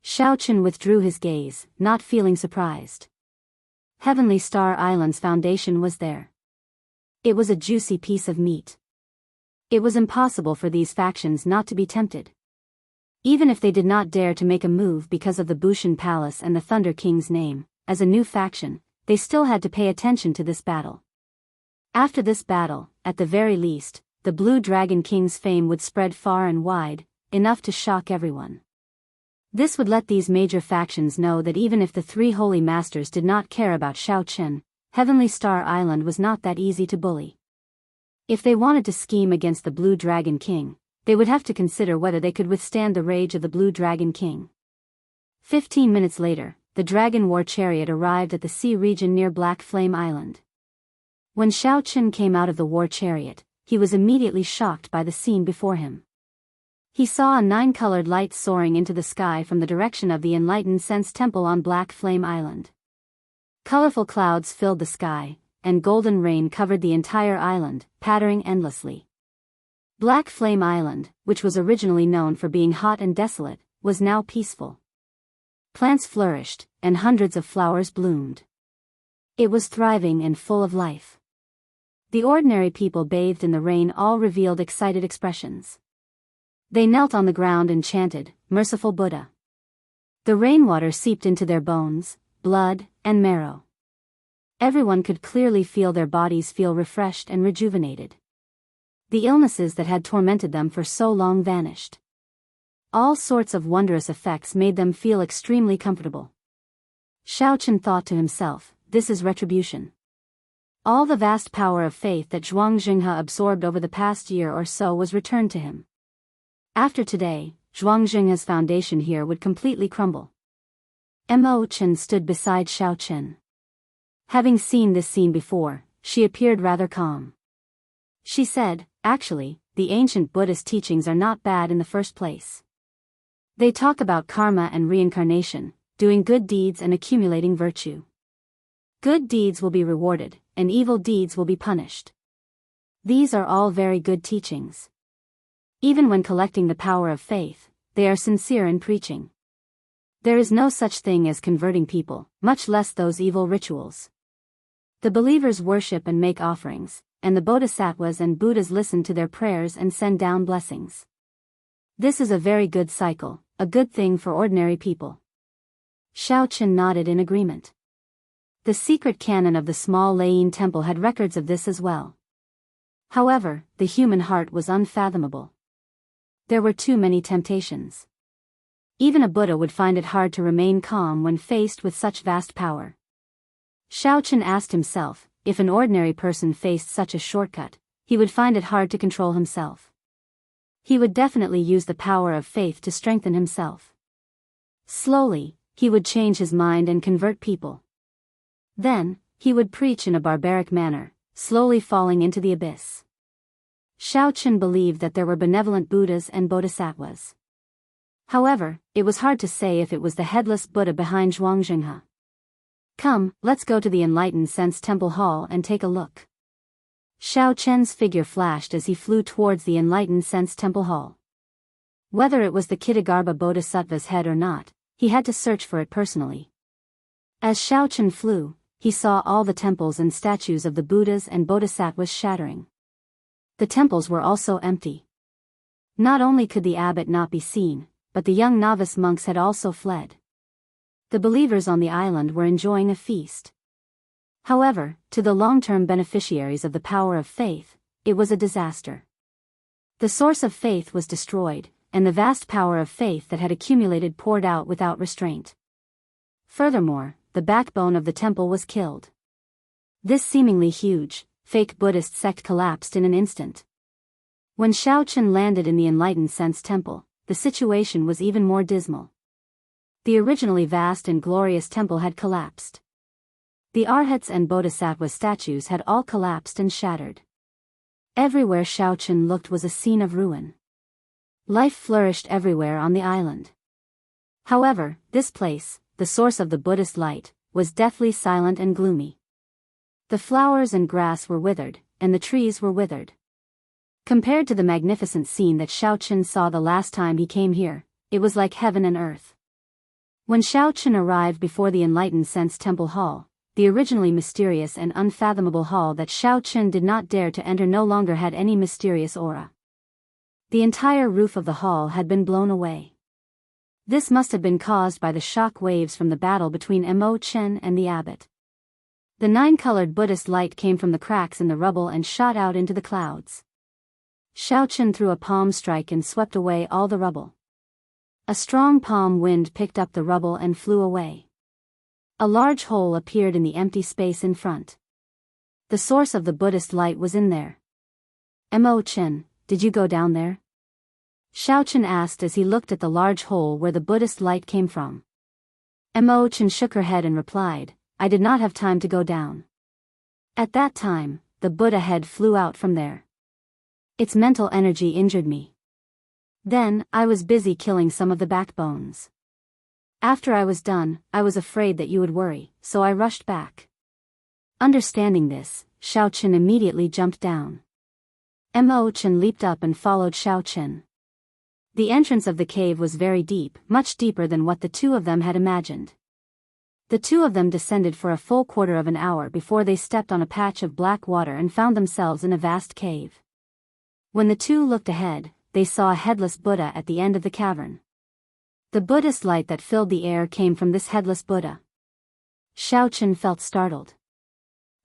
Xiao Chen withdrew his gaze, not feeling surprised. Heavenly Star Island's foundation was there. It was a juicy piece of meat. It was impossible for these factions not to be tempted. Even if they did not dare to make a move because of the Bushan Palace and the Thunder King's name, as a new faction, they still had to pay attention to this battle. After this battle, at the very least, the Blue Dragon King's fame would spread far and wide, enough to shock everyone. This would let these major factions know that even if the 3 holy masters did not care about Xiao Chen, Heavenly Star Island was not that easy to bully. If they wanted to scheme against the Blue Dragon King, they would have to consider whether they could withstand the rage of the Blue Dragon King. 15 minutes later, the Dragon War Chariot arrived at the sea region near Black Flame Island. When Xiao Chen came out of the war chariot, he was immediately shocked by the scene before him. He saw a 9-colored light soaring into the sky from the direction of the Enlightened Sense Temple on Black Flame Island. Colorful clouds filled the sky, and golden rain covered the entire island, pattering endlessly. Black Flame Island, which was originally known for being hot and desolate, was now peaceful. Plants flourished, and hundreds of flowers bloomed. It was thriving and full of life. The ordinary people bathed in the rain all revealed excited expressions. They knelt on the ground and chanted, "Merciful Buddha." The rainwater seeped into their bones, blood, and marrow. Everyone could clearly feel their bodies feel refreshed and rejuvenated. The illnesses that had tormented them for so long vanished. All sorts of wondrous effects made them feel extremely comfortable. Xiao Chen thought to himself, "This is retribution." All the vast power of faith that Zhuang Jinghe absorbed over the past year or so was returned to him. After today, Zhuang Jinghe's foundation here would completely crumble. Mo Chen stood beside Xiao Chen. Having seen this scene before, she appeared rather calm. She said, "Actually, the ancient Buddhist teachings are not bad in the first place. They talk about karma and reincarnation, doing good deeds and accumulating virtue. Good deeds will be rewarded, and evil deeds will be punished. These are all very good teachings. Even when collecting the power of faith, they are sincere in preaching. There is no such thing as converting people, much less those evil rituals. The believers worship and make offerings, and the bodhisattvas and Buddhas listen to their prayers and send down blessings. This is a very good cycle, a good thing for ordinary people." Xiao Chen nodded in agreement. The secret canon of the small Layin temple had records of this as well. However, the human heart was unfathomable. There were too many temptations. Even a Buddha would find it hard to remain calm when faced with such vast power. Xiao Chen asked himself, if an ordinary person faced such a shortcut, he would find it hard to control himself. He would definitely use the power of faith to strengthen himself. Slowly, he would change his mind and convert people. Then, he would preach in a barbaric manner, slowly falling into the abyss. Xiao Chen believed that there were benevolent Buddhas and bodhisattvas. However, it was hard to say if it was the headless Buddha behind Zhuang Jinghe. "Come, let's go to the Enlightened Sense Temple Hall and take a look." Xiao Chen's figure flashed as he flew towards the Enlightened Sense Temple Hall. Whether it was the Kitagarbha Bodhisattva's head or not, he had to search for it personally. As Xiao Chen flew, he saw all the temples and statues of the Buddhas and Bodhisattvas shattering. The temples were also empty. Not only could the abbot not be seen, but the young novice monks had also fled. The believers on the island were enjoying a feast. However, to the long-term beneficiaries of the power of faith, it was a disaster. The source of faith was destroyed, and the vast power of faith that had accumulated poured out without restraint. Furthermore, the backbone of the temple was killed. This seemingly huge, fake Buddhist sect collapsed in an instant. When Xiao Chen landed in the Enlightened Sense Temple, the situation was even more dismal. The originally vast and glorious temple had collapsed. The Arhats and Bodhisattva statues had all collapsed and shattered. Everywhere Xiaochen looked was a scene of ruin. Life flourished everywhere on the island. However, this place, the source of the Buddhist light, was deathly silent and gloomy. The flowers and grass were withered, and the trees were withered. Compared to the magnificent scene that Xiaochen saw the last time he came here, it was like heaven and earth. When Xiaochen arrived before the Enlightened Sense Temple Hall, the originally mysterious and unfathomable hall that Xiaochen did not dare to enter no longer had any mysterious aura. The entire roof of the hall had been blown away. This must have been caused by the shock waves from the battle between Mo Chen and the abbot. The nine-colored Buddhist light came from the cracks in the rubble and shot out into the clouds. Xiaochen threw a palm strike and swept away all the rubble. A strong palm wind picked up the rubble and flew away. A large hole appeared in the empty space in front. The source of the Buddhist light was in there. Mo Chen, did you go down there? Xiaochen asked as he looked at the large hole where the Buddhist light came from. Mo Chen shook her head and replied, I did not have time to go down. At that time, the Buddha head flew out from there. Its mental energy injured me. Then, I was busy killing some of the backbones. After I was done, I was afraid that you would worry, so I rushed back. Understanding this, Xiaochen immediately jumped down. Mo Chen leaped up and followed Xiaochen. The entrance of the cave was very deep, much deeper than what the two of them had imagined. The two of them descended for a full quarter of an hour before they stepped on a patch of black water and found themselves in a vast cave. When the two looked ahead, they saw a headless Buddha at the end of the cavern. The Buddhist light that filled the air came from this headless Buddha. Xiaochen felt startled.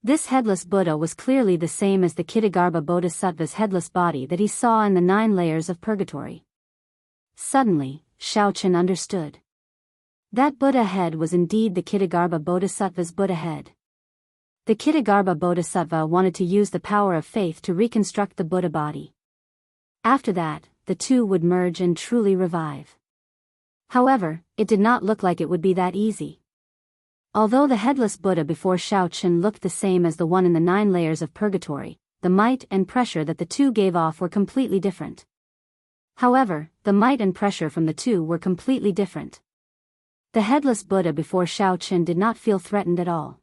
This headless Buddha was clearly the same as the Ksitigarbha Bodhisattva's headless body that he saw in the 9 layers of purgatory. Suddenly, Xiaochen understood. That Buddha head was indeed the Ksitigarbha Bodhisattva's Buddha head. The Ksitigarbha Bodhisattva wanted to use the power of faith to reconstruct the Buddha body. After that, the two would merge and truly revive. However, it did not look like it would be that easy. Although the headless Buddha before Xiaochen looked the same as the one in the 9 layers of purgatory, the might and pressure that the two gave off were completely different. However, the might and pressure from the two were completely different. The headless Buddha before Xiaochen did not feel threatened at all.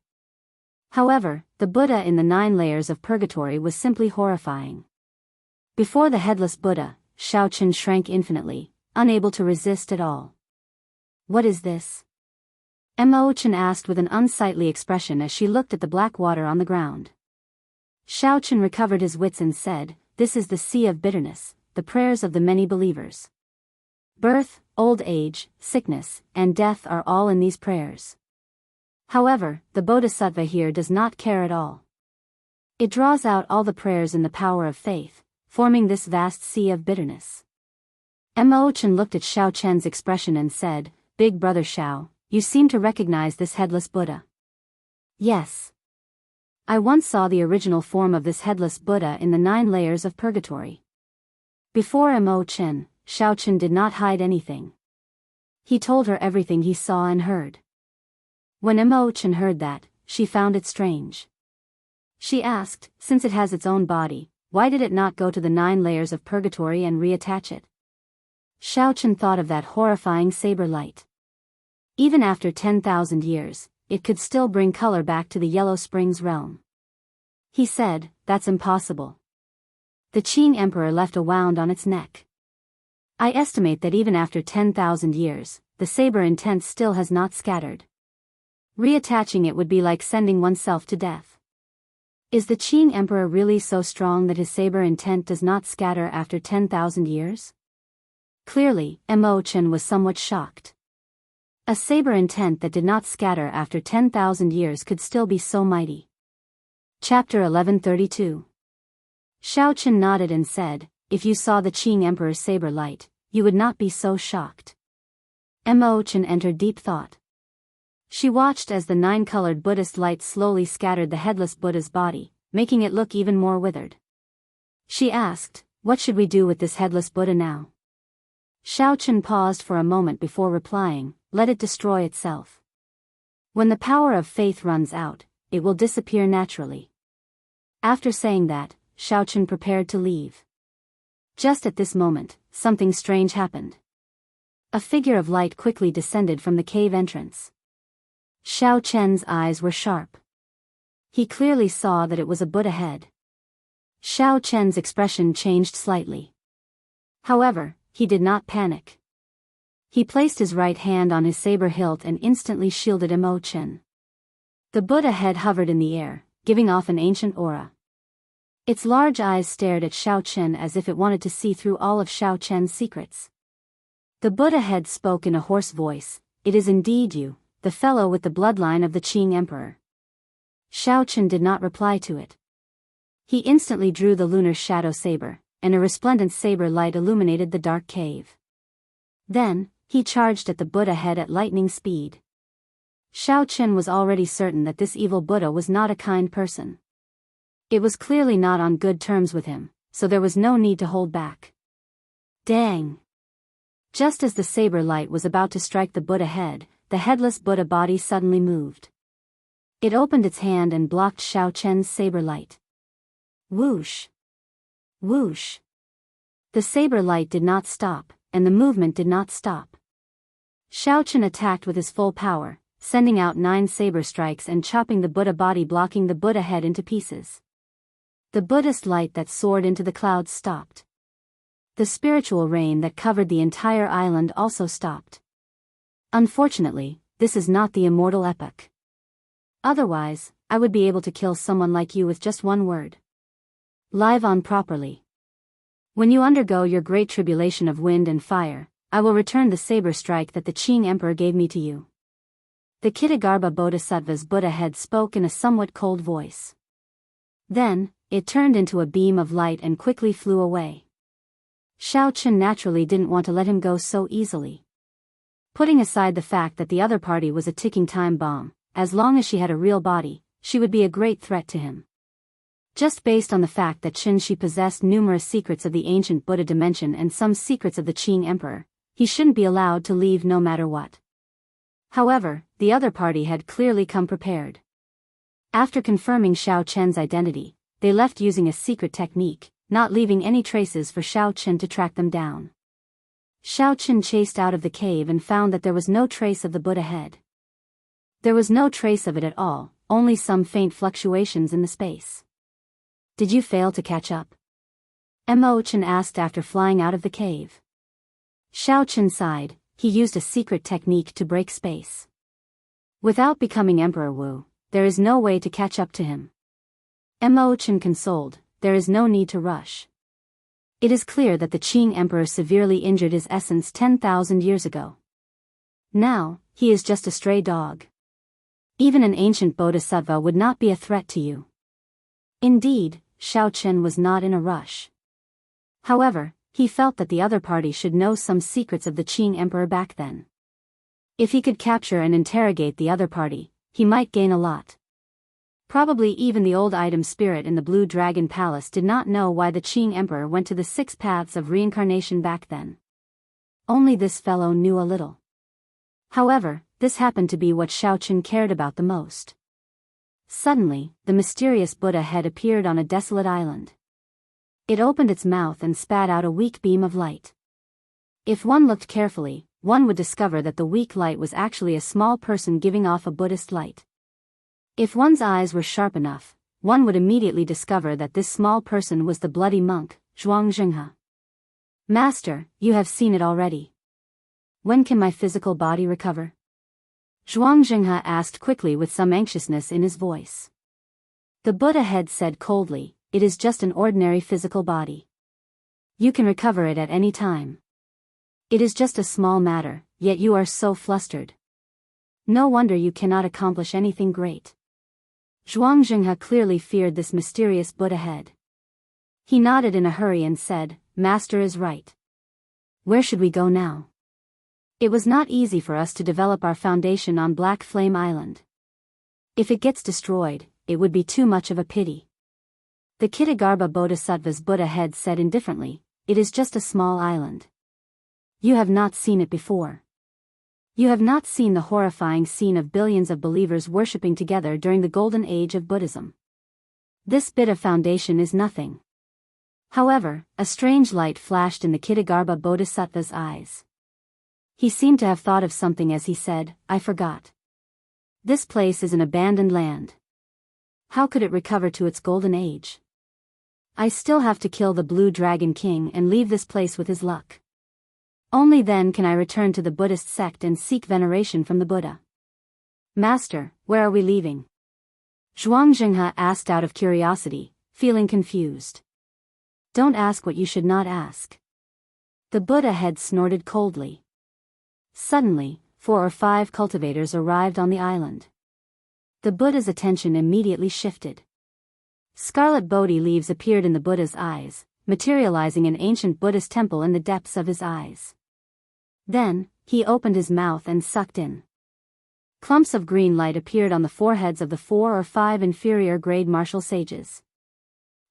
However, the Buddha in the 9 layers of purgatory was simply horrifying. Before the headless Buddha, Xiaochen shrank infinitely, unable to resist at all. What is this? Mo Chen asked with an unsightly expression as she looked at the black water on the ground. Xiaochen recovered his wits and said, This is the sea of bitterness, the prayers of the many believers. Birth, old age, sickness, and death are all in these prayers. However, the Bodhisattva here does not care at all. It draws out all the prayers in the power of faith, forming this vast sea of bitterness. Mo Chen looked at Xiaochen's expression and said, Big brother Xiao, you seem to recognize this headless Buddha. Yes. I once saw the original form of this headless Buddha in the 9 layers of purgatory. Before Mo Chen, Xiaochen did not hide anything. He told her everything he saw and heard. When Mo Chen heard that, she found it strange. She asked, since it has its own body, why did it not go to the 9 layers of purgatory and reattach it? Xiaochen thought of that horrifying saber light. Even after 10,000 years, it could still bring color back to the Yellow Springs realm. He said, that's impossible. The Qing Emperor left a wound on its neck. I estimate that even after 10,000 years, the saber intent still has not scattered. Reattaching it would be like sending oneself to death. Is the Qing Emperor really so strong that his saber intent does not scatter after 10,000 years? Clearly, Mo Chen was somewhat shocked. A saber intent that did not scatter after 10,000 years could still be so mighty. Chapter 1132. Xiaochen nodded and said, if you saw the Qing Emperor's saber light, you would not be so shocked. Mo Chen entered deep thought. She watched as the 9-colored Buddhist light slowly scattered the headless Buddha's body, making it look even more withered. She asked, what should we do with this headless Buddha now? Xiaochen paused for a moment before replying, let it destroy itself. When the power of faith runs out, it will disappear naturally. After saying that, Xiaochen prepared to leave. Just at this moment, something strange happened. A figure of light quickly descended from the cave entrance. Xiaochen's eyes were sharp. He clearly saw that it was a Buddha head. Xiaochen's expression changed slightly. However, he did not panic. He placed his right hand on his saber hilt and instantly shielded Chen. The Buddha head hovered in the air, giving off an ancient aura. Its large eyes stared at Xiaochen as if it wanted to see through all of Xiaochen's secrets. The Buddha head spoke in a hoarse voice, "It is indeed you, the fellow with the bloodline of the Qing Emperor." Xiaochen did not reply to it. He instantly drew the lunar shadow saber, and a resplendent saber light illuminated the dark cave. Then, he charged at the Buddha head at lightning speed. Xiaochen was already certain that this evil Buddha was not a kind person. It was clearly not on good terms with him, so there was no need to hold back. Dang! Just as the saber light was about to strike the Buddha head, the headless Buddha body suddenly moved. It opened its hand and blocked Xiaochen's saber light. Whoosh! Whoosh! The saber light did not stop, and the movement did not stop. Xiaochen attacked with his full power, sending out 9 saber strikes and chopping the Buddha body, blocking the Buddha head into pieces. The Buddhist light that soared into the clouds stopped. The spiritual rain that covered the entire island also stopped. Unfortunately, this is not the immortal epoch. Otherwise, I would be able to kill someone like you with just one word. Live on properly. When you undergo your great tribulation of wind and fire, I will return the saber strike that the Qing Emperor gave me to you. The Kitagarbha Bodhisattva's Buddha head spoke in a somewhat cold voice. Then, it turned into a beam of light and quickly flew away. Xiaochen naturally didn't want to let him go so easily. Putting aside the fact that the other party was a ticking time bomb, as long as she had a real body, she would be a great threat to him. Just based on the fact that she possessed numerous secrets of the ancient Buddha dimension and some secrets of the Qing Emperor, he shouldn't be allowed to leave no matter what. However, the other party had clearly come prepared. After confirming Xiaochen's identity, they left using a secret technique, not leaving any traces for Xiaochen to track them down. Xiaochen chased out of the cave and found that there was no trace of the Buddha head. There was no trace of it at all, only some faint fluctuations in the space. Did you fail to catch up? Chen asked after flying out of the cave. Xiaochen sighed. He used a secret technique to break space. Without becoming Emperor Wu, there is no way to catch up to him. Chen consoled, there is no need to rush. It is clear that the Qing Emperor severely injured his essence 10,000 years ago. Now, he is just a stray dog. Even an ancient bodhisattva would not be a threat to you. Indeed, Xiaochen was not in a rush. However, he felt that the other party should know some secrets of the Qing Emperor back then. If he could capture and interrogate the other party, he might gain a lot. Probably even the old item spirit in the Blue Dragon Palace did not know why the Qing Emperor went to the 6 paths of reincarnation back then. Only this fellow knew a little. However, this happened to be what Xiaochen cared about the most. Suddenly, the mysterious Buddha head appeared on a desolate island. It opened its mouth and spat out a weak beam of light. If one looked carefully, one would discover that the weak light was actually a small person giving off a Buddhist light. If one's eyes were sharp enough, one would immediately discover that this small person was the bloody monk, Zhuangzhenghe. Master, you have seen it already. When can my physical body recover? Zhuangzhenghe asked quickly with some anxiousness in his voice. The Buddha head said coldly, it is just an ordinary physical body. You can recover it at any time. It is just a small matter, yet you are so flustered. No wonder you cannot accomplish anything great. Zhuangzhenghe clearly feared this mysterious Buddha head. He nodded in a hurry and said, Master is right. Where should we go now? It was not easy for us to develop our foundation on Black Flame Island. If it gets destroyed, it would be too much of a pity. The Kitagarbha Bodhisattva's Buddha head said indifferently, it is just a small island. You have not seen it before. You have not seen the horrifying scene of billions of believers worshipping together during the golden age of Buddhism. This bit of foundation is nothing. However, a strange light flashed in the Kitagarbha Bodhisattva's eyes. He seemed to have thought of something as he said, "I forgot. This place is an abandoned land. How could it recover to its golden age? I still have to kill the Blue Dragon King and leave this place with his luck. Only then can I return to the Buddhist sect and seek veneration from the Buddha." "Master, where are we leaving?" Zhuangzhenghe asked out of curiosity, feeling confused. "Don't ask what you should not ask." The Buddha had snorted coldly. Suddenly, 4 or 5 cultivators arrived on the island. The Buddha's attention immediately shifted. Scarlet Bodhi leaves appeared in the Buddha's eyes, materializing an ancient Buddhist temple in the depths of his eyes. Then, he opened his mouth and sucked in. Clumps of green light appeared on the foreheads of the 4 or 5 inferior grade martial sages.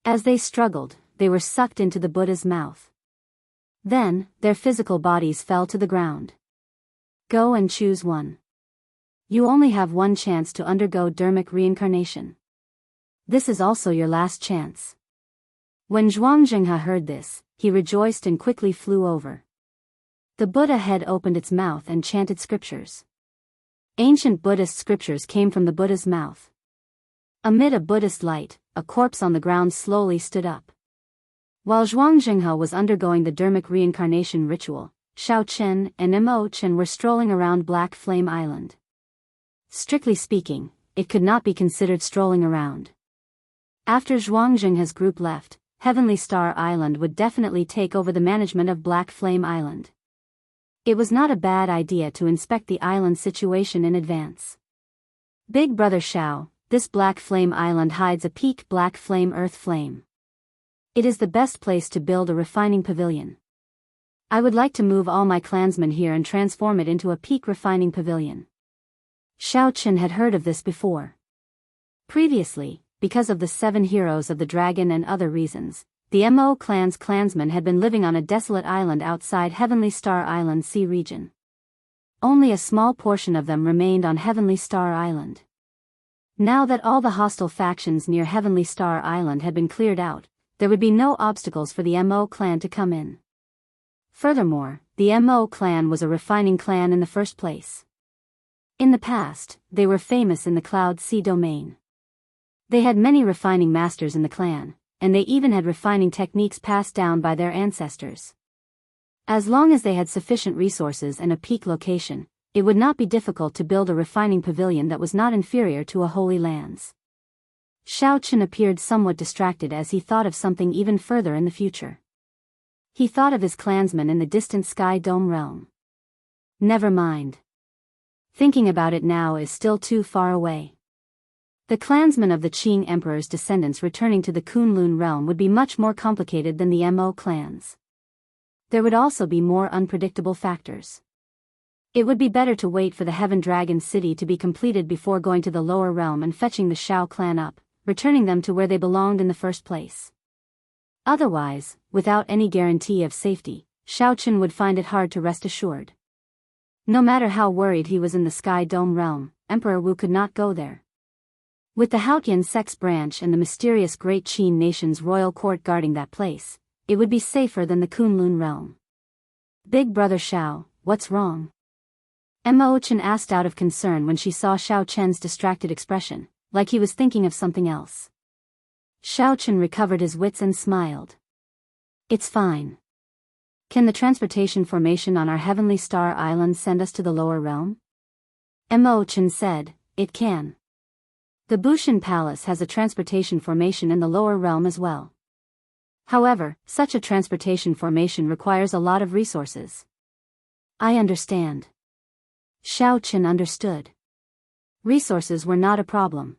As they struggled, they were sucked into the Buddha's mouth. Then, their physical bodies fell to the ground. "Go and choose one. You only have one chance to undergo dermic reincarnation. This is also your last chance." When Zhuangzhenghe heard this, he rejoiced and quickly flew over. The Buddha head opened its mouth and chanted scriptures. Ancient Buddhist scriptures came from the Buddha's mouth. Amid a Buddhist light, a corpse on the ground slowly stood up. While Zhuangzhenghe was undergoing the dermic reincarnation ritual, Shao Chen and Mo Chen were strolling around Black Flame Island. Strictly speaking, it could not be considered strolling around. After Zhuangzhenghe's group left, Heavenly Star Island would definitely take over the management of Black Flame Island. It was not a bad idea to inspect the island situation in advance. "Big Brother Shao, this Black Flame Island hides a peak Black Flame Earth Flame. It is the best place to build a refining pavilion. I would like to move all my clansmen here and transform it into a peak refining pavilion." Shao Chen had heard of this before. Previously, because of the 7 heroes of the dragon and other reasons, the Mo clan's clansmen had been living on a desolate island outside Heavenly Star Island Sea region. Only a small portion of them remained on Heavenly Star Island. Now that all the hostile factions near Heavenly Star Island had been cleared out, there would be no obstacles for the Mo clan to come in. Furthermore, the Mo clan was a refining clan in the first place. In the past, they were famous in the Cloud Sea domain. They had many refining masters in the clan, and they even had refining techniques passed down by their ancestors. As long as they had sufficient resources and a peak location, it would not be difficult to build a refining pavilion that was not inferior to a Holy Lands. Shao Chen appeared somewhat distracted as he thought of something even further in the future. He thought of his clansmen in the distant Sky Dome realm. Never mind. Thinking about it now is still too far away. The clansmen of the Qing Emperor's descendants returning to the Kunlun realm would be much more complicated than the Mo clans. There would also be more unpredictable factors. It would be better to wait for the Heaven Dragon City to be completed before going to the lower realm and fetching the Shao clan up, returning them to where they belonged in the first place. Otherwise, without any guarantee of safety, Shao Chen would find it hard to rest assured. No matter how worried he was in the Sky Dome realm, Emperor Wu could not go there. With the Haotian sex branch and the mysterious Great Qin nation's royal court guarding that place, it would be safer than the Kunlun realm. "Big Brother Shao, what's wrong?" Mo Chen asked out of concern when she saw Shao Chen's distracted expression, like he was thinking of something else. Shao Chen recovered his wits and smiled. "It's fine. Can the transportation formation on our Heavenly Star Island send us to the lower realm?" Mo Chen said, "It can. The Bushin Palace has a transportation formation in the lower realm as well. However, such a transportation formation requires a lot of resources." "I understand." Shao Chen understood. Resources were not a problem.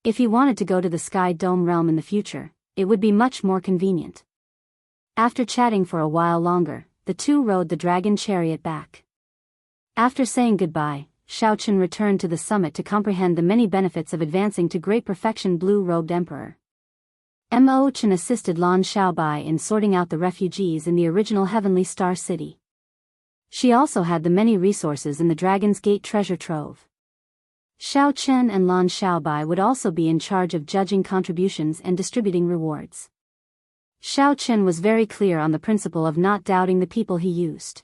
If he wanted to go to the Sky Dome realm in the future, it would be much more convenient. After chatting for a while longer, the two rode the dragon chariot back. After saying goodbye, Shao Chen returned to the summit to comprehend the many benefits of advancing to great perfection blue-robed emperor. Mo Chen assisted Lan Xiaobai in sorting out the refugees in the original Heavenly Star City. She also had the many resources in the Dragon's Gate treasure trove. Shao Chen and Lan Xiaobai would also be in charge of judging contributions and distributing rewards. Xiao Chen was very clear on the principle of not doubting the people he used.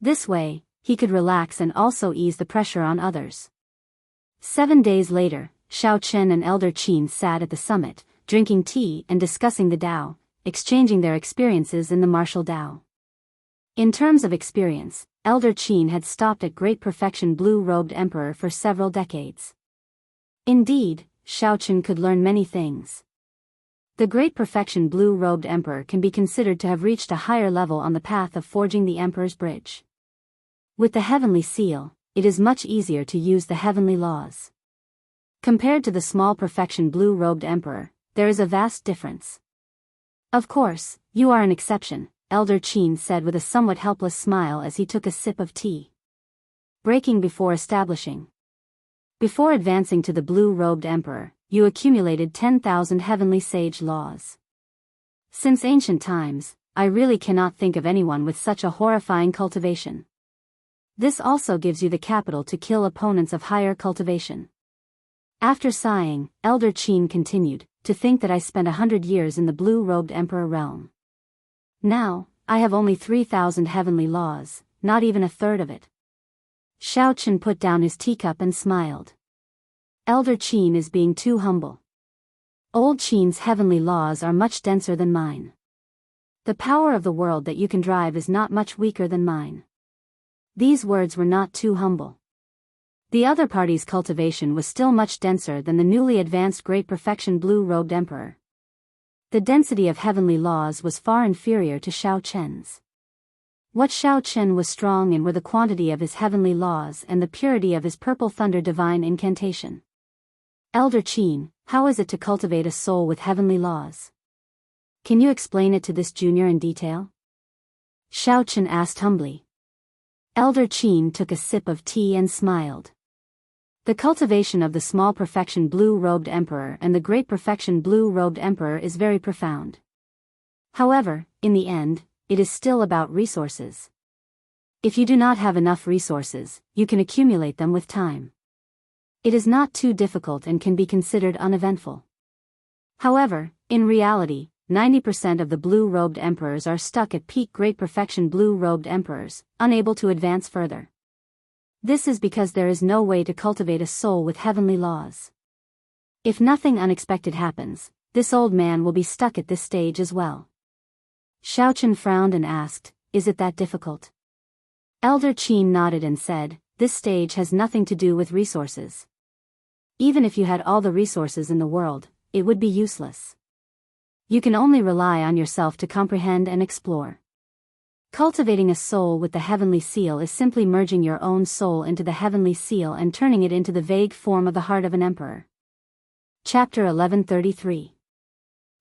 This way, he could relax and also ease the pressure on others. 7 days later, Xiao Chen and Elder Qin sat at the summit, drinking tea and discussing the Tao, exchanging their experiences in the martial Tao. In terms of experience, Elder Qin had stopped at Great Perfection Blue-Robed Emperor for several decades. Indeed, Xiao Chen could learn many things. The Great Perfection Blue-Robed Emperor can be considered to have reached a higher level on the path of forging the Emperor's Bridge. With the Heavenly Seal, it is much easier to use the heavenly laws. Compared to the small Perfection Blue-Robed Emperor, there is a vast difference. Of course, you are an exception, Elder Qin said with a somewhat helpless smile as he took a sip of tea. Breaking before establishing. Before advancing to the Blue-Robed Emperor, you accumulated 10,000 heavenly sage laws. Since ancient times, I really cannot think of anyone with such a horrifying cultivation. This also gives you the capital to kill opponents of higher cultivation. After sighing, Elder Qin continued, to think that I spent 100 years in the Blue-Robed Emperor realm. Now, I have only 3,000 heavenly laws, not even a third of it. Xiao Chen put down his teacup and smiled. Elder Qin is being too humble. Old Qin's heavenly laws are much denser than mine. The power of the world that you can drive is not much weaker than mine. These words were not too humble. The other party's cultivation was still much denser than the newly advanced Great Perfection Blue-Robed Emperor. The density of heavenly laws was far inferior to Xiao Chen's. What Xiao Chen was strong in were the quantity of his heavenly laws and the purity of his purple thunder divine incantation. Elder Qin, how is it to cultivate a soul with heavenly laws? Can you explain it to this junior in detail? Xiao Chen asked humbly. Elder Qin took a sip of tea and smiled. The cultivation of the small Perfection Blue-Robed Emperor and the Great Perfection Blue-Robed Emperor is very profound. However, in the end, it is still about resources. If you do not have enough resources, you can accumulate them with time. It is not too difficult and can be considered uneventful. However, in reality, 90% of the Blue-Robed Emperors are stuck at peak Great Perfection Blue-Robed Emperors, unable to advance further. This is because there is no way to cultivate a soul with heavenly laws. If nothing unexpected happens, this old man will be stuck at this stage as well. Xiao Chen frowned and asked, is it that difficult? Elder Qin nodded and said, this stage has nothing to do with resources. Even if you had all the resources in the world, it would be useless. You can only rely on yourself to comprehend and explore. Cultivating a soul with the heavenly seal is simply merging your own soul into the heavenly seal and turning it into the vague form of the heart of an emperor. Chapter 1133.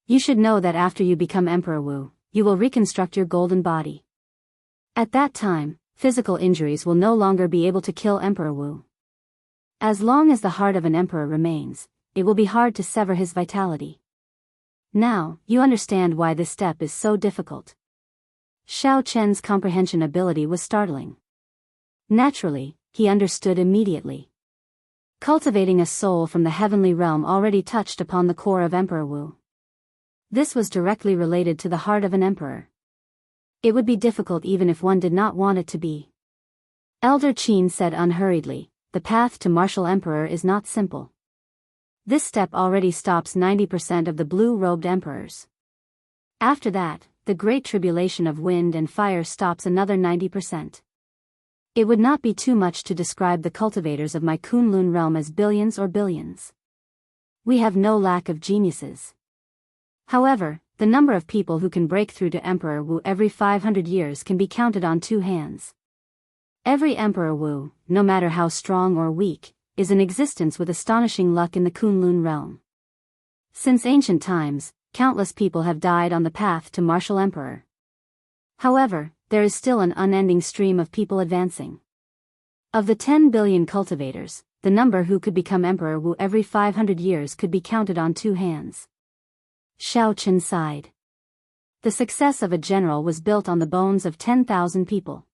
You should know that after you become Emperor Wu, you will reconstruct your golden body. At that time, physical injuries will no longer be able to kill Emperor Wu. As long as the heart of an emperor remains, it will be hard to sever his vitality. Now, you understand why this step is so difficult. Xiao Chen's comprehension ability was startling. Naturally, he understood immediately. Cultivating a soul from the heavenly realm already touched upon the core of Emperor Wu. This was directly related to the heart of an emperor. It would be difficult even if one did not want it to be. Elder Qin said unhurriedly, the path to martial emperor is not simple. This step already stops 90% of the blue-robed emperors. After that, the great tribulation of wind and fire stops another 90%. It would not be too much to describe the cultivators of my Kunlun realm as billions or billions. We have no lack of geniuses. However, the number of people who can break through to Emperor Wu every 500 years can be counted on 2 hands. Every Emperor Wu, no matter how strong or weak, is in existence with astonishing luck in the Kunlun realm. Since ancient times, countless people have died on the path to martial emperor. However, there is still an unending stream of people advancing. Of the 10 billion cultivators, the number who could become Emperor Wu every 500 years could be counted on 2 hands. Xiao Chen sighed. The success of a general was built on the bones of 10,000 people.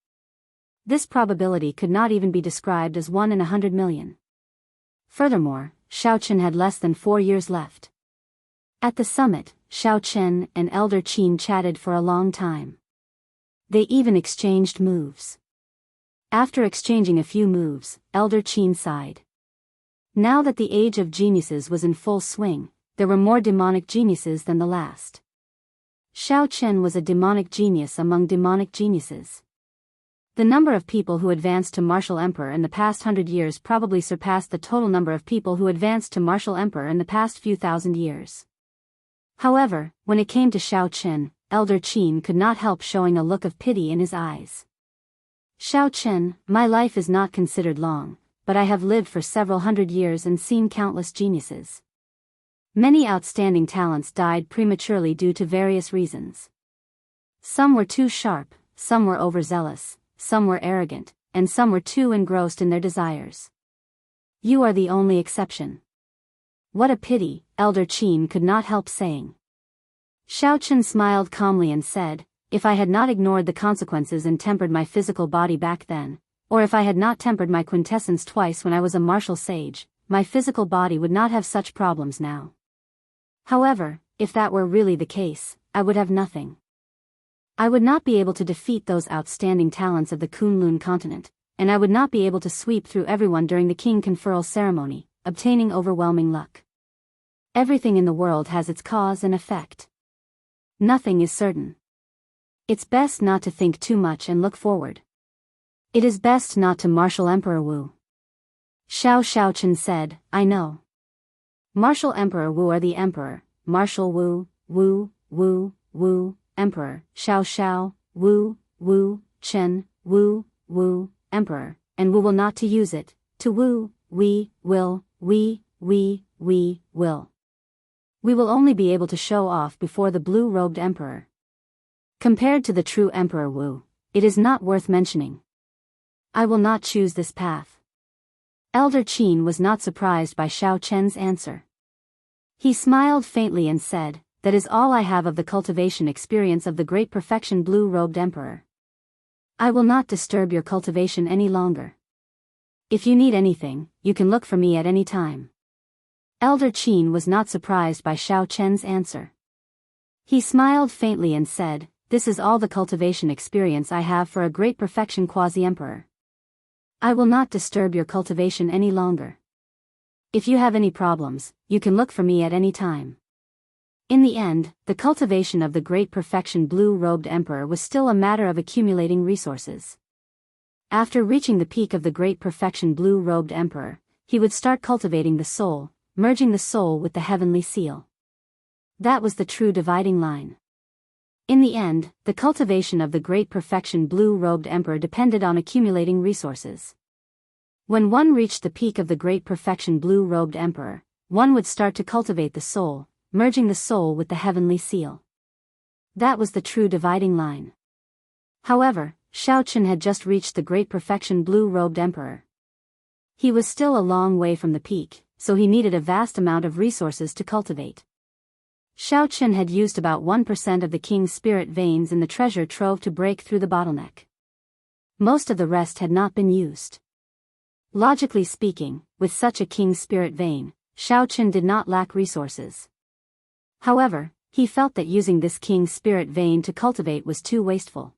This probability could not even be described as 1 in 100 million. Furthermore, Xiao Chen had less than 4 years left. At the summit, Xiao Chen and Elder Qin chatted for a long time. They even exchanged moves. After exchanging a few moves, Elder Qin sighed. Now that the age of geniuses was in full swing, there were more demonic geniuses than the last. Xiao Chen was a demonic genius among demonic geniuses. The number of people who advanced to martial emperor in the past 100 years probably surpassed the total number of people who advanced to martial emperor in the past few thousand years. However, when it came to Xiao Chen, Elder Qin could not help showing a look of pity in his eyes. Xiao Chen, my life is not considered long, but I have lived for several hundred years and seen countless geniuses. Many outstanding talents died prematurely due to various reasons. Some were too sharp, some were overzealous, some were arrogant, and some were too engrossed in their desires. You are the only exception. What a pity, Elder Qin could not help saying. Xiao Chen smiled calmly and said, if I had not ignored the consequences and tempered my physical body back then, or if I had not tempered my quintessence twice when I was a martial sage, my physical body would not have such problems now. However, if that were really the case, I would have nothing. I would not be able to defeat those outstanding talents of the Kunlun continent, and I would not be able to sweep through everyone during the king conferral ceremony, obtaining overwhelming luck. Everything in the world has its cause and effect. Nothing is certain. It's best not to think too much and look forward. It is best not to martial Emperor Wu. Xiao Chen said, I know. Martial Emperor Wu are the emperor, Martial Wu, Emperor, Xiao, Wu, Chen, Wu, Emperor, and Wu will not to use it, to Wu, we will. We will only be able to show off before the blue-robed Emperor. Compared to the true Emperor Wu, it is not worth mentioning. I will not choose this path. Elder Qin was not surprised by Xiao Chen's answer. He smiled faintly and said, that is all I have of the cultivation experience of the great perfection blue-robed emperor. I will not disturb your cultivation any longer. If you need anything, you can look for me at any time. Elder Qin was not surprised by Xiao Chen's answer. He smiled faintly and said, this is all the cultivation experience I have for a great perfection quasi-emperor. I will not disturb your cultivation any longer. If you have any problems, you can look for me at any time. In the end, the cultivation of the great perfection blue-robed emperor was still a matter of accumulating resources. After reaching the peak of the great perfection blue-robed emperor, he would start cultivating the soul, merging the soul with the heavenly seal. That was the true dividing line. In the end, the cultivation of the great perfection blue-robed emperor depended on accumulating resources. When one reached the peak of the great perfection blue-robed emperor, one would start to cultivate the soul, merging the soul with the heavenly seal. That was the true dividing line. However, Xiao Chen had just reached the great perfection blue-robed emperor. He was still a long way from the peak, so he needed a vast amount of resources to cultivate. Xiao Chen had used about 1% of the king's spirit veins in the treasure trove to break through the bottleneck. Most of the rest had not been used. Logically speaking, with such a king's spirit vein, Xiao Chen did not lack resources. However, he felt that using this king's spirit vein to cultivate was too wasteful.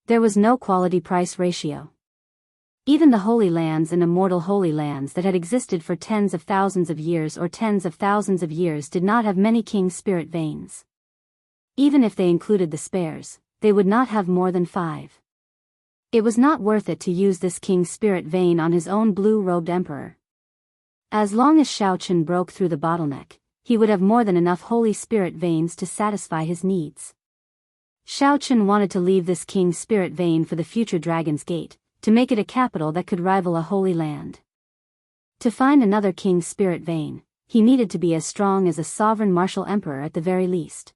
There was no quality-price ratio. Even the holy lands and immortal holy lands that had existed for tens of thousands of years or tens of thousands of years did not have many king's spirit veins. Even if they included the spares, they would not have more than 5. It was not worth it to use this king's spirit vein on his own blue-robed emperor. As long as Xiao Chen broke through the bottleneck, he would have more than enough Holy Spirit veins to satisfy his needs. Xiao Chen wanted to leave this king's spirit vein for the future Dragon's Gate, to make it a capital that could rival a holy land. To find another king's spirit vein, he needed to be as strong as a sovereign martial emperor at the very least.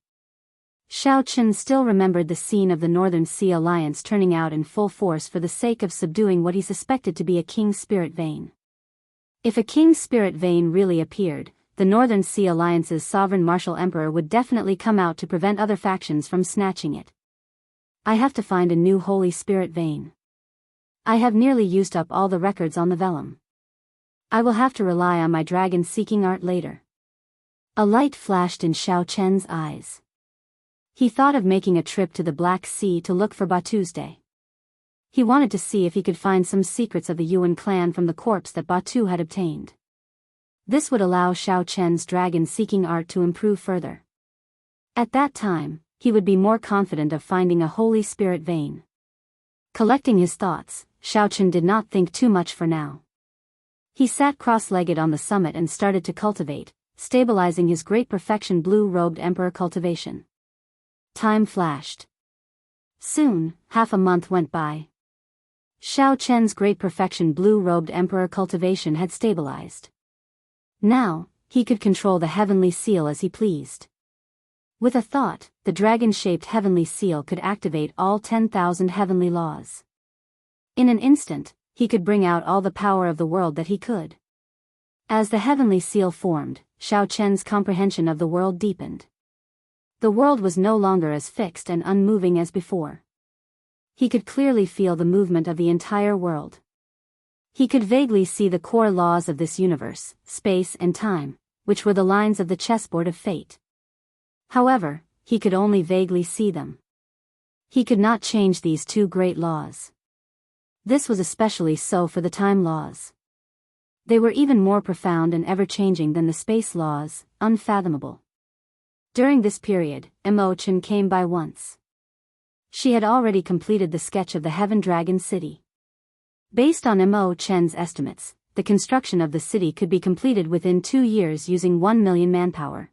Xiao Chen still remembered the scene of the Northern Sea Alliance turning out in full force for the sake of subduing what he suspected to be a king's spirit vein. If a king's spirit vein really appeared, the Northern Sea Alliance's sovereign martial emperor would definitely come out to prevent other factions from snatching it. I have to find a new Holy Spirit vein. I have nearly used up all the records on the vellum. I will have to rely on my dragon-seeking art later. A light flashed in Xiao Chen's eyes. He thought of making a trip to the Black Sea to look for Batu's day. He wanted to see if he could find some secrets of the Yuan clan from the corpse that Batu had obtained. This would allow Xiao Chen's dragon-seeking art to improve further. At that time, he would be more confident of finding a Holy Spirit vein. Collecting his thoughts, Xiao Chen did not think too much for now. He sat cross-legged on the summit and started to cultivate, stabilizing his great perfection blue-robed emperor cultivation. Time flashed. Soon, half a month went by. Xiao Chen's great perfection blue-robed emperor cultivation had stabilized. Now, he could control the heavenly seal as he pleased. With a thought, the dragon-shaped heavenly seal could activate all 10,000 heavenly laws. In an instant, he could bring out all the power of the world that he could. As the heavenly seal formed, Xiao Chen's comprehension of the world deepened. The world was no longer as fixed and unmoving as before. He could clearly feel the movement of the entire world. He could vaguely see the core laws of this universe, space and time, which were the lines of the chessboard of fate. However, he could only vaguely see them. He could not change these two great laws. This was especially so for the time laws. They were even more profound and ever-changing than the space laws, unfathomable. During this period, Mo Chen came by once. She had already completed the sketch of the Heaven Dragon City. Based on Mo Chen's estimates, the construction of the city could be completed within 2 years using 1 million manpower.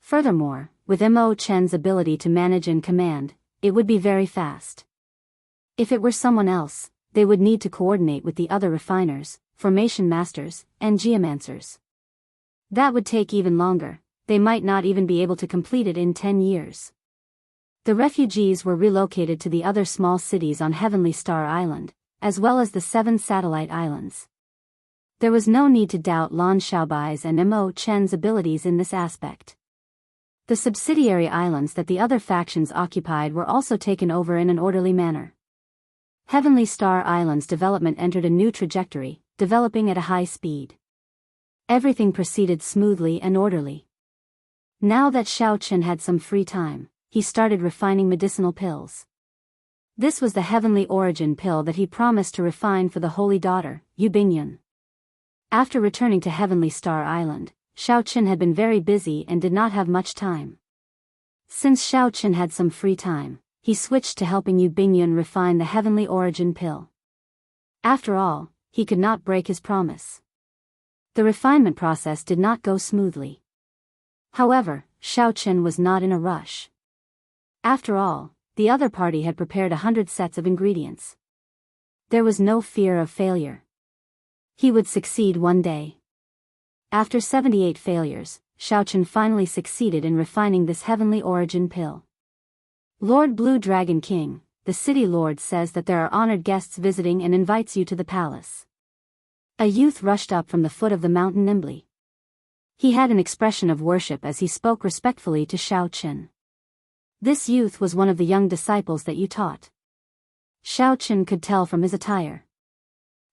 Furthermore, with Mo Chen's ability to manage and command, it would be very fast. If it were someone else, they would need to coordinate with the other refiners, formation masters, and geomancers. That would take even longer. They might not even be able to complete it in 10 years. The refugees were relocated to the other small cities on Heavenly Star Island, as well as the 7 satellite islands. There was no need to doubt Lan Xiaobai's and Mo Chen's abilities in this aspect. The subsidiary islands that the other factions occupied were also taken over in an orderly manner. Heavenly Star Island's development entered a new trajectory, developing at a high speed. Everything proceeded smoothly and orderly. Now that Xiao Chen had some free time, he started refining medicinal pills. This was the heavenly origin pill that he promised to refine for the holy daughter, Yu Bingyun. After returning to Heavenly Star Island, Xiao Chen had been very busy and did not have much time. Since Xiao Chen had some free time, he switched to helping Yu Bingyun refine the heavenly origin pill. After all, he could not break his promise. The refinement process did not go smoothly. However, Xiao Chen was not in a rush. After all, the other party had prepared 100 sets of ingredients. There was no fear of failure. He would succeed one day. After 78 failures, Xiao Chen finally succeeded in refining this heavenly origin pill. Lord Blue Dragon King, the city lord says that there are honored guests visiting and invites you to the palace. A youth rushed up from the foot of the mountain nimbly. He had an expression of worship as he spoke respectfully to Xiao Chen. This youth was one of the young disciples that you taught. Xiao Chen could tell from his attire.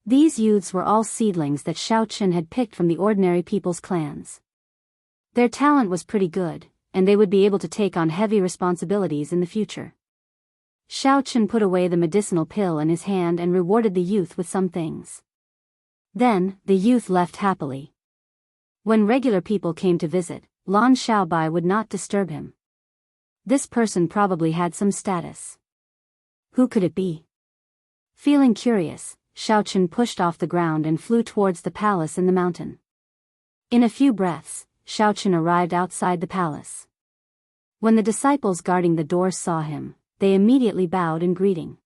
These youths were all seedlings that Xiao Chen had picked from the ordinary people's clans. Their talent was pretty good, and they would be able to take on heavy responsibilities in the future. Xiao Chen put away the medicinal pill in his hand and rewarded the youth with some things. Then, the youth left happily. When regular people came to visit, Lan Xiaobai would not disturb him. This person probably had some status. Who could it be? Feeling curious, Xiao Chen pushed off the ground and flew towards the palace in the mountain. In a few breaths, Xiao Chen arrived outside the palace. When the disciples guarding the doors saw him, they immediately bowed in greeting.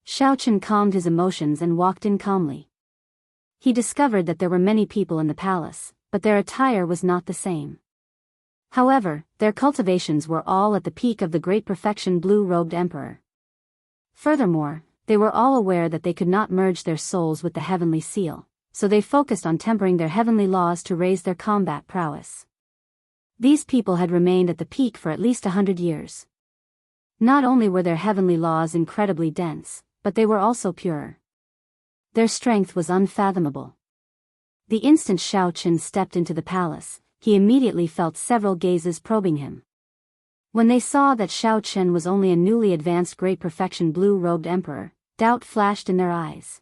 Xiao Chen calmed his emotions and walked in calmly. He discovered that there were many people in the palace, but their attire was not the same. However, their cultivations were all at the peak of the great perfection blue-robed emperor. Furthermore, they were all aware that they could not merge their souls with the heavenly seal, so they focused on tempering their heavenly laws to raise their combat prowess. These people had remained at the peak for at least 100 years. Not only were their heavenly laws incredibly dense, but they were also pure. Their strength was unfathomable. The instant Xiao Chen stepped into the palace, he immediately felt several gazes probing him. When they saw that Xiao Chen was only a newly advanced great perfection blue-robed emperor, doubt flashed in their eyes.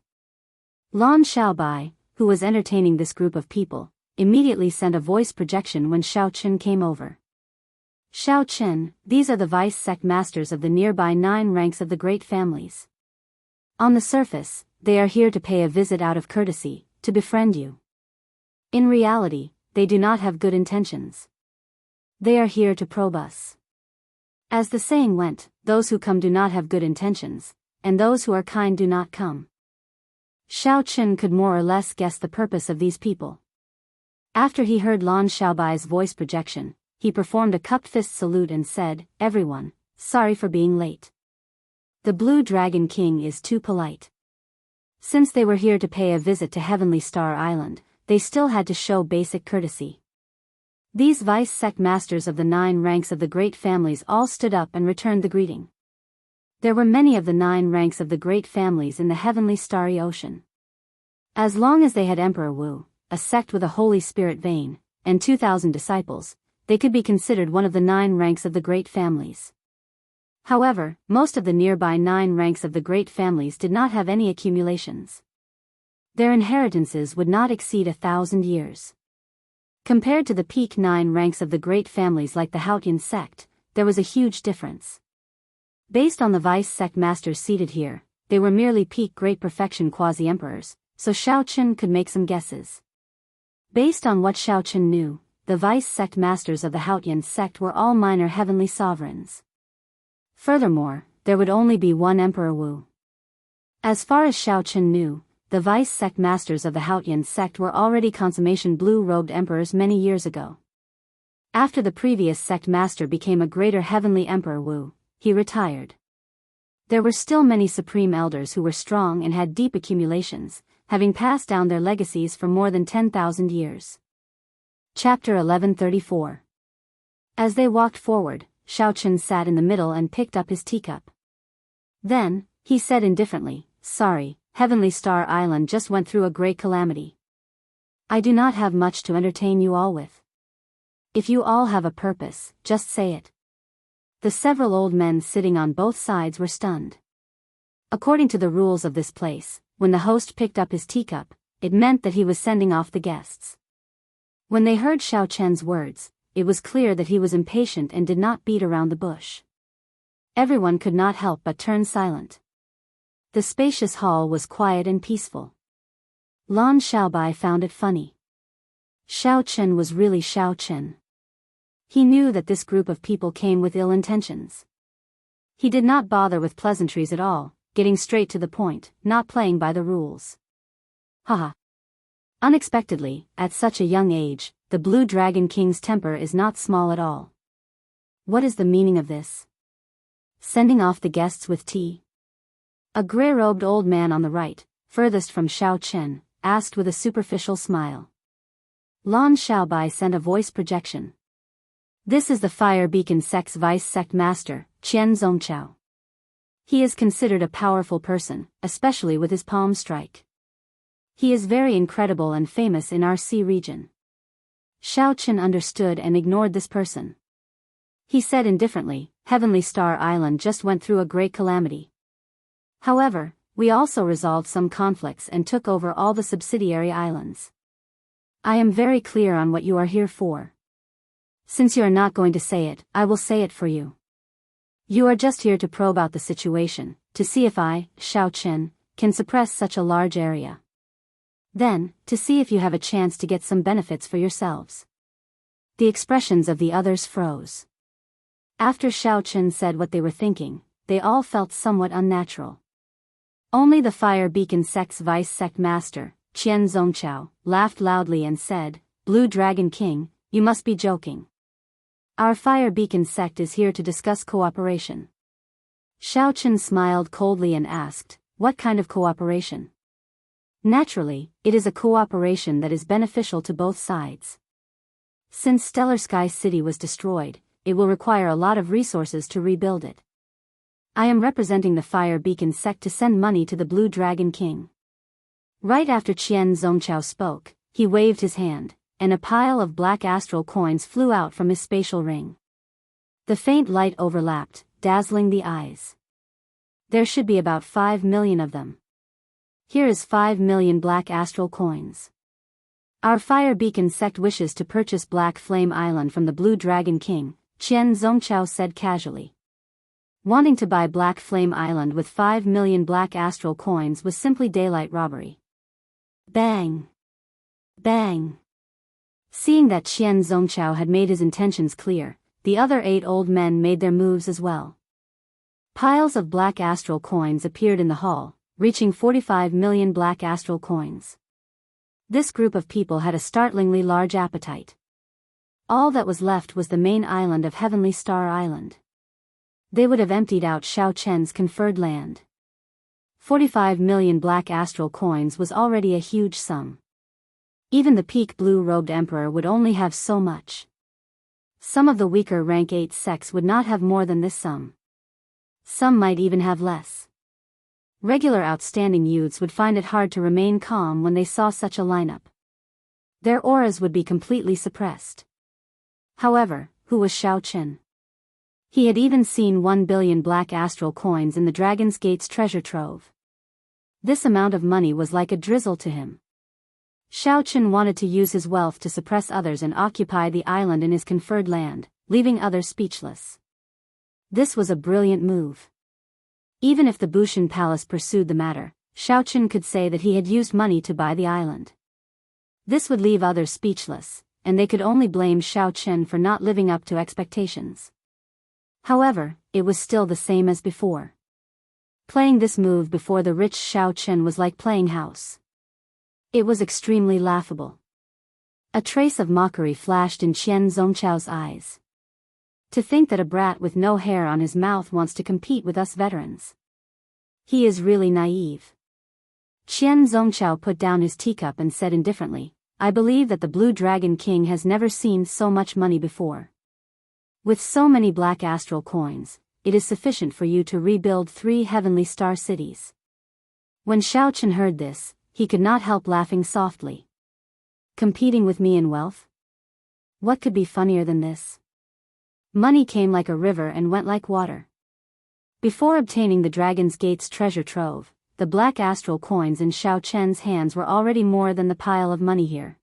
Lan Xiaobai, who was entertaining this group of people, immediately sent a voice projection when Xiao Chen came over. Xiao Chen, these are the vice sect masters of the nearby 9 ranks of the great families. On the surface, they are here to pay a visit out of courtesy, to befriend you. In reality, they do not have good intentions. They are here to probe us. As the saying went, those who come do not have good intentions, and those who are kind do not come. Xiao Chen could more or less guess the purpose of these people. After he heard Lan Xiaobai's voice projection, he performed a cupped fist salute and said, "Everyone, sorry for being late. The Blue Dragon King is too polite." Since they were here to pay a visit to Heavenly Star Island, they still had to show basic courtesy. These vice sect masters of the 9 ranks of the great families all stood up and returned the greeting. There were many of the 9 ranks of the great families in the Heavenly Starry Ocean. As long as they had Emperor Wu, a sect with a Holy Spirit vein, and 2,000 disciples, they could be considered one of the 9 ranks of the great families. However, most of the nearby 9 ranks of the great families did not have any accumulations. Their inheritances would not exceed 1,000 years. Compared to the peak 9 ranks of the great families like the Haotian sect, there was a huge difference. Based on the vice sect masters seated here, they were merely peak great perfection quasi-emperors, so Xiao Chen could make some guesses. Based on what Xiao Chen knew, the vice sect masters of the Haotian sect were all minor heavenly sovereigns. Furthermore, there would only be one Emperor Wu. As far as Xiao Chen knew, the vice sect masters of the Haotian sect were already consummation blue-robed emperors many years ago. After the previous sect master became a greater heavenly Emperor Wu, he retired. There were still many supreme elders who were strong and had deep accumulations, having passed down their legacies for more than 10,000 years. Chapter 1134. As they walked forward, Xiao Chen sat in the middle and picked up his teacup. Then, he said indifferently, "Sorry, Heavenly Star Island just went through a great calamity. I do not have much to entertain you all with. If you all have a purpose, just say it." The several old men sitting on both sides were stunned. According to the rules of this place, when the host picked up his teacup, it meant that he was sending off the guests. When they heard Xiao Chen's words, it was clear that he was impatient and did not beat around the bush. Everyone could not help but turn silent. The spacious hall was quiet and peaceful. Lan Xiaobai found it funny. Xiao Chen was really Xiao Chen. He knew that this group of people came with ill intentions. He did not bother with pleasantries at all, getting straight to the point, not playing by the rules. Haha. Unexpectedly, at such a young age, the Blue Dragon King's temper is not small at all. What is the meaning of this? Sending off the guests with tea? A grey-robed old man on the right, furthest from Xiao Chen, asked with a superficial smile. Lan Xiaobai sent a voice projection. This is the Fire Beacon sect's vice sect master, Qian Zongchao. He is considered a powerful person, especially with his palm strike. He is very incredible and famous in our sea region. Xiao Chen understood and ignored this person. He said indifferently, Heavenly Star Island just went through a great calamity. However, we also resolved some conflicts and took over all the subsidiary islands. I am very clear on what you are here for. Since you are not going to say it, I will say it for you. You are just here to probe out the situation, to see if I, Xiao Chen, can suppress such a large area. Then, to see if you have a chance to get some benefits for yourselves. The expressions of the others froze. After Xiao Chen said what they were thinking, they all felt somewhat unnatural. Only the Fire Beacon sect's vice sect master, Qian Zongchao, laughed loudly and said, Blue Dragon King, you must be joking. Our Fire Beacon sect is here to discuss cooperation. Xiao Chen smiled coldly and asked, what kind of cooperation? Naturally, it is a cooperation that is beneficial to both sides. Since Stellar Sky City was destroyed, it will require a lot of resources to rebuild it. I am representing the Fire Beacon sect to send money to the Blue Dragon King. Right after Qian Zongchao spoke, he waved his hand, and a pile of black astral coins flew out from his spatial ring. The faint light overlapped, dazzling the eyes. There should be about 5 million of them. Here is 5 million black astral coins. Our fire beacon sect wishes to purchase Black Flame Island from the Blue Dragon King, Qian Zongchao said casually. Wanting to buy Black Flame Island with 5 million black astral coins was simply daylight robbery. Bang! Bang! Seeing that Qian Zongchao had made his intentions clear, the other 8 old men made their moves as well. Piles of black astral coins appeared in the hall, reaching 45 million black astral coins. This group of people had a startlingly large appetite. All that was left was the main island of Heavenly Star Island. They would have emptied out Xiao Chen's conferred land. 45 million black astral coins was already a huge sum. Even the peak blue-robed emperor would only have so much. Some of the weaker rank 8 sects would not have more than this sum. Some might even have less. Regular outstanding youths would find it hard to remain calm when they saw such a lineup. Their auras would be completely suppressed. However, who was Xiao Chen? He had even seen 1 billion black astral coins in the Dragon's Gate's treasure trove. This amount of money was like a drizzle to him. Xiao Chen wanted to use his wealth to suppress others and occupy the island in his conferred land, leaving others speechless. This was a brilliant move. Even if the Bushan Palace pursued the matter, Xiao Chen could say that he had used money to buy the island. This would leave others speechless, and they could only blame Xiao Chen for not living up to expectations. However, it was still the same as before. Playing this move before the rich Xiao Chen was like playing house. It was extremely laughable. A trace of mockery flashed in Qian Zongchao's eyes. To think that a brat with no hair on his mouth wants to compete with us veterans. He is really naive. Qian Zongchao put down his teacup and said indifferently, I believe that the Blue Dragon King has never seen so much money before. With so many black astral coins, it is sufficient for you to rebuild 3 heavenly star cities. When Xiao Chen heard this, he could not help laughing softly. Competing with me in wealth? What could be funnier than this? Money came like a river and went like water. Before obtaining the Dragon's Gate's treasure trove, the black astral coins in Xiao Chen's hands were already more than the pile of money here.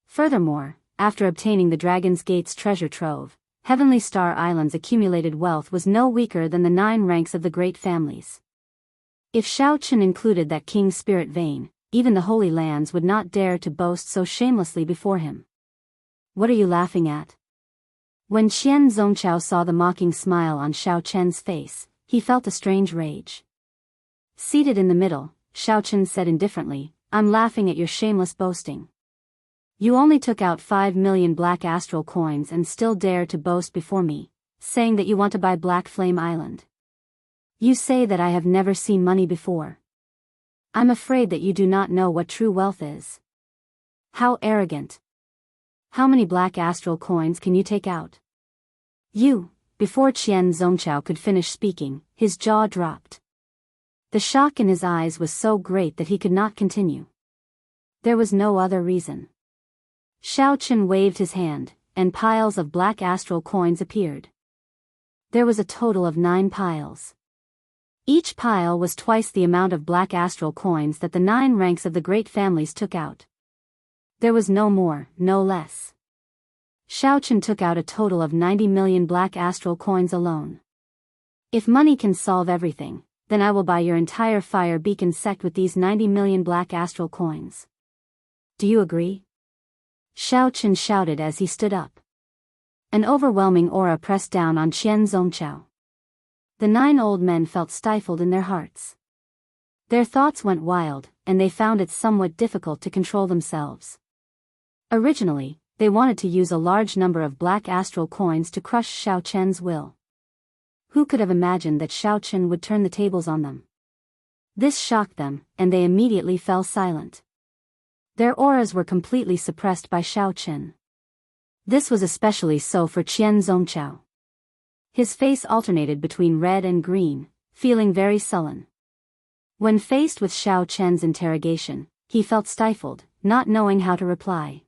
Furthermore, after obtaining the Dragon's Gate's treasure trove, Heavenly Star Island's accumulated wealth was no weaker than the 9 ranks of the great families. If Xiao Chen included that king's spirit vein, even the Holy Lands would not dare to boast so shamelessly before him. What are you laughing at? When Qian Zongchao saw the mocking smile on Xiao Chen's face, he felt a strange rage. Seated in the middle, Xiao Chen said indifferently, I'm laughing at your shameless boasting. You only took out 5 million black astral coins and still dare to boast before me, saying that you want to buy Black Flame Island. You say that I have never seen money before. I'm afraid that you do not know what true wealth is. How arrogant. How many black astral coins can you take out? Before Qian Zongchao could finish speaking, his jaw dropped. The shock in his eyes was so great that he could not continue. There was no other reason. Xiao Chen waved his hand, and piles of black astral coins appeared. There was a total of 9 piles. Each pile was twice the amount of black astral coins that the 9 ranks of the great families took out. There was no more, no less. Xiao Chen took out a total of 90 million black astral coins alone. If money can solve everything, then I will buy your entire fire beacon sect with these 90 million black astral coins. Do you agree? Xiao Chen shouted as he stood up. An overwhelming aura pressed down on Qian Zongchao. The 9 old men felt stifled in their hearts. Their thoughts went wild, and they found it somewhat difficult to control themselves. Originally, they wanted to use a large number of black astral coins to crush Xiao Chen's will. Who could have imagined that Xiao Chen would turn the tables on them? This shocked them, and they immediately fell silent. Their auras were completely suppressed by Xiao Chen. This was especially so for Qian Zongchao. His face alternated between red and green, feeling very sullen. When faced with Xiao Chen's interrogation, he felt stifled, not knowing how to reply.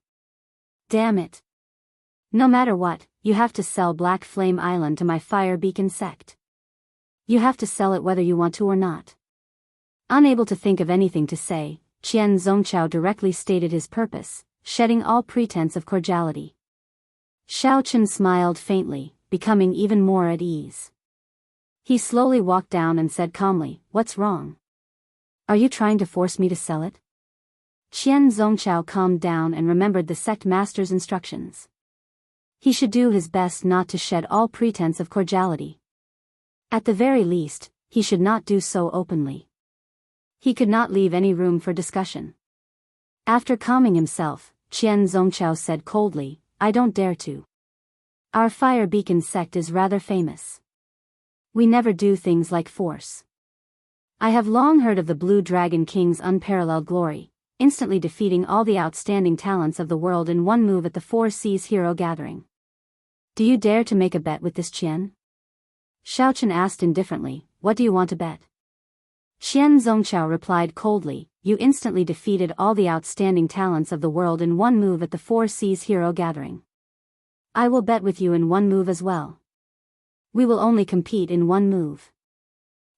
Damn it. No matter what, you have to sell Black Flame Island to my Fire Beacon sect. You have to sell it whether you want to or not. Unable to think of anything to say, Qian Zongchao directly stated his purpose, shedding all pretense of cordiality. Xiaochen smiled faintly, becoming even more at ease. He slowly walked down and said calmly, "What's wrong? Are you trying to force me to sell it?" Qian Zongchao calmed down and remembered the sect master's instructions. He should do his best not to shed all pretense of cordiality. At the very least, he should not do so openly. He could not leave any room for discussion. After calming himself, Qian Zongchao said coldly, "I don't dare to. Our Fire Beacon sect is rather famous. We never do things like force. I have long heard of the Blue Dragon King's unparalleled glory, instantly defeating all the outstanding talents of the world in one move at the Four Seas Hero Gathering. Do you dare to make a bet with this Qian?" Xiaochen asked indifferently, "What do you want to bet?" Qian Zongchao replied coldly, "You instantly defeated all the outstanding talents of the world in one move at the Four Seas Hero Gathering. I will bet with you in one move as well. We will only compete in one move.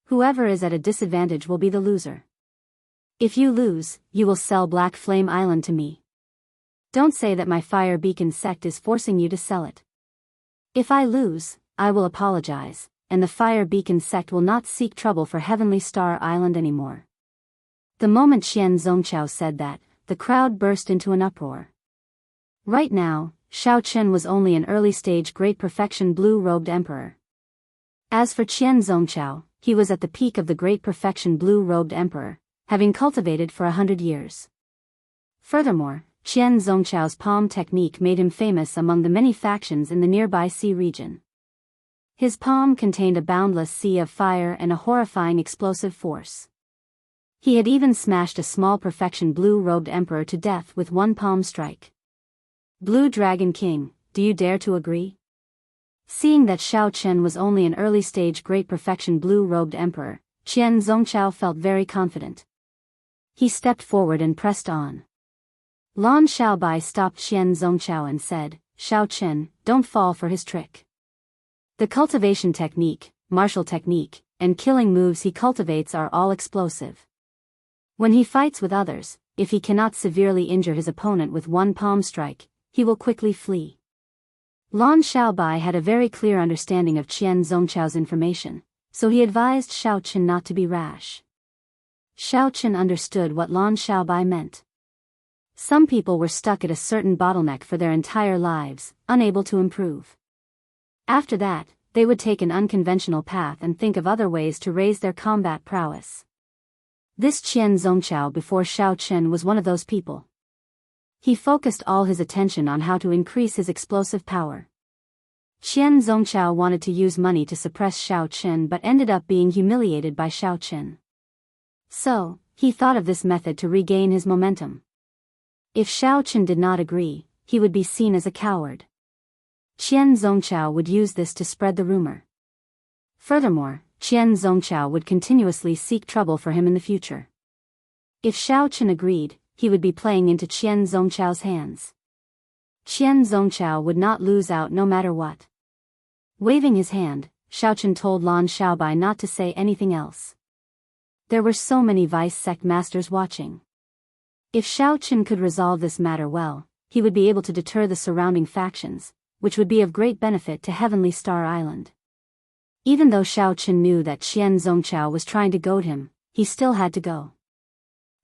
Whoever is at a disadvantage will be the loser. If you lose, you will sell Black Flame Island to me. Don't say that my Fire Beacon sect is forcing you to sell it. If I lose, I will apologize, and the Fire Beacon sect will not seek trouble for Heavenly Star Island anymore." The moment Qian Zongchao said that, the crowd burst into an uproar. Right now, Xiaochen was only an early-stage Great Perfection Blue-Robed Emperor. As for Qian Zongchao, he was at the peak of the Great Perfection Blue-Robed Emperor, having cultivated for 100 years. Furthermore, Qian Zongchao's palm technique made him famous among the many factions in the nearby sea region. His palm contained a boundless sea of fire and a horrifying explosive force. He had even smashed a small Perfection Blue-Robed Emperor to death with one palm strike. "Blue Dragon King, do you dare to agree?" Seeing that Xiaochen was only an early-stage Great Perfection Blue-Robed Emperor, Qian Zongchao felt very confident. He stepped forward and pressed on. Lan Xiaobai stopped Qian Zongchao and said, "Xiaochen, don't fall for his trick. The cultivation technique, martial technique, and killing moves he cultivates are all explosive. When he fights with others, if he cannot severely injure his opponent with one palm strike, he will quickly flee." Lan Xiaobai had a very clear understanding of Qian Zongchao's information, so he advised Xiaochen not to be rash. Xiaochen understood what Lan Xiaobai meant. Some people were stuck at a certain bottleneck for their entire lives, unable to improve. After that, they would take an unconventional path and think of other ways to raise their combat prowess. This Qian Zongchao before Xiaochen was one of those people. He focused all his attention on how to increase his explosive power. Qian Zongchao wanted to use money to suppress Xiaochen but ended up being humiliated by Xiaochen. So, he thought of this method to regain his momentum. If Xiaochen did not agree, he would be seen as a coward. Qian Zongchao would use this to spread the rumor. Furthermore, Qian Zongchao would continuously seek trouble for him in the future. If Xiaochen agreed, he would be playing into Qian Zongchao's hands. Qian Zongchao would not lose out no matter what. Waving his hand, Xiaochen told Lan Xiaobai not to say anything else. There were so many vice sect masters watching. If Xiaochen could resolve this matter well, he would be able to deter the surrounding factions, which would be of great benefit to Heavenly Star Island. Even though Xiaochen knew that Qian Zongchao was trying to goad him, he still had to go.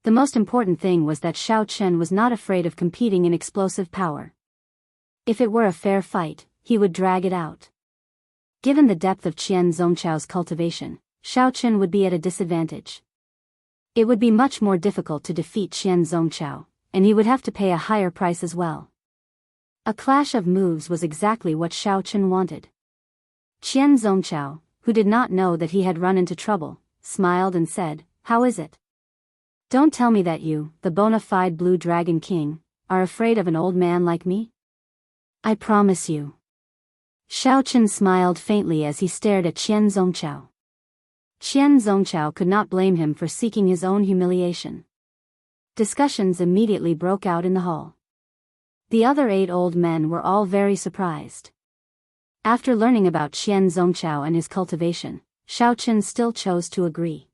The most important thing was that Xiaochen was not afraid of competing in explosive power. If it were a fair fight, he would drag it out. Given the depth of Qian Zongchao's cultivation, Xiaochen would be at a disadvantage. It would be much more difficult to defeat Qian Zongchao, and he would have to pay a higher price as well. A clash of moves was exactly what Xiaochen wanted. Qian Zongchao, who did not know that he had run into trouble, smiled and said, "How is it? Don't tell me that you, the bona fide Blue Dragon King, are afraid of an old man like me? I promise you." Xiaochen smiled faintly as he stared at Qian Zongchao. Qian Zongchao could not blame him for seeking his own humiliation. Discussions immediately broke out in the hall. The other 8 old men were all very surprised. After learning about Qian Zongchao and his cultivation, Xiaoqin still chose to agree.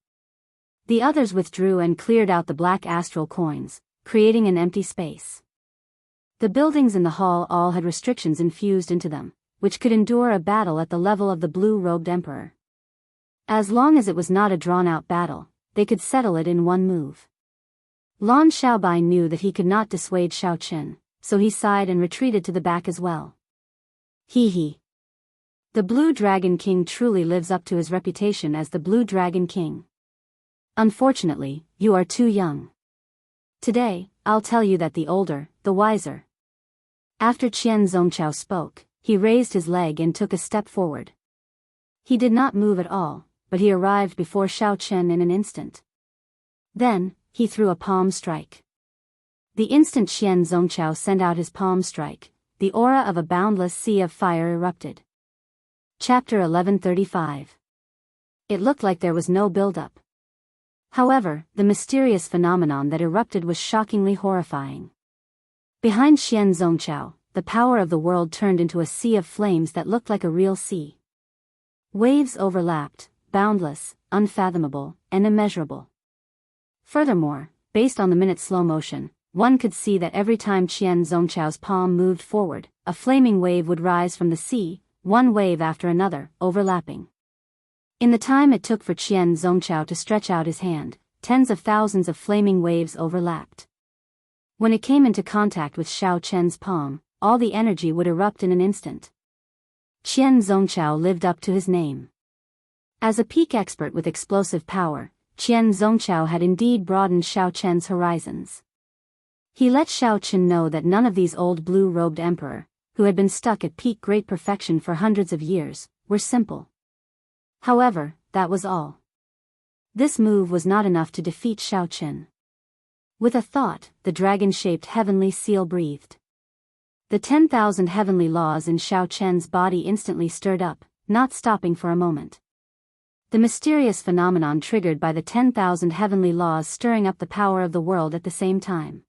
The others withdrew and cleared out the black astral coins, creating an empty space. The buildings in the hall all had restrictions infused into them, which could endure a battle at the level of the blue-robed emperor. As long as it was not a drawn-out battle, they could settle it in one move. Lan Xiaobai knew that he could not dissuade Xiaoqin, so he sighed and retreated to the back as well. Hee. The Blue Dragon King truly lives up to his reputation as the Blue Dragon King. Unfortunately, you are too young. Today, I'll tell you that the older, the wiser. After Qian Zongchao spoke, he raised his leg and took a step forward. He did not move at all, but he arrived before Xiaoqin in an instant. Then, he threw a palm strike. The instant Qian Zongchao sent out his palm strike, the aura of a boundless sea of fire erupted. Chapter 1135. It looked like there was no build-up. However, the mysterious phenomenon that erupted was shockingly horrifying. Behind Qian Zongchao, the power of the world turned into a sea of flames that looked like a real sea. Waves overlapped, boundless, unfathomable, and immeasurable. Furthermore, based on the minute slow motion, one could see that every time Qian Zongchao's palm moved forward, a flaming wave would rise from the sea, one wave after another, overlapping. In the time it took for Qian Zongchao to stretch out his hand, tens of thousands of flaming waves overlapped. When it came into contact with Xiaoqin's palm, all the energy would erupt in an instant. Qian Zongchao lived up to his name. As a peak expert with explosive power, Qian Zongchao had indeed broadened Xiaoqin's horizons. He let Xiaoqin know that none of these old blue-robed emperor, who had been stuck at peak great perfection for hundreds of years, were simple. However, that was all. This move was not enough to defeat Xiaoqin. With a thought, the dragon-shaped heavenly seal breathed. The 10,000 heavenly laws in Xiaoqin's body instantly stirred up, not stopping for a moment. The mysterious phenomenon triggered by the 10,000 heavenly laws stirring up the power of the world at the same time.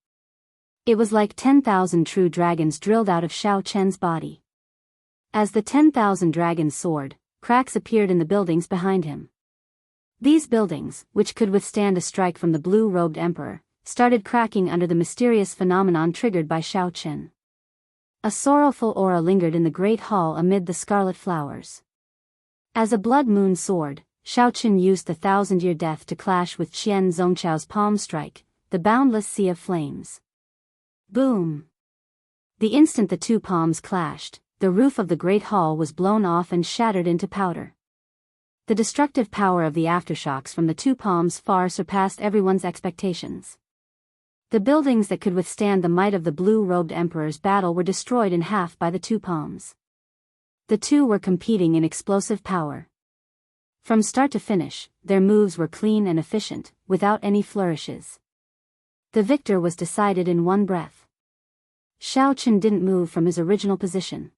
It was like 10,000 true dragons drilled out of Xiaoqin's body. As the 10,000 dragons soared, cracks appeared in the buildings behind him. These buildings, which could withstand a strike from the blue-robed emperor, started cracking under the mysterious phenomenon triggered by Xiaoqin. A sorrowful aura lingered in the great hall amid the scarlet flowers. As a blood moon soared, Xiaoqin used the 1,000-year death to clash with Qian Zongchao's palm strike, the boundless sea of flames. Boom! The instant the two palms clashed, the roof of the great hall was blown off and shattered into powder. The destructive power of the aftershocks from the two palms far surpassed everyone's expectations. The buildings that could withstand the might of the blue-robed emperor's battle were destroyed in half by the two palms. The two were competing in explosive power. From start to finish, their moves were clean and efficient, without any flourishes. The victor was decided in one breath. Xiaoqin didn't move from his original position.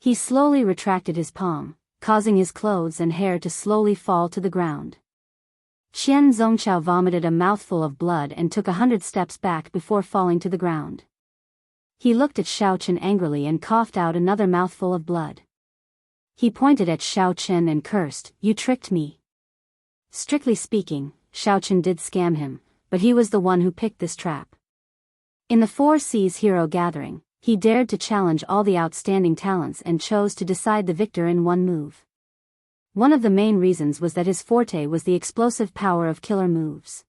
He slowly retracted his palm, causing his clothes and hair to slowly fall to the ground. Qian Zongchao vomited a mouthful of blood and took 100 steps back before falling to the ground. He looked at Xiaoqin angrily and coughed out another mouthful of blood. He pointed at Xiaoqin and cursed, "You tricked me." Strictly speaking, Xiaoqin did scam him, but he was the one who picked this trap. In the Four Seas Hero Gathering, he dared to challenge all the outstanding talents and chose to decide the victor in one move. One of the main reasons was that his forte was the explosive power of killer moves.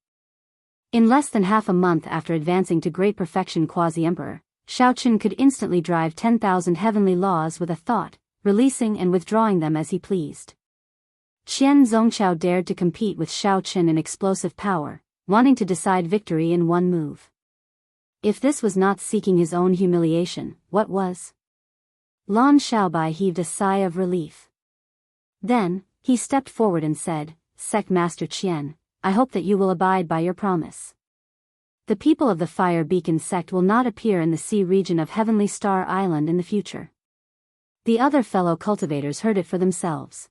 In less than half a month after advancing to great perfection quasi-emperor, Xiaoqin could instantly drive 10,000 heavenly laws with a thought, releasing and withdrawing them as he pleased. Qian Zongchao dared to compete with Xiaoqin in explosive power, wanting to decide victory in one move. If this was not seeking his own humiliation, what was? Lan Xiaobai heaved a sigh of relief. Then, he stepped forward and said, "Sect Master Qian, I hope that you will abide by your promise. The people of the Fire Beacon sect will not appear in the sea region of Heavenly Star Island in the future." The other fellow cultivators heard it for themselves.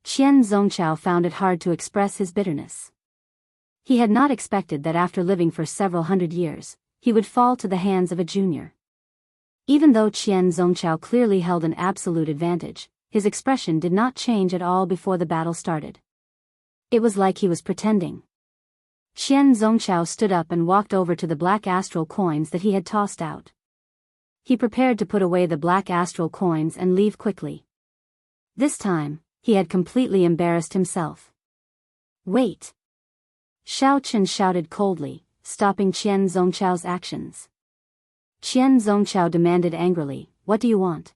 Qian Zongchao found it hard to express his bitterness. He had not expected that after living for several hundred years, he would fall to the hands of a junior. Even though Qian Zongchao clearly held an absolute advantage, his expression did not change at all before the battle started. It was like he was pretending. Qian Zongchao stood up and walked over to the black astral coins that he had tossed out. He prepared to put away the black astral coins and leave quickly. This time, he had completely embarrassed himself. Wait! Xiaochen shouted coldly, stopping Qian Zongchao's actions. Qian Zongchao demanded angrily, "What do you want?"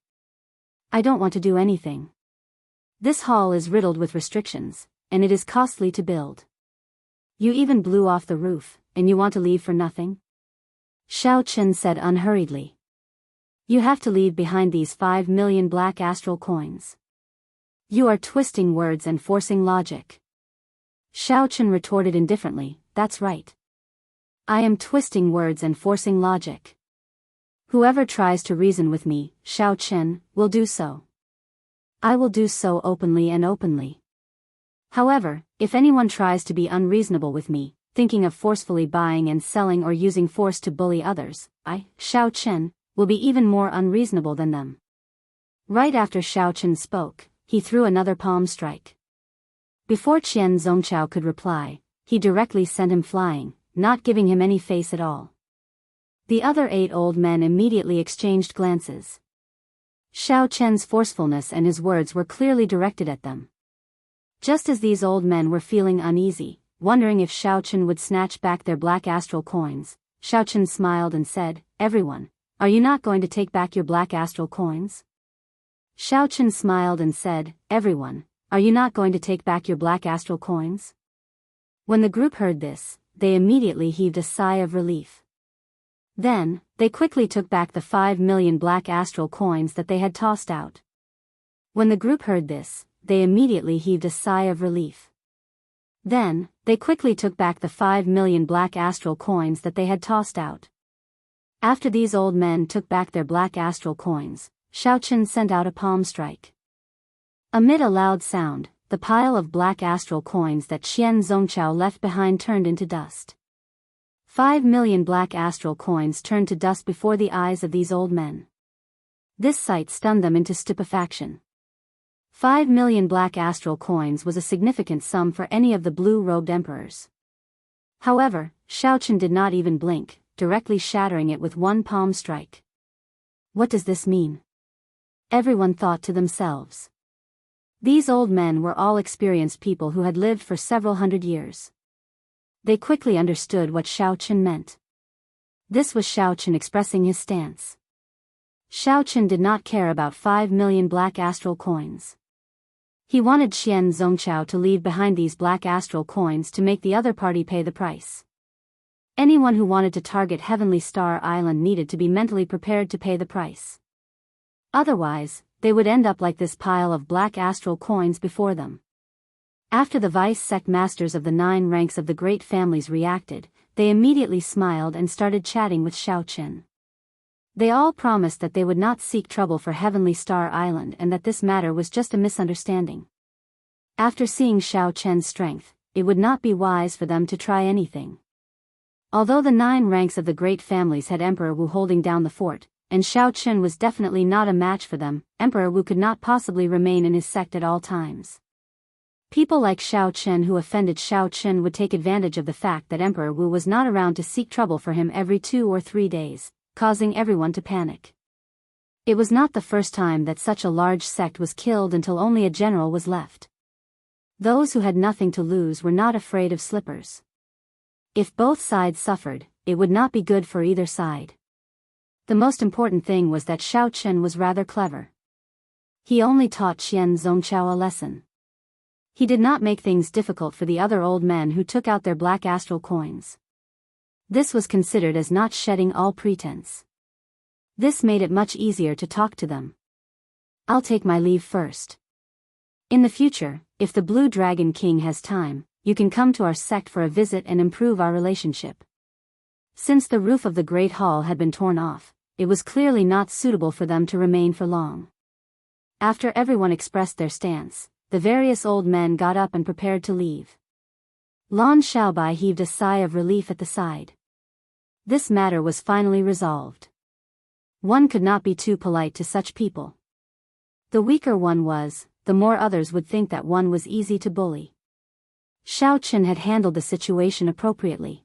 "I don't want to do anything. This hall is riddled with restrictions, and it is costly to build. You even blew off the roof, and you want to leave for nothing?" Xiaochen said unhurriedly. "You have to leave behind these 5 million black astral coins. You are twisting words and forcing logic." Xiaochen retorted indifferently, "That's right. I am twisting words and forcing logic. Whoever tries to reason with me, Xiaochen, will do so. I will do so openly and openly. However, if anyone tries to be unreasonable with me, thinking of forcefully buying and selling or using force to bully others, I, Xiaochen, will be even more unreasonable than them." Right after Xiaochen spoke, he threw another palm strike. Before Qian Zongchao could reply, he directly sent him flying, not giving him any face at all. The other 8 old men immediately exchanged glances. Xiaochen's forcefulness and his words were clearly directed at them. Just as these old men were feeling uneasy, wondering if Xiaochen would snatch back their black astral coins, Xiaochen smiled and said, "Everyone, are you not going to take back your black astral coins?" Xiaochen smiled and said, "Everyone, are you not going to take back your black astral coins?" When the group heard this, they immediately heaved a sigh of relief. Then, they quickly took back the 5 million black astral coins that they had tossed out. When the group heard this, they immediately heaved a sigh of relief. Then, they quickly took back the 5 million black astral coins that they had tossed out. After these old men took back their black astral coins, Xiaochen sent out a palm strike. Amid a loud sound, the pile of black astral coins that Qian Zongchao left behind turned into dust. 5 million black astral coins turned to dust before the eyes of these old men. This sight stunned them into stupefaction. 5 million black astral coins was a significant sum for any of the blue-robed emperors. However, Xiaochen did not even blink, directly shattering it with one palm strike. What does this mean? Everyone thought to themselves. These old men were all experienced people who had lived for several hundred years. They quickly understood what Xiaochen meant. This was Xiaochen expressing his stance. Xiaochen did not care about 5 million black astral coins. He wanted Qian Zongchao to leave behind these black astral coins to make the other party pay the price. Anyone who wanted to target Heavenly Star Island needed to be mentally prepared to pay the price. Otherwise, they would end up like this pile of black astral coins before them. After the vice-sect masters of the 9 ranks of the great families reacted, they immediately smiled and started chatting with Xiaochen. They all promised that they would not seek trouble for Heavenly Star Island and that this matter was just a misunderstanding. After seeing Xiaochen's strength, it would not be wise for them to try anything. Although the 9 ranks of the great families had Emperor Wu holding down the fort, and Xiaochen was definitely not a match for them, Emperor Wu could not possibly remain in his sect at all times. People like Xiaochen who offended Xiaochen would take advantage of the fact that Emperor Wu was not around to seek trouble for him every 2 or 3 days, causing everyone to panic. It was not the first time that such a large sect was killed until only a general was left. Those who had nothing to lose were not afraid of slippers. If both sides suffered, it would not be good for either side. The most important thing was that Xiaochen was rather clever. He only taught Qian Zongchao a lesson. He did not make things difficult for the other old men who took out their black astral coins. This was considered as not shedding all pretense. This made it much easier to talk to them. "I'll take my leave first. In the future, if the Blue Dragon King has time, you can come to our sect for a visit and improve our relationship." Since the roof of the Great Hall had been torn off, it was clearly not suitable for them to remain for long. After everyone expressed their stance, the various old men got up and prepared to leave. Lan Xiaobai heaved a sigh of relief at the side. This matter was finally resolved. One could not be too polite to such people. The weaker one was, the more others would think that one was easy to bully. Xiao Qin had handled the situation appropriately.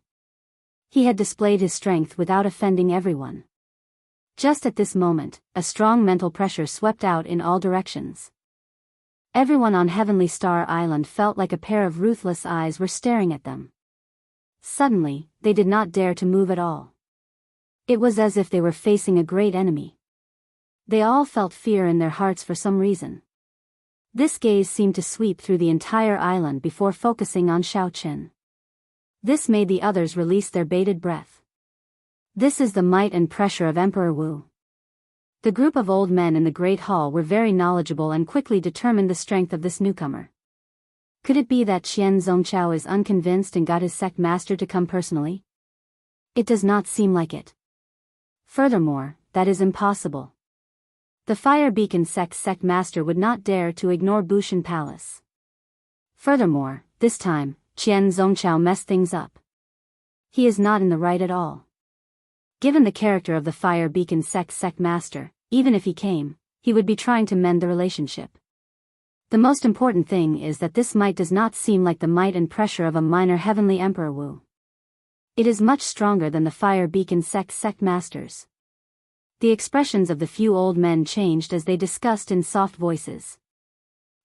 He had displayed his strength without offending everyone. Just at this moment, a strong mental pressure swept out in all directions. Everyone on Heavenly Star Island felt like a pair of ruthless eyes were staring at them. Suddenly, they did not dare to move at all. It was as if they were facing a great enemy. They all felt fear in their hearts for some reason. This gaze seemed to sweep through the entire island before focusing on Xiao Qin. This made the others release their bated breath. This is the might and pressure of Emperor Wu. The group of old men in the Great Hall were very knowledgeable and quickly determined the strength of this newcomer. Could it be that Qian Zongchao is unconvinced and got his sect master to come personally? It does not seem like it. Furthermore, that is impossible. The Fire Beacon sect master would not dare to ignore Bushan Palace. Furthermore, this time, Qian Zongchao messed things up. He is not in the right at all. Given the character of the Fire Beacon sect master, even if he came, he would be trying to mend the relationship. The most important thing is that this might does not seem like the might and pressure of a minor heavenly Emperor Wu. It is much stronger than the Fire Beacon sect masters. The expressions of the few old men changed as they discussed in soft voices.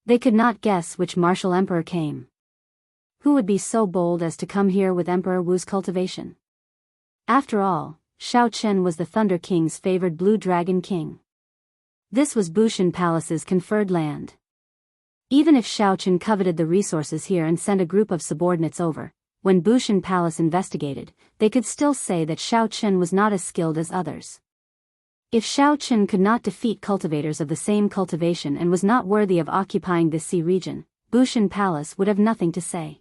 They could not guess which martial emperor came. Who would be so bold as to come here with Emperor Wu's cultivation? After all, Xiao Qin was the Thunder King's favored Blue Dragon King. This was Bushan Palace's conferred land. Even if Xiao Qin coveted the resources here and sent a group of subordinates over, when Bushan Palace investigated, they could still say that Xiao Qin was not as skilled as others. If Xiao Qin could not defeat cultivators of the same cultivation and was not worthy of occupying this sea region, Bushan Palace would have nothing to say.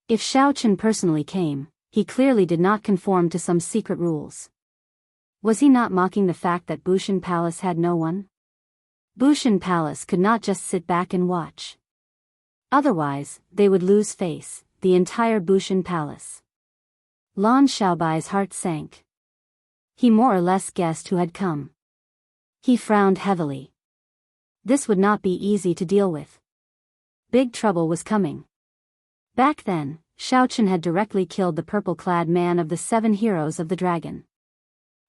If Xiao Qin personally came, he clearly did not conform to some secret rules. Was he not mocking the fact that Bushan Palace had no one? Bushan Palace could not just sit back and watch. Otherwise, they would lose face, the entire Bushan Palace. Lan Xiaobai's heart sank. He more or less guessed who had come. He frowned heavily. This would not be easy to deal with. Big trouble was coming. Back then, Xiao Qin had directly killed the purple-clad man of the 7 heroes of the dragon.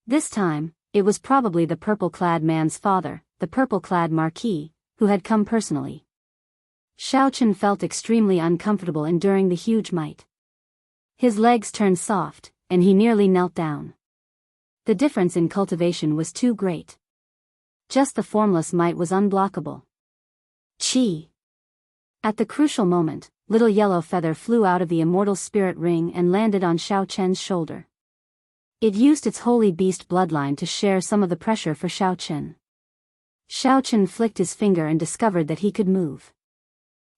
This time, it was probably the purple-clad man's father, the purple-clad marquis, who had come personally. Xiao Qin felt extremely uncomfortable enduring the huge might. His legs turned soft, and he nearly knelt down. The difference in cultivation was too great. Just the formless might was unblockable. Chi! At the crucial moment, little yellow feather flew out of the immortal spirit ring and landed on Xiao Qin's shoulder. It used its holy beast bloodline to share some of the pressure for Xiao Qin. Xiao Qin flicked his finger and discovered that he could move.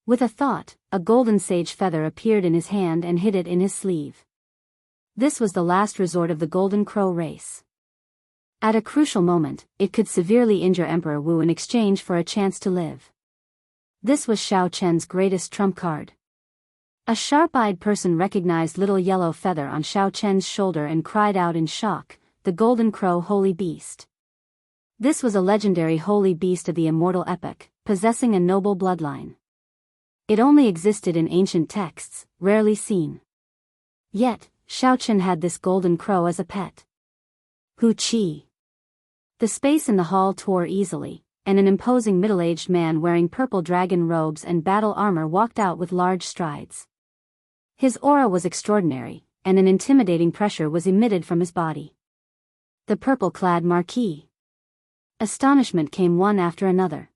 With a thought, a golden sage feather appeared in his hand and hid it in his sleeve. This was the last resort of the Golden Crow race. At a crucial moment, it could severely injure Emperor Wu in exchange for a chance to live. This was Xiao Qin's greatest trump card. A sharp-eyed person recognized little yellow feather on Xiao Qin's shoulder and cried out in shock, "The Golden Crow Holy Beast." This was a legendary holy beast of the immortal epic, possessing a noble bloodline. It only existed in ancient texts, rarely seen. Yet, Xiao Qin had this golden crow as a pet. Hu Qi. The space in the hall tore easily, and an imposing middle-aged man wearing purple dragon robes and battle armor walked out with large strides. His aura was extraordinary, and an intimidating pressure was emitted from his body. The purple-clad marquis. Astonishment came one after another.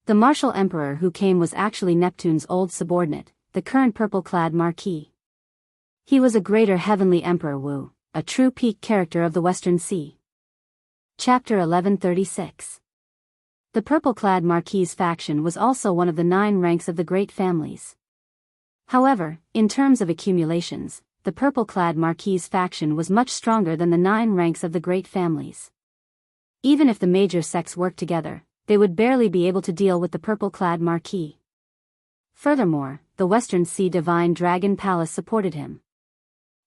The martial emperor who came was actually Neptune's old subordinate, the current purple-clad marquis. He was a greater heavenly Emperor Wu, a true peak character of the Western Sea. Chapter 1136. The purple-clad marquis's faction was also one of the 9 ranks of the great families. However, in terms of accumulations, the purple-clad marquis's faction was much stronger than the 9 ranks of the great families. Even if the major sects worked together, they would barely be able to deal with the purple-clad marquis. Furthermore, the Western Sea Divine Dragon Palace supported him.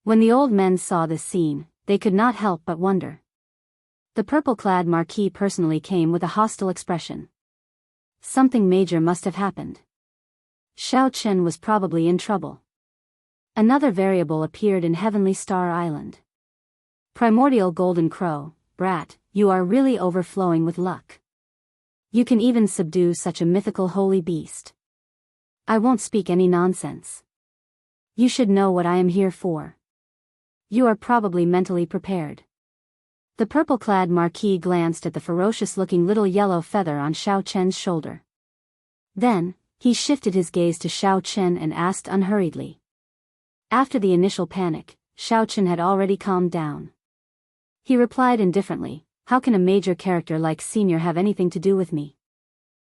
When the old men saw this scene, they could not help but wonder. The purple-clad marquis personally came with a hostile expression. Something major must have happened. Xiao Chen was probably in trouble. Another variable appeared in Heavenly Star Island. Primordial Golden Crow, brat, you are really overflowing with luck. You can even subdue such a mythical holy beast. I won't speak any nonsense. You should know what I am here for. You are probably mentally prepared. The purple-clad marquis glanced at the ferocious-looking little yellow feather on Xiao Chen's shoulder. Then, he shifted his gaze to Xiao Chen and asked unhurriedly. After the initial panic, Xiao Chen had already calmed down. He replied indifferently, how can a major character like Senior have anything to do with me?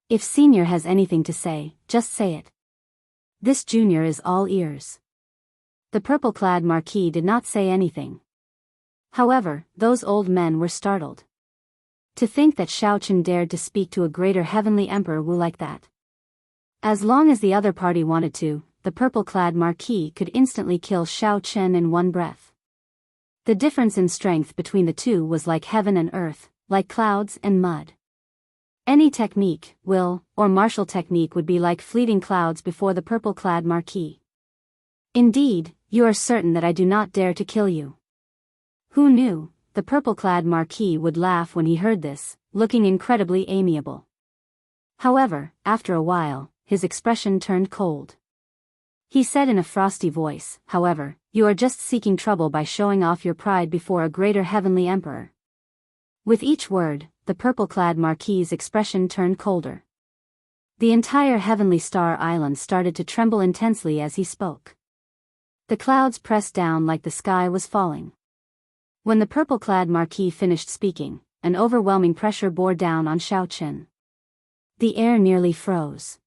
If Senior has anything to say, just say it. This Junior is all ears. The purple-clad marquis did not say anything. However, those old men were startled. To think that Xiao Chen dared to speak to a greater heavenly emperor Wu like that. As long as the other party wanted to, the purple-clad marquis could instantly kill Xiao Chen in one breath. The difference in strength between the two was like heaven and earth, like clouds and mud. Any technique, will, or martial technique would be like fleeting clouds before the purple-clad marquis. Indeed, you are certain that I do not dare to kill you. Who knew? The purple-clad marquis would laugh when he heard this, looking incredibly amiable. However, after a while, his expression turned cold. He said in a frosty voice, however, you are just seeking trouble by showing off your pride before a greater heavenly emperor. With each word, the purple-clad marquis's expression turned colder. The entire Heavenly Star Island started to tremble intensely as he spoke. The clouds pressed down like the sky was falling. When the purple-clad marquis finished speaking, an overwhelming pressure bore down on Xiao Chen. The air nearly froze.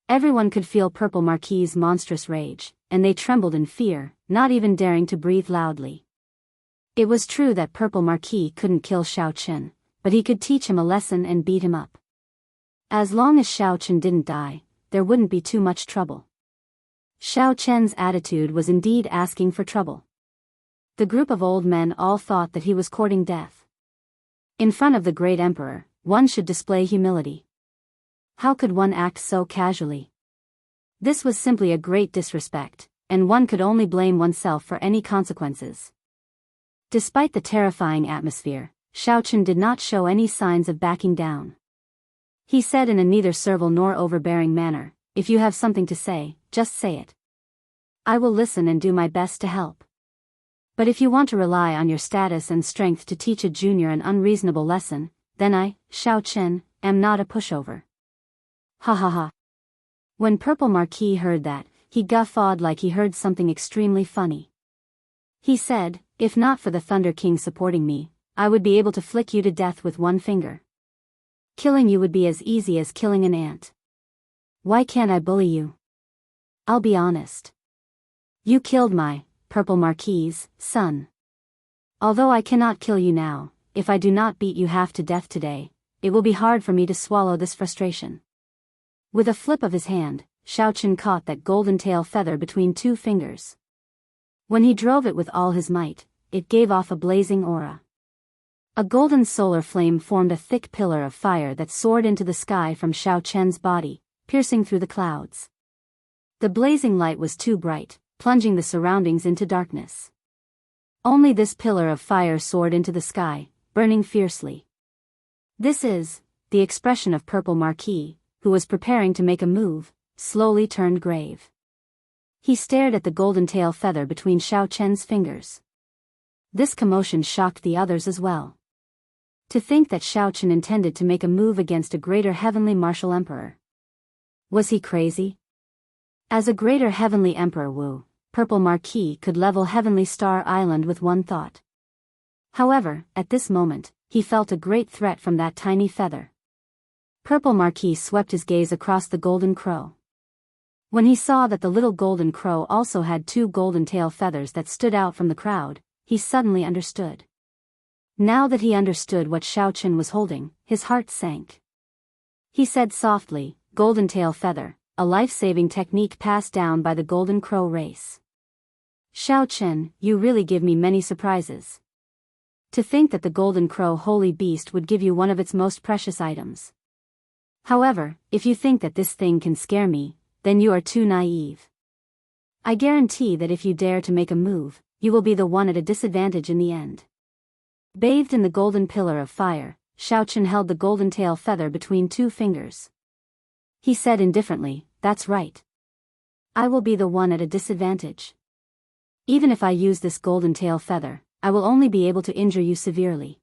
Everyone could feel Purple Marquis's monstrous rage, and they trembled in fear, not even daring to breathe loudly. It was true that Purple Marquis couldn't kill Xiao Chen, but he could teach him a lesson and beat him up. As long as Xiao Chen didn't die, there wouldn't be too much trouble. Xiao Chen's attitude was indeed asking for trouble. The group of old men all thought that he was courting death. In front of the great emperor, one should display humility. How could one act so casually? This was simply a great disrespect, and one could only blame oneself for any consequences. Despite the terrifying atmosphere, Xiao Chen did not show any signs of backing down. He said in a neither servile nor overbearing manner, if you have something to say, just say it. I will listen and do my best to help. But if you want to rely on your status and strength to teach a junior an unreasonable lesson, then I, Xiao Chen, am not a pushover. Ha ha ha. When Purple Marquis heard that, he guffawed like he heard something extremely funny. He said, if not for the Thunder King supporting me, I would be able to flick you to death with one finger. Killing you would be as easy as killing an ant. Why can't I bully you? I'll be honest. You killed my, Purple Marquis's, son. Although I cannot kill you now, if I do not beat you half to death today, it will be hard for me to swallow this frustration. With a flip of his hand, Xiao Chen caught that golden tail feather between two fingers. When he drove it with all his might, it gave off a blazing aura. A golden solar flame formed a thick pillar of fire that soared into the sky from Xiao Chen's body, piercing through the clouds. The blazing light was too bright, plunging the surroundings into darkness. Only this pillar of fire soared into the sky, burning fiercely. This is, the expression of Purple Marquis, who was preparing to make a move, slowly turned grave. He stared at the golden tail feather between Xiao Chen's fingers. This commotion shocked the others as well. To think that Xiao Chen intended to make a move against a greater heavenly martial emperor. Was he crazy? As a greater heavenly emperor Wu, Purple Marquis could level Heavenly Star Island with one thought. However, at this moment, he felt a great threat from that tiny feather. Purple Marquis swept his gaze across the golden crow. When he saw that the little golden crow also had two golden tail feathers that stood out from the crowd, he suddenly understood. Now that he understood what Xiao Chen was holding, his heart sank. He said softly, golden tail feather, a life-saving technique passed down by the golden crow race. Xiao Chen, you really give me many surprises. To think that the golden crow holy beast would give you one of its most precious items. However, if you think that this thing can scare me, then you are too naive. I guarantee that if you dare to make a move, you will be the one at a disadvantage in the end. Bathed in the golden pillar of fire, Shaochen held the golden tail feather between two fingers. He said indifferently, "That's right. I will be the one at a disadvantage. Even if I use this golden tail feather, I will only be able to injure you severely.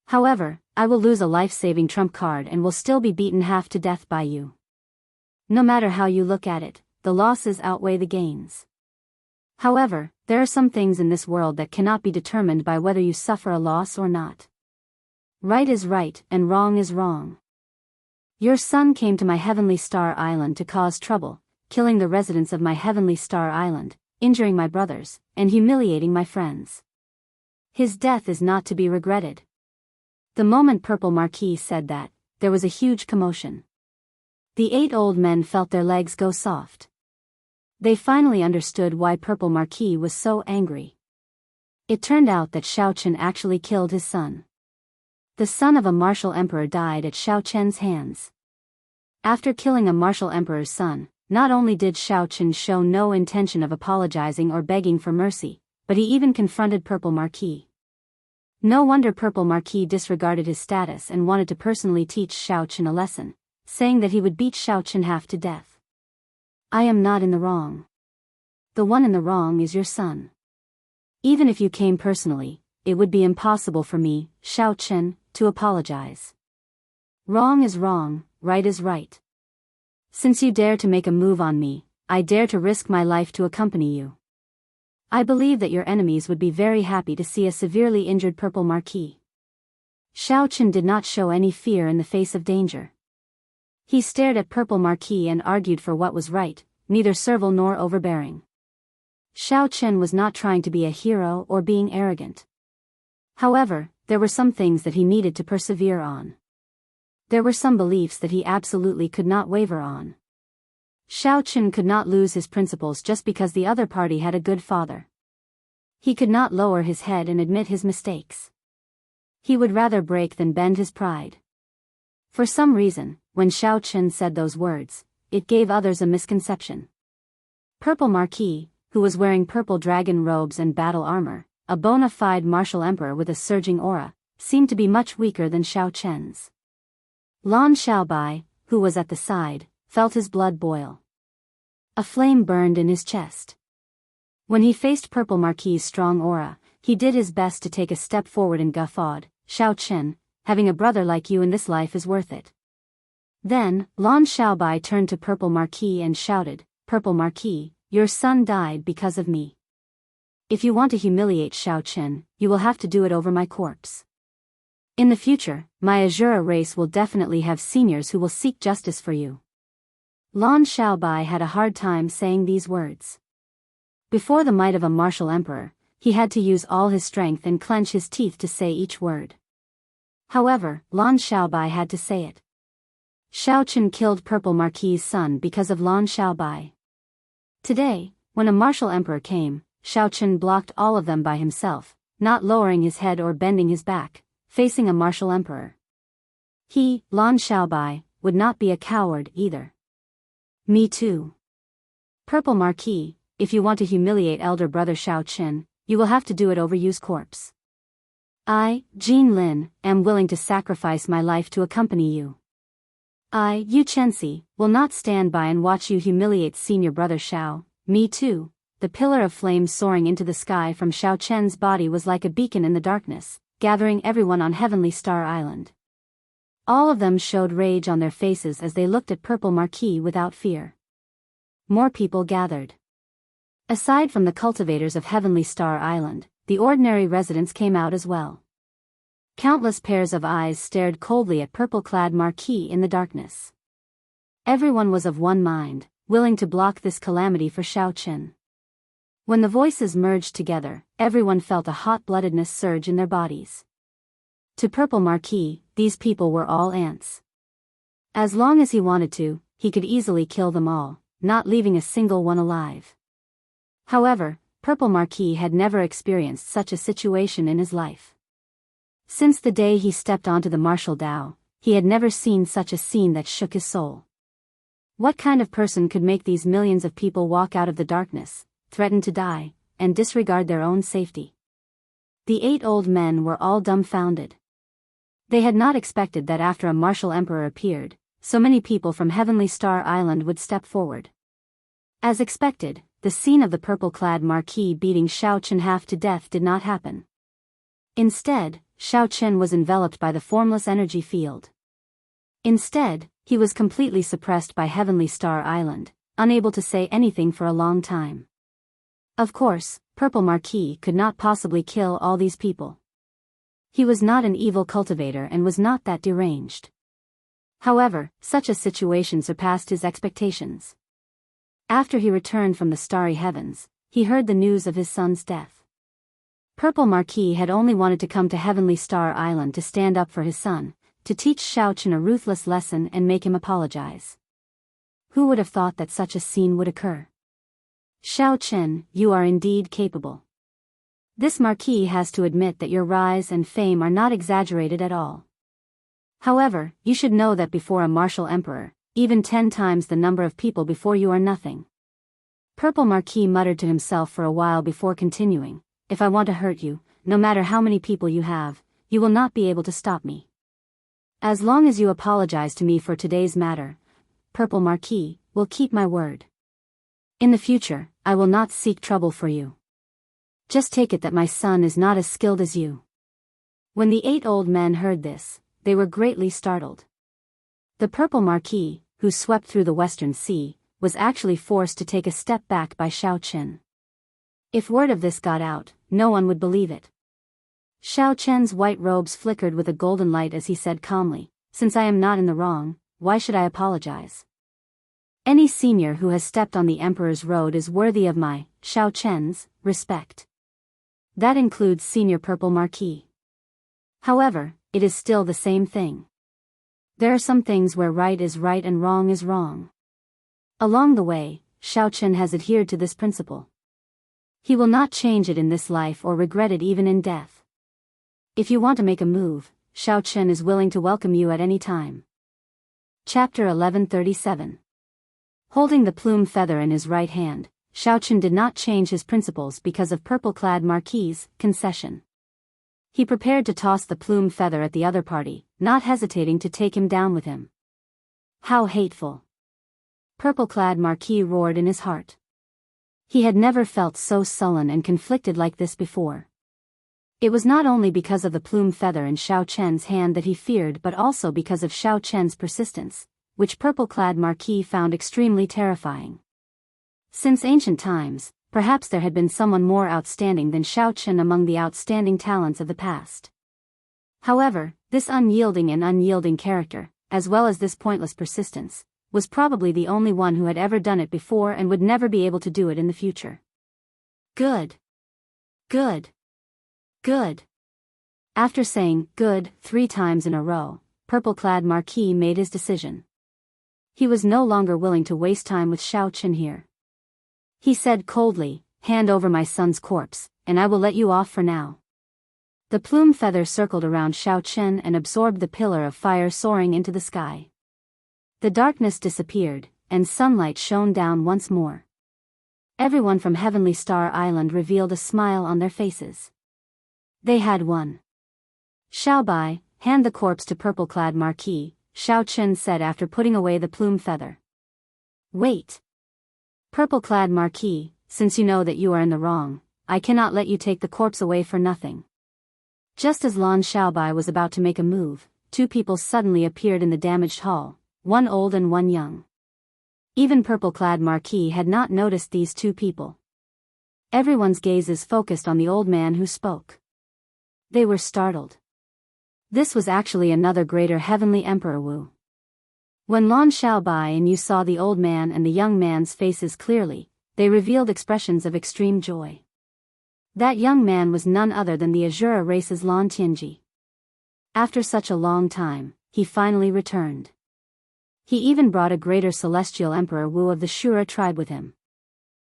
However, I will lose a life-saving trump card and will still be beaten half to death by you. No matter how you look at it, the losses outweigh the gains. However, there are some things in this world that cannot be determined by whether you suffer a loss or not. Right is right and wrong is wrong. Your son came to my heavenly star island to cause trouble, killing the residents of my heavenly star island, injuring my brothers, and humiliating my friends. His death is not to be regretted." The moment Purple Marquis said that, there was a huge commotion. The 8 old men felt their legs go soft. They finally understood why Purple Marquis was so angry. It turned out that Shaochen actually killed his son. The son of a martial emperor died at Shaochen's hands. After killing a martial emperor's son, not only did Shaochen show no intention of apologizing or begging for mercy, but he even confronted Purple Marquis. No wonder Purple Marquis disregarded his status and wanted to personally teach Shaochen a lesson, saying that he would beat Shaochen half to death. "I am not in the wrong. The one in the wrong is your son. Even if you came personally, it would be impossible for me, Shaochen, to apologize. Wrong is wrong, right is right. Since you dare to make a move on me, I dare to risk my life to accompany you. I believe that your enemies would be very happy to see a severely injured Purple Marquis." Shaochen did not show any fear in the face of danger. He stared at Purple Marquis and argued for what was right, neither servile nor overbearing. Shaochen was not trying to be a hero or being arrogant. However, there were some things that he needed to persevere on. There were some beliefs that he absolutely could not waver on. Shaochen could not lose his principles just because the other party had a good father. He could not lower his head and admit his mistakes. He would rather break than bend his pride. For some reason, when Shaochen said those words, it gave others a misconception. Purple Marquis, who was wearing purple dragon robes and battle armor, a bona fide martial emperor with a surging aura, seemed to be much weaker than Shaochen's. Lan Xiaobai, who was at the side, felt his blood boil. A flame burned in his chest. When he faced Purple Marquis's strong aura, he did his best to take a step forward and guffawed, "Shaochen, having a brother like you in this life is worth it." Then, Lan Xiaobai turned to Purple Marquis and shouted, "Purple Marquis, your son died because of me. If you want to humiliate Shaochen, you will have to do it over my corpse. In the future, my Azura race will definitely have seniors who will seek justice for you." Lan Xiaobai had a hard time saying these words. Before the might of a martial emperor, he had to use all his strength and clench his teeth to say each word. However, Lan Xiaobai had to say it. Shaochen killed Purple Marquis's son because of Lan Xiaobai. Today, when a martial emperor came, Shaochen blocked all of them by himself, not lowering his head or bending his back, facing a martial emperor. He, Lan Xiaobai, would not be a coward either. "Me too. Purple Marquis, if you want to humiliate elder brother Shaochen, you will have to do it over Yu's corpse. I, Jin Lin, am willing to sacrifice my life to accompany you. I, Yu Chenxi, will not stand by and watch you humiliate senior brother Shao." "Me too." The pillar of flame soaring into the sky from Shaochen's body was like a beacon in the darkness, gathering everyone on Heavenly Star Island. All of them showed rage on their faces as they looked at Purple Marquis without fear. More people gathered. Aside from the cultivators of Heavenly Star Island, the ordinary residents came out as well. Countless pairs of eyes stared coldly at purple-clad Marquis in the darkness. Everyone was of one mind, willing to block this calamity for Shaochen. When the voices merged together, everyone felt a hot-bloodedness surge in their bodies. To Purple Marquis, these people were all ants. As long as he wanted to, he could easily kill them all, not leaving a single one alive. However, Purple Marquis had never experienced such a situation in his life. Since the day he stepped onto the martial Tao, he had never seen such a scene that shook his soul. What kind of person could make these millions of people walk out of the darkness, threaten to die, and disregard their own safety? The 8 old men were all dumbfounded. They had not expected that after a martial emperor appeared, so many people from Heavenly Star Island would step forward. As expected, the scene of the purple-clad marquis beating Xiao Chen half to death did not happen. Instead, Xiao Chen was enveloped by the formless energy field. Instead, he was completely suppressed by Heavenly Star Island, unable to say anything for a long time. Of course, Purple Marquis could not possibly kill all these people. He was not an evil cultivator and was not that deranged. However, such a situation surpassed his expectations. After he returned from the starry heavens, he heard the news of his son's death. Purple Marquis had only wanted to come to Heavenly Star Island to stand up for his son, to teach Xiao Chen a ruthless lesson and make him apologize. Who would have thought that such a scene would occur? Xiao Chen, you are indeed capable. This Marquis has to admit that your rise and fame are not exaggerated at all. However, you should know that before a martial emperor, even 10 times the number of people before you are nothing. Purple Marquis muttered to himself for a while before continuing, if I want to hurt you, no matter how many people you have, you will not be able to stop me. As long as you apologize to me for today's matter, Purple Marquis, will keep my word. In the future, I will not seek trouble for you. Just take it that my son is not as skilled as you. When the 8 old men heard this, they were greatly startled. The Purple Marquis, who swept through the Western Sea, was actually forced to take a step back by Xiao Chen. If word of this got out, no one would believe it. Xiao Chen's white robes flickered with a golden light as he said calmly, since I am not in the wrong, why should I apologize? Any senior who has stepped on the Emperor's road is worthy of my, Xiao Chen's, respect. That includes Senior Purple Marquis. However, it is still the same thing. There are some things where right is right and wrong is wrong. Along the way, Xiao Chen has adhered to this principle. He will not change it in this life or regret it even in death. If you want to make a move, Xiao Chen is willing to welcome you at any time. Chapter 1137. Holding the plume feather in his right hand, Xiao Chen did not change his principles because of purple-clad Marquis' concession. He prepared to toss the plume feather at the other party, not hesitating to take him down with him. How hateful! Purple-clad Marquis roared in his heart. He had never felt so sullen and conflicted like this before. It was not only because of the plume feather in Xiao Chen's hand that he feared but also because of Xiao Chen's persistence, which purple-clad Marquis found extremely terrifying. Since ancient times, perhaps there had been someone more outstanding than Xiao Chen among the outstanding talents of the past. However, this unyielding character, as well as this pointless persistence, was probably the only one who had ever done it before and would never be able to do it in the future. Good. Good. Good. After saying, good, 3 times in a row, purple-clad Marquis made his decision. He was no longer willing to waste time with Xiao Chen here. He said coldly, hand over my son's corpse, and I will let you off for now. The plume feather circled around Xiao Chen and absorbed the pillar of fire soaring into the sky. The darkness disappeared, and sunlight shone down once more. Everyone from Heavenly Star Island revealed a smile on their faces. They had won. Xiaobai, hand the corpse to purple-clad Marquis, Xiao Chen said after putting away the plume feather. Wait. Purple-clad Marquis, since you know that you are in the wrong, I cannot let you take the corpse away for nothing. Just as Lan Xiaobai was about to make a move, 2 people suddenly appeared in the damaged hall, one old and one young. Even purple-clad Marquis had not noticed these 2 people. Everyone's gazes focused on the old man who spoke. They were startled. This was actually another greater heavenly Emperor Wu. When Lan Xiaobai and Yu saw the old man and the young man's faces clearly, they revealed expressions of extreme joy. That young man was none other than the Azura race's Lan Tianji. After such a long time, he finally returned. He even brought a greater celestial Emperor Wu of the Shura tribe with him.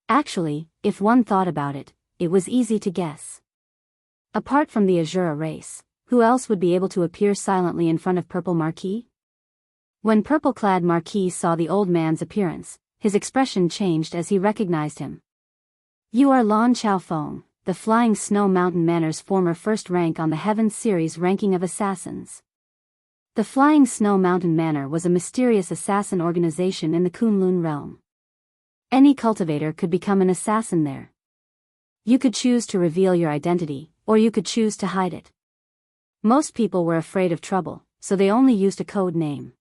Actually, if one thought about it, it was easy to guess. Apart from the Azura race, Who else would be able to appear silently in front of Purple Marquis? When purple-clad Marquis saw the old man's appearance, his expression changed as he recognized him. You are Lan Chaofeng, the Flying Snow Mountain Manor's former first rank on the Heavens series ranking of assassins. The Flying Snow Mountain Manor was a mysterious assassin organization in the Kunlun realm. Any cultivator could become an assassin there. You could choose to reveal your identity, or you could choose to hide it. Most people were afraid of trouble, so they only used a code name.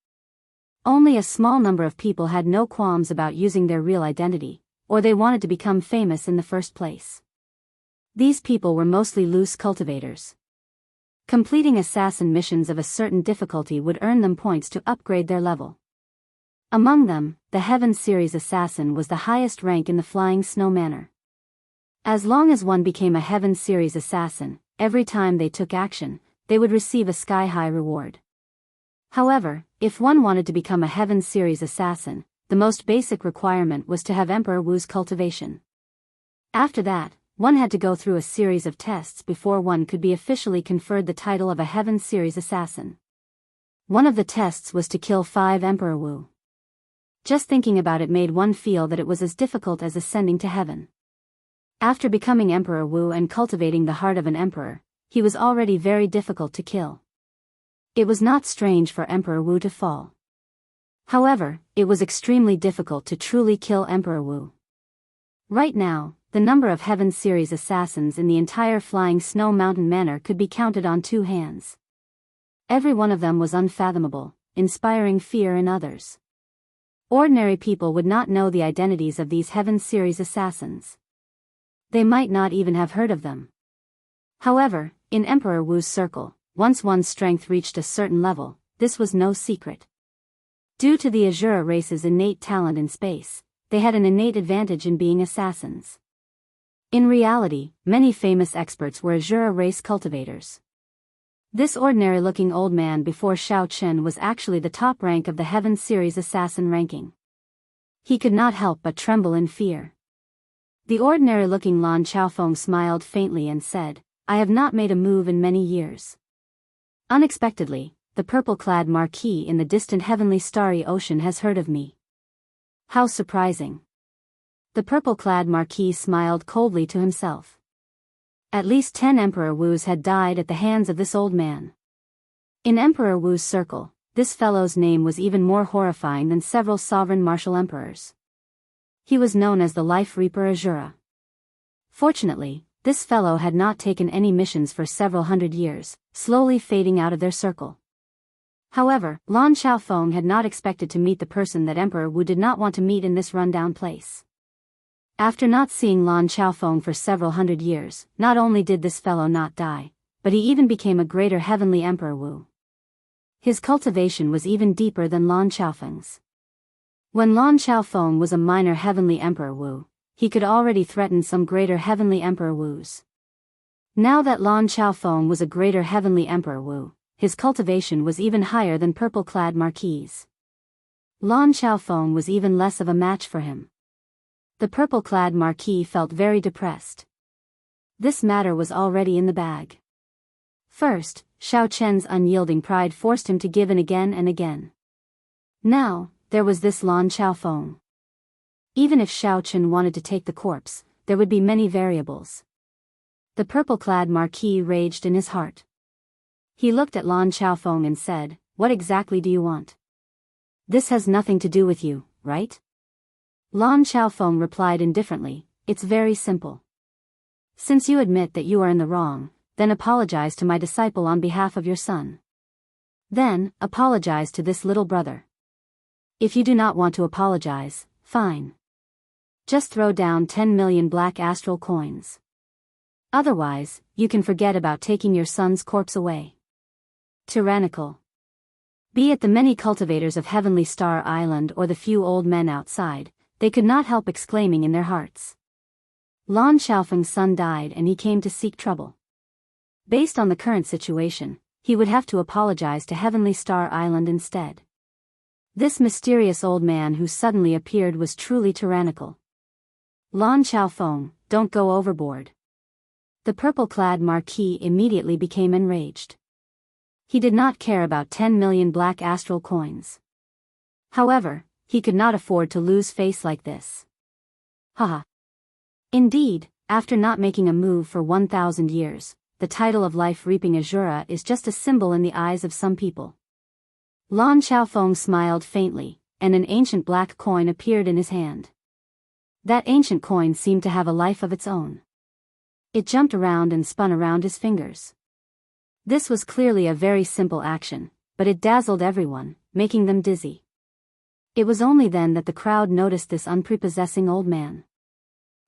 Only a small number of people had no qualms about using their real identity, or they wanted to become famous in the first place. These people were mostly loose cultivators. Completing assassin missions of a certain difficulty would earn them points to upgrade their level. Among them, the Heaven Series Assassin was the highest rank in the Flying Snow Manor. As long as one became a Heaven Series Assassin, every time they took action, they would receive a sky-high reward. However, if one wanted to become a Heaven Series Assassin, the most basic requirement was to have Emperor Wu's cultivation. After that, one had to go through a series of tests before one could be officially conferred the title of a Heaven Series Assassin. One of the tests was to kill 5 Emperor Wu. Just thinking about it made one feel that it was as difficult as ascending to heaven. After becoming Emperor Wu and cultivating the heart of an emperor, he was already very difficult to kill. It was not strange for Emperor Wu to fall. However, it was extremely difficult to truly kill Emperor Wu. Right now, the number of Heaven Series assassins in the entire Flying Snow Mountain Manor could be counted on 2 hands. Every one of them was unfathomable, inspiring fear in others. Ordinary people would not know the identities of these Heaven Series assassins. They might not even have heard of them. However, in Emperor Wu's circle, once one's strength reached a certain level, this was no secret. Due to the Azura race's innate talent in space, they had an innate advantage in being assassins. In reality, many famous experts were Azura race cultivators. This ordinary-looking old man before Xiao Chen was actually the top rank of the Heaven Series assassin ranking. He could not help but tremble in fear. The ordinary-looking Lan Chaofeng smiled faintly and said, I have not made a move in many years. Unexpectedly, the purple-clad Marquis in the distant heavenly starry ocean has heard of me. How surprising. The purple-clad Marquis smiled coldly to himself. At least 10 Emperor Wus had died at the hands of this old man. In Emperor Wu's circle, this fellow's name was even more horrifying than several sovereign martial emperors. He was known as the Life Reaper Azura. Fortunately, this fellow had not taken any missions for several hundred years, slowly fading out of their circle. However, Lan Chaofeng had not expected to meet the person that Emperor Wu did not want to meet in this rundown place. After not seeing Lan Chaofeng for several hundred years, not only did this fellow not die, but he even became a greater heavenly Emperor Wu. His cultivation was even deeper than Lan Chaofeng's. When Lan Chaofeng was a minor heavenly Emperor Wu, he could already threaten some greater heavenly Emperor Wus. Now that Lan Chaofeng was a greater heavenly Emperor Wu, his cultivation was even higher than purple-clad Marquis. Lan Chaofeng was even less of a match for him. The purple-clad Marquis felt very depressed. This matter was already in the bag. First, Xiao Chen's unyielding pride forced him to give in again and again. Now, there was this Lan Chaofeng. Even if Xiao Chen wanted to take the corpse, there would be many variables. The purple-clad Marquis raged in his heart. He looked at Lan Chaofeng and said, What exactly do you want? This has nothing to do with you, right? Lan Chaofeng replied indifferently, It's very simple. Since you admit that you are in the wrong, then apologize to my disciple on behalf of your son. Then, apologize to this little brother. If you do not want to apologize, fine. Just throw down 10 million black astral coins. Otherwise, you can forget about taking your son's corpse away. Tyrannical. Be it the many cultivators of Heavenly Star Island or the few old men outside, they could not help exclaiming in their hearts. Lan Chaofeng's son died and he came to seek trouble. Based on the current situation, he would have to apologize to Heavenly Star Island instead. This mysterious old man who suddenly appeared was truly tyrannical. Lan Chaofeng, don't go overboard. The purple-clad Marquis immediately became enraged. He did not care about 10 million black astral coins. However, he could not afford to lose face like this. Haha. Indeed, after not making a move for 1,000 years, the title of life reaping Azura is just a symbol in the eyes of some people. Lan Xiaofeng smiled faintly, and an ancient black coin appeared in his hand. That ancient coin seemed to have a life of its own. It jumped around and spun around his fingers. This was clearly a very simple action, but it dazzled everyone, making them dizzy. It was only then that the crowd noticed this unprepossessing old man.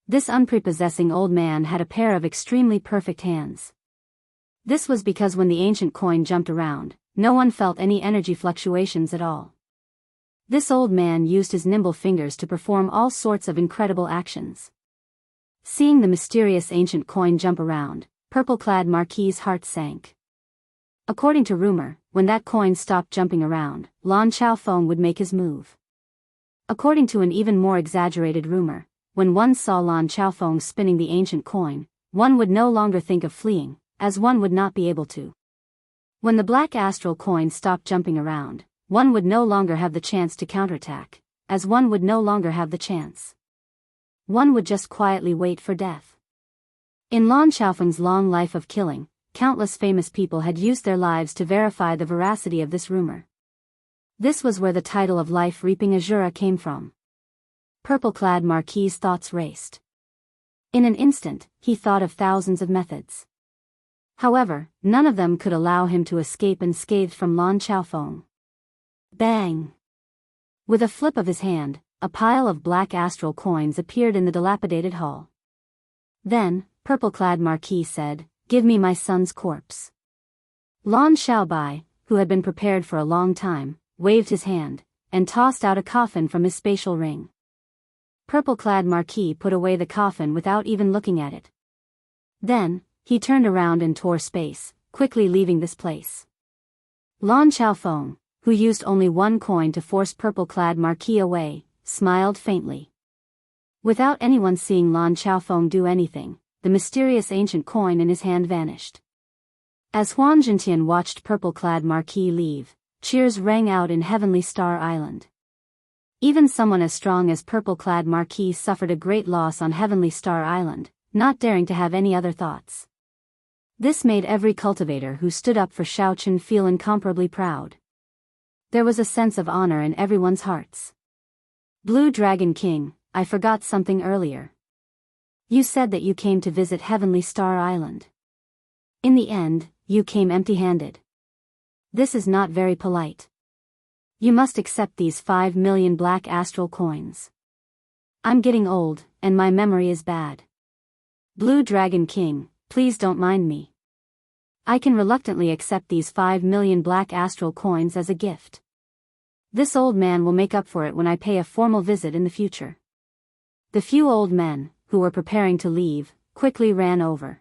This unprepossessing old man had a pair of extremely perfect hands. This was because when the ancient coin jumped around, no one felt any energy fluctuations at all. This old man used his nimble fingers to perform all sorts of incredible actions. Seeing the mysterious ancient coin jump around, purple-clad Marquis's heart sank. According to rumor, when that coin stopped jumping around, Lan Xiaofeng would make his move. According to an even more exaggerated rumor, when one saw Lan Xiaofeng spinning the ancient coin, one would no longer think of fleeing, as one would not be able to. When the black astral coin stopped jumping around, one would no longer have the chance to counterattack, as one would no longer have the chance. One would just quietly wait for death. In Lan Xiaofeng's long life of killing, countless famous people had used their lives to verify the veracity of this rumor. This was where the title of life reaping Azura came from. Purple-clad Marquis's thoughts raced. In an instant, he thought of thousands of methods. However, none of them could allow him to escape unscathed from Lan Xiaofeng. Bang! With a flip of his hand, a pile of black astral coins appeared in the dilapidated hall. Then, purple-clad Marquis said, "Give me my son's corpse." Lan Xiaobai, who had been prepared for a long time, waved his hand, and tossed out a coffin from his spatial ring. Purple-clad Marquis put away the coffin without even looking at it. Then, he turned around and tore space, quickly leaving this place. Lan Xiaofeng, who used only one coin to force purple-clad Marquis away, smiled faintly. Without anyone seeing Lan Xiaofeng do anything, the mysterious ancient coin in his hand vanished. As Huan Zhentian watched purple-clad Marquis leave, cheers rang out in Heavenly Star Island. Even someone as strong as purple-clad Marquis suffered a great loss on Heavenly Star Island, not daring to have any other thoughts. This made every cultivator who stood up for Shaochen feel incomparably proud. There was a sense of honor in everyone's hearts. Blue Dragon King, I forgot something earlier. You said that you came to visit Heavenly Star Island. In the end, you came empty-handed. This is not very polite. You must accept these 5 million black astral coins. I'm getting old, and my memory is bad. Blue Dragon King, please don't mind me. I can reluctantly accept these 5 million black astral coins as a gift. This old man will make up for it when I pay a formal visit in the future. The few old men, who were preparing to leave, quickly ran over.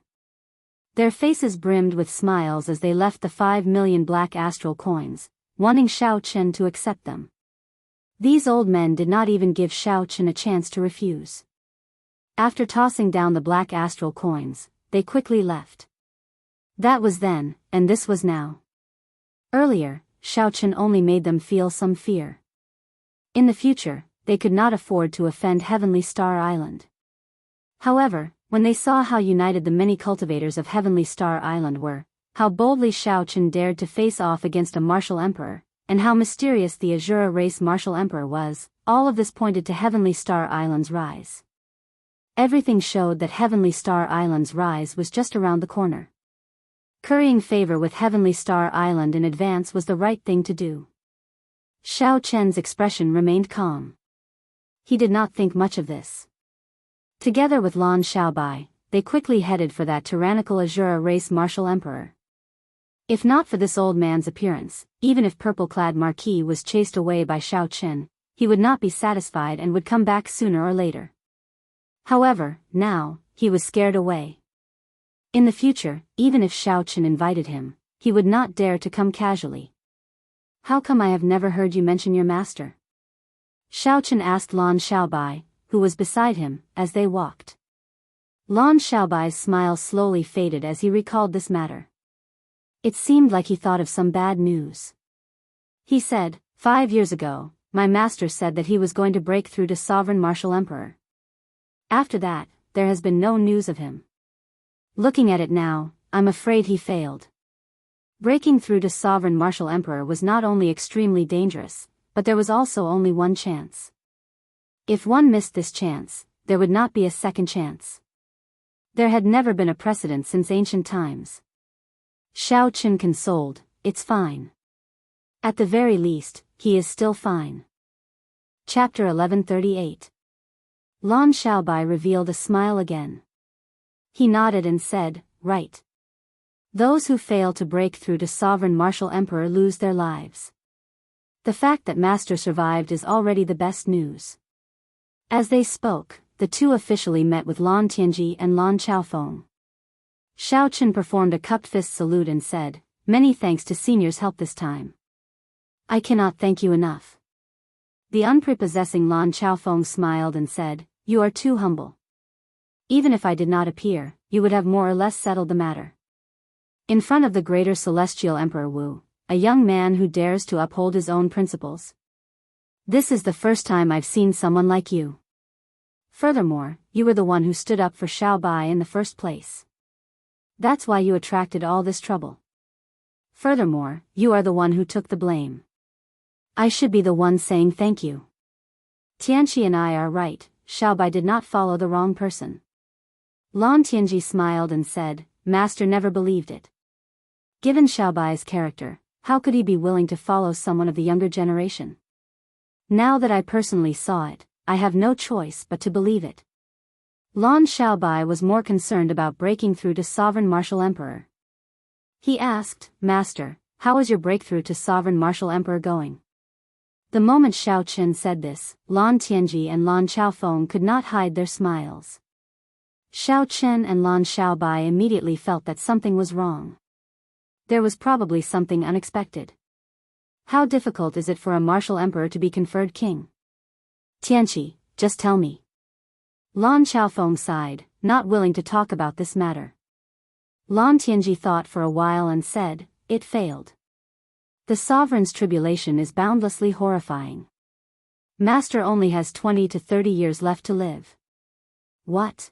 Their faces brimmed with smiles as they left the 5 million black astral coins, wanting Xiao Chen to accept them. These old men did not even give Xiao Chen a chance to refuse. After tossing down the black astral coins, they quickly left. That was then, and this was now. Earlier, Xiao Chen only made them feel some fear. In the future, they could not afford to offend Heavenly Star Island. However, when they saw how united the many cultivators of Heavenly Star Island were, how boldly Xiao Chen dared to face off against a martial emperor, and how mysterious the Azura race martial emperor was, all of this pointed to Heavenly Star Island's rise. Everything showed that Heavenly Star Island's rise was just around the corner. Currying favor with Heavenly Star Island in advance was the right thing to do. Xiao Chen's expression remained calm. He did not think much of this. Together with Lan Xiaobai, they quickly headed for that tyrannical Azura race martial emperor. If not for this old man's appearance, even if purple-clad Marquis was chased away by Xiao Chen, he would not be satisfied and would come back sooner or later. However, now, he was scared away. In the future, even if Xiao Chen invited him, he would not dare to come casually. How come I have never heard you mention your master? Xiao Chen asked Lan Xiaobai, who was beside him, as they walked. Lan Xiaobai's smile slowly faded as he recalled this matter. It seemed like he thought of some bad news. He said, 5 years ago, my master said that he was going to break through to sovereign martial emperor. After that, there has been no news of him. Looking at it now, I'm afraid he failed. Breaking through to sovereign martial emperor was not only extremely dangerous, but there was also only one chance. If one missed this chance, there would not be a second chance. There had never been a precedent since ancient times. Xiao Qin consoled, it's fine. At the very least, he is still fine. Chapter 1138. Lan Xiaobai revealed a smile again. He nodded and said, right. Those who fail to break through to sovereign martial emperor lose their lives. The fact that master survived is already the best news. As they spoke, the two officially met with Lan Tianji and Lan Xiaofeng. Xiao Qin performed a cupped fist salute and said, many thanks to senior's help this time. I cannot thank you enough. The unprepossessing Lan Xiaofeng smiled and said, you are too humble. Even if I did not appear, you would have more or less settled the matter. In front of the greater celestial Emperor Wu, a young man who dares to uphold his own principles. This is the first time I've seen someone like you. Furthermore, you were the one who stood up for Xiaobai in the first place. That's why you attracted all this trouble. Furthermore, you are the one who took the blame. I should be the one saying thank you. Tianqi and I are right, Xiaobai did not follow the wrong person. Lan Tianji smiled and said, Master never believed it. Given Xiaobai's character, how could he be willing to follow someone of the younger generation? Now that I personally saw it, I have no choice but to believe it. Lan Xiaobai was more concerned about breaking through to sovereign martial emperor. He asked, Master, how is your breakthrough to sovereign martial emperor going? The moment Xiao Qin said this, Lan Tianji and Lan Xiaofeng could not hide their smiles. Xiao Qin and Lan Xiaobai immediately felt that something was wrong. There was probably something unexpected. How difficult is it for a martial emperor to be conferred king? Tianqi, just tell me. Lan Xiaofeng sighed, not willing to talk about this matter. Lan Tianji thought for a while and said, it failed. The sovereign's tribulation is boundlessly horrifying. Master only has 20 to 30 years left to live. What?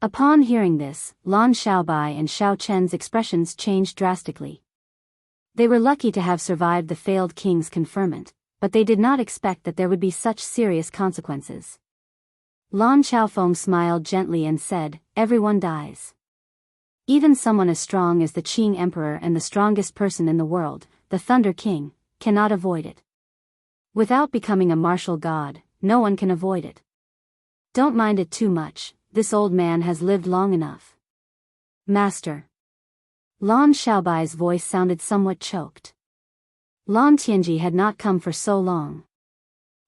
Upon hearing this, Lan Xiaobai and Xiao Chen's expressions changed drastically. They were lucky to have survived the failed king's conferment, but they did not expect that there would be such serious consequences. Lan Xiaofeng smiled gently and said, everyone dies. Even someone as strong as the Qing Emperor and the strongest person in the world, the Thunder King, cannot avoid it. Without becoming a martial god, no one can avoid it. Don't mind it too much, this old man has lived long enough. Master. Lan Xiaobai's voice sounded somewhat choked. Lan Tianji had not come for so long.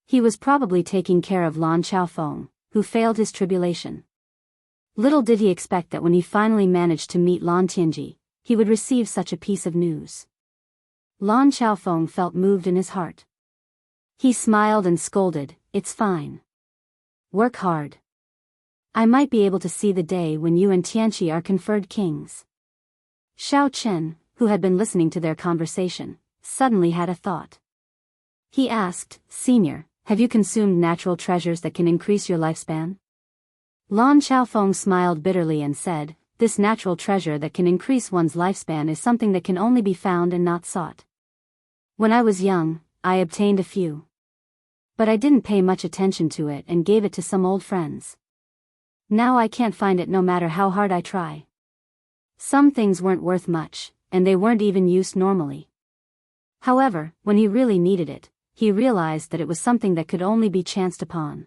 He was probably taking care of Lan Xiaofeng, who failed his tribulation. Little did he expect that when he finally managed to meet Lan Tianji, he would receive such a piece of news. Lan Xiaofeng felt moved in his heart. He smiled and scolded, it's fine. Work hard. I might be able to see the day when you and Tianqi are conferred kings. Xiao Chen, who had been listening to their conversation, suddenly had a thought. He asked, Senior, have you consumed natural treasures that can increase your lifespan? Lan Xiaofeng smiled bitterly and said, this natural treasure that can increase one's lifespan is something that can only be found and not sought. When I was young, I obtained a few. But I didn't pay much attention to it and gave it to some old friends. Now I can't find it no matter how hard I try. Some things weren't worth much, and they weren't even used normally. However, when he really needed it, he realized that it was something that could only be chanced upon.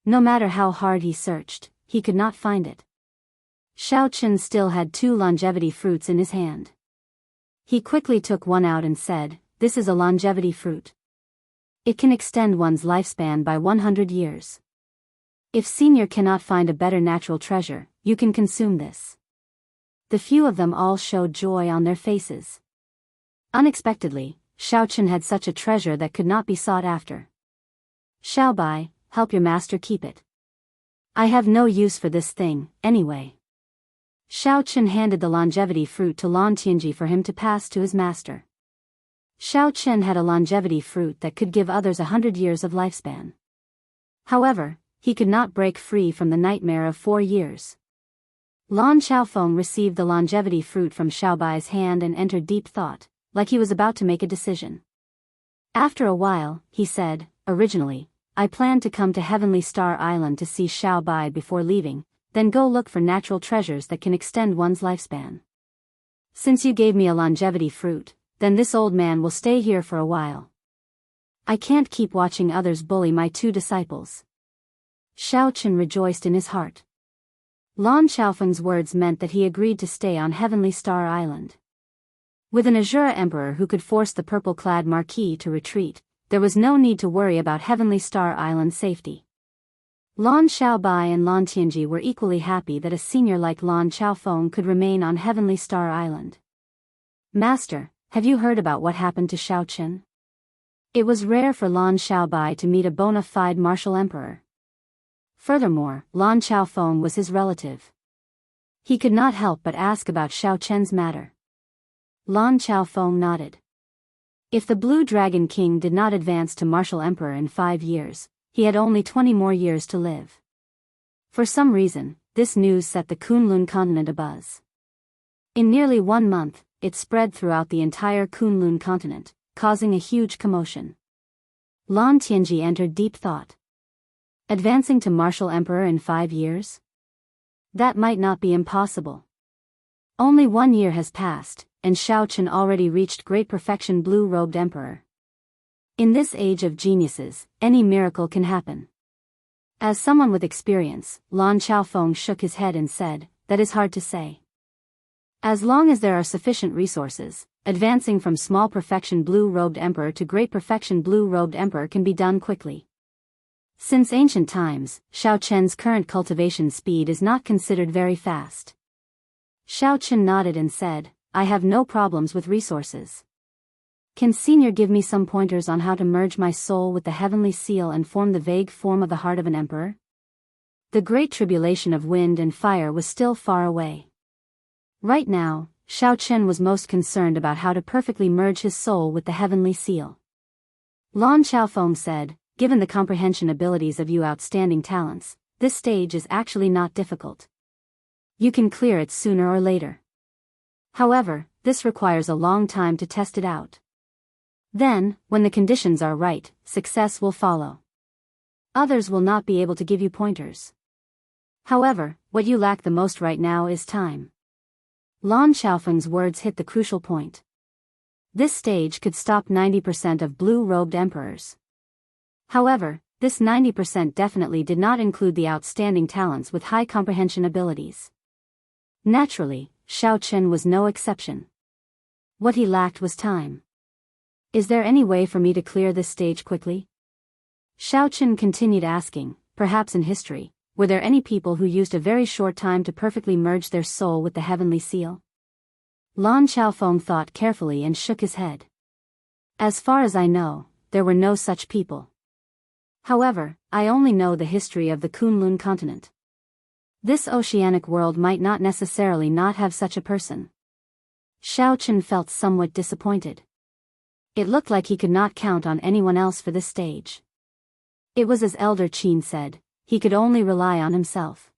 No matter how hard he searched, he could not find it. Xiao Qin still had 2 longevity fruits in his hand. He quickly took one out and said, this is a longevity fruit. It can extend one's lifespan by 100 years. If Senior cannot find a better natural treasure, you can consume this. The few of them all showed joy on their faces. Unexpectedly, Xiao Qin had such a treasure that could not be sought after. Xiaobai, help your master keep it. I have no use for this thing, anyway. Xiao Chen handed the longevity fruit to Lan Tianji for him to pass to his master. Xiao Chen had a longevity fruit that could give others 100 years of lifespan. However, he could not break free from the nightmare of 4 years. Lan Xiaofeng received the longevity fruit from Xiaobai's hand and entered deep thought, like he was about to make a decision. After a while, he said, "Originally, I planned to come to Heavenly Star Island to see Xiaobai before leaving, then go look for natural treasures that can extend one's lifespan. Since you gave me a longevity fruit, then this old man will stay here for a while. I can't keep watching others bully my 2 disciples." Xiao Chen rejoiced in his heart. Lan Xiaofeng's words meant that he agreed to stay on Heavenly Star Island. With an Azura Emperor who could force the purple-clad Marquis to retreat, there was no need to worry about Heavenly Star Island's safety. Lan Xiaobai and Lan Tianji were equally happy that a senior like Lan Xiaofeng could remain on Heavenly Star Island. "Master, have you heard about what happened to Xiao Chen?" It was rare for Lan Xiaobai to meet a bona fide martial emperor. Furthermore, Lan Xiaofeng was his relative. He could not help but ask about Xiao Chen's matter. Lan Xiaofeng nodded. If the Blue Dragon King did not advance to martial emperor in 5 years, he had only 20 more years to live. For some reason, this news set the Kunlun continent abuzz. In nearly 1 month, it spread throughout the entire Kunlun continent, causing a huge commotion. Lan Tianji entered deep thought. Advancing to martial emperor in 5 years? That might not be impossible. Only 1 year has passed, and Xiao Chen already reached great perfection blue-robed emperor. In this age of geniuses, any miracle can happen. As someone with experience, Lan Xiaofeng shook his head and said, "That is hard to say. As long as there are sufficient resources, advancing from small perfection blue-robed emperor to great perfection blue-robed emperor can be done quickly. Since ancient times, Xiao Chen's current cultivation speed is not considered very fast." Xiao Chen nodded and said, "I have no problems with resources. Can Senior give me some pointers on how to merge my soul with the heavenly seal and form the vague form of the heart of an emperor?" The great tribulation of wind and fire was still far away. Right now, Xiao Chen was most concerned about how to perfectly merge his soul with the heavenly seal. Lan Xiaofeng said, "Given the comprehension abilities of you outstanding talents, this stage is actually not difficult. You can clear it sooner or later. However, this requires a long time to test it out. Then, when the conditions are right, success will follow. Others will not be able to give you pointers. However, what you lack the most right now is time." Lan Xiaofeng's words hit the crucial point. This stage could stop 90% of blue-robed emperors. However, this 90% definitely did not include the outstanding talents with high comprehension abilities. Naturally, Xiao Chen was no exception. What he lacked was time. "Is there any way for me to clear this stage quickly?" Xiao Chen continued asking. Perhaps in history, were there any people who used a very short time to perfectly merge their soul with the heavenly seal? Lan Xiaofeng thought carefully and shook his head. "As far as I know, there were no such people. However, I only know the history of the Kunlun continent. This oceanic world might not necessarily not have such a person." Xiao Chen felt somewhat disappointed. It looked like he could not count on anyone else for this stage. It was as Elder Qin said, he could only rely on himself.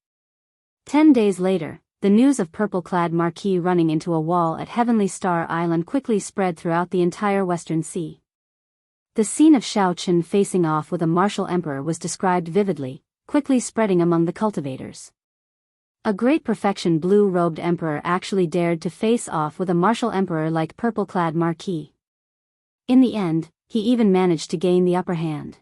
10 days later, the news of purple-clad Marquis running into a wall at Heavenly Star Island quickly spread throughout the entire Western Sea. The scene of Xiao Chen facing off with a martial emperor was described vividly, quickly spreading among the cultivators. A great perfection blue-robed emperor actually dared to face off with a martial emperor like purple-clad Marquis. In the end, he even managed to gain the upper hand.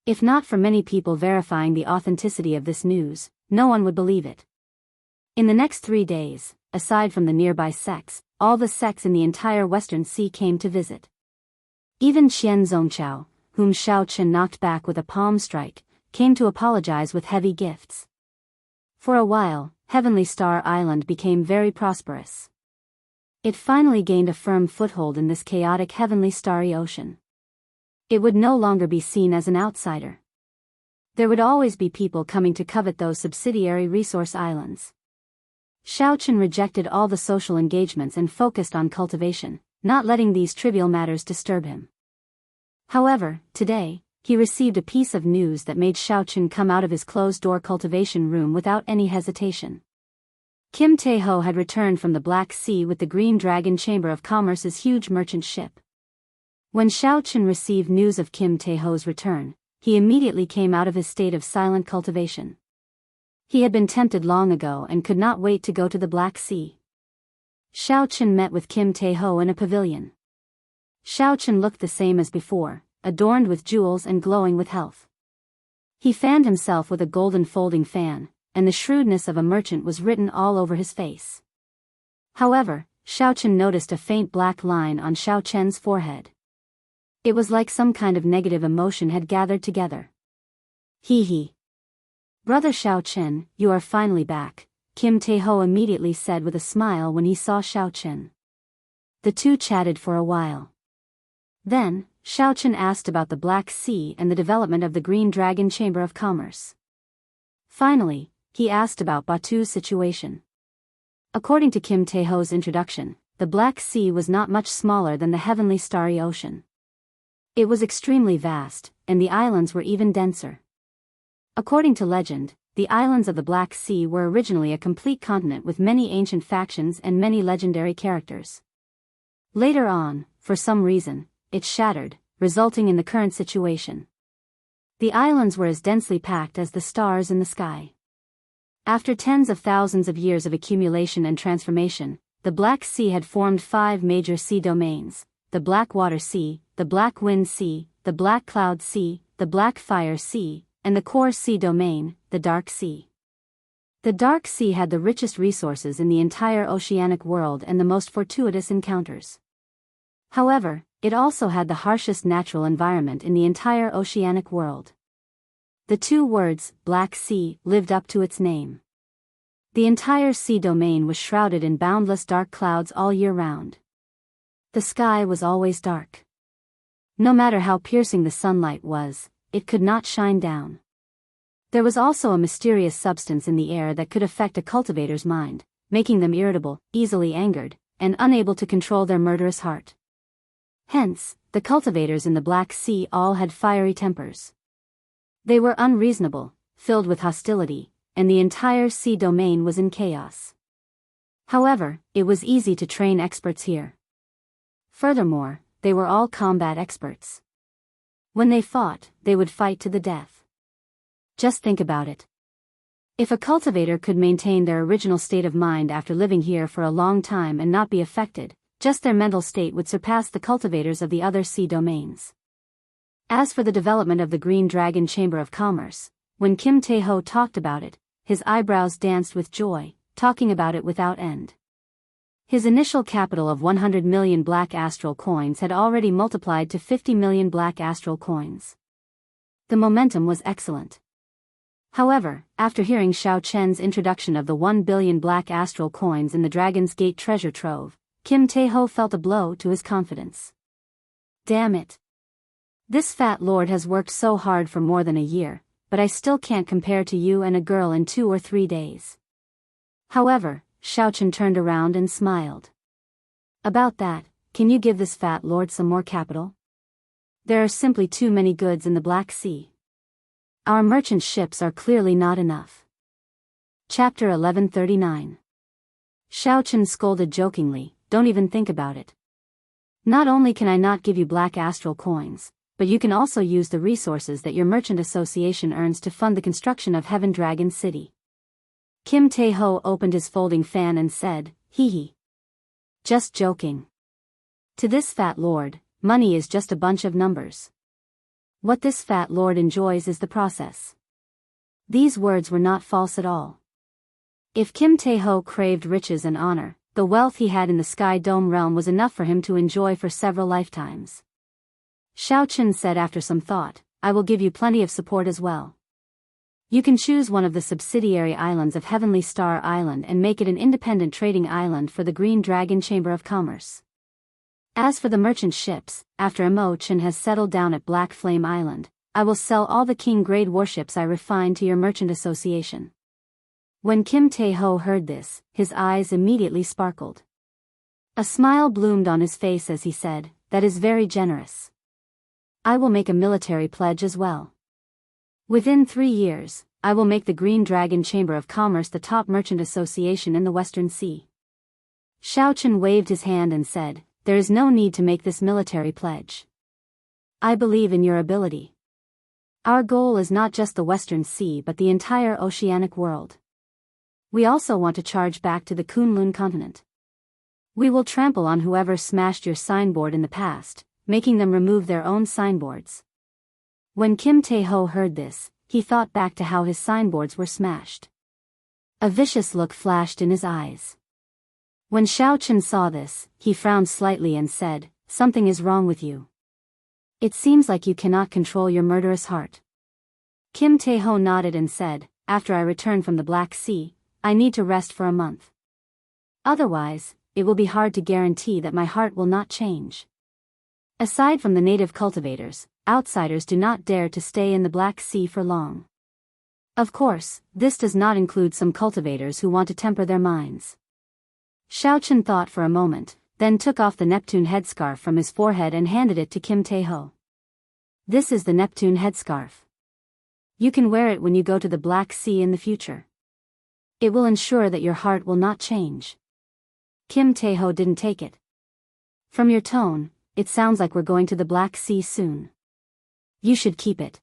If not for many people verifying the authenticity of this news, no one would believe it. In the next 3 days, aside from the nearby sects, all the sects in the entire Western Sea came to visit. Even Qian Zongqiao, whom Xiao Chen knocked back with a palm strike, came to apologize with heavy gifts. For a while, Heavenly Star Island became very prosperous. It finally gained a firm foothold in this chaotic heavenly starry ocean. It would no longer be seen as an outsider. There would always be people coming to covet those subsidiary resource islands. Xiaochen rejected all the social engagements and focused on cultivation, not letting these trivial matters disturb him. However, today, he received a piece of news that made Xiaochen come out of his closed-door cultivation room without any hesitation. Kim Tae-ho had returned from the Black Sea with the Green Dragon Chamber of Commerce's huge merchant ship. When Xiaochen received news of Kim Tae-ho's return, he immediately came out of his state of silent cultivation. He had been tempted long ago and could not wait to go to the Black Sea. Xiaochen met with Kim Tae-ho in a pavilion. Xiaochen looked the same as before, adorned with jewels and glowing with health. He fanned himself with a golden folding fan, and the shrewdness of a merchant was written all over his face. However, Xiaochen noticed a faint black line on Xiaochen's forehead. It was like some kind of negative emotion had gathered together. He. Brother Xiaochen, you are finally back, Kim Tae-ho immediately said with a smile when he saw Xiaochen. The two chatted for a while. Then, Xiaochen asked about the Black Sea and the development of the Green Dragon Chamber of Commerce. Finally, he asked about Batu's situation. According to Kim Tae-ho's introduction, the Black Sea was not much smaller than the heavenly starry ocean. It was extremely vast, and the islands were even denser. According to legend, the islands of the Black Sea were originally a complete continent with many ancient factions and many legendary characters. Later on, for some reason, it shattered, resulting in the current situation. The islands were as densely packed as the stars in the sky. After tens of thousands of years of accumulation and transformation, the Black Sea had formed 5 major sea domains: the Black Water Sea, the Black Wind Sea, the Black Cloud Sea, the Black Fire Sea, and the core sea domain, the Dark Sea. The Dark Sea had the richest resources in the entire oceanic world and the most fortuitous encounters. However, it also had the harshest natural environment in the entire oceanic world. The 2 words, Black Sea, lived up to its name. The entire sea domain was shrouded in boundless dark clouds all year round. The sky was always dark. No matter how piercing the sunlight was, it could not shine down. There was also a mysterious substance in the air that could affect a cultivator's mind, making them irritable, easily angered, and unable to control their murderous heart. Hence, the cultivators in the Black Sea all had fiery tempers. They were unreasonable, filled with hostility, and the entire sea domain was in chaos. However, it was easy to train experts here. Furthermore, they were all combat experts. When they fought, they would fight to the death. Just think about it. If a cultivator could maintain their original state of mind after living here for a long time and not be affected, just their mental state would surpass the cultivators of the other sea domains. As for the development of the Green Dragon Chamber of Commerce, when Kim Tae-ho talked about it, his eyebrows danced with joy, talking about it without end. His initial capital of 100 million black astral coins had already multiplied to 50 million black astral coins. The momentum was excellent. However, after hearing Xiaochen's introduction of the 1 billion black astral coins in the Dragon's Gate treasure trove, Kim Tae-ho felt a blow to his confidence. Damn it. This fat lord has worked so hard for more than a year, but I still can't compare to you and a girl in 2 or 3 days. However, Xiaochen turned around and smiled. About that, can you give this fat lord some more capital? There are simply too many goods in the Black Sea. Our merchant ships are clearly not enough. Chapter 1139. Xiaochen scolded jokingly, don't even think about it. Not only can I not give you black astral coins, but you can also use the resources that your merchant association earns to fund the construction of Heaven Dragon City. Kim Tae-ho opened his folding fan and said, hee hee. Just joking. To this fat lord, money is just a bunch of numbers. What this fat lord enjoys is the process. These words were not false at all. If Kim Tae-ho craved riches and honor, the wealth he had in the Sky Dome realm was enough for him to enjoy for several lifetimes. Xiaochen said after some thought, I will give you plenty of support as well. You can choose one of the subsidiary islands of Heavenly Star Island and make it an independent trading island for the Green Dragon Chamber of Commerce. As for the merchant ships, after Imo-chan has settled down at Black Flame Island, I will sell all the king-grade warships I refined to your merchant association. When Kim Tae-ho heard this, his eyes immediately sparkled. A smile bloomed on his face as he said, "That is very generous. I will make a military pledge as well. Within 3 years, I will make the Green Dragon Chamber of Commerce the top merchant association in the Western Sea." Xiao Chen waved his hand and said, "There is no need to make this military pledge. I believe in your ability. Our goal is not just the Western Sea but the entire oceanic world. We also want to charge back to the Kunlun continent. We will trample on whoever smashed your signboard in the past, making them remove their own signboards." When Kim Tae-ho heard this, he thought back to how his signboards were smashed. A vicious look flashed in his eyes. When Xiao Chen saw this, he frowned slightly and said, "Something is wrong with you. It seems like you cannot control your murderous heart." Kim Tae-ho nodded and said, "After I return from the Black Sea, I need to rest for a month. Otherwise, it will be hard to guarantee that my heart will not change." Aside from the native cultivators, outsiders do not dare to stay in the Black Sea for long. Of course, this does not include some cultivators who want to temper their minds. Xiao Chen thought for a moment, then took off the Neptune headscarf from his forehead and handed it to Kim Tae-ho. "This is the Neptune headscarf. You can wear it when you go to the Black Sea in the future. It will ensure that your heart will not change." Kim Tae-ho didn't take it. "From your tone, it sounds like we're going to the Black Sea soon. You should keep it."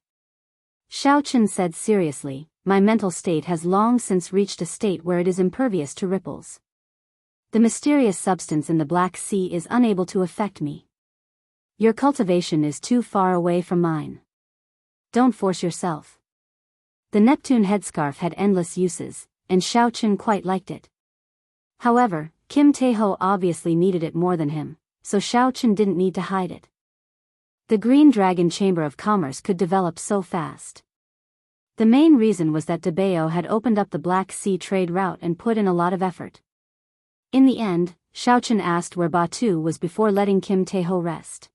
Xiao Chen said seriously, "My mental state has long since reached a state where it is impervious to ripples. The mysterious substance in the Black Sea is unable to affect me. Your cultivation is too far away from mine. Don't force yourself." The Neptune headscarf had endless uses, and Xiao Chen quite liked it. However, Kim Tae-ho obviously needed it more than him, so Xiao Chen didn't need to hide it. The Green Dragon Chamber of Commerce could develop so fast. The main reason was that Biyao had opened up the Black Sea trade route and put in a lot of effort. In the end, Xiao Chen asked where Batu was before letting Kim Tae-ho rest.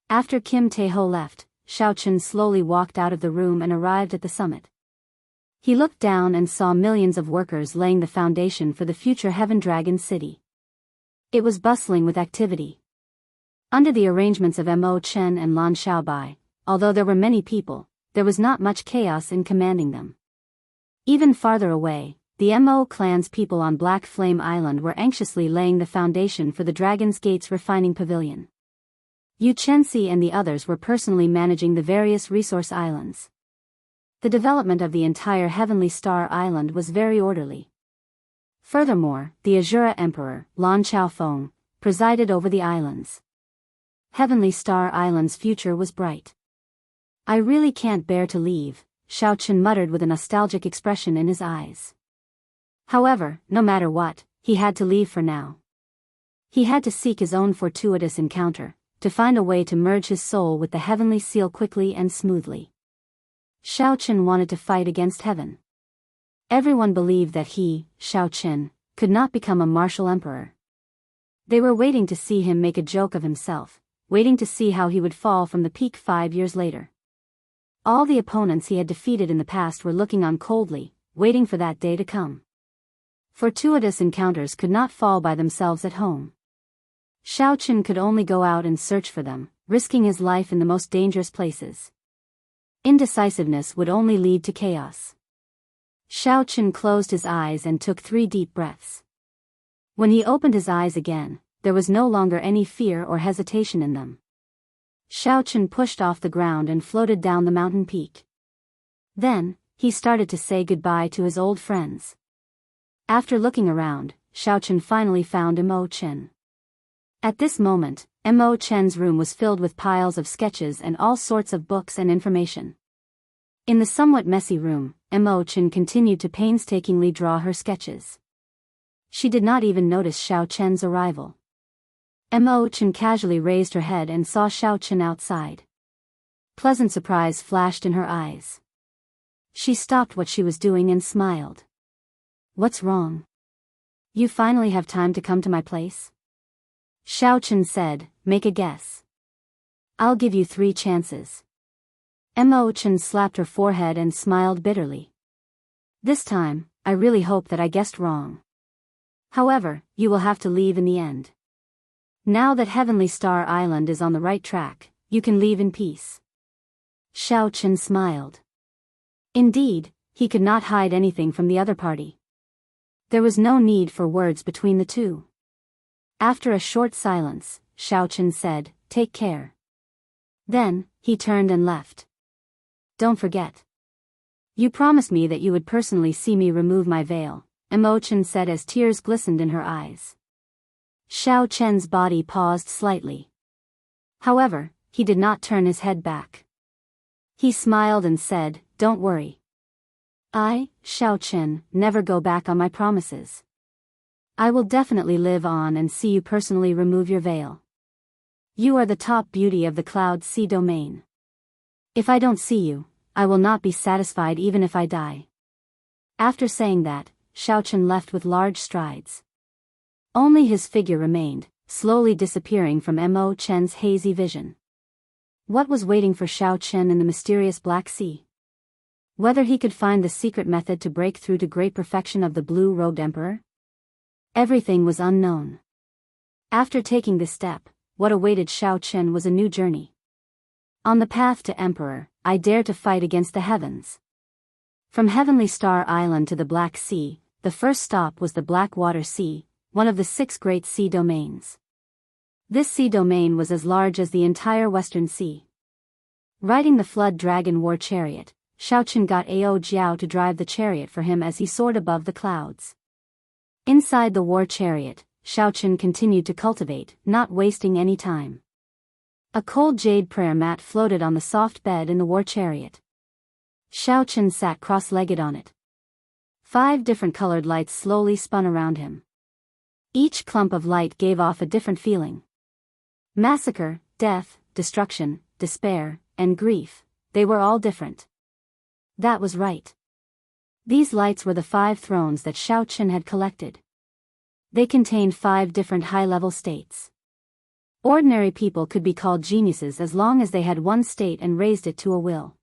After Kim Tae-ho left, Xiao Chen slowly walked out of the room and arrived at the summit. He looked down and saw millions of workers laying the foundation for the future Heaven Dragon City. It was bustling with activity. Under the arrangements of Mo Chen and Lan Xiaobai, although there were many people, there was not much chaos in commanding them. Even farther away, the Mo clan's people on Black Flame Island were anxiously laying the foundation for the Dragon's Gates refining pavilion. Yu Chenxi and the others were personally managing the various resource islands. The development of the entire Heavenly Star Island was very orderly. Furthermore, the Azura Emperor, Lan Chaofeng, presided over the islands. Heavenly Star Island's future was bright. "I really can't bear to leave," Xiao Chen muttered with a nostalgic expression in his eyes. However, no matter what, he had to leave for now. He had to seek his own fortuitous encounter, to find a way to merge his soul with the heavenly seal quickly and smoothly. Xiao Chen wanted to fight against heaven. Everyone believed that he, Xiao Chen, could not become a martial emperor. They were waiting to see him make a joke of himself, waiting to see how he would fall from the peak 5 years later. All the opponents he had defeated in the past were looking on coldly, waiting for that day to come. Fortuitous encounters could not fall by themselves at home. Xiao Chen could only go out and search for them, risking his life in the most dangerous places. Indecisiveness would only lead to chaos. Xiao Chen closed his eyes and took 3 deep breaths. When he opened his eyes again, there was no longer any fear or hesitation in them. Xiao Chen pushed off the ground and floated down the mountain peak. Then, he started to say goodbye to his old friends. After looking around, Xiao Chen finally found Mo Chen. At this moment, Mo Chen's room was filled with piles of sketches and all sorts of books and information. In the somewhat messy room, Mo Chen continued to painstakingly draw her sketches. She did not even notice Xiao Chen's arrival. Mo Chen casually raised her head and saw Xiao Chen outside. Pleasant surprise flashed in her eyes. She stopped what she was doing and smiled. "What's wrong? You finally have time to come to my place?" Xiao Chen said, "Make a guess." "I'll give you 3 chances." Mo Chen slapped her forehead and smiled bitterly. "This time, I really hope that I guessed wrong. However, you will have to leave in the end. Now that Heavenly Star Island is on the right track, you can leave in peace. Xiao Chen smiled. Indeed, he could not hide anything from the other party. There was no need for words between the two. After a short silence, Xiao Chen said, "Take care." Then, he turned and left. "Don't forget. You promised me that you would personally see me remove my veil," Mo Chen said as tears glistened in her eyes. Xiao Chen's body paused slightly. However, he did not turn his head back. He smiled and said, "Don't worry. I, Xiao Chen, never go back on my promises. I will definitely live on and see you personally remove your veil. You are the top beauty of the Cloud Sea domain. If I don't see you, I will not be satisfied even if I die." After saying that, Xiao Chen left with large strides. Only his figure remained, slowly disappearing from Mo Chen's hazy vision. What was waiting for Xiao Chen in the mysterious Black Sea? Whether he could find the secret method to break through to great perfection of the blue-robed emperor? Everything was unknown. After taking this step, what awaited Xiao Chen was a new journey. On the path to Emperor, I dare to fight against the heavens. From Heavenly Star Island to the Black Sea, the first stop was the Blackwater Sea, one of the 6 great sea domains. This sea domain was as large as the entire Western Sea. Riding the Flood Dragon War Chariot, Xiao Chen got Ao Jiao to drive the chariot for him as he soared above the clouds. Inside the war chariot, Xiao Chen continued to cultivate, not wasting any time. A cold jade prayer mat floated on the soft bed in the war chariot. Xiao Chen sat cross-legged on it. 5 different colored lights slowly spun around him. Each clump of light gave off a different feeling. Massacre, death, destruction, despair, and grief, they were all different. That was right. These lights were the 5 thrones that Xiao Chen had collected. They contained 5 different high-level states. Ordinary people could be called geniuses as long as they had one state and raised it to a will.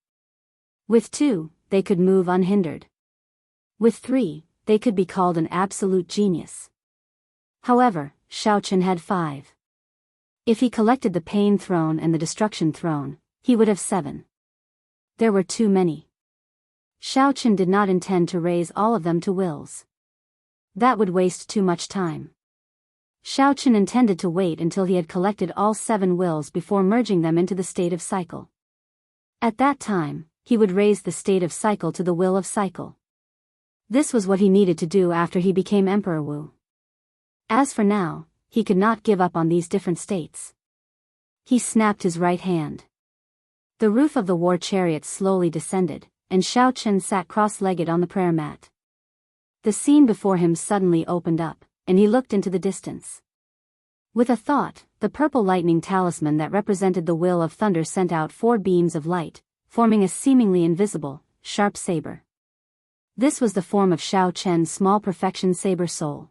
With 2, they could move unhindered. With 3, they could be called an absolute genius. However, Xiao Chen had 5. If he collected the Pain Throne and the Destruction Throne, he would have 7. There were too many. Xiao Chen did not intend to raise all of them to wills. That would waste too much time. Xiao Chen intended to wait until he had collected all 7 wills before merging them into the state of cycle. At that time, he would raise the state of cycle to the will of cycle. This was what he needed to do after he became Emperor Wu. As for now, he could not give up on these different states. He snapped his right hand. The roof of the war chariot slowly descended, and Xiao Chen sat cross-legged on the prayer mat. The scene before him suddenly opened up, and he looked into the distance. With a thought, the purple lightning talisman that represented the will of thunder sent out 4 beams of light, forming a seemingly invisible, sharp saber. This was the form of Xiao Chen's small perfection saber soul.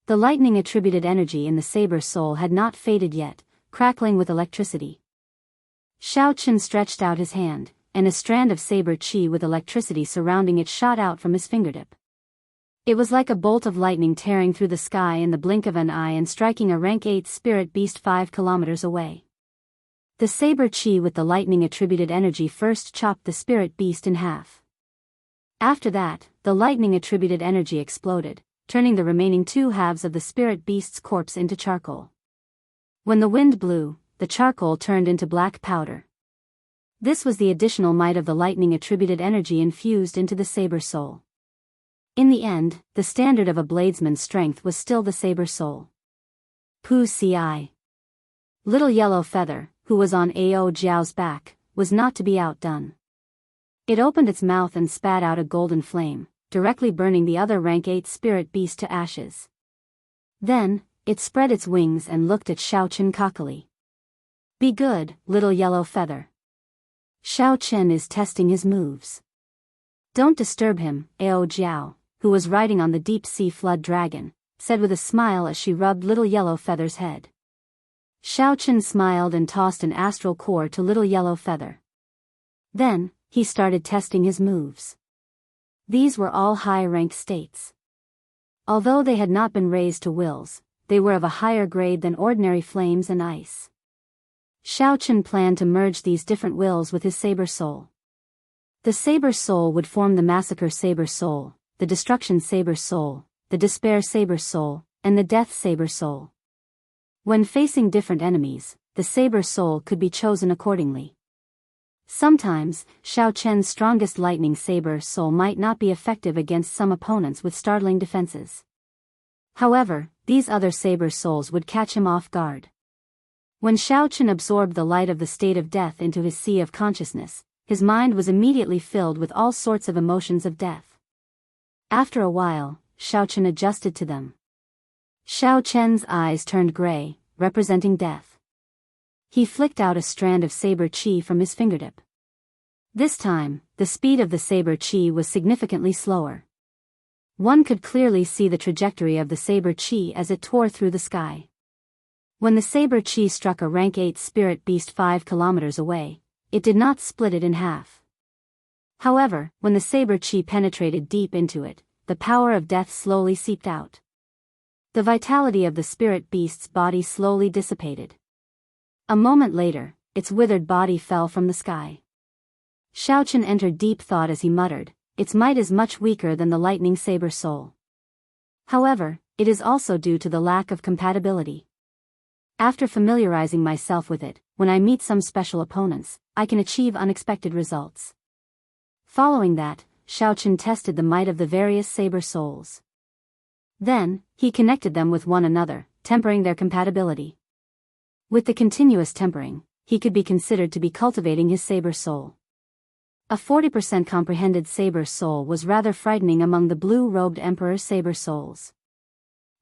The lightning-attributed energy in the saber soul had not faded yet, crackling with electricity. Xiao Chen stretched out his hand, and a strand of saber chi with electricity surrounding it shot out from his fingertip. It was like a bolt of lightning tearing through the sky in the blink of an eye and striking a rank 8 spirit beast 5 kilometers away. The saber chi with the lightning-attributed energy first chopped the spirit beast in half. After that, the lightning-attributed energy exploded, turning the remaining 2 halves of the spirit beast's corpse into charcoal. When the wind blew, the charcoal turned into black powder. This was the additional might of the lightning-attributed energy infused into the saber soul. In the end, the standard of a bladesman's strength was still the saber soul. Pu Ci. Little Yellow Feather, who was on Ao Jiao's back, was not to be outdone. It opened its mouth and spat out a golden flame, directly burning the other rank 8 spirit beast to ashes. Then, it spread its wings and looked at Xiao Chen cockily. "Be good, Little Yellow Feather. Xiao Chen is testing his moves. Don't disturb him," Ao Jiao, who was riding on the deep-sea flood dragon, said with a smile as she rubbed Little Yellow Feather's head. Xiao Chen smiled and tossed an astral core to Little Yellow Feather. Then, he started testing his moves. These were all high-ranked states. Although they had not been raised to wills, they were of a higher grade than ordinary flames and ice. Xiaochen planned to merge these different wills with his saber soul. The saber soul would form the massacre saber soul, the destruction saber soul, the despair saber soul, and the death saber soul. When facing different enemies, the saber soul could be chosen accordingly. Sometimes, Xiaochen's strongest lightning saber soul might not be effective against some opponents with startling defenses. However, these other saber souls would catch him off guard. When Xiaochen absorbed the light of the state of death into his sea of consciousness, his mind was immediately filled with all sorts of emotions of death. After a while, Xiaochen adjusted to them. Xiaochen's eyes turned gray, representing death. He flicked out a strand of saber qi from his fingertip. This time, the speed of the saber qi was significantly slower. One could clearly see the trajectory of the saber qi as it tore through the sky. When the saber qi struck a rank 8 spirit beast 5 kilometers away, it did not split it in half. However, when the saber qi penetrated deep into it, the power of death slowly seeped out. The vitality of the spirit beast's body slowly dissipated. A moment later, its withered body fell from the sky. Xiaochen entered deep thought as he muttered, "Its might is much weaker than the lightning saber soul. However, it is also due to the lack of compatibility. After familiarizing myself with it, when I meet some special opponents, I can achieve unexpected results." Following that, Xiaochen tested the might of the various saber souls. Then, he connected them with one another, tempering their compatibility. With the continuous tempering, he could be considered to be cultivating his saber soul. A 40% comprehended saber soul was rather frightening among the blue-robed emperor saber souls.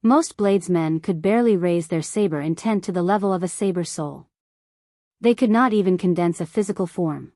Most bladesmen could barely raise their saber intent to the level of a saber soul. They could not even condense a physical form.